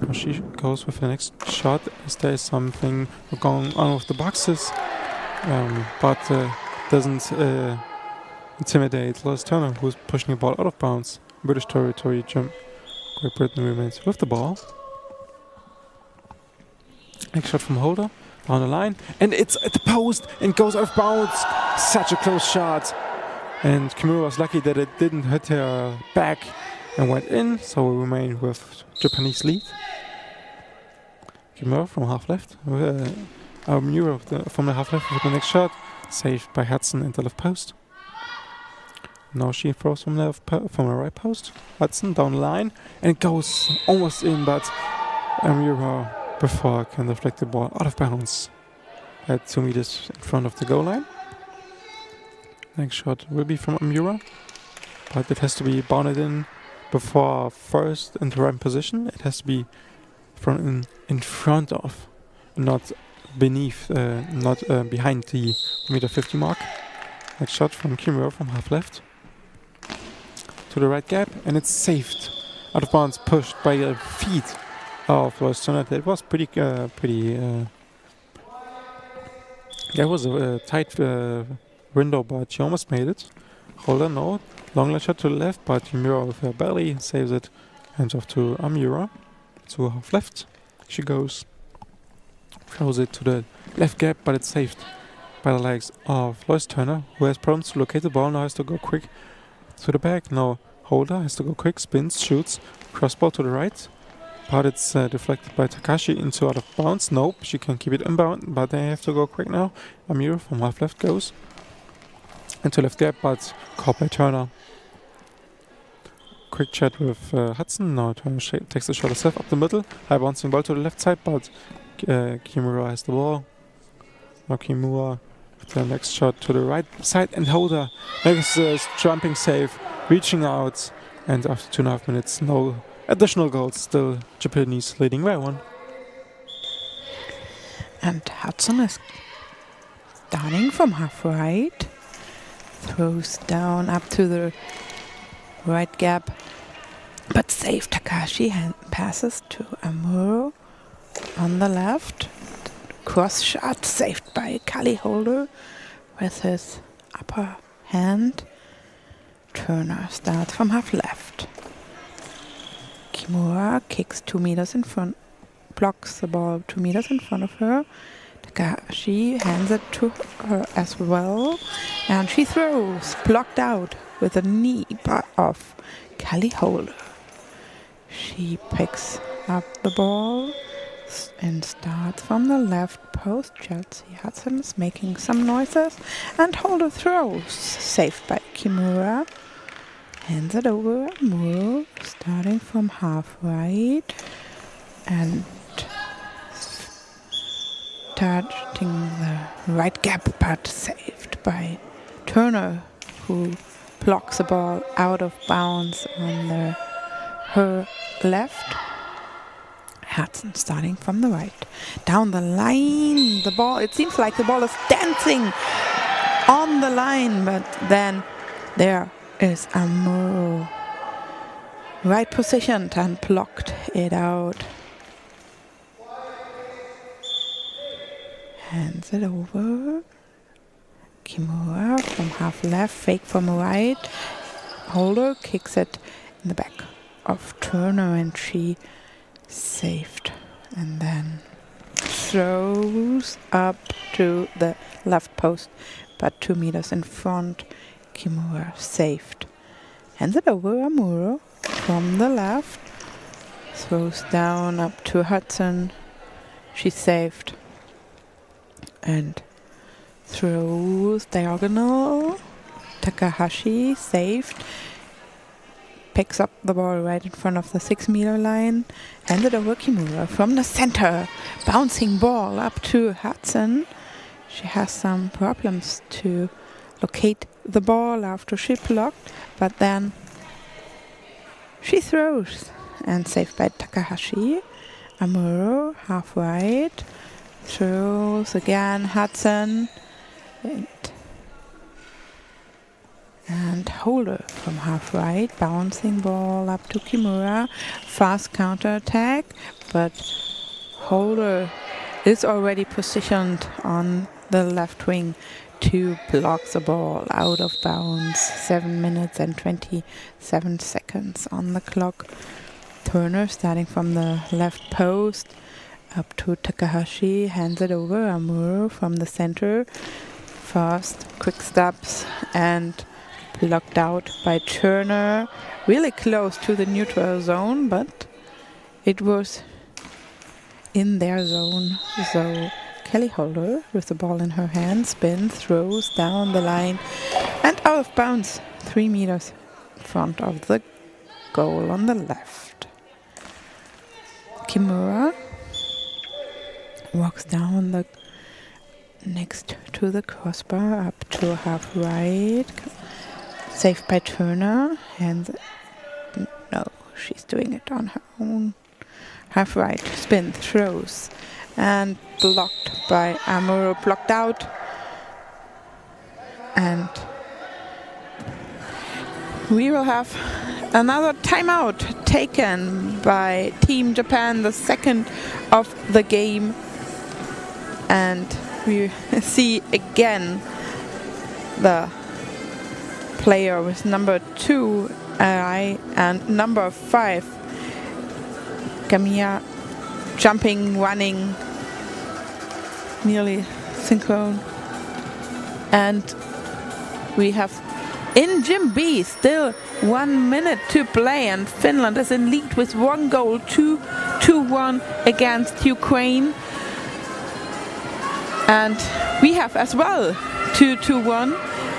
Now she goes with the next shot as there is something going on with the boxes, but doesn't intimidate Lois Turner, who's pushing the ball out of bounds. British territory jump. Great Britain remains with the ball. Next shot from Holder, down the line, and it's at the post and goes out of bounds. Such a close shot. And Kimura was lucky that it didn't hit her back and went in, so we remain with Japanese lead. Kimura from half left. Miura from the half left with the next shot. Saved by Hudson into left post. Now she throws from the right post. Hudson down the line, and it goes almost in, but Miura before can deflect the ball out of bounds at 2 meters in front of the goal line. Next shot will be from Miura, but it has to be bounded in before first into right position. It has to be in front of, not beneath, not behind the 1.50 mark. Next shot from Kimura from half left to the right gap, and it's saved out of bounds, pushed by the feet of Lois Turner. It was pretty. There was a tight window, but she almost made it. Holder, no. Long shot to the left, but Kimura with her belly saves it. Hands off to Miura. To half left. She goes. Throws it to the left gap, but it's saved by the legs of Lois Turner, who has problems to locate the ball. Now has to go quick to the back. Now Holder has to go quick, spins, shoots. Crossball to the right. But it's deflected by Takashi into out of bounds. Nope, she can keep it inbound, but they have to go quick now. Miura from half left goes into left gap, but caught by Turner. quick chat with Hudson. Now Turner takes the shot herself up the middle. High bouncing ball to the left side, but Kimura has the ball. Now Kimura with the next shot to the right side, and Holder makes a jumping save, reaching out. And after 2.5 minutes, no additional goals. Still Japanese leading by 1. And Hudson is starting from half right. Throws down up to the right gap. But save Takahashi passes to Amuro on the left. Cross shot saved by Kali Holder with his upper hand. Turner starts from half left. Kimura kicks 2 meters in front, blocks the ball 2 meters in front of her. Takahashi hands it to her as well, and she throws, blocked out with a knee of Kali Holder. She picks up the ball and starts from the left post. Chelsea Hudson is making some noises, and Holder throws, saved by Kimura. Hands it over Muro, starting from half right and touching the right gap, but saved by Turner, who blocks the ball out of bounds on her left. Herzen starting from the right. Down the line, the ball, it seems like the ball is dancing on the line, but then there is Amuro right positioned and blocked it out. Hands it over. Kimura from half left, fake from right. Holder kicks it in the back of Turner, and she saved. And then throws up to the left post, but 2 meters in front. Kimura saved. Hands it over Amuro from the left. Throws down up to Hudson. She saved. And throws diagonal. Takahashi saved. Picks up the ball right in front of the 6-meter line. Hands it over Kimura from the center. Bouncing ball up to Hudson. She has some problems to locate the ball after she blocked, but then she throws and saved by Takahashi. Amuro half right, throws again Hudson, and Holder from half right, bouncing ball up to Kimura. Fast counter attack, but Holder is already positioned on the left wing to block the ball out of bounds. 7 minutes and 27 seconds on the clock. Turner starting from the left post up to Takahashi, hands it over Amuro from the center. Fast, quick steps, and blocked out by Turner. Really close to the neutral zone, but it was in their zone. So Kali Holder with the ball in her hand, spins, throws down the line and out of bounds 3 meters in front of the goal on the left. Kimura walks down the next to the crossbar up to half right, saved by Turner. Hands, no, she's doing it on her own. Half right, spin, throws, and blocked by Amuro, blocked out. And we will have another timeout taken by Team Japan, the second of the game. And we see again the player with number 2 and number 5 Kamiya jumping, running, nearly synchrone. And we have in Gym B still 1 minute to play, and Finland is in lead with 1 goal, 2-1 against Ukraine. And we have as well 2-1,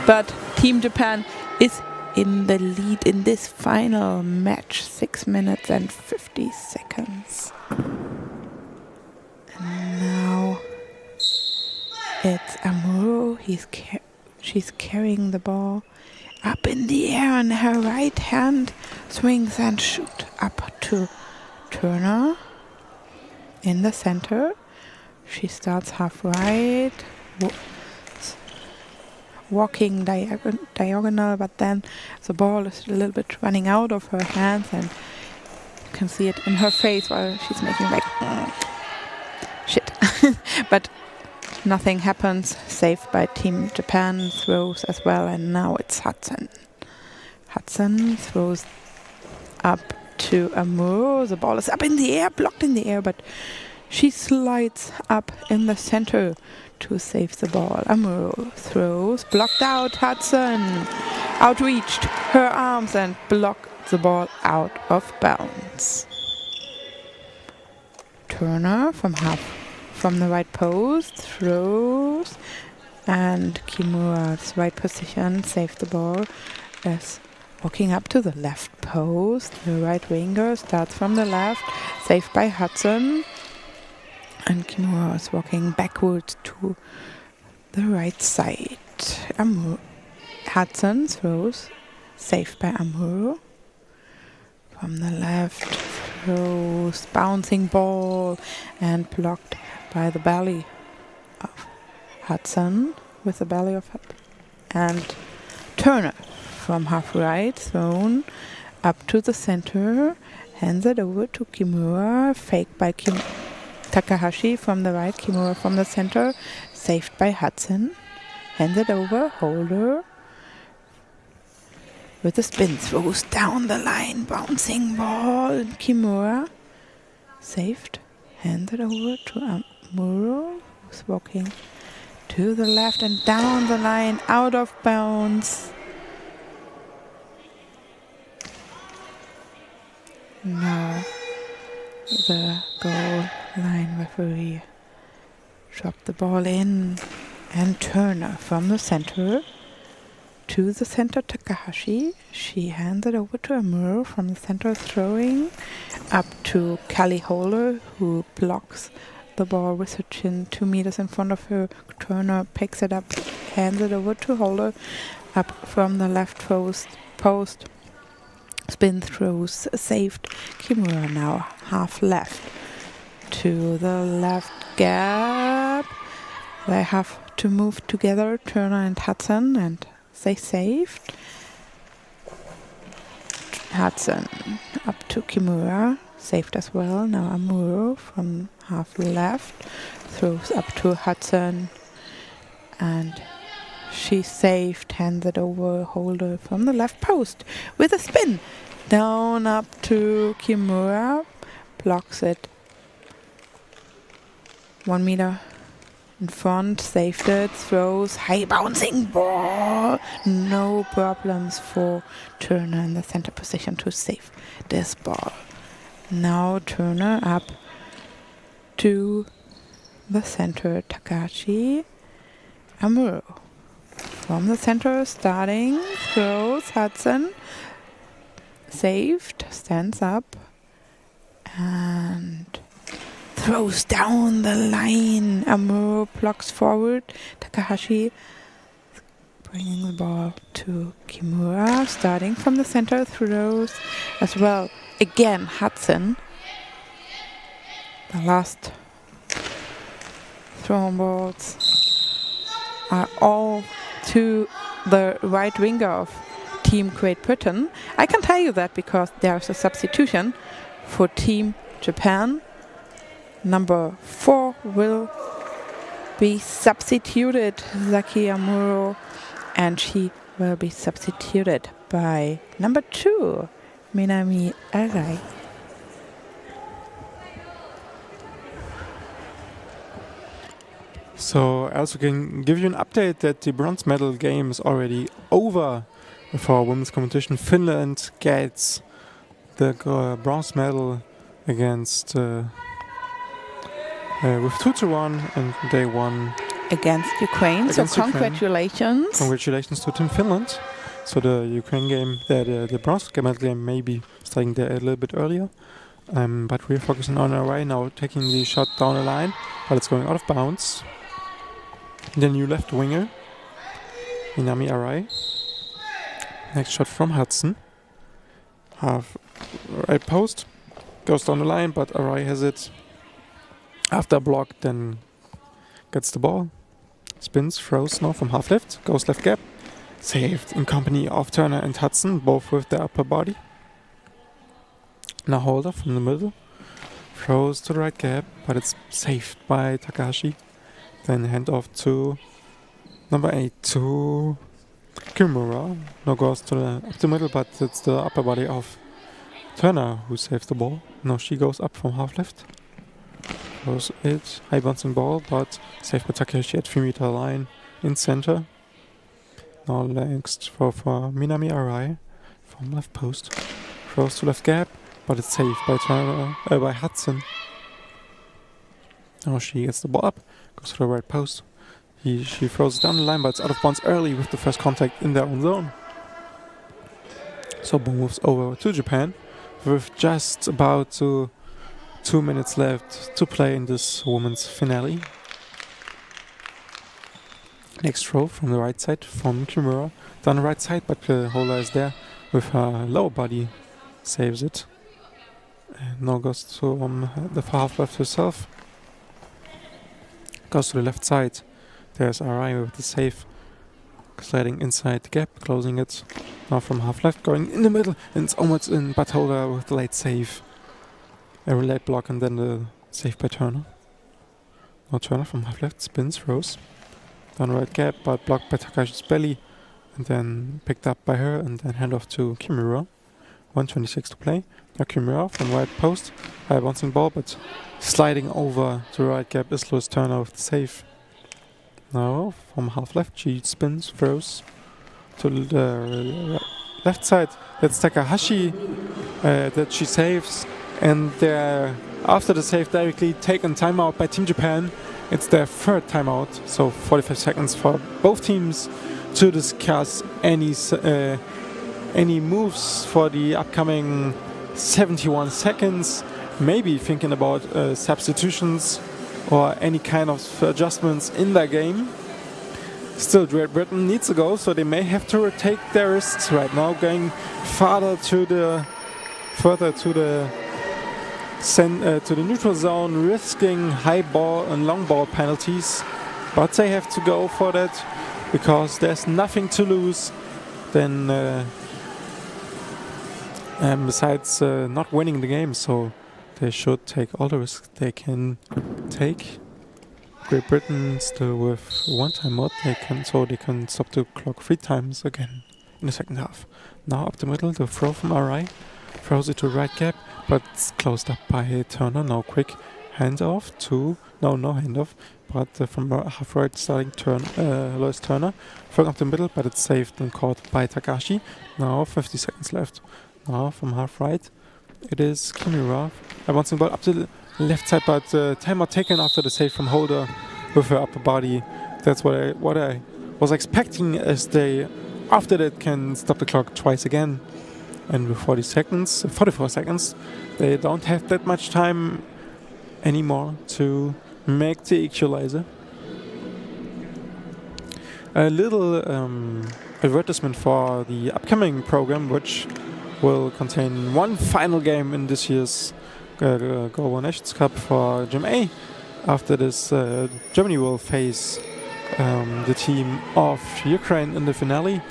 but Team Japan is in the lead in this final match. 6 minutes and 50 seconds. And now it's Amuro. She's carrying the ball up in the air, and her right hand swings and shoots up to Turner in the center. She starts half right, walking diagonal, but then the ball is a little bit running out of her hands, and you can see it in her face while she's making like shit. But nothing happens. Saved by Team Japan. Throws as well, and now it's Hudson. Hudson throws up to Amuro. The ball is up in the air, blocked in the air, but she slides up in the center to save the ball. Amuro throws, blocked out. Hudson outreached her arms and blocked the ball out of bounds. Turner from the right post throws, and Kimura's right position saved the ball as walking up to the left post. The right winger starts from the left, saved by Hudson, and Kimura is walking backwards to the right side. Hudson throws, saved by Amuro. From the left throws, bouncing ball, and blocked by the belly of Hudson, with the belly of Hudson. And Turner from half right, thrown up to the center, hands it over to Kimura, faked by Takahashi from the right, Kimura from the center, saved by Hudson, hands it over, holder, with a spin, throws down the line, bouncing ball, and Kimura, saved, hands it over to Amuro, who's walking to the left and down the line, out of bounds. Now the goal line referee dropped the ball in, and Turner from the center to the center, Takahashi. She hands it over to Amuro from the center, throwing up to Kelly Holder, who blocks the ball with her chin 2 meters in front of her. Turner picks it up, hands it over to Holder, up from the left post. Spin throws, saved. Kimura now half left to the left gap. They have to move together, Turner and Hudson, and they saved. Hudson up to Kimura, saved as well. Now Amuro from half left throws up to Hudson, and she saved, hands it over, Holder from the left post with a spin. Down up to Kimura, blocks it 1 meter in front, saved it, throws, high bouncing ball. No problems for Turner in the center position to save this ball. Now Turner up to the center, Takahashi, Amuro. From the center, starting, throws, Hudson, saved, stands up, and throws down the line. Amuro blocks forward, Takahashi bringing the ball to Kimura, starting from the center, throws as well. Again, Hudson. The last thrown balls are all to the right winger of Team Great Britain. I can tell you that because there's a substitution for Team Japan. Number 4 will be substituted, Zaki Amuro, and she will be substituted by number 2, Minami Arai. So I also can give you an update that the bronze medal game is already over for women's competition. Finland gets the bronze medal against with 2-1, and they won against Ukraine. Against so Ukraine. Congratulations. Congratulations to Team Finland. to the Ukraine game, the bronze medal game, maybe starting there a little bit earlier. But we're focusing on Arai now, taking the shot down the line, but it's going out of bounds. The new left winger, Inami Arai. Next shot from Hudson. Half right post, goes down the line, but Arai has it after a block, then gets the ball. Spins, throws now from half left, goes left gap. Saved in company of Turner and Hudson, both with the upper body. Now Holder from the middle. Throws to the right gap, but it's saved by Takahashi. Then hand off to number 8 to Kimura. Now goes to the up the middle, but it's the upper body of Turner who saves the ball. Now she goes up from half left. Throws it, high bouncing ball, but saved by Takahashi at 3-meter line in center. Now next for Minami Arai from left post. Throws to left gap, but it's saved by by Hudson. Now she gets the ball up, goes to the right post. She throws it down the line, but it's out of bounds early with the first contact in their own zone. So ball moves over to Japan with just about 2 minutes left to play in this women's finale. Next throw from the right side from Kimura. Down the right side, but the holder is there with her lower body. Saves it. And now goes to the far half left herself. Goes to the left side. There's Arai with the save. Sliding inside the gap, closing it. Now from half left, going in the middle. And it's almost in, but holder with the late save. A late block and then the save by Turner. Now Turner from half left spins, throws. Down the right gap, but blocked by Takahashi's belly. And then picked up by her and then hand off to Kimura. 1:26 to play. Now Kimura from right post. High bouncing ball, but sliding over to the right gap is Louis Turner with the save. Now from half left, she spins, throws to the left side. That's Takahashi that she saves. And after the save, directly taken timeout by Team Japan. It's their third timeout, so 45 seconds for both teams to discuss any moves for the upcoming 71 seconds. Maybe thinking about substitutions or any kind of adjustments in their game. Still, Great Britain needs to go, so they may have to take their risks right now, going further to the neutral zone, risking high ball and long ball penalties. But they have to go for that because there's nothing to lose then besides not winning the game. So they should take all the risks they can take. Great Britain still with one timeout. They can stop the clock 3 times again in the second half. Now up the middle, the throw from Arai. Throws it to the right gap, but it's closed up by Turner. Now quick handoff to... No handoff. But from half right starting Lois Turner. Throwing up the middle, but it's saved and caught by Takahashi. Now 50 seconds left. Now from half right, it is Kimura. Bouncing ball up to the left side, but timeout taken after the save from Holder with her upper body. That's what I was expecting, as they after that can stop the clock twice again. And with 44 seconds, they don't have that much time anymore to make the equalizer. A little advertisement for the upcoming program, which will contain one final game in this year's Goalball Nations Cup for Gym A. After this, Germany will face the team of Ukraine in the finale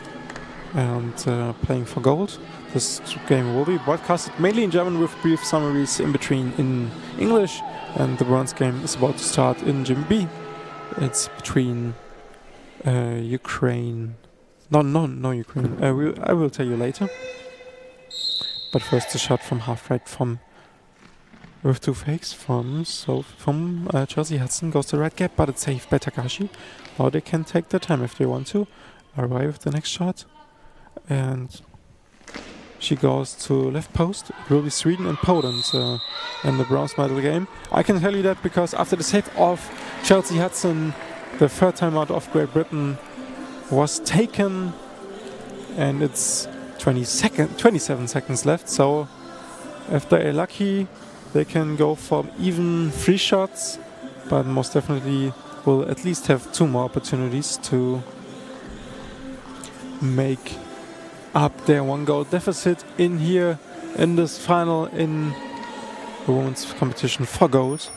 and playing for gold. This game will be broadcasted mainly in German with brief summaries in between in English, and the bronze game is about to start in Gym B. It's between Ukraine. No Ukraine. I will tell you later. But first, a shot from half right with 2 fakes from Chelsea Hudson goes to the right gap, but it's saved by Takahashi. Now they can take their time if they want to. Arrive with the next shot, and she goes to left post. It will be Sweden and Poland in the bronze medal game. I can tell you that because after the save of Chelsea Hudson, the third timeout of Great Britain was taken and it's 27 seconds left. So if they are lucky, they can go for even 3 shots, but most definitely will at least have 2 more opportunities to make up their 1-goal deficit in here in this final in the women's competition for gold.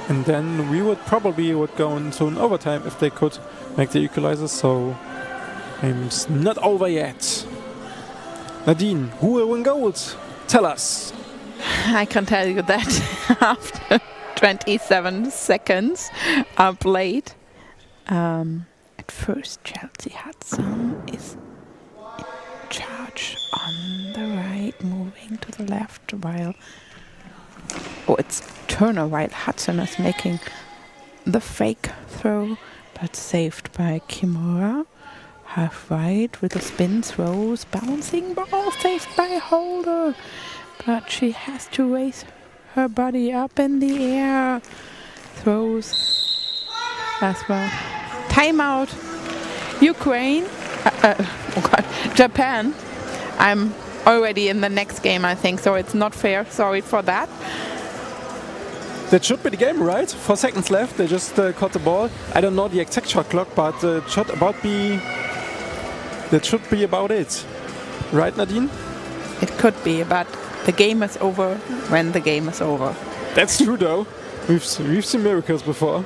And then we would probably go into an overtime if they could make the equalizer. So game's not over yet. Nadine, who will win gold? Tell us. I can tell you that after 27 seconds are played. At first, Chelsea Hudson is in charge on the right, moving to the left, while it's Turner, while Hudson is making the fake throw, but saved by Kimura. Half right with a spin, throws, bouncing ball, saved by Holder. But she has to raise her body up in the air. Throws as well. Timeout. Ukraine. Japan. I'm already in the next game, I think, so it's not fair. Sorry for that. That should be the game, right? 4 seconds left. They just caught the ball. I don't know the exact shot clock, but it should be about it. Right, Nadine? It could be, but the game is over when the game is over. That's true, though. We've seen miracles before.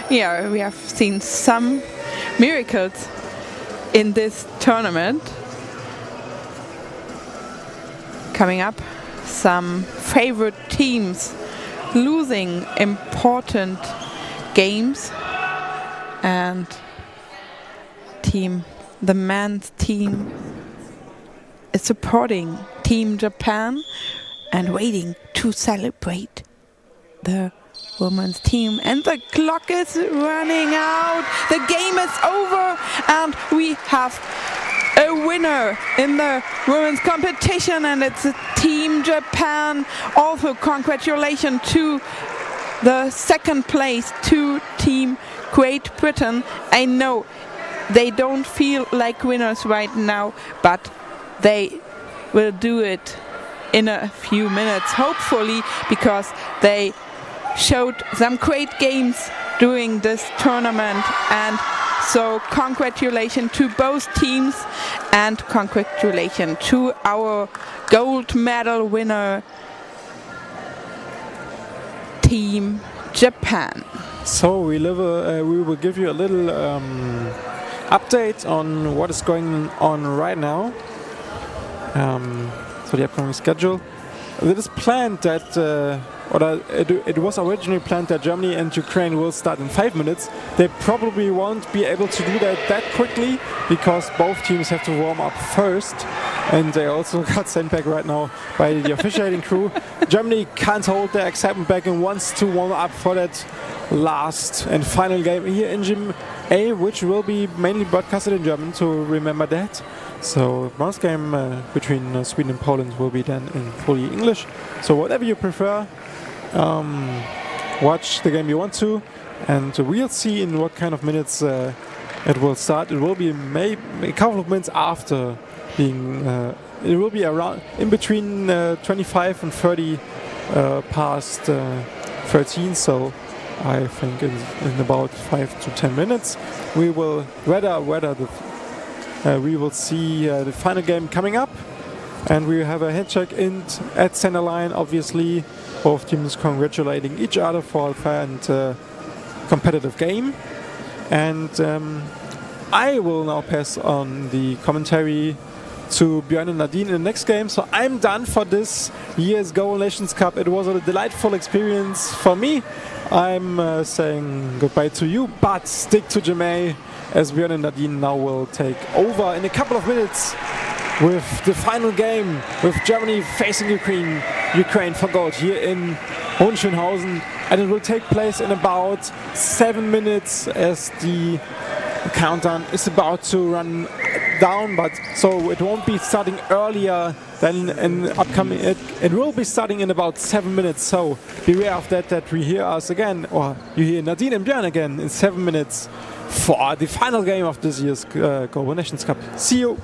Yeah, we have seen some miracles in this tournament. Coming up, some favorite teams losing important games, and the men's team is supporting Team Japan and waiting to celebrate the women's team. And the clock is running out. The game is over, and we have a winner in the women's competition, and it's Team Japan. Also, congratulations to the second place to Team Great Britain. I know they don't feel like winners right now, but they will do it in a few minutes, hopefully, because they showed some great games during this tournament. And so congratulations to both teams, and congratulations to our gold medal winner, Team Japan. So we will give you a little update on what is going on right now. So the upcoming schedule. It is planned that, it was originally planned that Germany and Ukraine will start in 5 minutes. They probably won't be able to do that quickly, because both teams have to warm up first, and they also got sent back right now by the officiating crew. Germany can't hold their excitement back and wants to warm up for that last and final game here in Gym A, which will be mainly broadcasted in German, to remember that. So bronze game between Sweden and Poland will be then in fully English. So whatever you prefer, watch the game you want to, and we'll see in what kind of minutes it will start. It will be maybe a couple of minutes after being. It will be around in between 25 and 30 past 13. So I think in about 5 to 10 minutes we will we will see the final game coming up, and we have a handshake at center line. Obviously, both teams congratulating each other for a fair and competitive game. And I will now pass on the commentary to Björn and Nadine in the next game. So I'm done for this year's Goalball Nations Cup. It was a delightful experience for me. I'm saying goodbye to you, but stick to Jamai, as Björn and Nadine now will take over in a couple of minutes with the final game, with Germany facing Ukraine for gold here in Hohenschönhausen, and it will take place in about 7 minutes as the countdown is about to run down, but so it won't be starting earlier than in upcoming. It will be starting in about 7 minutes, so beware of that we hear us again, or you hear Nadine and Björn again in 7 minutes for the final game of this year's Goalball Nations Cup. See you!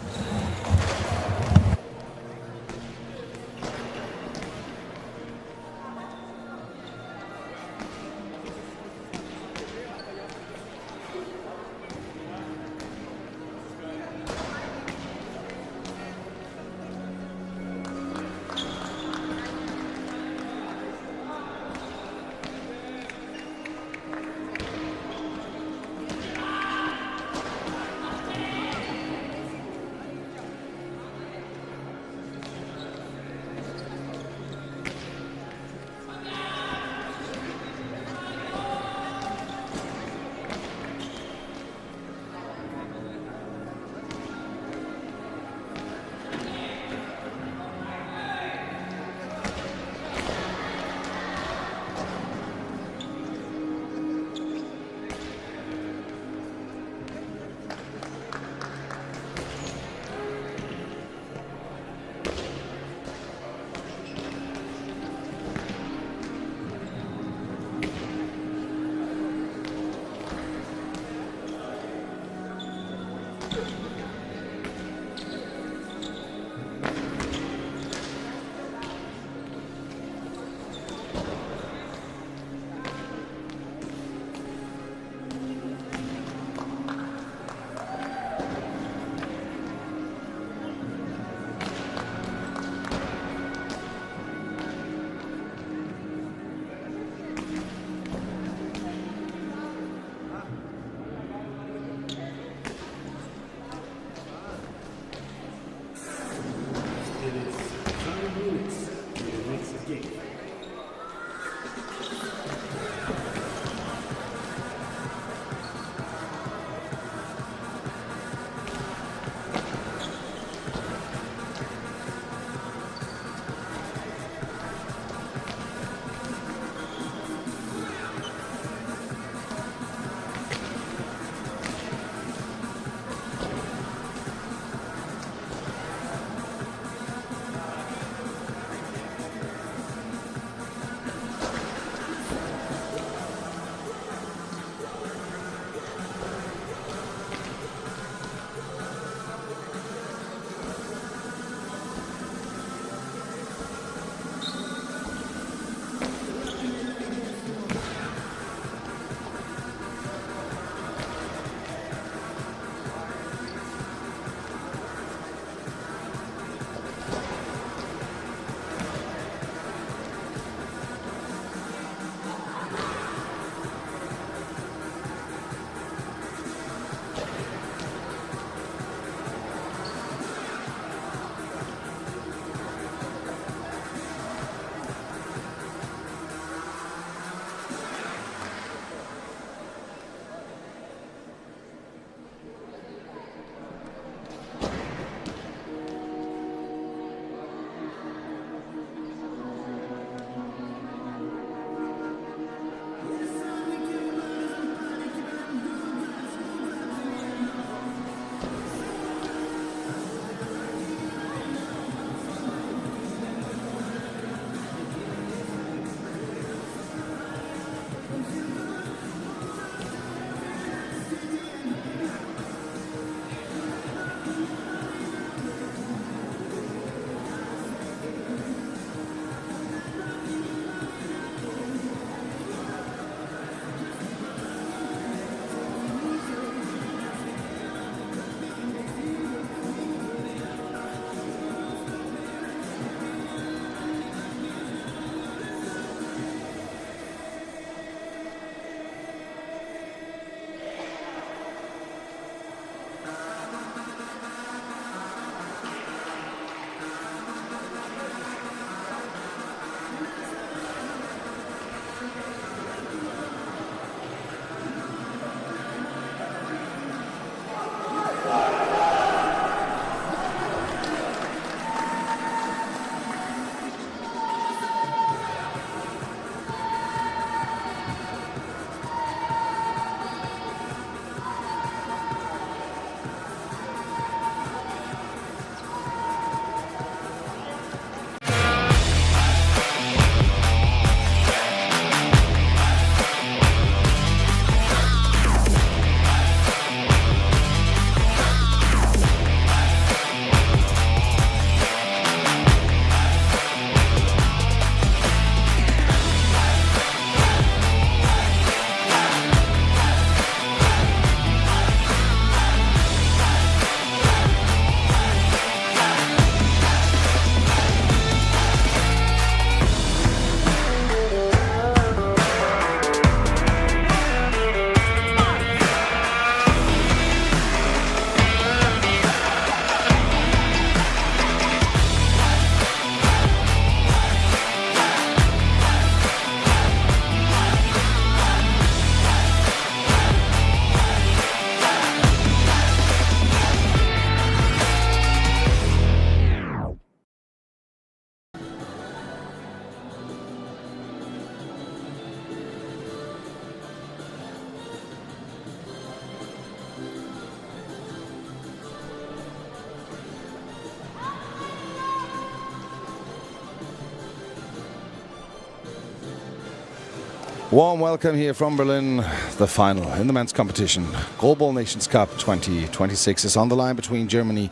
Warm welcome here from Berlin. The final in the men's competition. Goalball Nations Cup 2026 is on the line between Germany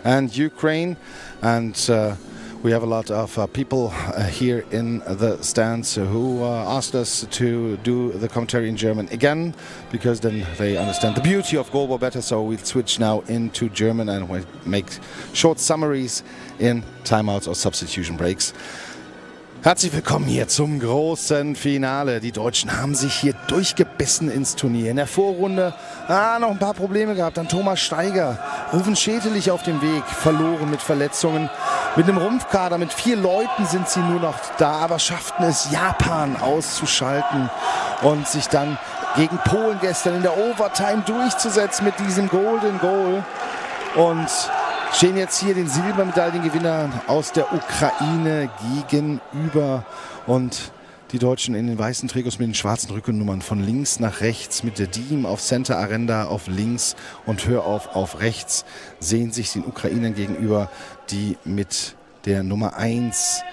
and Ukraine. And we have a lot of people here in the stands who asked us to do the commentary in German again, because then they understand the beauty of Goalball better. So we'll switch now into German and we'll make short summaries in timeouts or substitution breaks. Herzlich willkommen hier zum großen Finale. Die Deutschen haben sich hier durchgebissen ins Turnier. In der Vorrunde noch ein paar Probleme gehabt. Dann Thomas Steiger, Rufen Schädelich auf dem Weg, verloren mit Verletzungen. Mit einem Rumpfkader, mit 4 Leuten sind sie nur noch da, aber schafften es, Japan auszuschalten und sich dann gegen Polen gestern in der Overtime durchzusetzen mit diesem Golden Goal. Und stehen jetzt hier den Silbermedaillengewinner aus der Ukraine gegenüber. Und die Deutschen in den weißen Trikots mit den schwarzen Rückennummern von links nach rechts mit der Diem auf Center, Arenda auf links und Hör auf rechts sehen sich den Ukrainern gegenüber, die mit der Nummer 1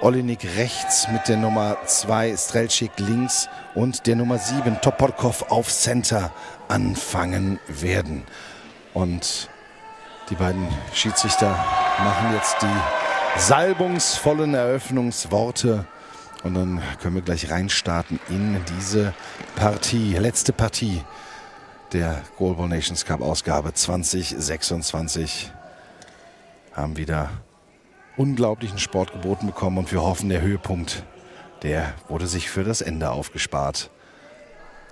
Olinik rechts, mit der Nummer 2 Strelčík links und der Nummer 7 Toporkov auf Center anfangen werden. Und die beiden Schiedsrichter machen jetzt die salbungsvollen Eröffnungsworte und dann können wir gleich reinstarten in diese Partie. Letzte Partie der Goalball Nations Cup Ausgabe 2026. Haben wieder unglaublichen Sport geboten bekommen und wir hoffen, der Höhepunkt, der wurde sich für das Ende aufgespart.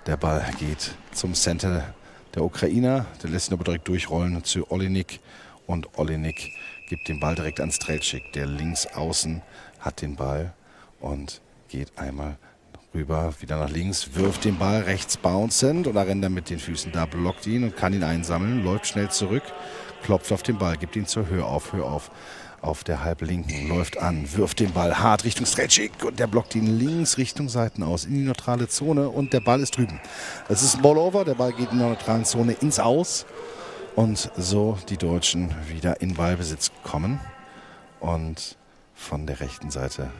Der Ball geht zum Center der Ukrainer, der lässt ihn aber direkt durchrollen zu Olinik und Olinik gibt den Ball direkt an Strelčík, der links außen hat den Ball und geht einmal rüber, wieder nach links, wirft den Ball rechts bouncend und Arenda mit den Füßen da, blockt ihn und kann ihn einsammeln, läuft schnell zurück, klopft auf den Ball, gibt ihn zur Hör auf der Halblinken, läuft an, wirft den Ball hart Richtung Strelčík und der blockt ihn links Richtung Seiten aus in die neutrale Zone und der Ball ist drüben. Es ist ein Ball-Over, der Ball geht in der neutralen Zone ins Aus und so die Deutschen wieder in Ballbesitz kommen und von der rechten Seite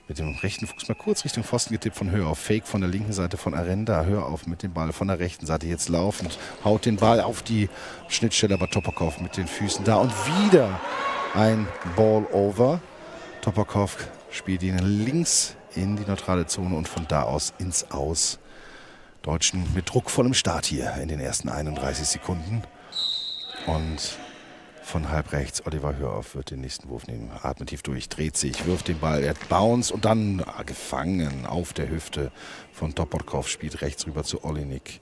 mit dem rechten Fuß mal kurz Richtung Pfosten getippt von Hör auf, Fake von der linken Seite von Arenda, Hör auf mit dem Ball von der rechten Seite jetzt laufend, haut den Ball auf die Schnittstelle, aber Toporkov mit den Füßen da und wieder ein Ball-Over. Toporkov spielt ihn links in die neutrale Zone und von da aus ins Aus. Deutschen mit druckvollem Start hier in den ersten 31 Sekunden. Und von halb rechts Oliver Hörauf wird den nächsten Wurf nehmen. Atmet tief durch, dreht sich, wirft den Ball, er bounce und dann gefangen auf der Hüfte von Toporkov, spielt rechts rüber zu Olinik.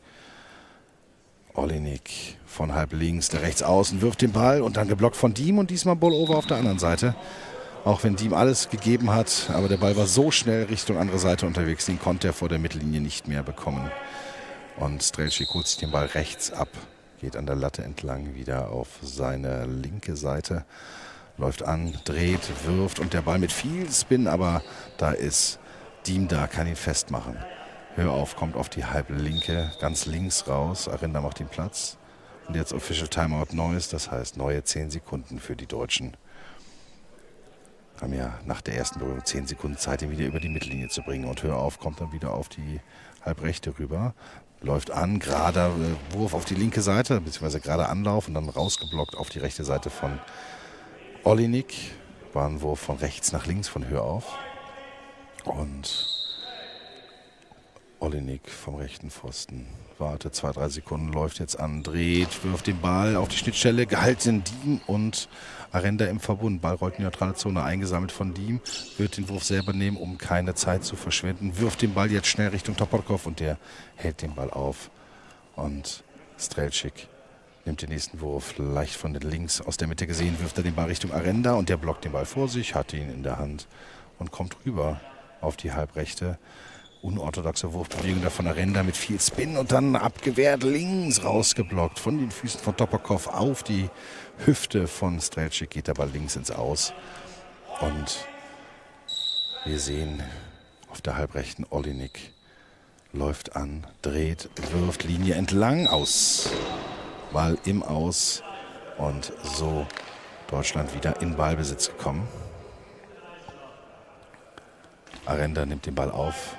Olinik von halb links, der rechts außen, wirft den Ball und dann geblockt von Diem und diesmal Ball-Over auf der anderen Seite. Auch wenn Diem alles gegeben hat, aber der Ball war so schnell Richtung andere Seite unterwegs, den konnte er vor der Mittellinie nicht mehr bekommen. Und Strelčík holt sich den Ball rechts ab, geht an der Latte entlang wieder auf seine linke Seite, läuft an, dreht, wirft und der Ball mit viel Spin, aber da ist Diem da, kann ihn festmachen. Hör auf, kommt auf die Halblinke, ganz links raus. Arenda macht den Platz. Und jetzt Official Timeout Neues, das heißt neue 10 Sekunden für die Deutschen. Haben ja nach der ersten Berührung 10 Sekunden Zeit, ihn wieder über die Mittellinie zu bringen. Und Hör auf, kommt dann wieder auf die Halbrechte rüber. Läuft an, gerader Wurf auf die linke Seite, beziehungsweise gerade Anlauf und dann rausgeblockt auf die rechte Seite von Olinik. War ein Wurf von rechts nach links von Hör auf. Und Olinik vom rechten Pfosten wartet 2-3 Sekunden, läuft jetzt an, dreht, wirft den Ball auf die Schnittstelle, gehalten Diem und Arenda im Verbund. Ball rollt in die neutrale Zone, eingesammelt von Diem, wird den Wurf selber nehmen, um keine Zeit zu verschwenden, wirft den Ball jetzt schnell Richtung Toporkov und der hält den Ball auf. Und Strelčík nimmt den nächsten Wurf leicht von links aus der Mitte gesehen, wirft er den Ball Richtung Arenda und der blockt den Ball vor sich, hat ihn in der Hand und kommt rüber auf die Halbrechte. Unorthodoxe Wurfbewegung da von Arenda mit viel Spin und dann abgewehrt links rausgeblockt von den Füßen von Toporkov auf die Hüfte von Strelčík, geht aber links ins Aus. Und wir sehen auf der halbrechten Olinik läuft an, dreht, wirft Linie entlang, aus. Ball im Aus und so Deutschland wieder in Ballbesitz gekommen. Arenda nimmt den Ball auf.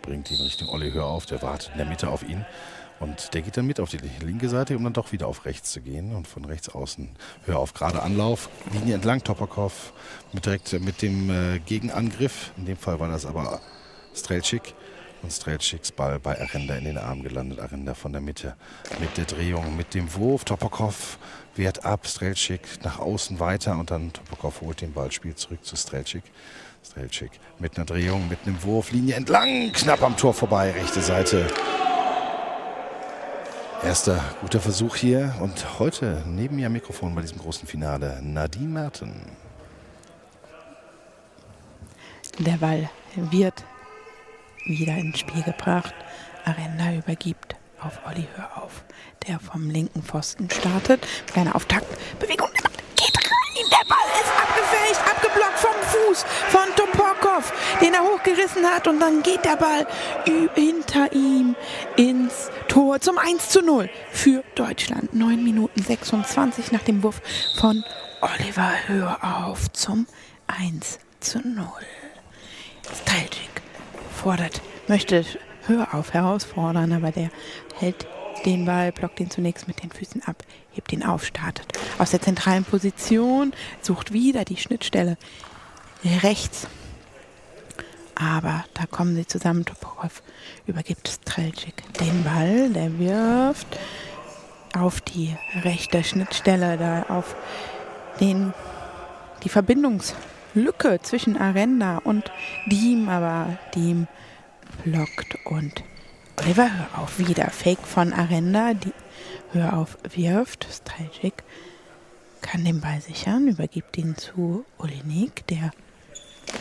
bringt ihn Richtung Olli Hör auf, der wartet in der Mitte auf ihn. Und der geht dann mit auf die linke Seite, um dann doch wieder auf rechts zu gehen. Und von rechts außen Hör auf, gerade Anlauf, Linie entlang, Topokov direkt mit dem Gegenangriff. In dem Fall war das aber Strelčík. Und Strelčíks Ball bei Arenda in den Arm gelandet. Arenda von der Mitte mit der Drehung, mit dem Wurf. Topokov wehrt ab, Strelčík nach außen weiter und dann Topokov holt den Ball, spielt zurück zu Strelčík. Strelčík mit einer Drehung, mit einem Wurf, Linie entlang, knapp am Tor vorbei, rechte Seite. Erster guter Versuch hier und heute neben mir am Mikrofon bei diesem großen Finale Nadine Merten. Der Ball wird wieder ins Spiel gebracht. Arenda übergibt auf Olli Hör auf, der vom linken Pfosten startet. Kleine Auftaktbewegung, geht rein. Der Ball ist abgefälscht, abgeblockt vom Fuß von Topokov, den er hochgerissen hat. Und dann geht der Ball hinter ihm ins Tor zum 1:0 für Deutschland. 9 Minuten 26 nach dem Wurf von Oliver Hör auf zum 1:0. Strelčík möchte Hör auf herausfordern, aber der hält den Ball, blockt ihn zunächst mit den Füßen ab, hebt ihn auf, startet aus der zentralen Position, sucht wieder die Schnittstelle rechts. Aber da kommen sie zusammen. Topokov übergibt Strelčík den Ball, der wirft auf die rechte Schnittstelle, da auf die Verbindungslücke zwischen Arenda und Diem, aber Diem blockt und Oliver Hör auf wieder. Fake von Arenda, die Hör auf wirft. Strelčík kann den Ball sichern, übergibt ihn zu Olinik, der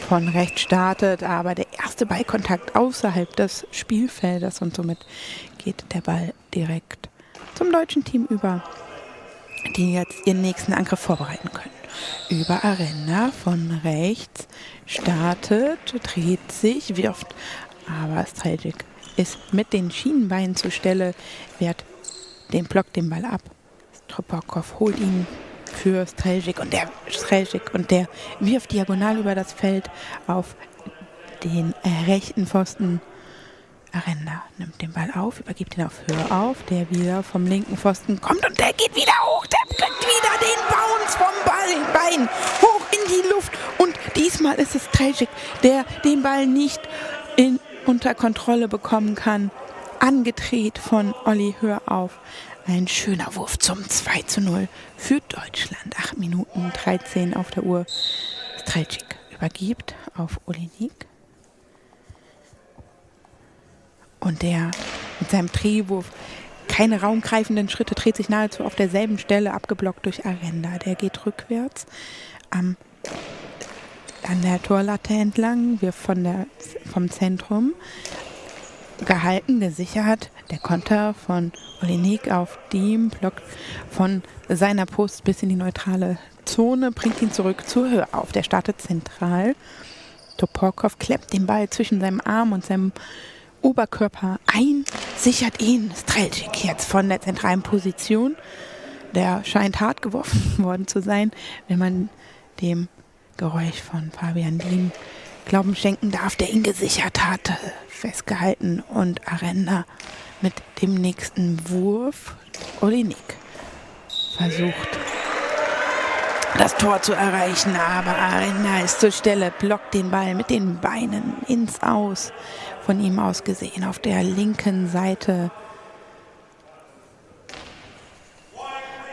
von rechts startet, aber der erste Ballkontakt außerhalb des Spielfeldes und somit geht der Ball direkt zum deutschen Team über, die jetzt ihren nächsten Angriff vorbereiten können. Über Arenda von rechts startet, dreht sich, wirft, aber Strelčík ist mit den Schienenbeinen zur Stelle, blockt den Ball ab. Topokov holt ihn für Strelčík und der wirft diagonal über das Feld auf den rechten Pfosten. Arenda nimmt den Ball auf, übergibt ihn auf Hör auf, der wieder vom linken Pfosten kommt und der geht wieder hoch, der kriegt wieder den Bounce vom Bein hoch in die Luft und diesmal ist es Strelčík, der den Ball nicht unter Kontrolle bekommen kann. Angedreht von Olli Hör auf. Ein schöner Wurf zum 2:0 für Deutschland. 8 Minuten 13 auf der Uhr. Strelčík übergibt auf Olinik. Und der mit seinem Drehwurf keine raumgreifenden Schritte, dreht sich nahezu auf derselben Stelle, abgeblockt durch Arenda. Der geht rückwärts an der Torlatte entlang, wirft vom Zentrum. Gehalten, gesichert. Der Konter von Olinik auf Diem, blockt von seiner Post bis in die neutrale Zone, bringt ihn zurück zur Hör auf. Der startet zentral. Topokov klemmt den Ball zwischen seinem Arm und seinem Oberkörper ein, sichert ihn. Strelčík jetzt von der zentralen Position. Der scheint hart geworfen worden zu sein, wenn man dem Geräusch von Fabian Diem Glauben schenken darf, der ihn gesichert hatte, festgehalten und Arenda mit dem nächsten Wurf. Olinik versucht, das Tor zu erreichen, aber Arenda ist zur Stelle, blockt den Ball mit den Beinen ins Aus, von ihm aus gesehen auf der linken Seite.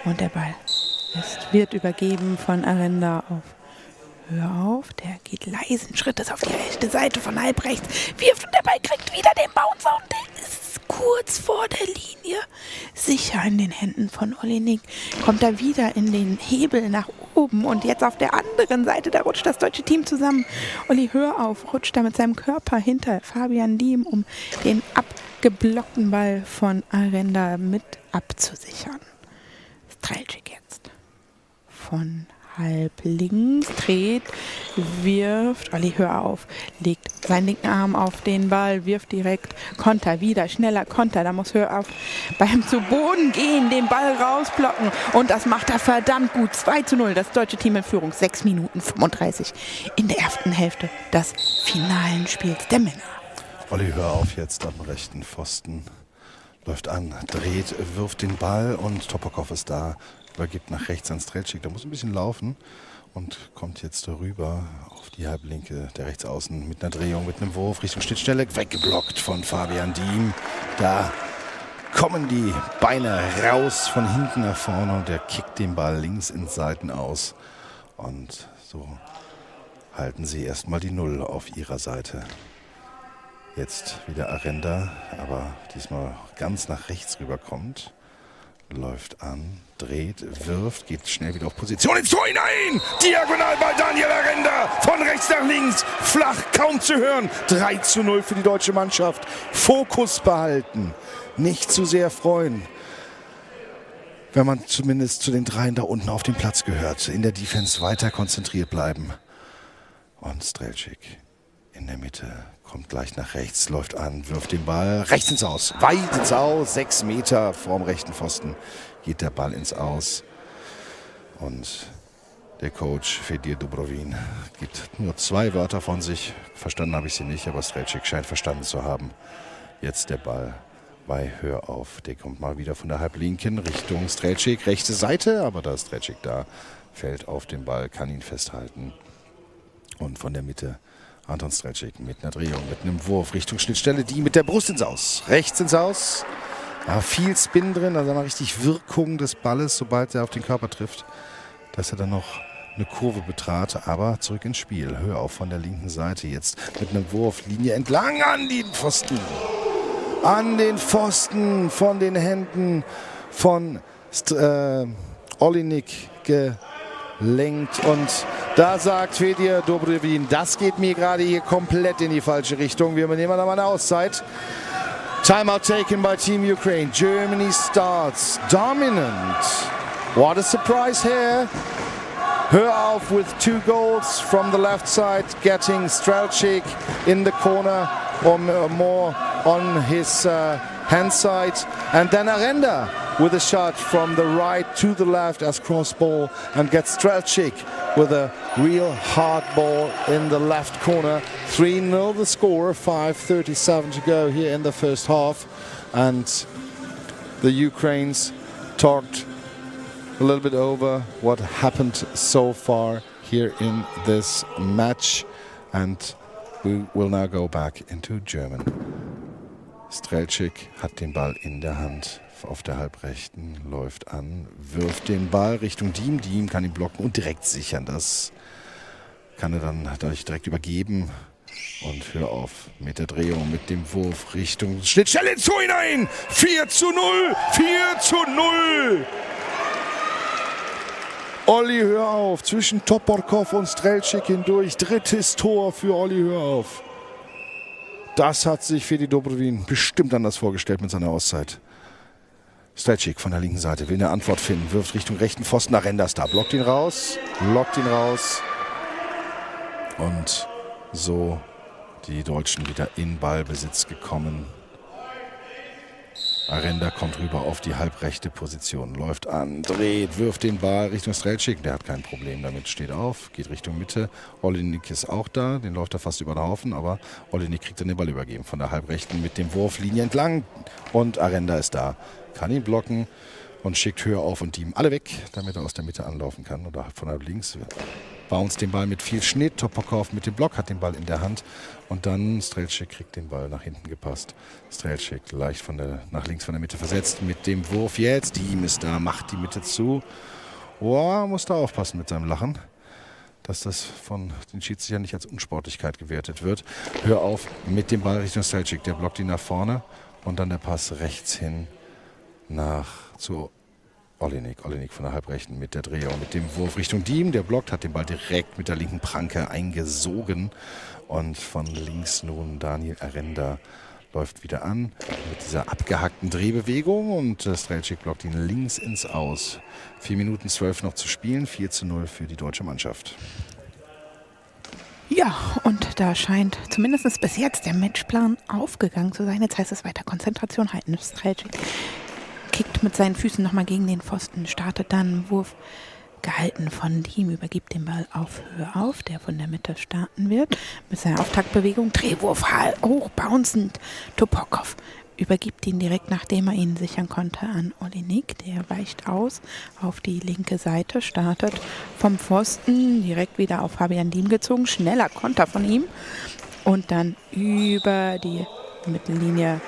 Und der Ball wird übergeben von Arenda auf Hör auf, der geht leisen Schrittes auf die rechte Seite von halb rechts, wirft und der Ball kriegt wieder den Bouncer und der ist kurz vor der Linie. Sicher in den Händen von Olinik, kommt er wieder in den Hebel nach oben und jetzt auf der anderen Seite, da rutscht das deutsche Team zusammen. Olli Hör auf, rutscht da mit seinem Körper hinter Fabian Diem, um den abgeblockten Ball von Arenda mit abzusichern. Strelčík jetzt von halb links, dreht, wirft, Olli Hör auf, legt seinen linken Arm auf den Ball, wirft direkt, Konter, wieder schneller Konter, da muss Hör auf beim zu Boden gehen, den Ball rausblocken und das macht er verdammt gut. 2:0, das deutsche Team in Führung, 6 Minuten 35 in der ersten Hälfte des finalen Spiels der Männer. Olli, hör auf jetzt am rechten Pfosten. Läuft an, dreht, wirft den Ball und Topokov ist da. Übergibt nach rechts an Strelčík. Der muss ein bisschen laufen und kommt jetzt rüber auf die Halblinke der Rechtsaußen mit einer Drehung, mit einem Wurf Richtung Schnittstelle. Weggeblockt von Fabian Diem. Da kommen die Beine raus von hinten nach vorne und der kickt den Ball links ins Seiten aus. Und so halten sie erstmal die Null auf ihrer Seite. Jetzt wieder Arenda, aber diesmal ganz nach rechts rüberkommt. Läuft an, dreht, wirft, geht schnell wieder auf Position ins Tor hinein. Diagonal bei Daniel Arenda, von rechts nach links, flach, kaum zu hören. 3:0 für die deutsche Mannschaft. Fokus behalten, nicht zu sehr freuen, wenn man zumindest zu den Dreien da unten auf dem Platz gehört. In der Defense weiter konzentriert bleiben. Und Strelčík in der Mitte, kommt gleich nach rechts, läuft an, wirft den Ball rechts ins Aus, weit ins Aus, 6 Meter vorm rechten Pfosten geht der Ball ins Aus. Und der Coach Fedir Dubrovin gibt nur 2 Wörter von sich. Verstanden habe ich sie nicht, aber Strelčík scheint verstanden zu haben. Jetzt der Ball bei Hör auf. Der kommt mal wieder von der Halblinken Richtung Strelčík, rechte Seite, aber da ist Strelčík da, fällt auf den Ball, kann ihn festhalten. Und von der Mitte Anton Strelčík mit einer Drehung, mit einem Wurf Richtung Schnittstelle, die mit der Brust ins Aus. Rechts ins Aus. Ja, viel Spin drin, also mal richtig Wirkung des Balles, sobald er auf den Körper trifft, dass er dann noch eine Kurve betrat, aber zurück ins Spiel. Hör auf von der linken Seite jetzt mit einem Wurf, Linie entlang an den Pfosten. An den Pfosten von den Händen von Olinik gelenkt und da sagt Fedir Dubrovin, das geht mir gerade hier komplett in die falsche Richtung. Wir nehmen da mal eine Auszeit. Timeout taken by Team Ukraine. Germany starts dominant. What a surprise here. Hör auf with 2 goals from the left side, getting Strelčík in the corner or more on his hand side. And then Arenda with a shot from the right to the left as cross ball and gets Strelčík with a real hard ball in the left corner. 3-0 the score, 5:37 to go here in the first half. And the Ukrainians talked a little bit over what happened so far here in this match. And we will now go back into German. Strelčík hat den Ball in der Hand. Auf der Halbrechten, läuft an, wirft den Ball Richtung Diem. Diem kann ihn blocken und direkt sichern. Das kann er dann dadurch direkt übergeben. Und hör auf mit der Drehung, mit dem Wurf Richtung Schnittstelle ins Tor hinein. 4:0, 4:0. Olli, hör auf. Zwischen Toporkov und Strelčík hindurch. 3. Tor für Olli, hör auf. Das hat sich Fedir Dubrovin bestimmt anders vorgestellt mit seiner Auszeit. Strelčík von der linken Seite will eine Antwort finden, wirft Richtung rechten Pfosten, Arenda ist da, blockt ihn raus. Und so die Deutschen wieder in Ballbesitz gekommen. Arenda kommt rüber auf die halbrechte Position, läuft an, dreht, wirft den Ball Richtung Strelčík. Der hat kein Problem damit, steht auf, geht Richtung Mitte. Olinik ist auch da, den läuft er fast über den Haufen, aber Olinik kriegt dann den Ball übergeben von der halbrechten mit dem Wurf, Linie entlang. Und Arenda ist da, kann ihn blocken und schickt Hör auf und Diem alle weg, damit er aus der Mitte anlaufen kann oder von halb links. Bounce den Ball mit viel Schnitt, Topokov mit dem Block, hat den Ball in der Hand und dann Strelčík kriegt den Ball nach hinten gepasst. Strelčík leicht nach links von der Mitte versetzt mit dem Wurf jetzt. Diem ist da, macht die Mitte zu. Oh, muss da aufpassen mit seinem Lachen, dass das von den Schiedsrichtern nicht als Unsportlichkeit gewertet wird. Hör auf mit dem Ball Richtung Strelčík, der blockt ihn nach vorne und dann der Pass rechts hin zu Olinik von der Halbrechten mit der Drehung, mit dem Wurf Richtung Diem. Der blockt, hat den Ball direkt mit der linken Pranke eingesogen. Und von links nun Daniel Arenda läuft wieder an mit dieser abgehackten Drehbewegung. Und Strelčík blockt ihn links ins Aus. 4 Minuten 12 noch zu spielen, 4:0 für die deutsche Mannschaft. Ja, und da scheint zumindest bis jetzt der Matchplan aufgegangen zu sein. Jetzt heißt es weiter Konzentration halten. Strelčík kickt mit seinen Füßen nochmal gegen den Pfosten, startet dann einen Wurf gehalten von Diem, übergibt den Ball auf Höhe auf, der von der Mitte starten wird. Mit seiner Auftaktbewegung, Drehwurf, hoch, bouncend, Topokov übergibt ihn direkt, nachdem er ihn sichern konnte, an Olinik. Der weicht aus auf die linke Seite, startet vom Pfosten, direkt wieder auf Fabian Diem gezogen. Schneller Konter von ihm und dann über die Mittellinie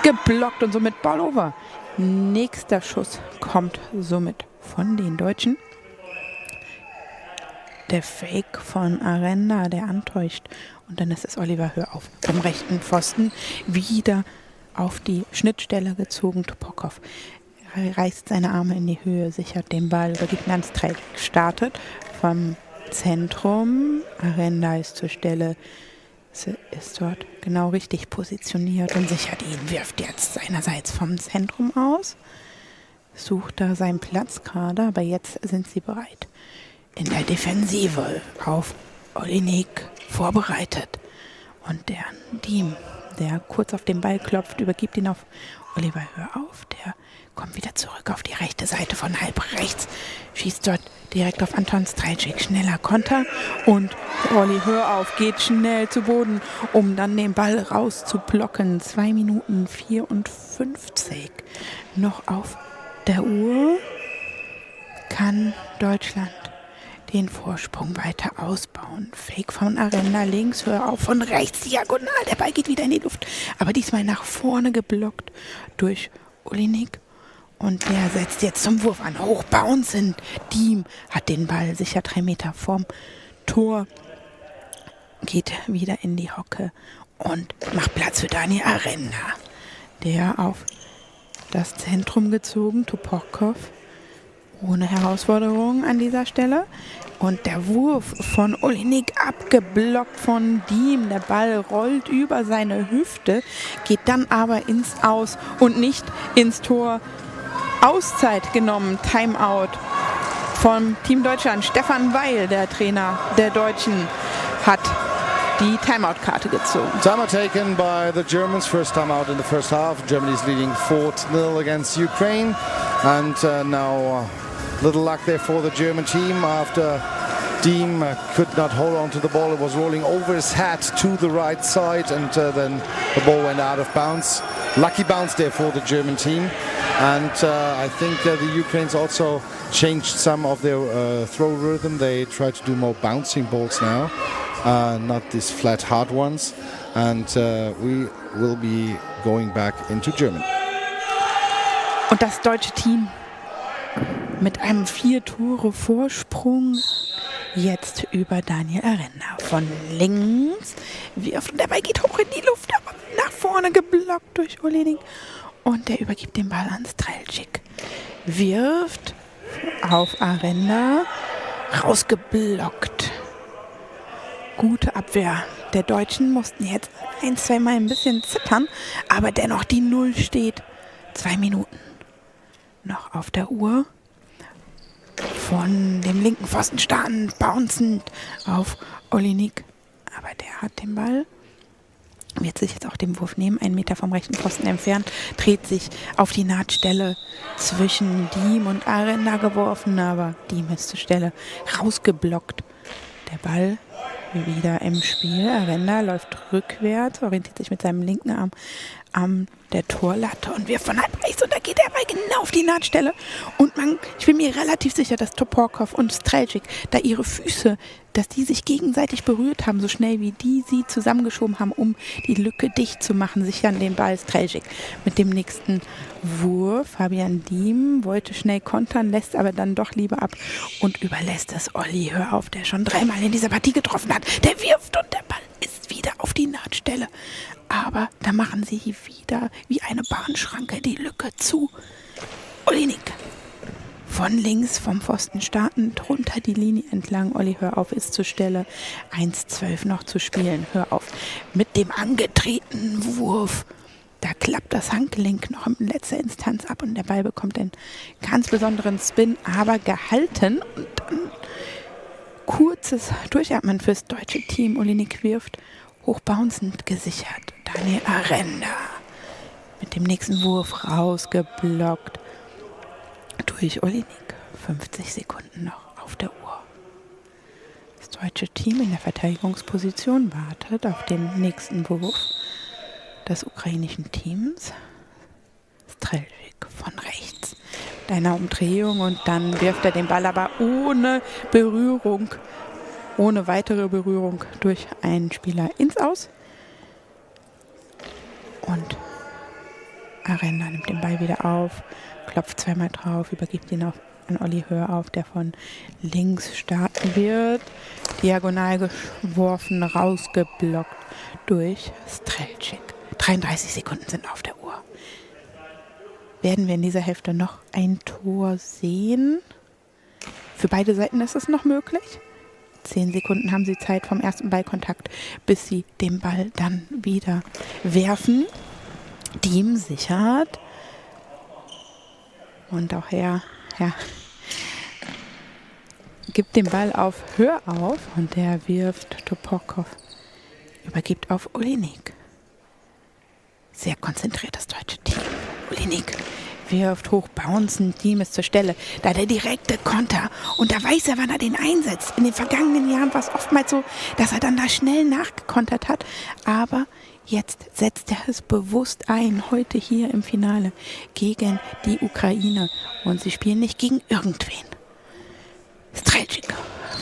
geblockt und somit Ball over. Nächster Schuss kommt somit von den Deutschen. Der Fake von Arenda, der antäuscht. Und dann ist es Oliver Hör auf vom rechten Pfosten wieder auf die Schnittstelle gezogen. Topokov reißt seine Arme in die Höhe, sichert den Ball, übergibt ihn ans Dreieck, startet vom Zentrum. Arenda ist zur Stelle, ist dort genau richtig positioniert und sichert ihn, wirft jetzt seinerseits vom Zentrum aus. Sucht da seinen Platz gerade, aber jetzt sind sie bereit. In der Defensive auf Olinik vorbereitet. Und der Diem, der kurz auf den Ball klopft, übergibt ihn auf Oliver Hör auf. Der kommt wieder zurück auf die rechte Seite von halb rechts, schießt dort direkt auf Anton Strelczyk. Schneller Konter und Olli Hör auf geht schnell zu Boden, um dann den Ball rauszublocken. 2 Minuten 54 noch auf der Uhr. Kann Deutschland den Vorsprung weiter ausbauen. Fake von Arenda links, Hör auf von rechts, diagonal. Der Ball geht wieder in die Luft, aber diesmal nach vorne geblockt durch Olinik. Und der setzt jetzt zum Wurf an. Hochbouncend. Diem hat den Ball sicher 3 Meter vorm Tor. Geht wieder in die Hocke und macht Platz für Daniel Arenda. Der auf das Zentrum gezogen, Topokov. Ohne Herausforderung an dieser Stelle. Und der Wurf von Olinik abgeblockt von Diem. Der Ball rollt über seine Hüfte, geht dann aber ins Aus und nicht ins Tor. Auszeit genommen, Timeout vom Team Deutschland. Stefan Weil, der Trainer der Deutschen, hat die Timeout-Karte gezogen. Timeout taken by the Germans. First timeout in the first half. Germany is leading 4-0 against Ukraine. And now little luck there for the German team after Diem could not hold on to the ball. It was rolling over his head to the right side and then the ball went out of bounds. Lucky bounce there for the German team. And I think the Ukrainians also changed some of their throw rhythm. They try to do more bouncing balls now, not these flat hard ones. And we will be going back into German. Und das deutsche Team mit einem 4-Tore-Vorsprung jetzt über Daniel Arenda von links. Wirft und der Ball geht hoch in die Luft, aber nach vorne geblockt durch Olinik. Und der übergibt den Ball an Strelczyk. Wirft auf Arenda, rausgeblockt. Gute Abwehr der Deutschen, mussten jetzt 1-2 Mal ein bisschen zittern, aber dennoch die 0 steht. 2 Minuten noch auf der Uhr. Von dem linken Pfosten startend, bouncend auf Olinik. Aber der hat den Ball. Wird sich jetzt auch den Wurf nehmen, 1 Meter vom rechten Pfosten entfernt, dreht sich auf die Nahtstelle zwischen Diem und Arenda geworfen, aber Diem ist zur Stelle rausgeblockt. Der Ball wieder im Spiel. Arenda läuft rückwärts, orientiert sich mit seinem linken Arm an der Torlatte und wirft von halb rechts und da geht der Ball genau auf die Nahtstelle. Und ich bin mir relativ sicher, dass Topokov und Strelczyk da ihre Füße, dass die sich gegenseitig berührt haben, so schnell wie die sie zusammengeschoben haben, um die Lücke dicht zu machen, sichern den Ball Strelczyk mit dem nächsten Wurf. Fabian Diem wollte schnell kontern, lässt aber dann doch lieber ab und überlässt es Olli Hör auf, der schon 3-mal in dieser Partie getroffen hat. Der wirft und der Ball ist wieder auf die Nahtstelle. Aber da machen sie wieder wie eine Bahnschranke die Lücke zu. Olinik von links vom Pfosten startend, runter die Linie entlang. Olli Hör auf ist zur Stelle. 1:12 noch zu spielen. Hör auf mit dem angetretenen Wurf. Da klappt das Handgelenk noch in letzter Instanz ab und der Ball bekommt einen ganz besonderen Spin, aber gehalten. Und dann kurzes Durchatmen fürs deutsche Team. Olinik wirft, hochbouncend gesichert. Daniel Arenda mit dem nächsten Wurf rausgeblockt durch Olinik. 50 Sekunden noch auf deutsche Team in der Verteidigungsposition wartet auf den nächsten Wurf des ukrainischen Teams. Strelczyk von rechts. Mit einer Umdrehung und dann wirft er den Ball aber ohne Berührung, ohne weitere Berührung durch einen Spieler ins Aus. Und Arena nimmt den Ball wieder auf, klopft zweimal drauf, übergibt ihn an Olli Hör-auf, der von links starten wird. Diagonal geworfen, rausgeblockt durch Strelczyk. 33 Sekunden sind auf der Uhr. Werden wir in dieser Hälfte noch ein Tor sehen? Für beide Seiten ist es noch möglich. 10 Sekunden haben sie Zeit vom ersten Ballkontakt, bis sie den Ball dann wieder werfen. Team sichert. Und auch er gibt den Ball auf Hör-auf und der wirft Toporkov, übergibt auf Olinik. Sehr konzentriertes deutsche Team. Olinik wirft hoch, bouncen, Team ist zur Stelle. Da der direkte Konter. Und da weiß er, wann er den einsetzt. In den vergangenen Jahren war es oftmals so, dass er dann da schnell nachgekontert hat. Aber jetzt setzt er es bewusst ein, heute hier im Finale gegen die Ukraine. Und sie spielen nicht gegen irgendwen. Strelczyk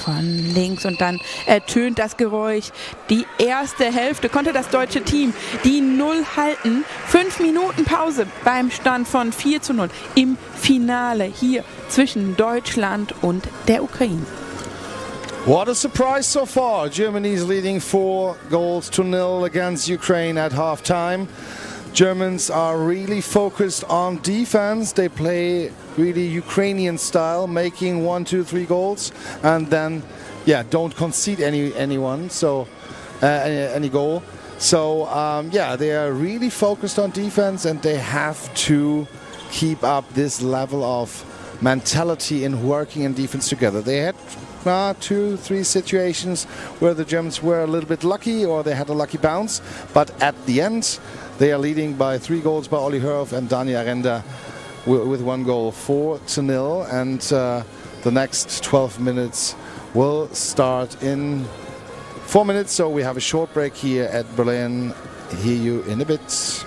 von links und dann ertönt das Geräusch. Die erste Hälfte konnte das deutsche Team die 0 halten. 5 Minuten Pause beim Stand von 4:0 im Finale hier zwischen Deutschland und der Ukraine. What a surprise so far. Germany is leading 4-0 against Ukraine at halftime. Germans are really focused on defense. They play really Ukrainian style, making 1, 2, 3 goals, and then, don't concede any goal. So, they are really focused on defense, and they have to keep up this level of mentality in working in defense together. They had 2, 3 situations where the Germans were a little bit lucky, or they had a lucky bounce, but at the end, they are leading by 3 goals by Olli Hör-auf and Dani Arenda with 1 goal, 4-0, and the next 12 minutes will start in 4 minutes, so we have a short break here at Berlin. Hear you in a bit.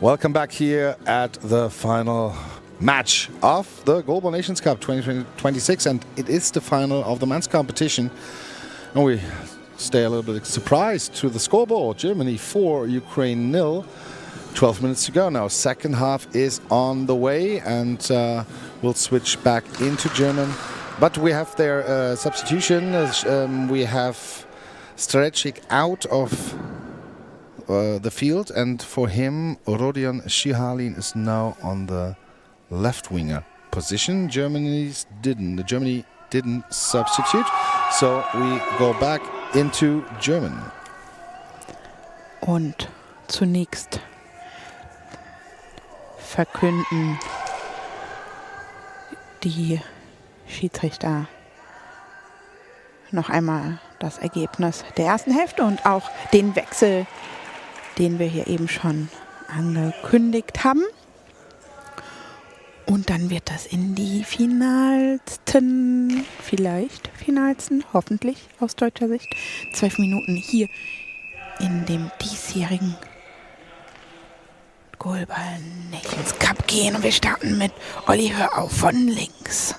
Welcome back here at the final match of the Goalball Nations Cup 2026, and it is the final of the men's competition. And we stay a little bit surprised to the scoreboard. Germany 4, Ukraine 0. 12 minutes to go now. Second half is on the way, and we'll switch back into German. But we have their substitution. We have Strecik out of the field, and for him, Rodion Šihalin is now on the left winger position. Germany didn't substitute, so we go back into German. Und zunächst verkünden die Schiedsrichter noch einmal das Ergebnis der ersten Hälfte und auch den Wechsel, den wir hier eben schon angekündigt haben. Und dann wird das in die finalsten, hoffentlich aus deutscher Sicht, 12 Minuten hier in dem diesjährigen Goalball Nations Cup gehen. Und wir starten mit Olli Hörauf von links.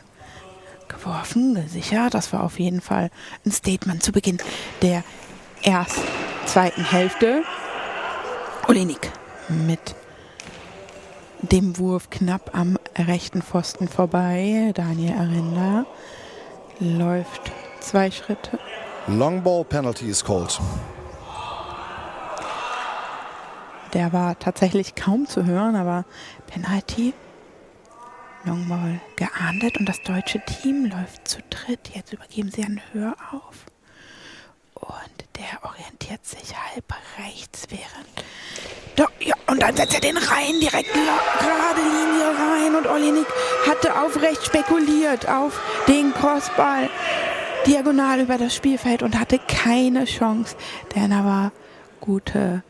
Geworfen, gesichert. Das war auf jeden Fall ein Statement zu Beginn der zweiten Hälfte. Olinik mit dem Wurf knapp am rechten Pfosten vorbei. Daniel Arenda läuft 2 Schritte. Long ball penalty is called. Der war tatsächlich kaum zu hören, aber Penalty. Longball geahndet und das deutsche Team läuft zu dritt. Jetzt übergeben sie an Hörauf. Und der orientiert sich halb rechts und dann setzt er den rein, direkt gerade Linie rein. Und Olinik hatte auf rechts spekuliert, auf den Crossball diagonal über das Spielfeld und hatte keine Chance, denn er war gute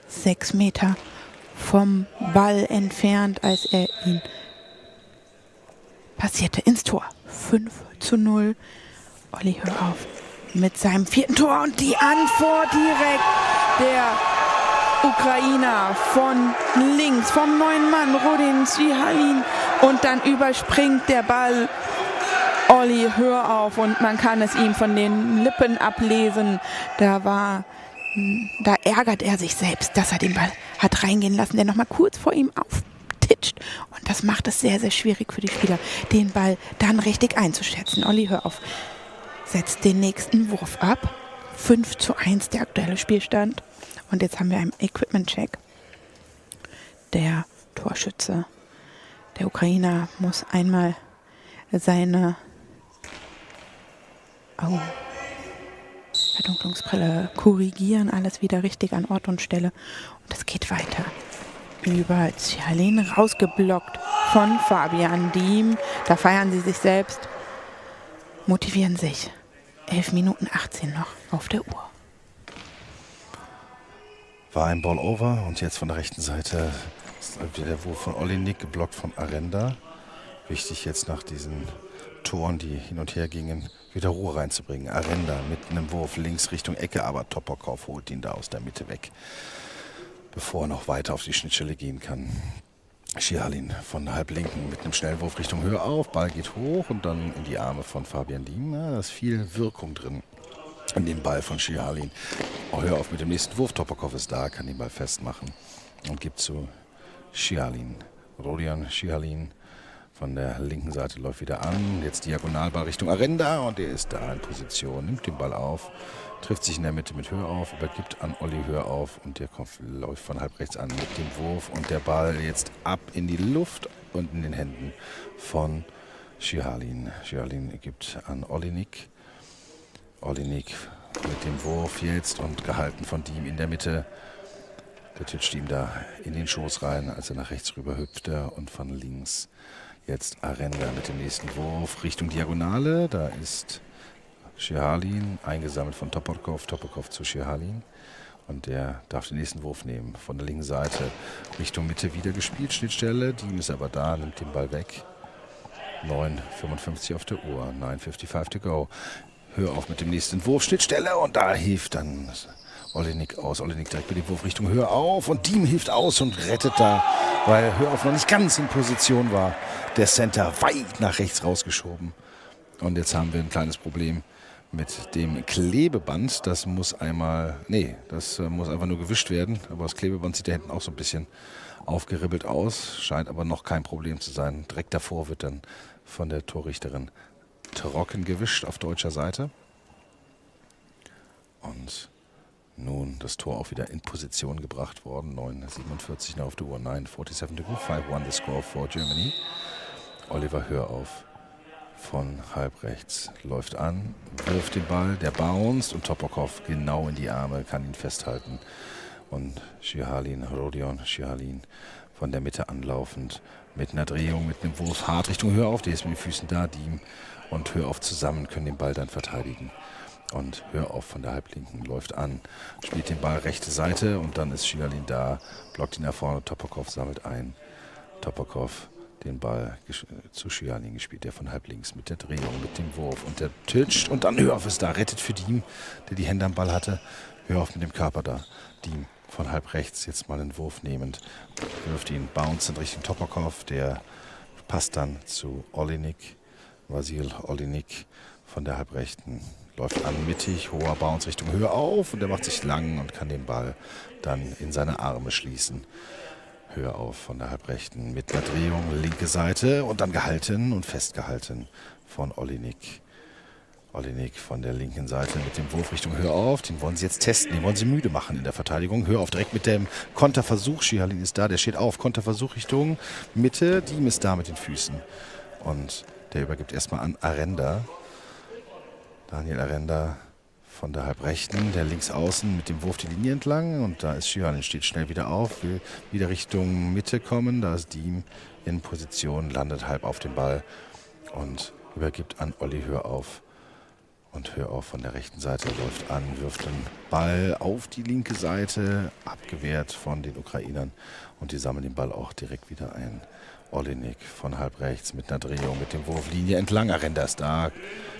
6 Meter vom Ball entfernt, als er ihn passierte ins Tor. 5:0. Olli Hörauf mit seinem 4. Tor und die Antwort direkt der Ukrainer von links, vom neuen Mann Rodion Šihalin, und dann überspringt der Ball Olli Hörauf und man kann es ihm von den Lippen ablesen. Da ärgert er sich selbst, dass er den Ball hat reingehen lassen, der nochmal kurz vor ihm auftitscht. Und das macht es sehr, sehr schwierig für die Spieler, den Ball dann richtig einzuschätzen. Olli Hörauf setzt den nächsten Wurf ab. 5:1 der aktuelle Spielstand. Und jetzt haben wir einen Equipment-Check. Der Torschütze, der Ukrainer, muss einmal seine Verdunklungsbrille korrigieren. Alles wieder richtig an Ort und Stelle. Und es geht weiter. Über Šihalin, rausgeblockt von Fabian Diem. Da feiern sie sich selbst, motivieren sich. 11 Minuten 18 noch auf der Uhr. War ein Ball over und jetzt von der rechten Seite ist der Wurf von Olinik, geblockt von Arenda. Wichtig jetzt nach diesen Toren, die hin und her gingen, wieder Ruhe reinzubringen. Arenda mit einem Wurf links Richtung Ecke, aber Topokov holt ihn da aus der Mitte weg, bevor er noch weiter auf die Schnittstelle gehen kann. Šihalin von halb linken mit einem Schnellwurf Richtung Höhe auf, Ball geht hoch und dann in die Arme von Fabian Diem. Ja, da ist viel Wirkung drin in dem Ball von Šihalin. Hör auf mit dem nächsten Wurf, Topokov ist da, kann den Ball festmachen und gibt zu Šihalin. Rodion Šihalin von der linken Seite läuft wieder an, jetzt Diagonalball Richtung Arenda und der ist da in Position, nimmt den Ball auf, trifft sich in der Mitte mit Hörauf, übergibt an Olli Hörauf und der läuft von halb rechts an mit dem Wurf und der Ball jetzt ab in die Luft und in den Händen von Šihalin. Šihalin gibt an Olinik. Olinik mit dem Wurf jetzt und gehalten von Diem in der Mitte. Der titscht ihm da in den Schoß rein, als er nach rechts rüber hüpfte, und von links jetzt Arenda mit dem nächsten Wurf Richtung Diagonale. Da ist Šihalin eingesammelt von Topokov zu Šihalin. Und der darf den nächsten Wurf nehmen. Von der linken Seite Richtung Mitte wieder gespielt, Schnittstelle. Diem ist aber da, nimmt den Ball weg. 9:55 auf der Uhr, 9:55 to go. Hör auf mit dem nächsten Wurf, Schnittstelle, und da hilft dann Olinik aus. Olinik direkt bei die Wurfrichtung Höher auf und Diem hilft aus und rettet da, weil Höher auf noch nicht ganz in Position war. Der Center weit nach rechts rausgeschoben. Und jetzt haben wir ein kleines Problem mit dem Klebeband. Das muss einfach nur gewischt werden. Aber das Klebeband sieht da hinten auch so ein bisschen aufgeribbelt aus. Scheint aber noch kein Problem zu sein. Direkt davor wird dann von der Torrichterin trocken gewischt auf deutscher Seite. Und nun das Tor auch wieder in Position gebracht worden. 9:47 now auf der Uhr. 9:47 to go. 5-1 the score for Germany. Oliver Hörauf von halb rechts läuft an, wirft den Ball, der bounced und Topokov genau in die Arme, kann ihn festhalten. Und Rodion Schihalin von der Mitte anlaufend mit einer Drehung, mit einem Wurf hart Richtung Hörauf, der ist mit den Füßen da, Diem und Hörauf zusammen können den Ball dann verteidigen. Und Hörauf von der Halblinken läuft an, spielt den Ball rechte Seite und dann ist Schihalin da, blockt ihn nach vorne, Topokov sammelt ein. Topokov den Ball zu Schihalin gespielt, der von halb links mit der Drehung, mit dem Wurf und der titscht und dann Hörauf ist da, rettet für Diem, der die Hände am Ball hatte. Hörauf mit dem Körper da, Diem von halb rechts jetzt mal den Wurf nehmend, wirft ihn, bounce in Richtung Topokov, der passt dann zu Olinik, Vasil Olinik von der halbrechten, läuft an mittig, hoher Bounce Richtung Höhe auf und der macht sich lang und kann den Ball dann in seine Arme schließen. Höher auf von der halbrechten mit der Drehung, linke Seite und dann gehalten und festgehalten von Olinik. Olinik von der linken Seite mit dem Wurf Richtung Höher auf. Den wollen sie jetzt testen, den wollen sie müde machen in der Verteidigung. Höher auf direkt mit dem Konterversuch. Schihalin ist da, der steht auf. Konterversuch Richtung Mitte. Diem ist da mit den Füßen. Und der übergibt erstmal an Arenda. Daniel Arenda von der halbrechten, der links außen mit dem Wurf die Linie entlang. Und da ist Schihalin, steht schnell wieder auf, will wieder Richtung Mitte kommen. Da ist Diem in Position, landet halb auf den Ball und übergibt an Olli Hörauf. Und Hörauf von der rechten Seite läuft an, wirft den Ball auf die linke Seite, abgewehrt von den Ukrainern. Und die sammeln den Ball auch direkt wieder ein. Olinik von halb rechts mit einer Drehung, mit dem Wurf Linie entlang. Arenda ist da,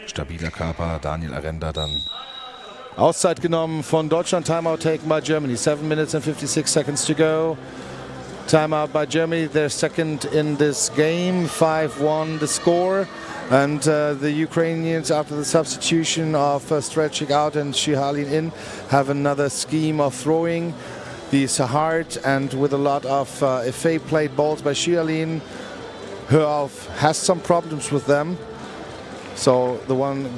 stabiler Körper. Daniel Arenda dann Auszeit genommen von Deutschland. Timeout taken by Germany. 7 minutes and 56 seconds to go. Timeout by Germany. They're second in this game. 5-1 the score. And the Ukrainians, after the substitution of stretching out and Schihalin in, have another scheme of throwing these hard and with a lot of effet played balls by Schihalin. Hörauf has some problems with them. So the one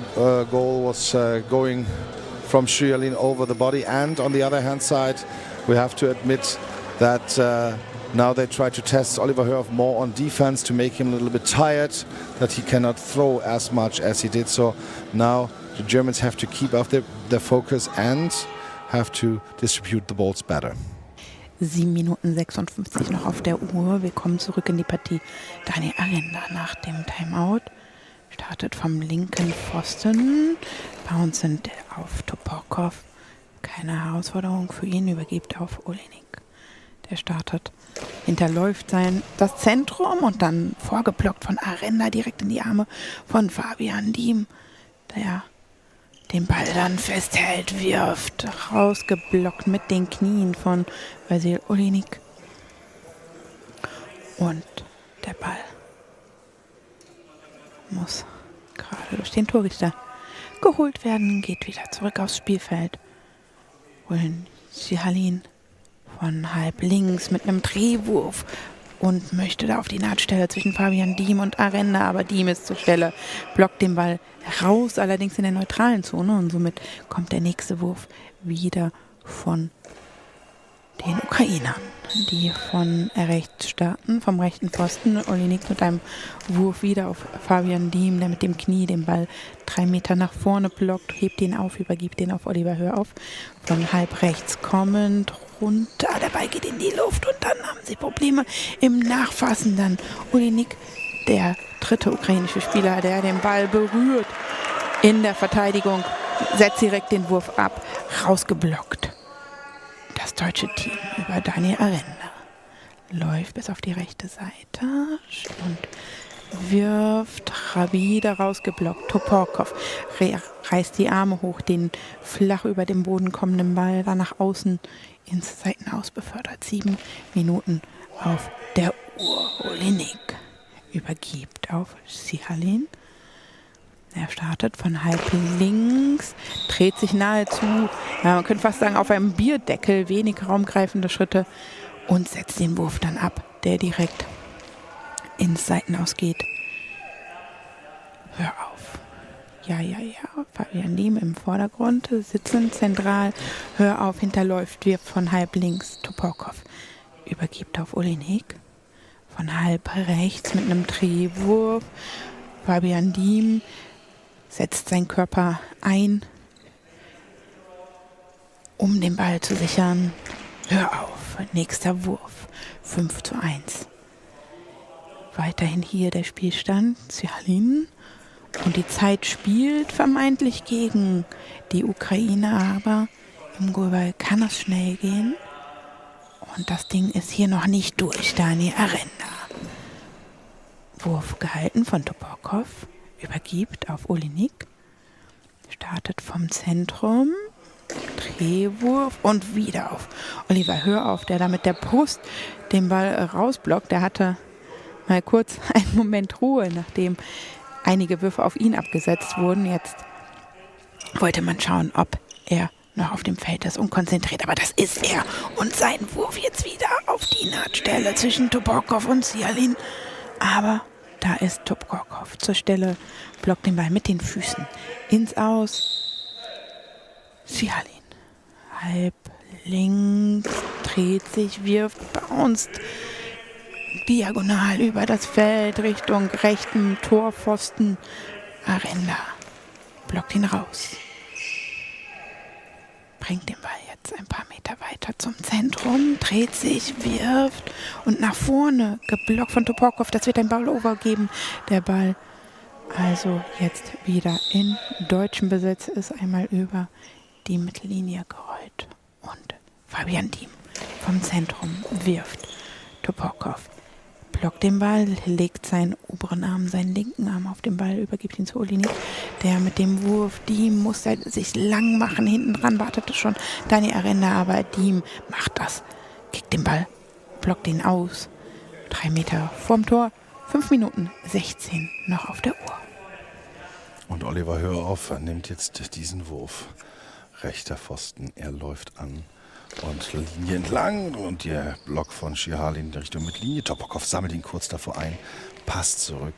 goal was going from Schihalin over the body. And on the other hand side, we have to admit that now they try to test Oliver Hörauf more on defense to make him a little bit tired, that he cannot throw as much as he did. So now the Germans have to keep up their focus and have to distribute the balls better. 7 Minuten 56 noch auf der Uhr. Wir kommen zurück in die Partie. Daniel Arenda nach dem Timeout startet vom linken Pfosten, bouncend auf Topokov. Keine Herausforderung für ihn, übergibt auf Olinik. Der startet, hinterläuft das Zentrum und dann vorgeblockt von Arenda direkt in die Arme von Fabian Diem, der den Ball dann festhält, wirft, rausgeblockt mit den Knien von Vasil Olinik. Und der Ball muss gerade durch den Torrichter geholt werden, geht wieder zurück aufs Spielfeld. Holen Schihalin von halb links mit einem Drehwurf und möchte da auf die Nahtstelle zwischen Fabian Diem und Arenda, aber Diem ist zur Stelle, blockt den Ball raus, allerdings in der neutralen Zone und somit kommt der nächste Wurf wieder von den Ukrainern, die von rechts starten, vom rechten Pfosten. Olinik mit einem Wurf wieder auf Fabian Diem, der mit dem Knie den Ball 3 Meter nach vorne blockt, hebt ihn auf, übergibt den auf Oliver Hörauf. Von halb rechts kommend, runter, der Ball geht in die Luft und dann haben sie Probleme im Nachfassen. Dann Olinik, der dritte ukrainische Spieler, der den Ball berührt in der Verteidigung, setzt direkt den Wurf ab, rausgeblockt. Das deutsche Team über Daniel Arenda läuft bis auf die rechte Seite und wirft, wieder rausgeblockt. Toporkov reißt die Arme hoch, den flach über den Boden kommenden Ball dann nach außen ins Seitenaus befördert. 7 Minuten auf der Uhr. Olinik übergibt auf Sihalin. Er startet von halb links, dreht sich nahezu, man könnte fast sagen, auf einem Bierdeckel, wenig raumgreifende Schritte und setzt den Wurf dann ab, der direkt ins Seitenaus geht. Hör auf. Ja. Fabian Diem im Vordergrund, sitzend zentral. Hör auf, hinterläuft, wirft von halb links. Toporkov übergibt auf Olinik. Von halb rechts mit einem Drehwurf. Fabian Diem setzt seinen Körper ein, um den Ball zu sichern. Hör auf. Nächster Wurf. 5:1. Weiterhin hier der Spielstand. Sihalin. Und die Zeit spielt vermeintlich gegen die Ukraine, aber im Goalball kann es schnell gehen. Und das Ding ist hier noch nicht durch. Daniel Arenda. Wurf gehalten von Toporkov. Übergibt auf Olinik. Startet vom Zentrum. Drehwurf und wieder auf Oliver Hör auf, der da mit der Brust den Ball rausblockt. Der hatte mal kurz einen Moment Ruhe, nachdem einige Würfe auf ihn abgesetzt wurden. Jetzt wollte man schauen, ob er noch auf dem Feld ist und konzentriert. Aber das ist er. Und sein Wurf jetzt wieder auf die Nahtstelle zwischen Toporkov und Sihalin. Aber da ist Toporkov zur Stelle, blockt den Ball mit den Füßen ins Aus. Sihalin halb links, dreht sich, wirft, bounced diagonal über das Feld Richtung rechten Torpfosten. Arenda blockt ihn raus. Bringt den Ball jetzt ein paar Meter weiter zum Zentrum, dreht sich, wirft und nach vorne, geblockt von Toporkov. Das wird ein Ball-Over geben. Der Ball also jetzt wieder in deutschem Besitz, ist einmal über die Mittellinie gerollt. Und Fabian Diem vom Zentrum wirft. Toporkov blockt den Ball, legt seinen oberen Arm, seinen linken Arm auf den Ball, übergibt ihn zu Olinik, der mit dem Wurf, Diem muss sich lang machen, hinten dran wartete schon Daniel Arenda, aber Diem macht das, kickt den Ball, blockt ihn aus, 3 Meter vorm Tor, 5 Minuten 16 noch auf der Uhr. Und Oliver Hörauf nimmt jetzt diesen Wurf. Rechter Pfosten, er läuft an. Und Linie entlang und der Block von Sihalin in Richtung Mittellinie. Toporkov sammelt ihn kurz davor ein, passt zurück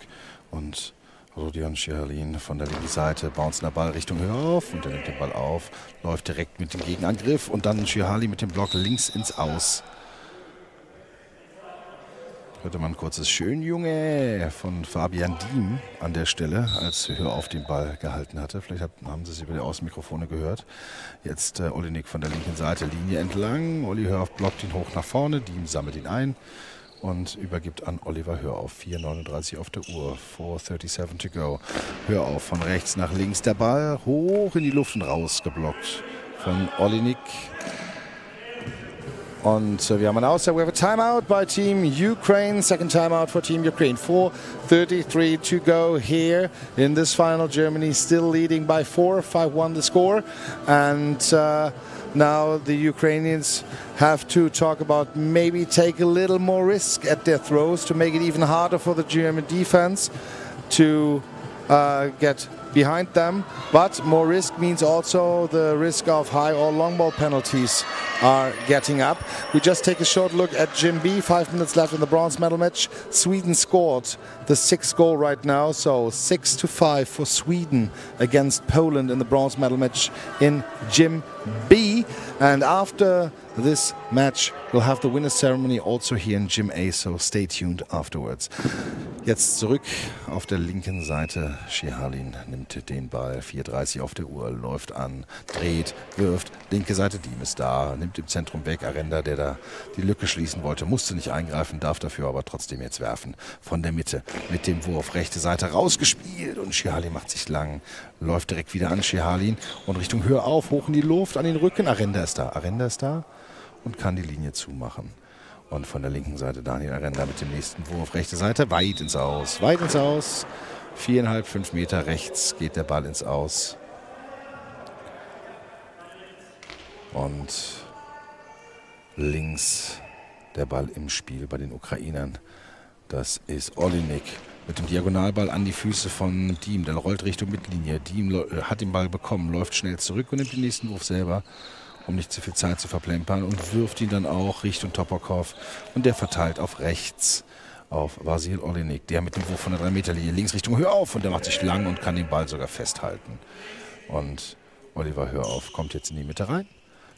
und Rodion Sihalin von der linken Seite bounced der Ball Richtung Hörauf und er nimmt den Ball auf, läuft direkt mit dem Gegenangriff und dann Sihalin mit dem Block links ins Aus. Hörte man ein kurzes Schön Junge von Fabian Diem an der Stelle, als Hörauf den Ball gehalten hatte. Vielleicht haben Sie es über die Außenmikrofone gehört. Jetzt Olinik von der linken Seite, Linie entlang. Olli Hörauf blockt ihn hoch nach vorne, Diem sammelt ihn ein und übergibt an Oliver Hörauf. 4:39 auf der Uhr, 4:37 to go. Hörauf von rechts nach links, der Ball hoch in die Luft und raus geblockt von Olinik. Und wir haben eine Auszeit. We have a timeout by Team Ukraine. Second timeout for Team Ukraine. 4:33 to go here in this final. Germany still leading by 4. 5-1 the score. And now the Ukrainians have to talk about maybe take a little more risk at their throws to make it even harder for the German defense to get behind them. But more risk means also the risk of high or long ball penalties are getting up. We just take a short look at Gym B. 5 minutes left in the bronze medal match. Sweden scored the 6th goal right now, so 6-5 for Sweden against Poland in the bronze medal match in Gym B. And after this match, we'll have the winner's ceremony also here in Gym A, so stay tuned afterwards. Jetzt zurück auf der linken Seite. Sihalin nimmt den Ball, 4:30 auf der Uhr, läuft an, dreht, wirft. Linke Seite, Diem ist da, nimmt im Zentrum weg. Arenda, der da die Lücke schließen wollte, musste nicht eingreifen, darf dafür aber trotzdem jetzt werfen. Von der Mitte mit dem Wurf, rechte Seite rausgespielt und Sihalin macht sich lang, läuft direkt wieder an Sihalin und Richtung Höhe auf, hoch in die Luft, an den Rücken. Arenda ist da und kann die Linie zumachen. Und von der linken Seite Daniel Arenda mit dem nächsten Wurf. Rechte Seite, weit ins Aus. Weit ins Aus. 4,5, 5 Meter rechts geht der Ball ins Aus. Und links der Ball im Spiel bei den Ukrainern. Das ist Olinik mit dem Diagonalball an die Füße von Diem. Der rollt Richtung Mittellinie. Diem hat den Ball bekommen, läuft schnell zurück und nimmt den nächsten Wurf selber, um nicht zu viel Zeit zu verplempern, und wirft ihn dann auch Richtung Topokov. Und der verteilt auf rechts auf Vasil Olinik. Der mit dem Wurf von der 3-Meter-Linie links Richtung Hörauf, und der macht sich lang und kann den Ball sogar festhalten. Und Oliver Hörauf kommt jetzt in die Mitte rein,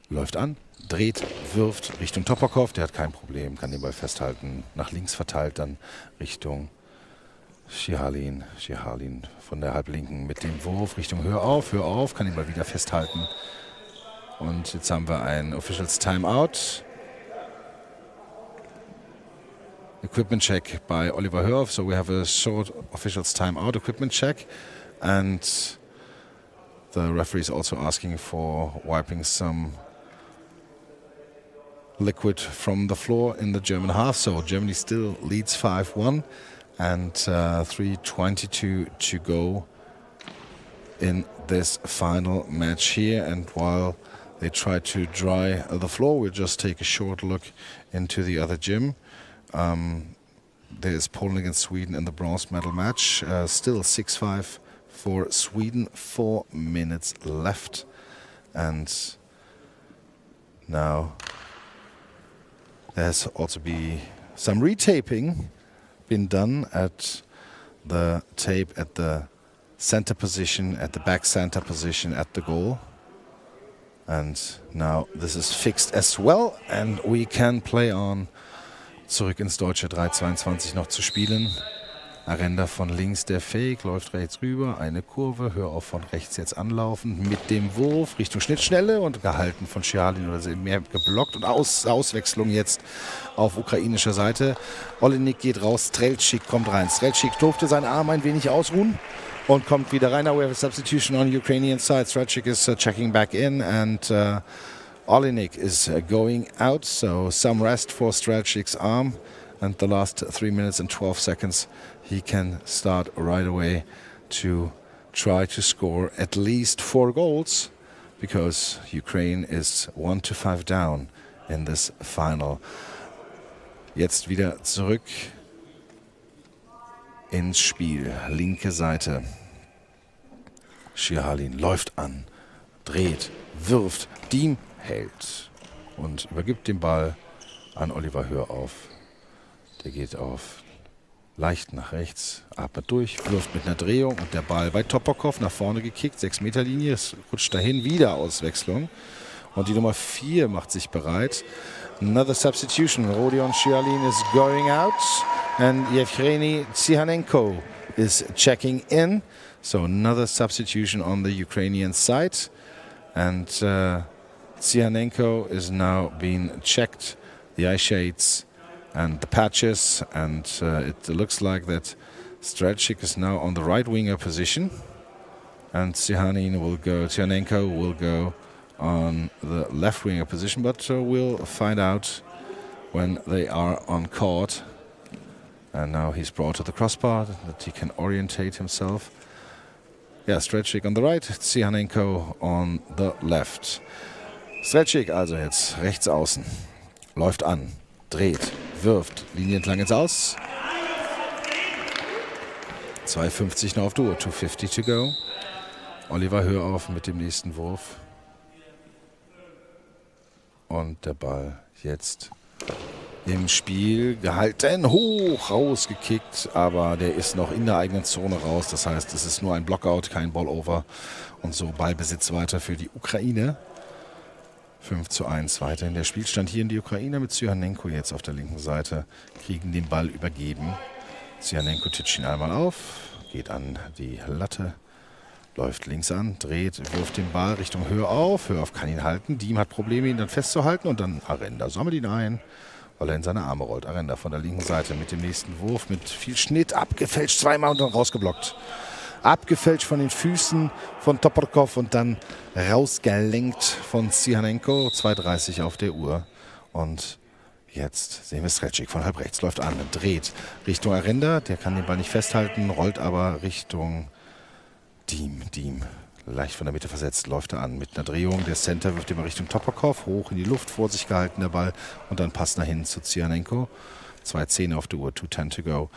läuft an, dreht, wirft Richtung Topokov. Der hat kein Problem, kann den Ball festhalten. Nach links verteilt dann Richtung Schihalin. Schihalin von der Halblinken mit dem Wurf Richtung Hörauf, kann den Ball wieder festhalten. Und jetzt haben wir ein Officials Timeout. Equipment check by Oliver Hörauf. So we have a short Officials Timeout equipment check. And the referee is also asking for wiping some liquid from the floor in the German half. So Germany still leads 5-1 and 3:22 to go in this final match here. And while they try to dry the floor, we'll just take a short look into the other gym. There is Poland against Sweden in the bronze medal match. Still 6-5 for Sweden, 4 minutes left. And now there's also be some retaping been done at the tape at the center position, at the back center position at the goal. And now this is fixed as well and we can play on. Zurück ins Deutsche, 3:22 noch zu spielen. Arenda von links, der Fake, läuft rechts rüber, eine Kurve, Hörauf von rechts jetzt anlaufen, mit dem Wurf Richtung Schnittschnelle und gehalten von Schihalin oder mehr geblockt und Auswechslung jetzt auf ukrainischer Seite. Olinik geht raus, Strelčík kommt rein. Strelčík durfte seinen Arm ein wenig ausruhen und kommt wieder rein. Now we have a substitution on Ukrainian side. Strelčík is checking back in and Olinik is going out, so some rest for Strelčík's arm. And the last 3 minutes and 12 seconds, he can start right away to try to score at least 4 goals, because Ukraine is 1-5 down in this final. Jetzt wieder zurück ins Spiel. Linke Seite. Schihalin läuft an, dreht, wirft, Diem hält und übergibt den Ball an Oliver Hörauf. Der geht auf leicht nach rechts, atmet durch, wirft mit einer Drehung und der Ball bei Topokov nach vorne gekickt, 6-Meter-Linie, es rutscht dahin, wieder Auswechslung. Und die Nummer 4 macht sich bereit. Another substitution. Rodion Schihalin is going out and Yevgeny Tsihanenko is checking in. So another substitution on the Ukrainian side. And Tsihanenko is now being checked, the eye shades and the patches, and it looks like that Strelčík is now on the right winger position, and Tsihanenko will go on the left winger position, but we'll find out when they are on court. And now he's brought to the crossbar that he can orientate himself. Yeah, Strelčík on the right, Tsihanenko on the left. Strelčík also jetzt rechts außen, läuft an, dreht, wirft, Linie entlang ins Aus. 2:50 noch auf Duo, 2:50 to go. Oliver Hörauf mit dem nächsten Wurf. Und der Ball jetzt im Spiel gehalten, hoch rausgekickt, aber der ist noch in der eigenen Zone raus. Das heißt, es ist nur ein Blockout, kein Ballover. Und so Ballbesitz weiter für die Ukraine. 5:1 weiterhin der Spielstand hier in die Ukraine mit Tsihanenko jetzt auf der linken Seite. Kriegen den Ball übergeben. Tsihanenko titscht ihn einmal auf, geht an die Latte, läuft links an, dreht, wirft den Ball Richtung Hörauf. Hörauf kann ihn halten. Diem hat Probleme, ihn dann festzuhalten. Und dann Arenda sammelt ihn ein, weil er in seine Arme rollt. Arenda von der linken Seite mit dem nächsten Wurf, mit viel Schnitt, abgefälscht, zweimal und dann rausgeblockt. Abgefälscht von den Füßen von Topokov und dann rausgelenkt von Tsihanenko. 2:30 auf der Uhr. Und Jetzt sehen wir Stretchik von halb rechts, läuft an, dreht Richtung Arenda, der kann den Ball nicht festhalten, rollt aber Richtung Diem. Leicht von der Mitte versetzt, läuft er an mit einer Drehung. Der Center wirft immer Richtung Topokov, hoch in die Luft, vor sich gehalten der Ball und dann passt nach hinten zu Zianenko. 2:10 auf der Uhr, 2:10 to go.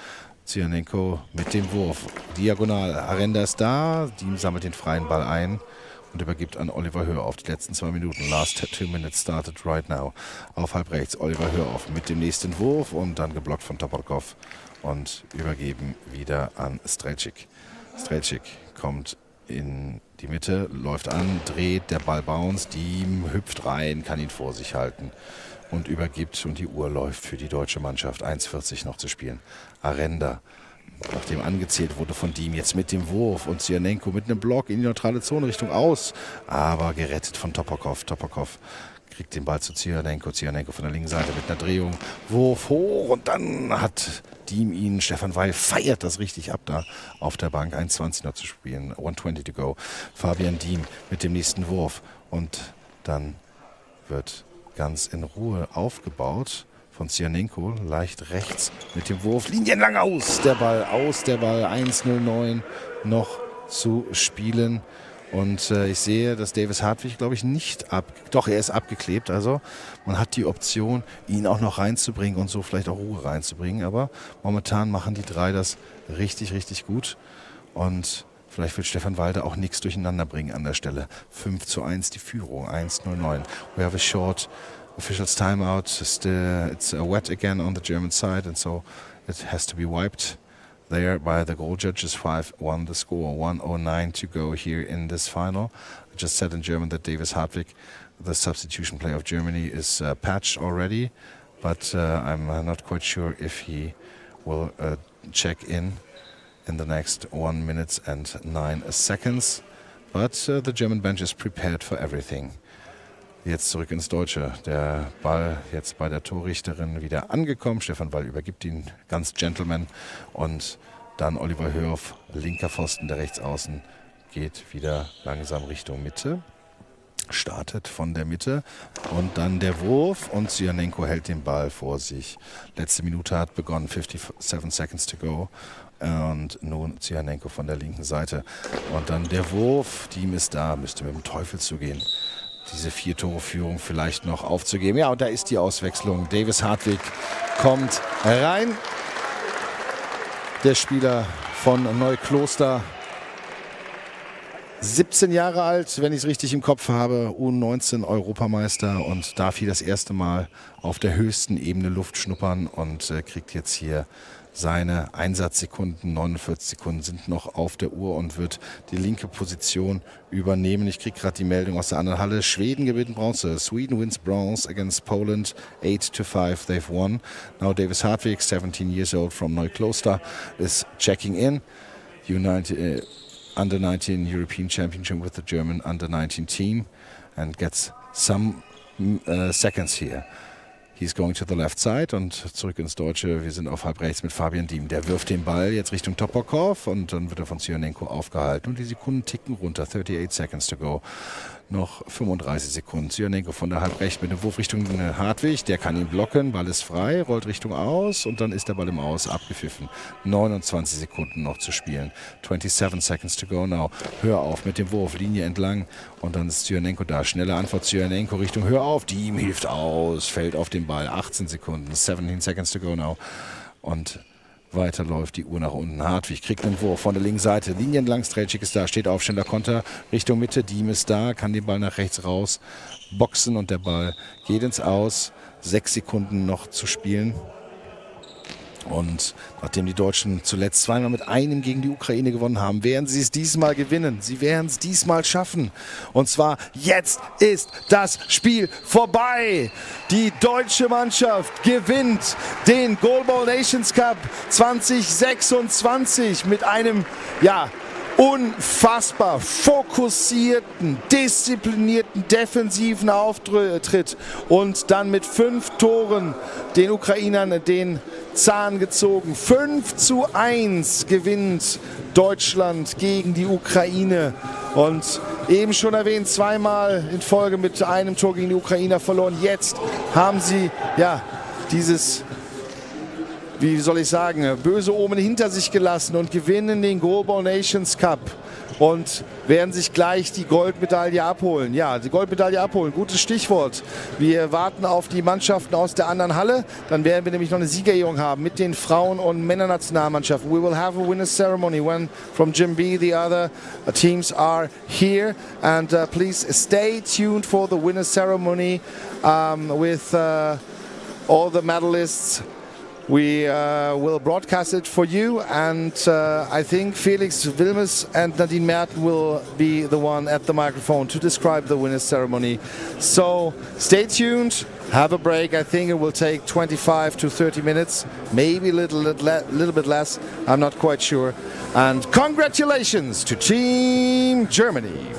Zianenko mit dem Wurf, diagonal, Arenda ist da, Diem sammelt den freien Ball ein und übergibt an Oliver Hörhoff die letzten 2 Minuten. Last 2 minutes started right now. Auf halb rechts Oliver Hörhoff mit dem nächsten Wurf und dann geblockt von Topokov und übergeben wieder an Stretchik. Stretchik kommt in die Mitte, läuft an, dreht, der Ball bounced, Diem hüpft rein, kann ihn vor sich halten und übergibt und die Uhr läuft für die deutsche Mannschaft. 1:40 noch zu spielen. Arenda, nachdem angezählt wurde von Diem, jetzt mit dem Wurf und Zianenko mit einem Block in die neutrale Zone Richtung aus, aber gerettet von Topokov. Topokov kriegt den Ball zu Zianenko von der linken Seite mit einer Drehung, Wurf hoch und dann hat Diem ihn, Stefan Weil feiert das richtig ab da auf der Bank, 1:20 noch zu spielen, 1:20 to go. Fabian Diem mit dem nächsten Wurf und dann wird ganz in Ruhe aufgebaut von Zianenko, leicht rechts mit dem Wurf, linienlang aus, der Ball 1:09 noch zu spielen. Und ich sehe, dass Davis Hartwig, glaube ich, doch, er ist abgeklebt. Also man hat die Option, ihn auch noch reinzubringen und so vielleicht auch Ruhe reinzubringen. Aber momentan machen die drei das richtig, richtig gut. Und vielleicht will Stefan Walde auch nichts durcheinander bringen an der Stelle. 5:1 die Führung, 1:09. We have a short officials timeout. It's wet again on the German side and so it has to be wiped there by the goal judges. 5-1 the score, 1:09 to go here in this final. I just said in German that Davis Hartwig, the substitution player of Germany, is patched already, but I'm not quite sure if he will check in the next 1 minute and 9 seconds. But the German bench is prepared for everything. Jetzt zurück ins Deutsche. Der Ball jetzt bei der Torrichterin wieder angekommen. Stefan Weil übergibt ihn ganz gentleman. Und dann Oliver Hörhoff, linker Pfosten, der Rechtsaußen, geht wieder langsam Richtung Mitte. Startet von der Mitte. Und dann der Wurf. Und Zianenko hält den Ball vor sich. Letzte Minute hat begonnen, 57 seconds to go. Und nun Zianenko von der linken Seite. Und dann der Wurf. Diem ist da, müsste mit dem Teufel zugehen, diese 4-Tore-Führung vielleicht noch aufzugeben. Ja, und da ist die Auswechslung. Davis Hartwig kommt rein. Der Spieler von Neukloster. 17 Jahre alt, wenn ich es richtig im Kopf habe, U19 Europameister und darf hier das erste Mal auf der höchsten Ebene Luft schnuppern und kriegt jetzt hier seine Einsatzsekunden, 49 Sekunden sind noch auf der Uhr und wird die linke Position übernehmen. Ich kriege gerade die Meldung aus der anderen Halle. Schweden gewinnt Bronze. Sweden wins bronze against Poland, 8-5. They've won. Now Davis Hartwig, 17 years old from Neukloster, is checking in. Under 19 European Championship with the German under 19 team and gets some seconds here. He's going to the left side und zurück ins Deutsche. Wir sind auf halb rechts mit Fabian Diem. Der wirft den Ball jetzt Richtung Topokov und dann wird er von Zianenko aufgehalten. Und die Sekunden ticken runter. 38 seconds to go. Noch 35 Sekunden. Zianenko von der halb rechts mit dem Wurf Richtung Hartwig. Der kann ihn blocken. Ball ist frei, rollt Richtung Aus und dann ist der Ball im Aus abgepfiffen. 29 Sekunden noch zu spielen. 27 seconds to go now. Hör auf mit dem Wurf. Linie entlang und dann ist Zianenko da. Schnelle Antwort Zianenko Richtung Hör auf. Diem hilft aus. Fällt auf den Ball. 18 Sekunden. 17 seconds to go now. Und weiter läuft die Uhr nach unten. Hartwig kriegt einen Wurf von der linken Seite. Linien lang, Stretchik ist da, steht auf, schneller Konter Richtung Mitte. Diem ist da, kann den Ball nach rechts raus boxen und der Ball geht ins Aus. 6 Sekunden noch zu spielen. Und nachdem die Deutschen zuletzt zweimal mit einem gegen die Ukraine gewonnen haben, werden sie es diesmal gewinnen. Sie werden es diesmal schaffen. Und zwar jetzt ist das Spiel vorbei. Die deutsche Mannschaft gewinnt den Goalball Nations Cup 2026 mit einem, unfassbar fokussierten, disziplinierten, defensiven Auftritt und dann mit 5 Toren den Ukrainern den Zahn gezogen. 5:1 gewinnt Deutschland gegen die Ukraine und eben schon erwähnt, zweimal in Folge mit einem Tor gegen die Ukrainer verloren. Jetzt haben sie dieses, wie soll ich sagen, böse Omen hinter sich gelassen und gewinnen den Goalball Nations Cup und werden sich gleich die Goldmedaille abholen. Ja, die Goldmedaille abholen, gutes Stichwort. Wir warten auf die Mannschaften aus der anderen Halle. Dann werden wir nämlich noch eine Siegerehrung haben mit den Frauen- und Männernationalmannschaften. We will have a winner's ceremony when from Gym B the other teams are here. And please stay tuned for the winner's ceremony with all the medalists. We will broadcast it for you, and I think Felix Wilmes and Nadine Merten will be the one at the microphone to describe the winner's ceremony. So stay tuned, have a break. I think it will take 25 to 30 minutes, maybe a little bit less, I'm not quite sure. And congratulations to Team Germany.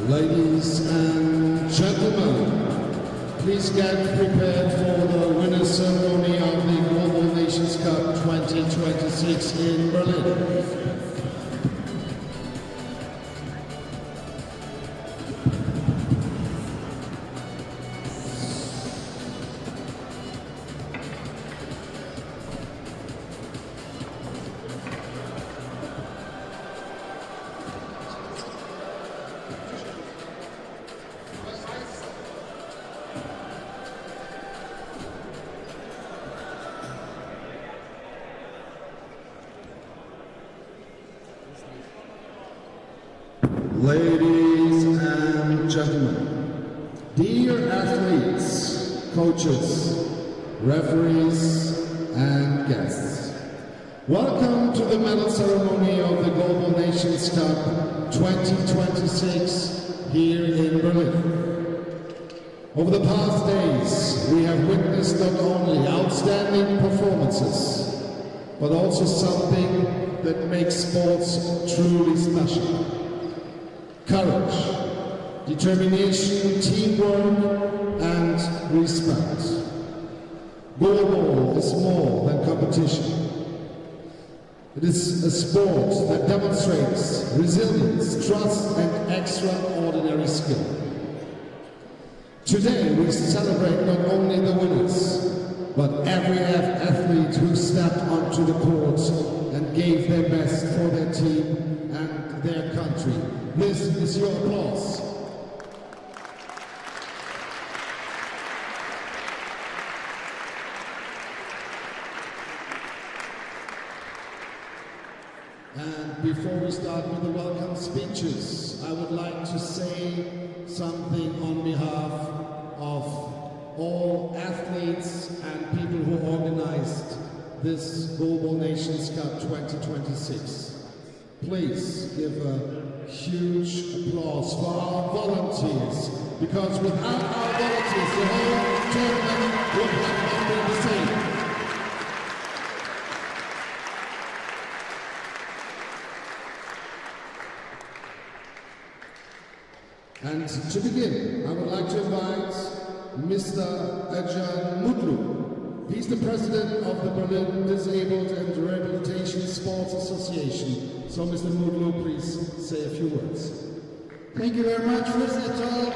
Ladies and gentlemen, please get prepared for the winner's ceremony of the Goalball Nations Cup 2026 in Berlin. Ladies and gentlemen, dear athletes, coaches, referees, and guests, welcome to the medal ceremony of the Goalball Nations Cup 2026 here in Berlin. Over the past days, we have witnessed not only outstanding performances, but also something that makes sports truly special. Courage, determination, teamwork, and respect. Goalball is more than competition. It is a sport that demonstrates resilience, trust, and extraordinary skill. Today we celebrate not only the winners, but every athlete who stepped onto the court and gave their best for their team and their country. This is your applause. And before we start with the welcome speeches, I would like to say something on behalf of all athletes and people who organized this Goalball Nations Cup 2026. Please give a huge applause for our volunteers, because without our volunteers, the whole tournament would have not been the same. And to begin, I would like to invite Mr. Ercan Mutlu. He's the president of the Berlin Disabled and Rehabilitation Sports Association. So, Mr. Mutlu, please say a few words. Thank you very much, Mr. Tal.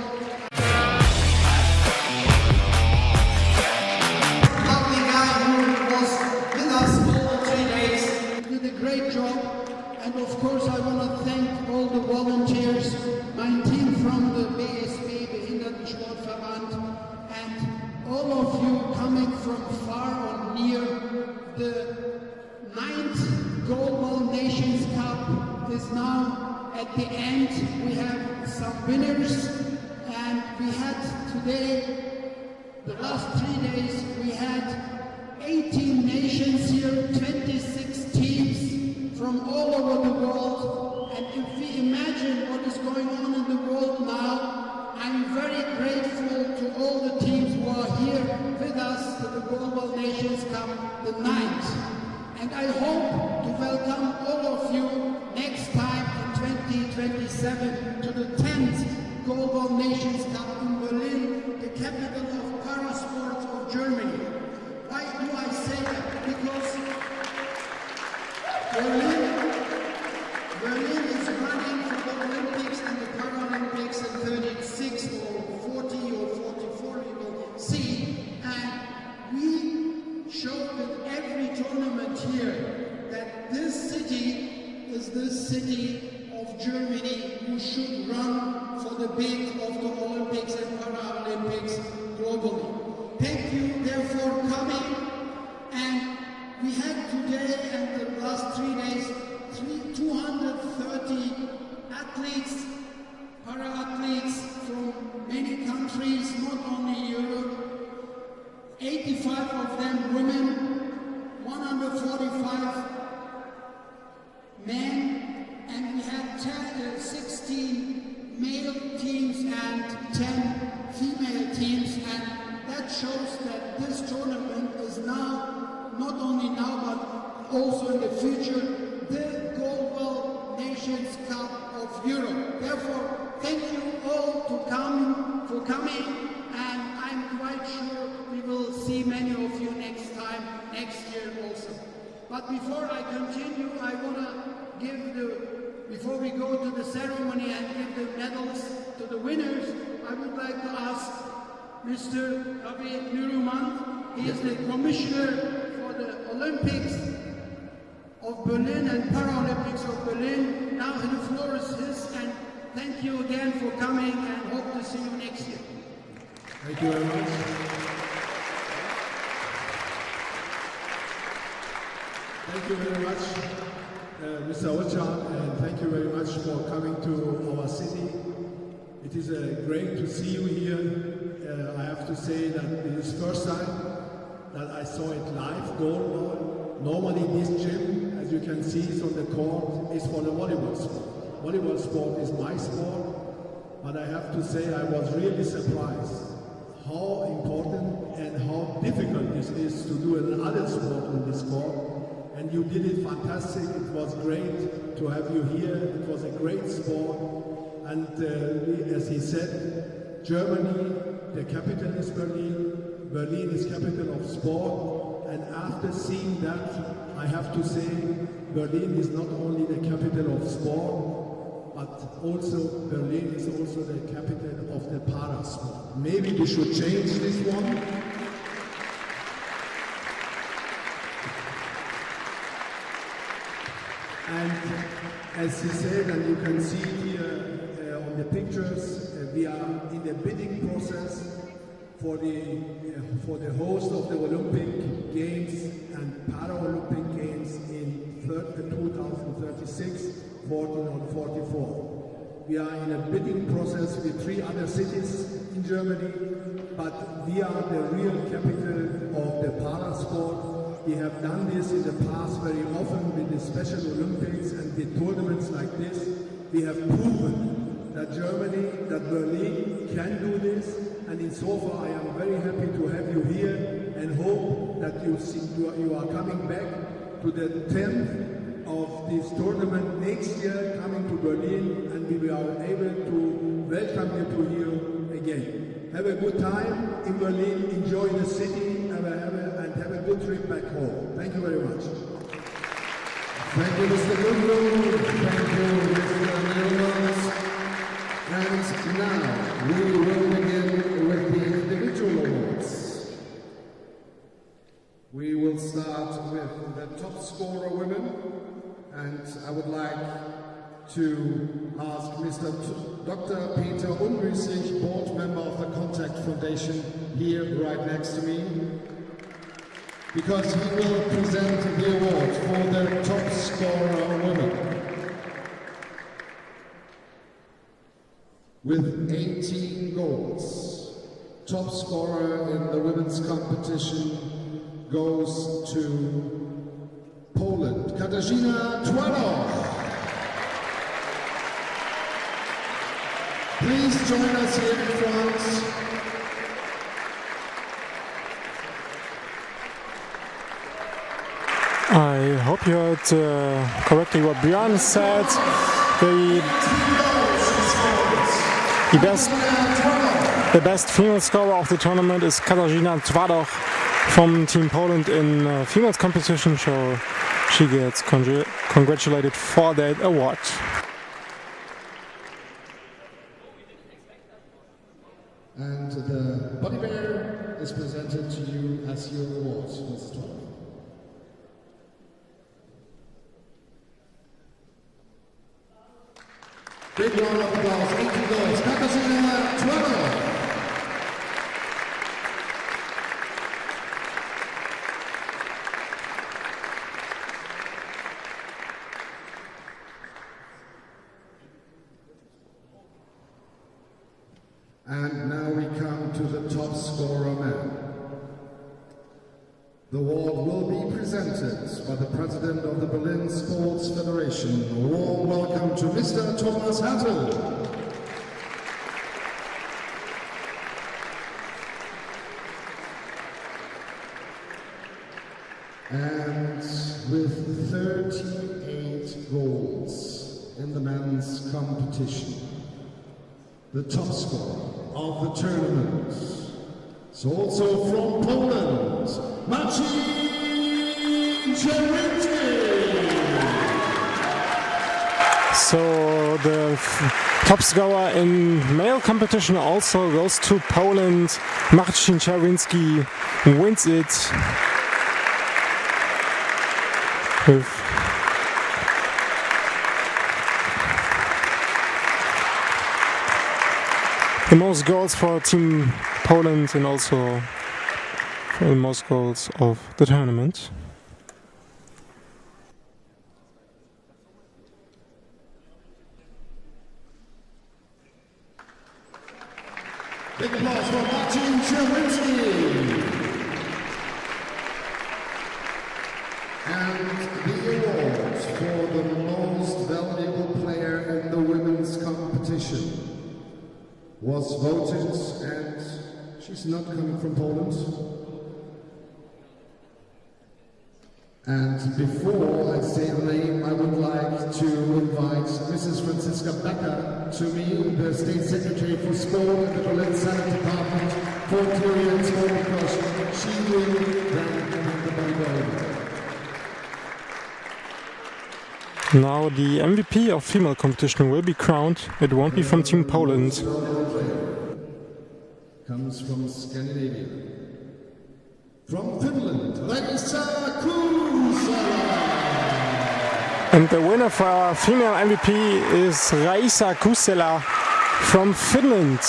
Lovely guy who was with us all 3 days. Did a great job. And of course, I want to thank all the volunteers, my team from the BSB, Behindertensportverband, and all of you coming from far or near. The 9th Goalball Nations Cup is now at the end. We have some winners, and we had today, the last 3 days, we had 18 nations here, 26 teams from all over the world. And if we imagine what is going on in the world now, I'm very grateful to all the teams who are here with us to the Goalball Nations Cup, the 9th. And I hope to welcome all of you next time in 2027 to the 10th Goalball Nations Cup in Berlin, the capital of parasports of Germany. Why do I say that? Because Berlin is running for the Olympics and the Paralympics in 36 or 40 or 44, you will see. And we show with every tournament here that this city is the city of Germany who should run for the bid of the Olympics and Paralympics globally. Thank you, therefore, coming. And we had today and the last 3 days 230 athletes, para-athletes from many countries, not only Europe. 85 of them women, 145 men, and we had 16 male teams and 10 female teams, and that shows that this tournament is now, not only now, but also in the future, the Goalball Nations Cup of Europe. Therefore, thank you ceremony and give the medals to the winners, I would like to ask Mr. David Nuruman. He is the commissioner for the Olympics of Berlin and Paralympics of Berlin. Now the floor is his, and thank you again for coming and hope to see you next year. Thank you very much. Thank you very much, Mr. Ochan, and thank you very much for coming to our city. It is great to see you here. I have to say that it is the first time that I saw it live, goalball. Normally this gym, as you can see, is on the court, is for the volleyball sport. Volleyball sport is my sport, but I have to say I was really surprised how important and how difficult this is to do another sport on this court. And you did it fantastic. It was great to have you here. It was a great sport. And as he said, Germany, the capital is Berlin. Berlin is capital of sport. And after seeing that, I have to say Berlin is not only the capital of sport, but also Berlin is also the capital of the para sport. Maybe we should change this one. And as he said, and you can see here on the pictures, we are in the bidding process for the host of the Olympic Games and Paralympic Games in 2036, 14 and 44. We are in a bidding process with 3 other cities in Germany, but we are the real capital of the para sport. We have done this in the past very often with the Special Olympics and with tournaments like this. We have proven that Germany, that Berlin can do this, and in so far I am very happy to have you here and hope that you are coming back to the 10th of this tournament next year, coming to Berlin, and we are able to welcome you to here again. Have a good time in Berlin, enjoy the city, and have a good trip back home. Thank you very much. Thank you, Mr. Goodroom. Thank you, Mr. Newlands. And now we will begin with the individual awards. We will start with the top scorer women, and I would like to ask Mr. Dr. Peter Unrüssig, board member of the Contact Foundation, here right next to me, because he will present the award for the top scorer women. With 18 goals, top scorer in the women's competition goes to Poland, Katarzyna Twaloch. Please join us here in front. I hope you heard correctly what Björn said. The best female scorer of the tournament is Katarzyna Twaloch from Team Poland in females competition, so she gets congratulated for that award. And the body bearer is presented to you as your award, Mrs. Twaloch. Big round of applause, 18 goals, Katarzyna Twaloch. And now we come to the top scorer man. The award will be presented by the President of the Berlin Sports Federation. A warm welcome to Mr. Thomas Hertel. And with 38 goals in the men's competition, the top scorer of the tournament is also from Poland, Maciej Czerwinski. So the top scorer in male competition also goes to Poland. Marcin Czerwinski wins it with the most goals for Team Poland and also for the most goals of the tournament. Big applause for Marcin Czerwinski. And the award for the most valuable player in the women's competition was voted, and she's not coming from Poland. And before I say the name, I would like to invite Mrs. Franziska Becker to me, the State Secretary for Sport at the Berlin Senate Department for Theory and Sport, because she will then hand the body over. Now the MVP of female competition will be crowned. It won't be from Team Poland. Comes from Scandinavia. From Finland, Leidenschaft. And the winner for our female MVP is Raisa Kusela from Finland.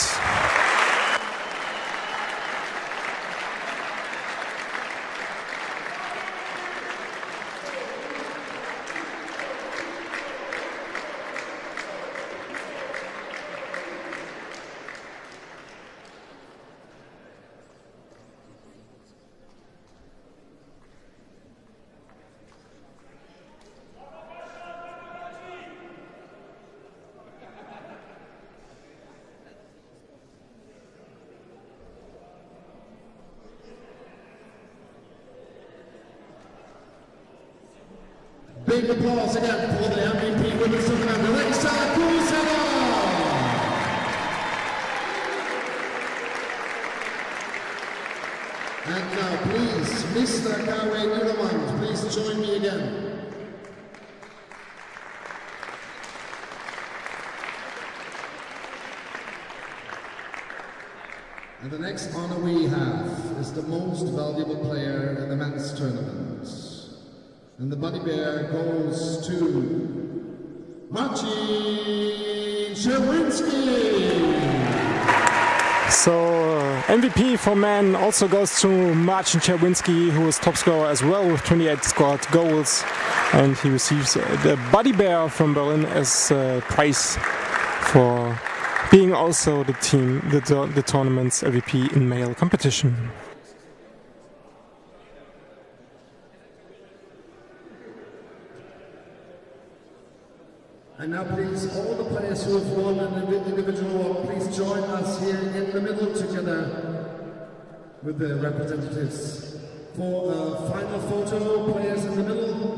Big applause again for the MVP women's tournament, Raisa Kusela. And now please, Mr. Kawe Niromand, please join me again. And the next honor we have is the most valuable player in the men's tournament. And the Buddy Bear goes to Marcin Czerwinski. So MVP for men also goes to Marcin Czerwinski, who is top scorer as well with 28 scored goals, and he receives the Buddy Bear from Berlin as a prize for being also the tournament's MVP in male competition. And now please, all the players who have won an individual award, please join us here in the middle together with the representatives. For a final photo, players in the middle.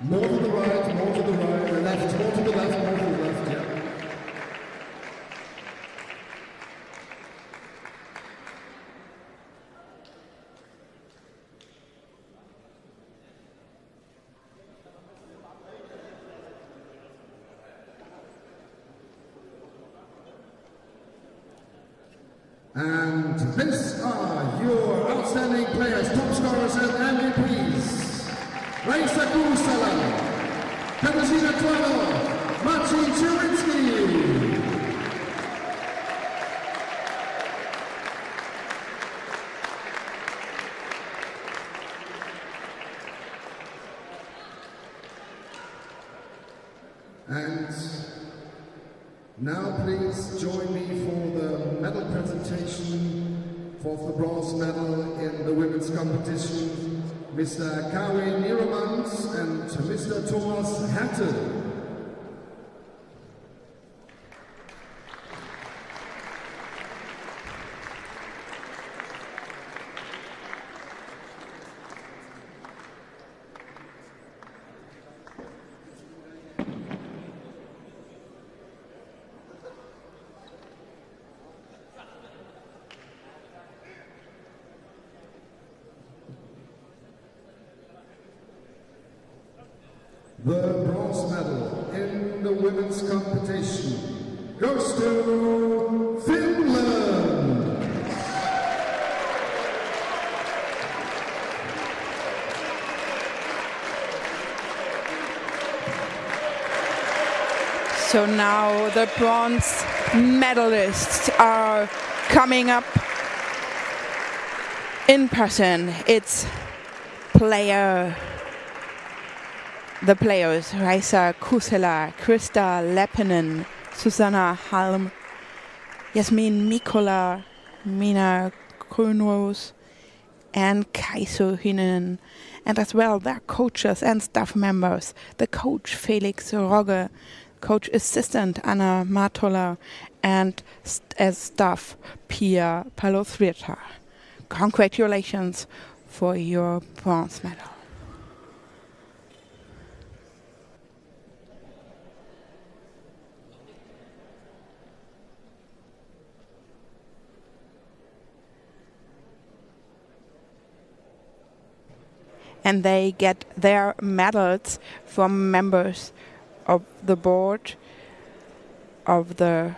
More to the right, more to the right, the left, more to the left, more to the left, yeah. And these are your outstanding players, top scorers and MVPs. Raisa Kusela, Katarzyna Twala, Marcin Czerwinski. And now please join me for the medal presentation for the bronze medal in the women's competition. Mr. Kawe Niromans and Mr. Thomas Hatton. The bronze medal in the women's competition goes to Finland. So now the bronze medalists are coming up in person. It's the players Raisa Kusela, Krista Leppinen, Susanna Halm, Jasmin Mikola, Mina Grönros, and Kaiso Hynen, and as well their coaches and staff members, the coach Felix Rogge, coach assistant Anna Matola, and as staff Pia Palosvita. Congratulations for your bronze medal. And they get their medals from members of the board of the...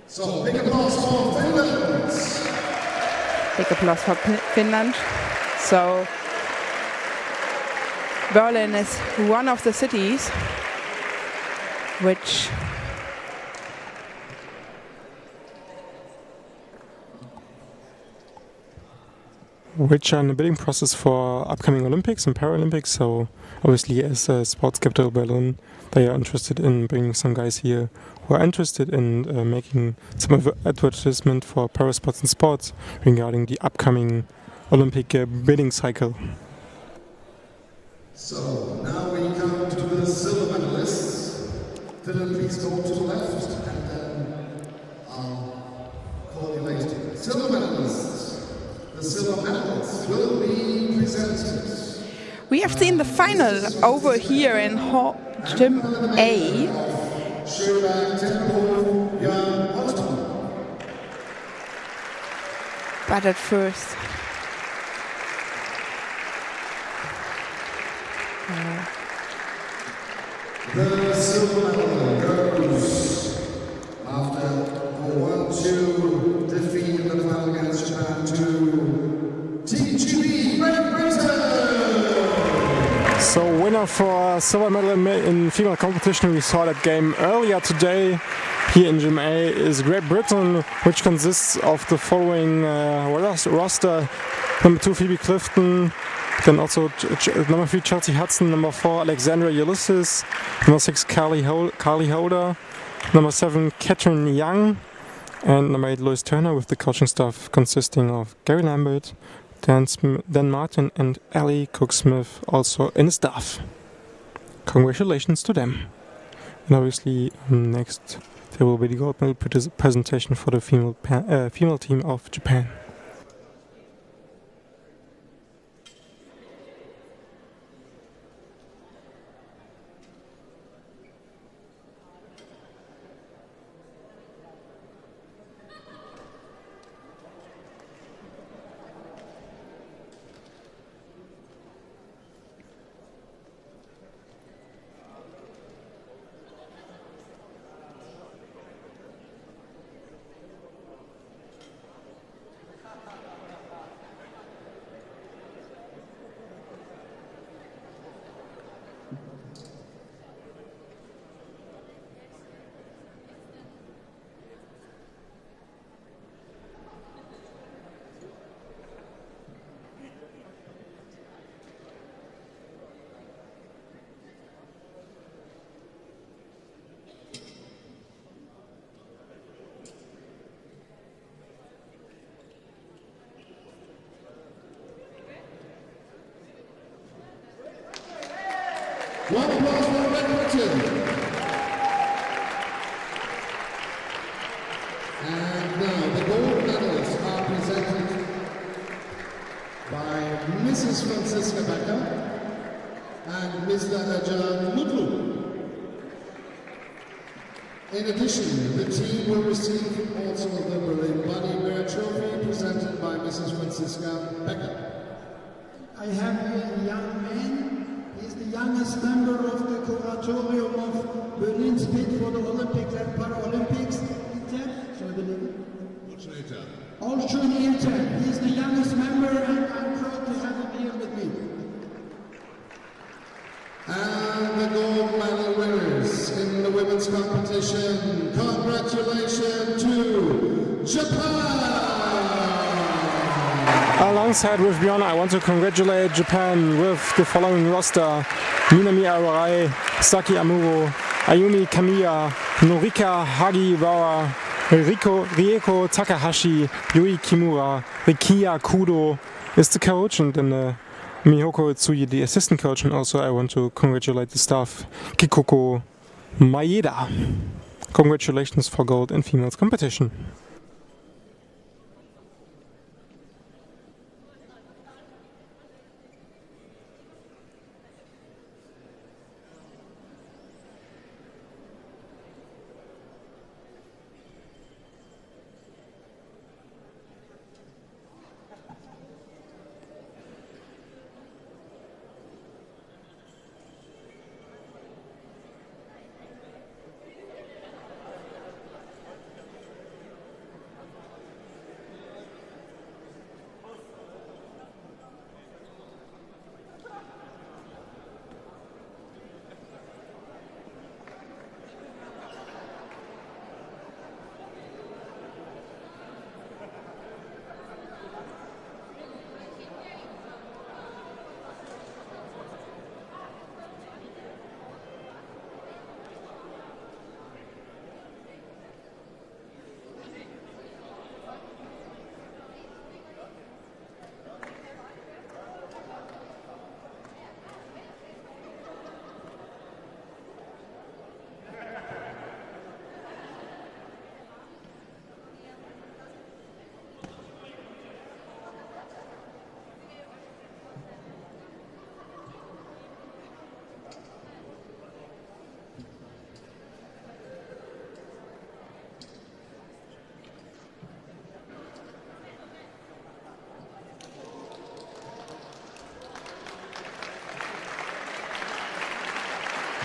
So big applause for Finland! Big applause for Finland. So Berlin is one of the cities which are in the bidding process for upcoming Olympics and Paralympics. So obviously, as a sports capital Berlin, they are interested in bringing some guys here who are interested in making some advertisement for parasports and sports regarding the upcoming Olympic bidding cycle. So now we come to the silver medalists. Philip, please go to the left, and then I'll call you later. Silver medalists. The silver medals will be presented. we have seen the final over here in Gym A. But at first, the silver medal goes after a 1-2 defeat in the final against Japan to Team GB Great Britain. So winner for silver medal in female competition, we saw that game earlier today. Here in Gym A is Great Britain, which consists of the following roster: number 2 Phoebe Clifton, then also number 3 Chelsea Hudson, number 4 Alexandra Ulysses, number 6 Carly Holder, number 7 Catherine Young, and number 8 Lois Turner, with the coaching staff consisting of Gary Lambert, Dan Martin and Ali Cook-Smith also in the staff. Congratulations to them. And obviously next there will be the gold medal presentation for the female team of Japan. One applause for Great Britain. And now the gold medals are presented by Mrs. Franziska Becker and Mr. Ajan Mutlu. In addition, the team will receive also the Berlin Buddy Bear Trophy presented by Mrs. Franziska Becker. I have a young man. He's the youngest member of the curatorium of Berlin's bid for the Olympics and Paralympics. All Turniers. He is the youngest member, and I'm proud to have him here with me. And the gold medal winners in the women's competition, congratulations to Japan! Alongside with Björn, I want to congratulate Japan with the following roster: Minami Arai, Saki Amuro, Ayumi Kamiya, Norika Hagiwara, Rieko Takahashi, Yui Kimura, Rikiya Kudo is the coach, and then Miyoko Tsuji, the assistant coach, and also I want to congratulate the staff, Kikoko Maeda. Congratulations for gold in females competition.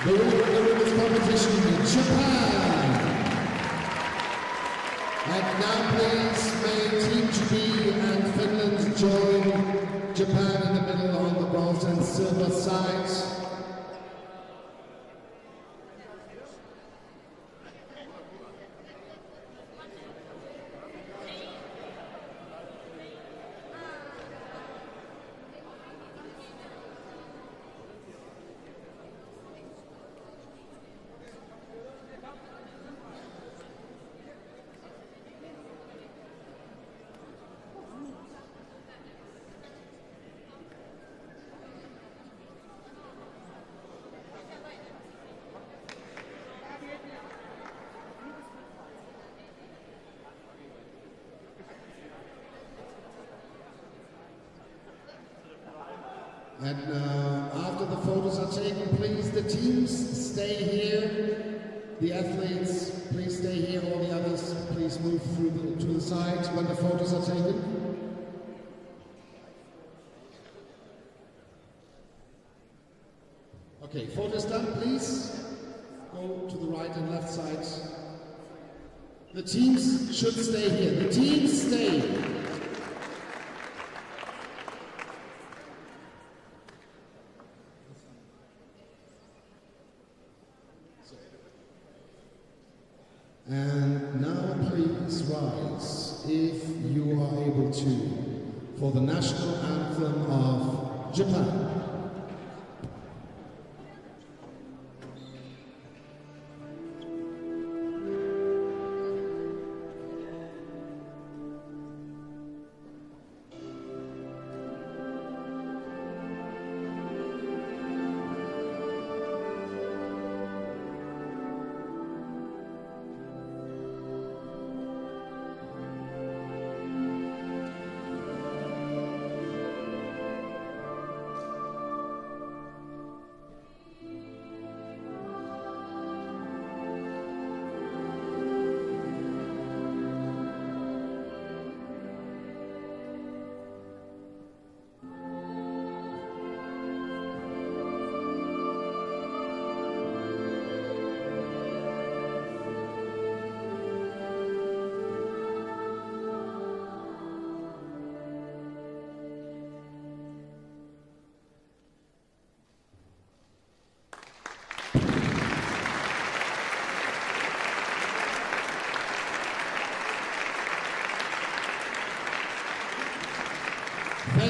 The winner of the women's competition, Japan. And now please may Team GB and Finland join Japan in the middle on the bronze and silver sides. And after the photos are taken, please, the teams stay here. The athletes, please stay here. All the others, please move through to the side when the photos are taken. Okay, photos done, please. Go to the right and left sides. The teams should stay here. The teams stay. And now please rise, if you are able to, for the national anthem of Japan.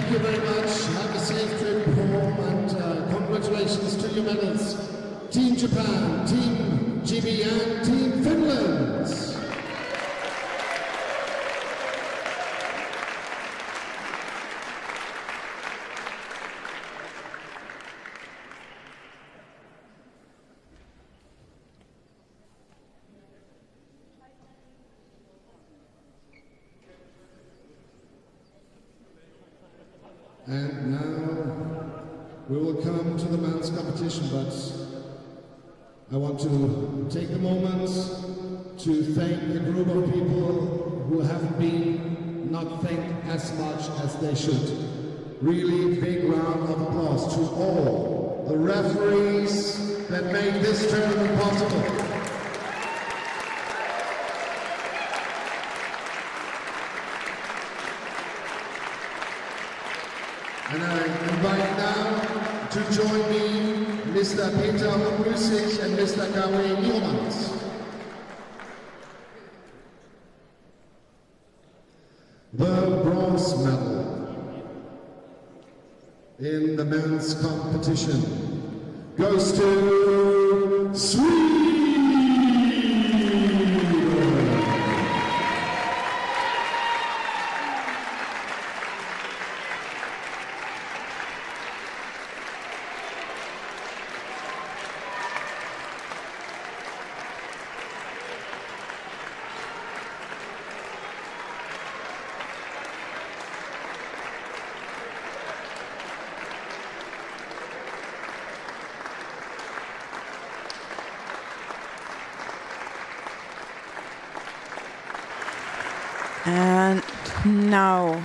Thank you very much. Have a safe trip home and congratulations to your medals. Team Japan, Team GB and Team Finland. And now we will come to the men's competition, but I want to take a moment to thank a group of people who have been not thanked as much as they should. Really big round of applause to all the referees that make this tournament possible. And I invite now to join me Mr. Peter Müssig and Mr. Gary Newmans. The bronze medal in the men's competition goes to Sweden. And now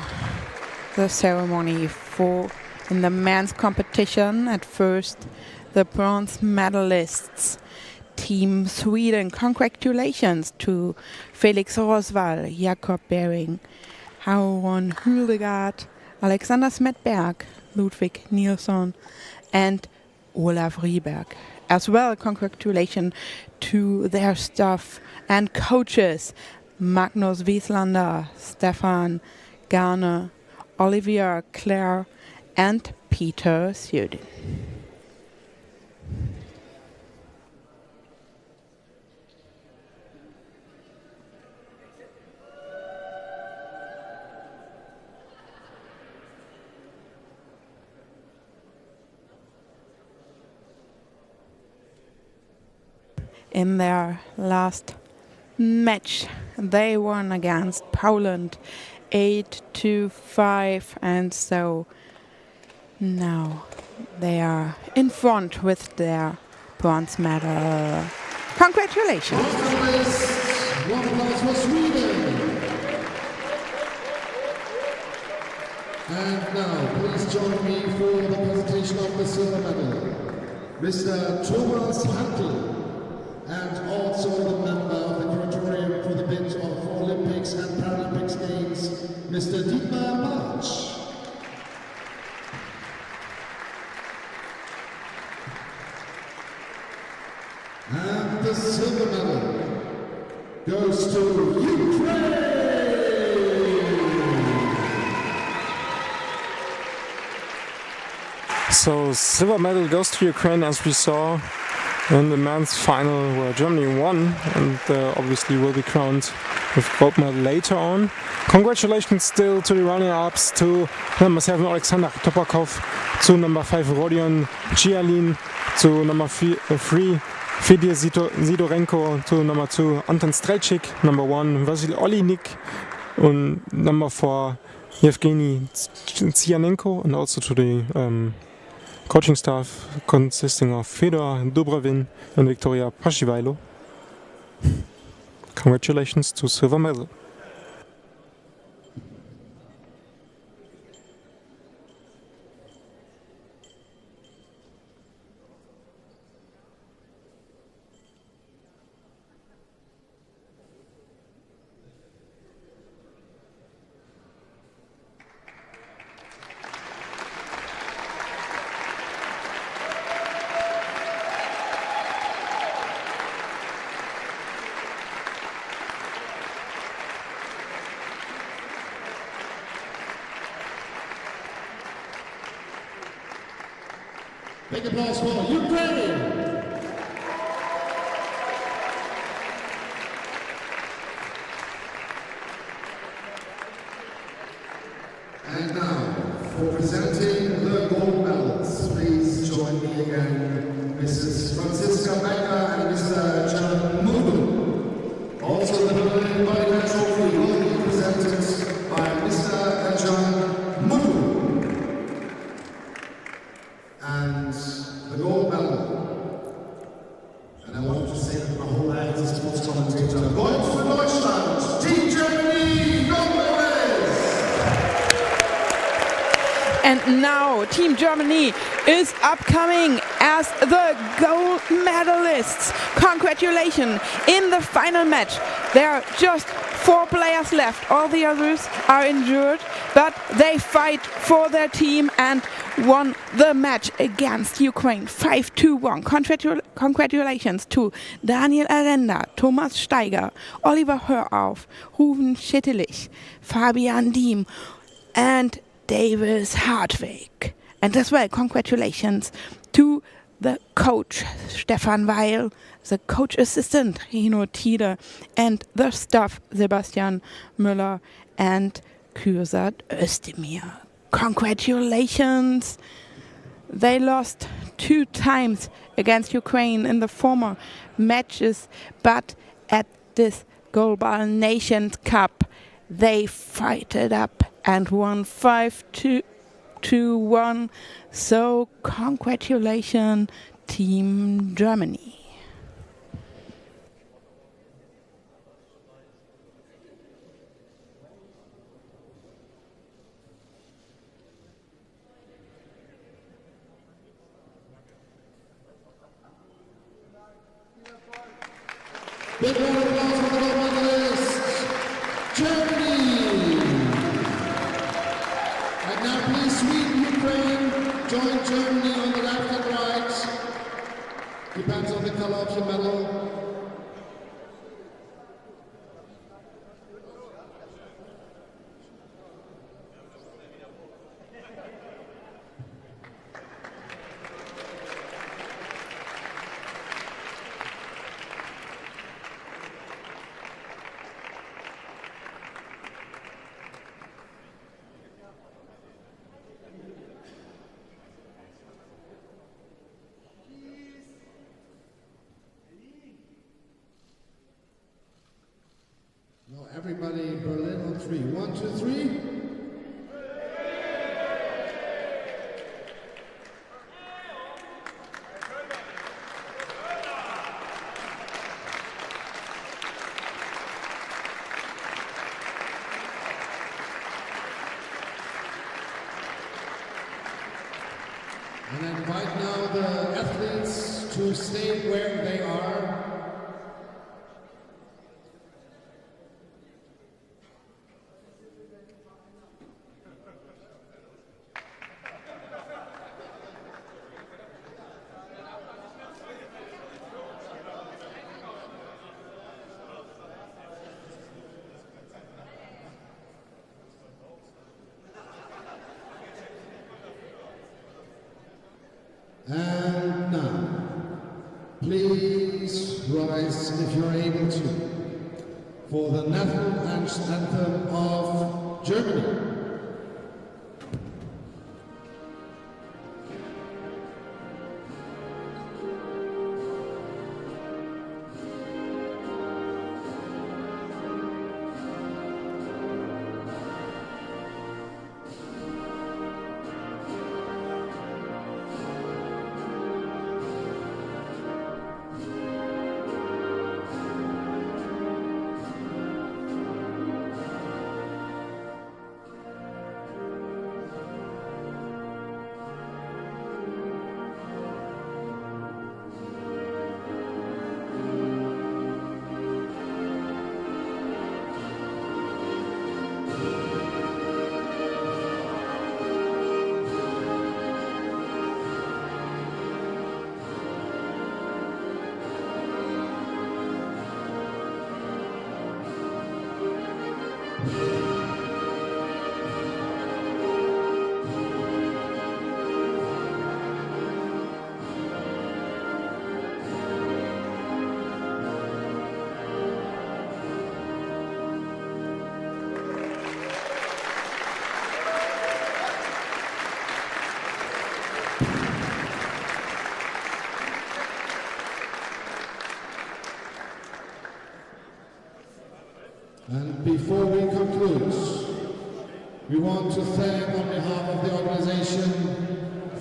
the ceremony for in the men's competition. At first, the bronze medalists. Team Sweden, congratulations to Felix Rosvall, Jakob Bering, Hauron Hildegard, Alexander Smedberg, Ludwig Nilsson, and Olaf Rieberg. As well, congratulations to their staff and coaches, Magnus Wieslander, Stefan Garner, Olivier Clare, and Peter Sjödin. In their last match, they won against Poland 8-5, and so now they are in front with their bronze medal. Congratulations! One applause for Sweden. And now, please join me for the presentation of the silver medal. Mr. Thomas Hartl, and also the member of the curatorium for the bid of Olympics and Paralympics Games, Mr. Dietmar Bartsch. And the silver medal goes to Ukraine! So silver medal goes to Ukraine, as we saw in the men's final where Germany won, and obviously will be crowned with gold medal later on. Congratulations still to the runner-ups, to number 7 Alexander Topakov, to number 5 Rodion Chialin, to number 3 Fedir Sidorenko, to number 2 Anton Strelchik, number 1 Vasil Olinik, and number 4 Yevgeny Tsianenko, and also to the coaching staff consisting of Fedor Dobrovin and Victoria Pashivailo. Congratulations to silver medal. Big applause for Ukraine. And now, for presenting the gold medals, please join me again, Mrs. Franziska Becker and Mr. John Mudu. Also, the Berlin Body Trophy will be presented by Mr. and John Mudu. And the gold medal. And I want to say that my whole life as a sports commentator. Gold für Deutschland, Team Germany, Goalball! And now Team Germany is upcoming as the gold medalists. Congratulations! In the final match, there are just 4 players left. All the others are injured, but they fight for their team and won the match against Ukraine 5-1. Congratulations to Daniel Arenda, Thomas Steiger, Oliver Hörauf, Ruven Schittelich, Fabian Diem, and Davis Hartwig. And as well, congratulations to the coach, Stefan Weil, the coach assistant, Rino Tiede, and the staff, Sebastian Müller and Kürsat Özdemir. Congratulations! They lost 2 times against Ukraine in the former matches, but at this Goalball Nations Cup, they fight it up and won 5-1. So congratulations, Team Germany. Big round of applause for the gold medalists, Germany. And now please Sweden, Ukraine, join Germany on the left and right. Depends on the color of your medal. Now everybody, Berlin on 3. 1, 2, 3. And I invite now the athletes to stay where they are. And now, please rise if you're able to for the national anthem of Germany. And before we conclude, we want to thank on behalf of the organization,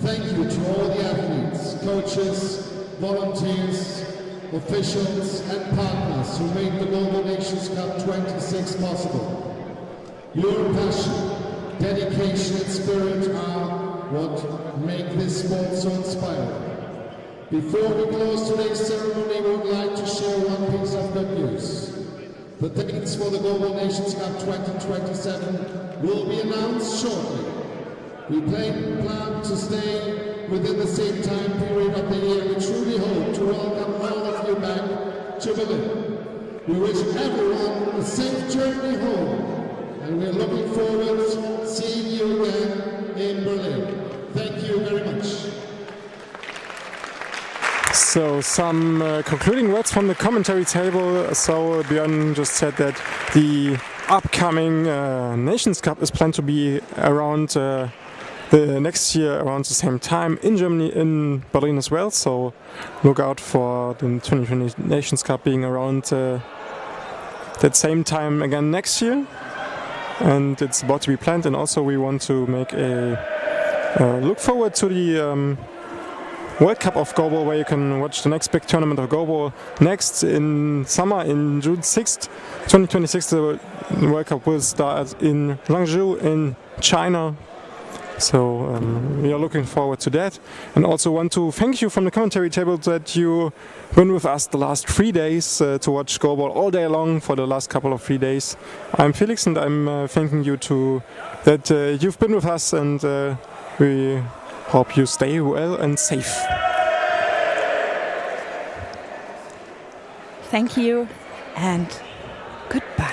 thank you to all the athletes, coaches, volunteers, officials and partners who made the Goalball Nations Cup 26 possible. Your passion, dedication and spirit are what make this sport so inspiring. Before we close today's ceremony, we would like to share one piece of good news. The dates for the Goalball Nations Cup 2027 will be announced shortly. We plan to stay within the same time period of the year. We truly hope to welcome all of you back to Berlin. We wish everyone a safe journey home, and we're looking forward to seeing you again in Berlin. Thank you very much. So some concluding words from the commentary table. So Björn just said that the upcoming Nations Cup is planned to be around the next year around the same time in Germany, in Berlin as well. So look out for the 2020 Nations Cup being around that same time again next year. And it's about to be planned. And also we want to make a look forward to the World Cup of Goalball, where you can watch the next big tournament of Goalball next in summer, in June 6th, 2026. The World Cup will start in Guangzhou in China. So we are looking forward to that, and also want to thank you from the commentary table that you been with us the last 3 days to watch Goalball all day long for the last couple of 3 days. I'm Felix, and I'm thanking you too that you've been with us, and we hope you stay well and safe. Thank you and goodbye.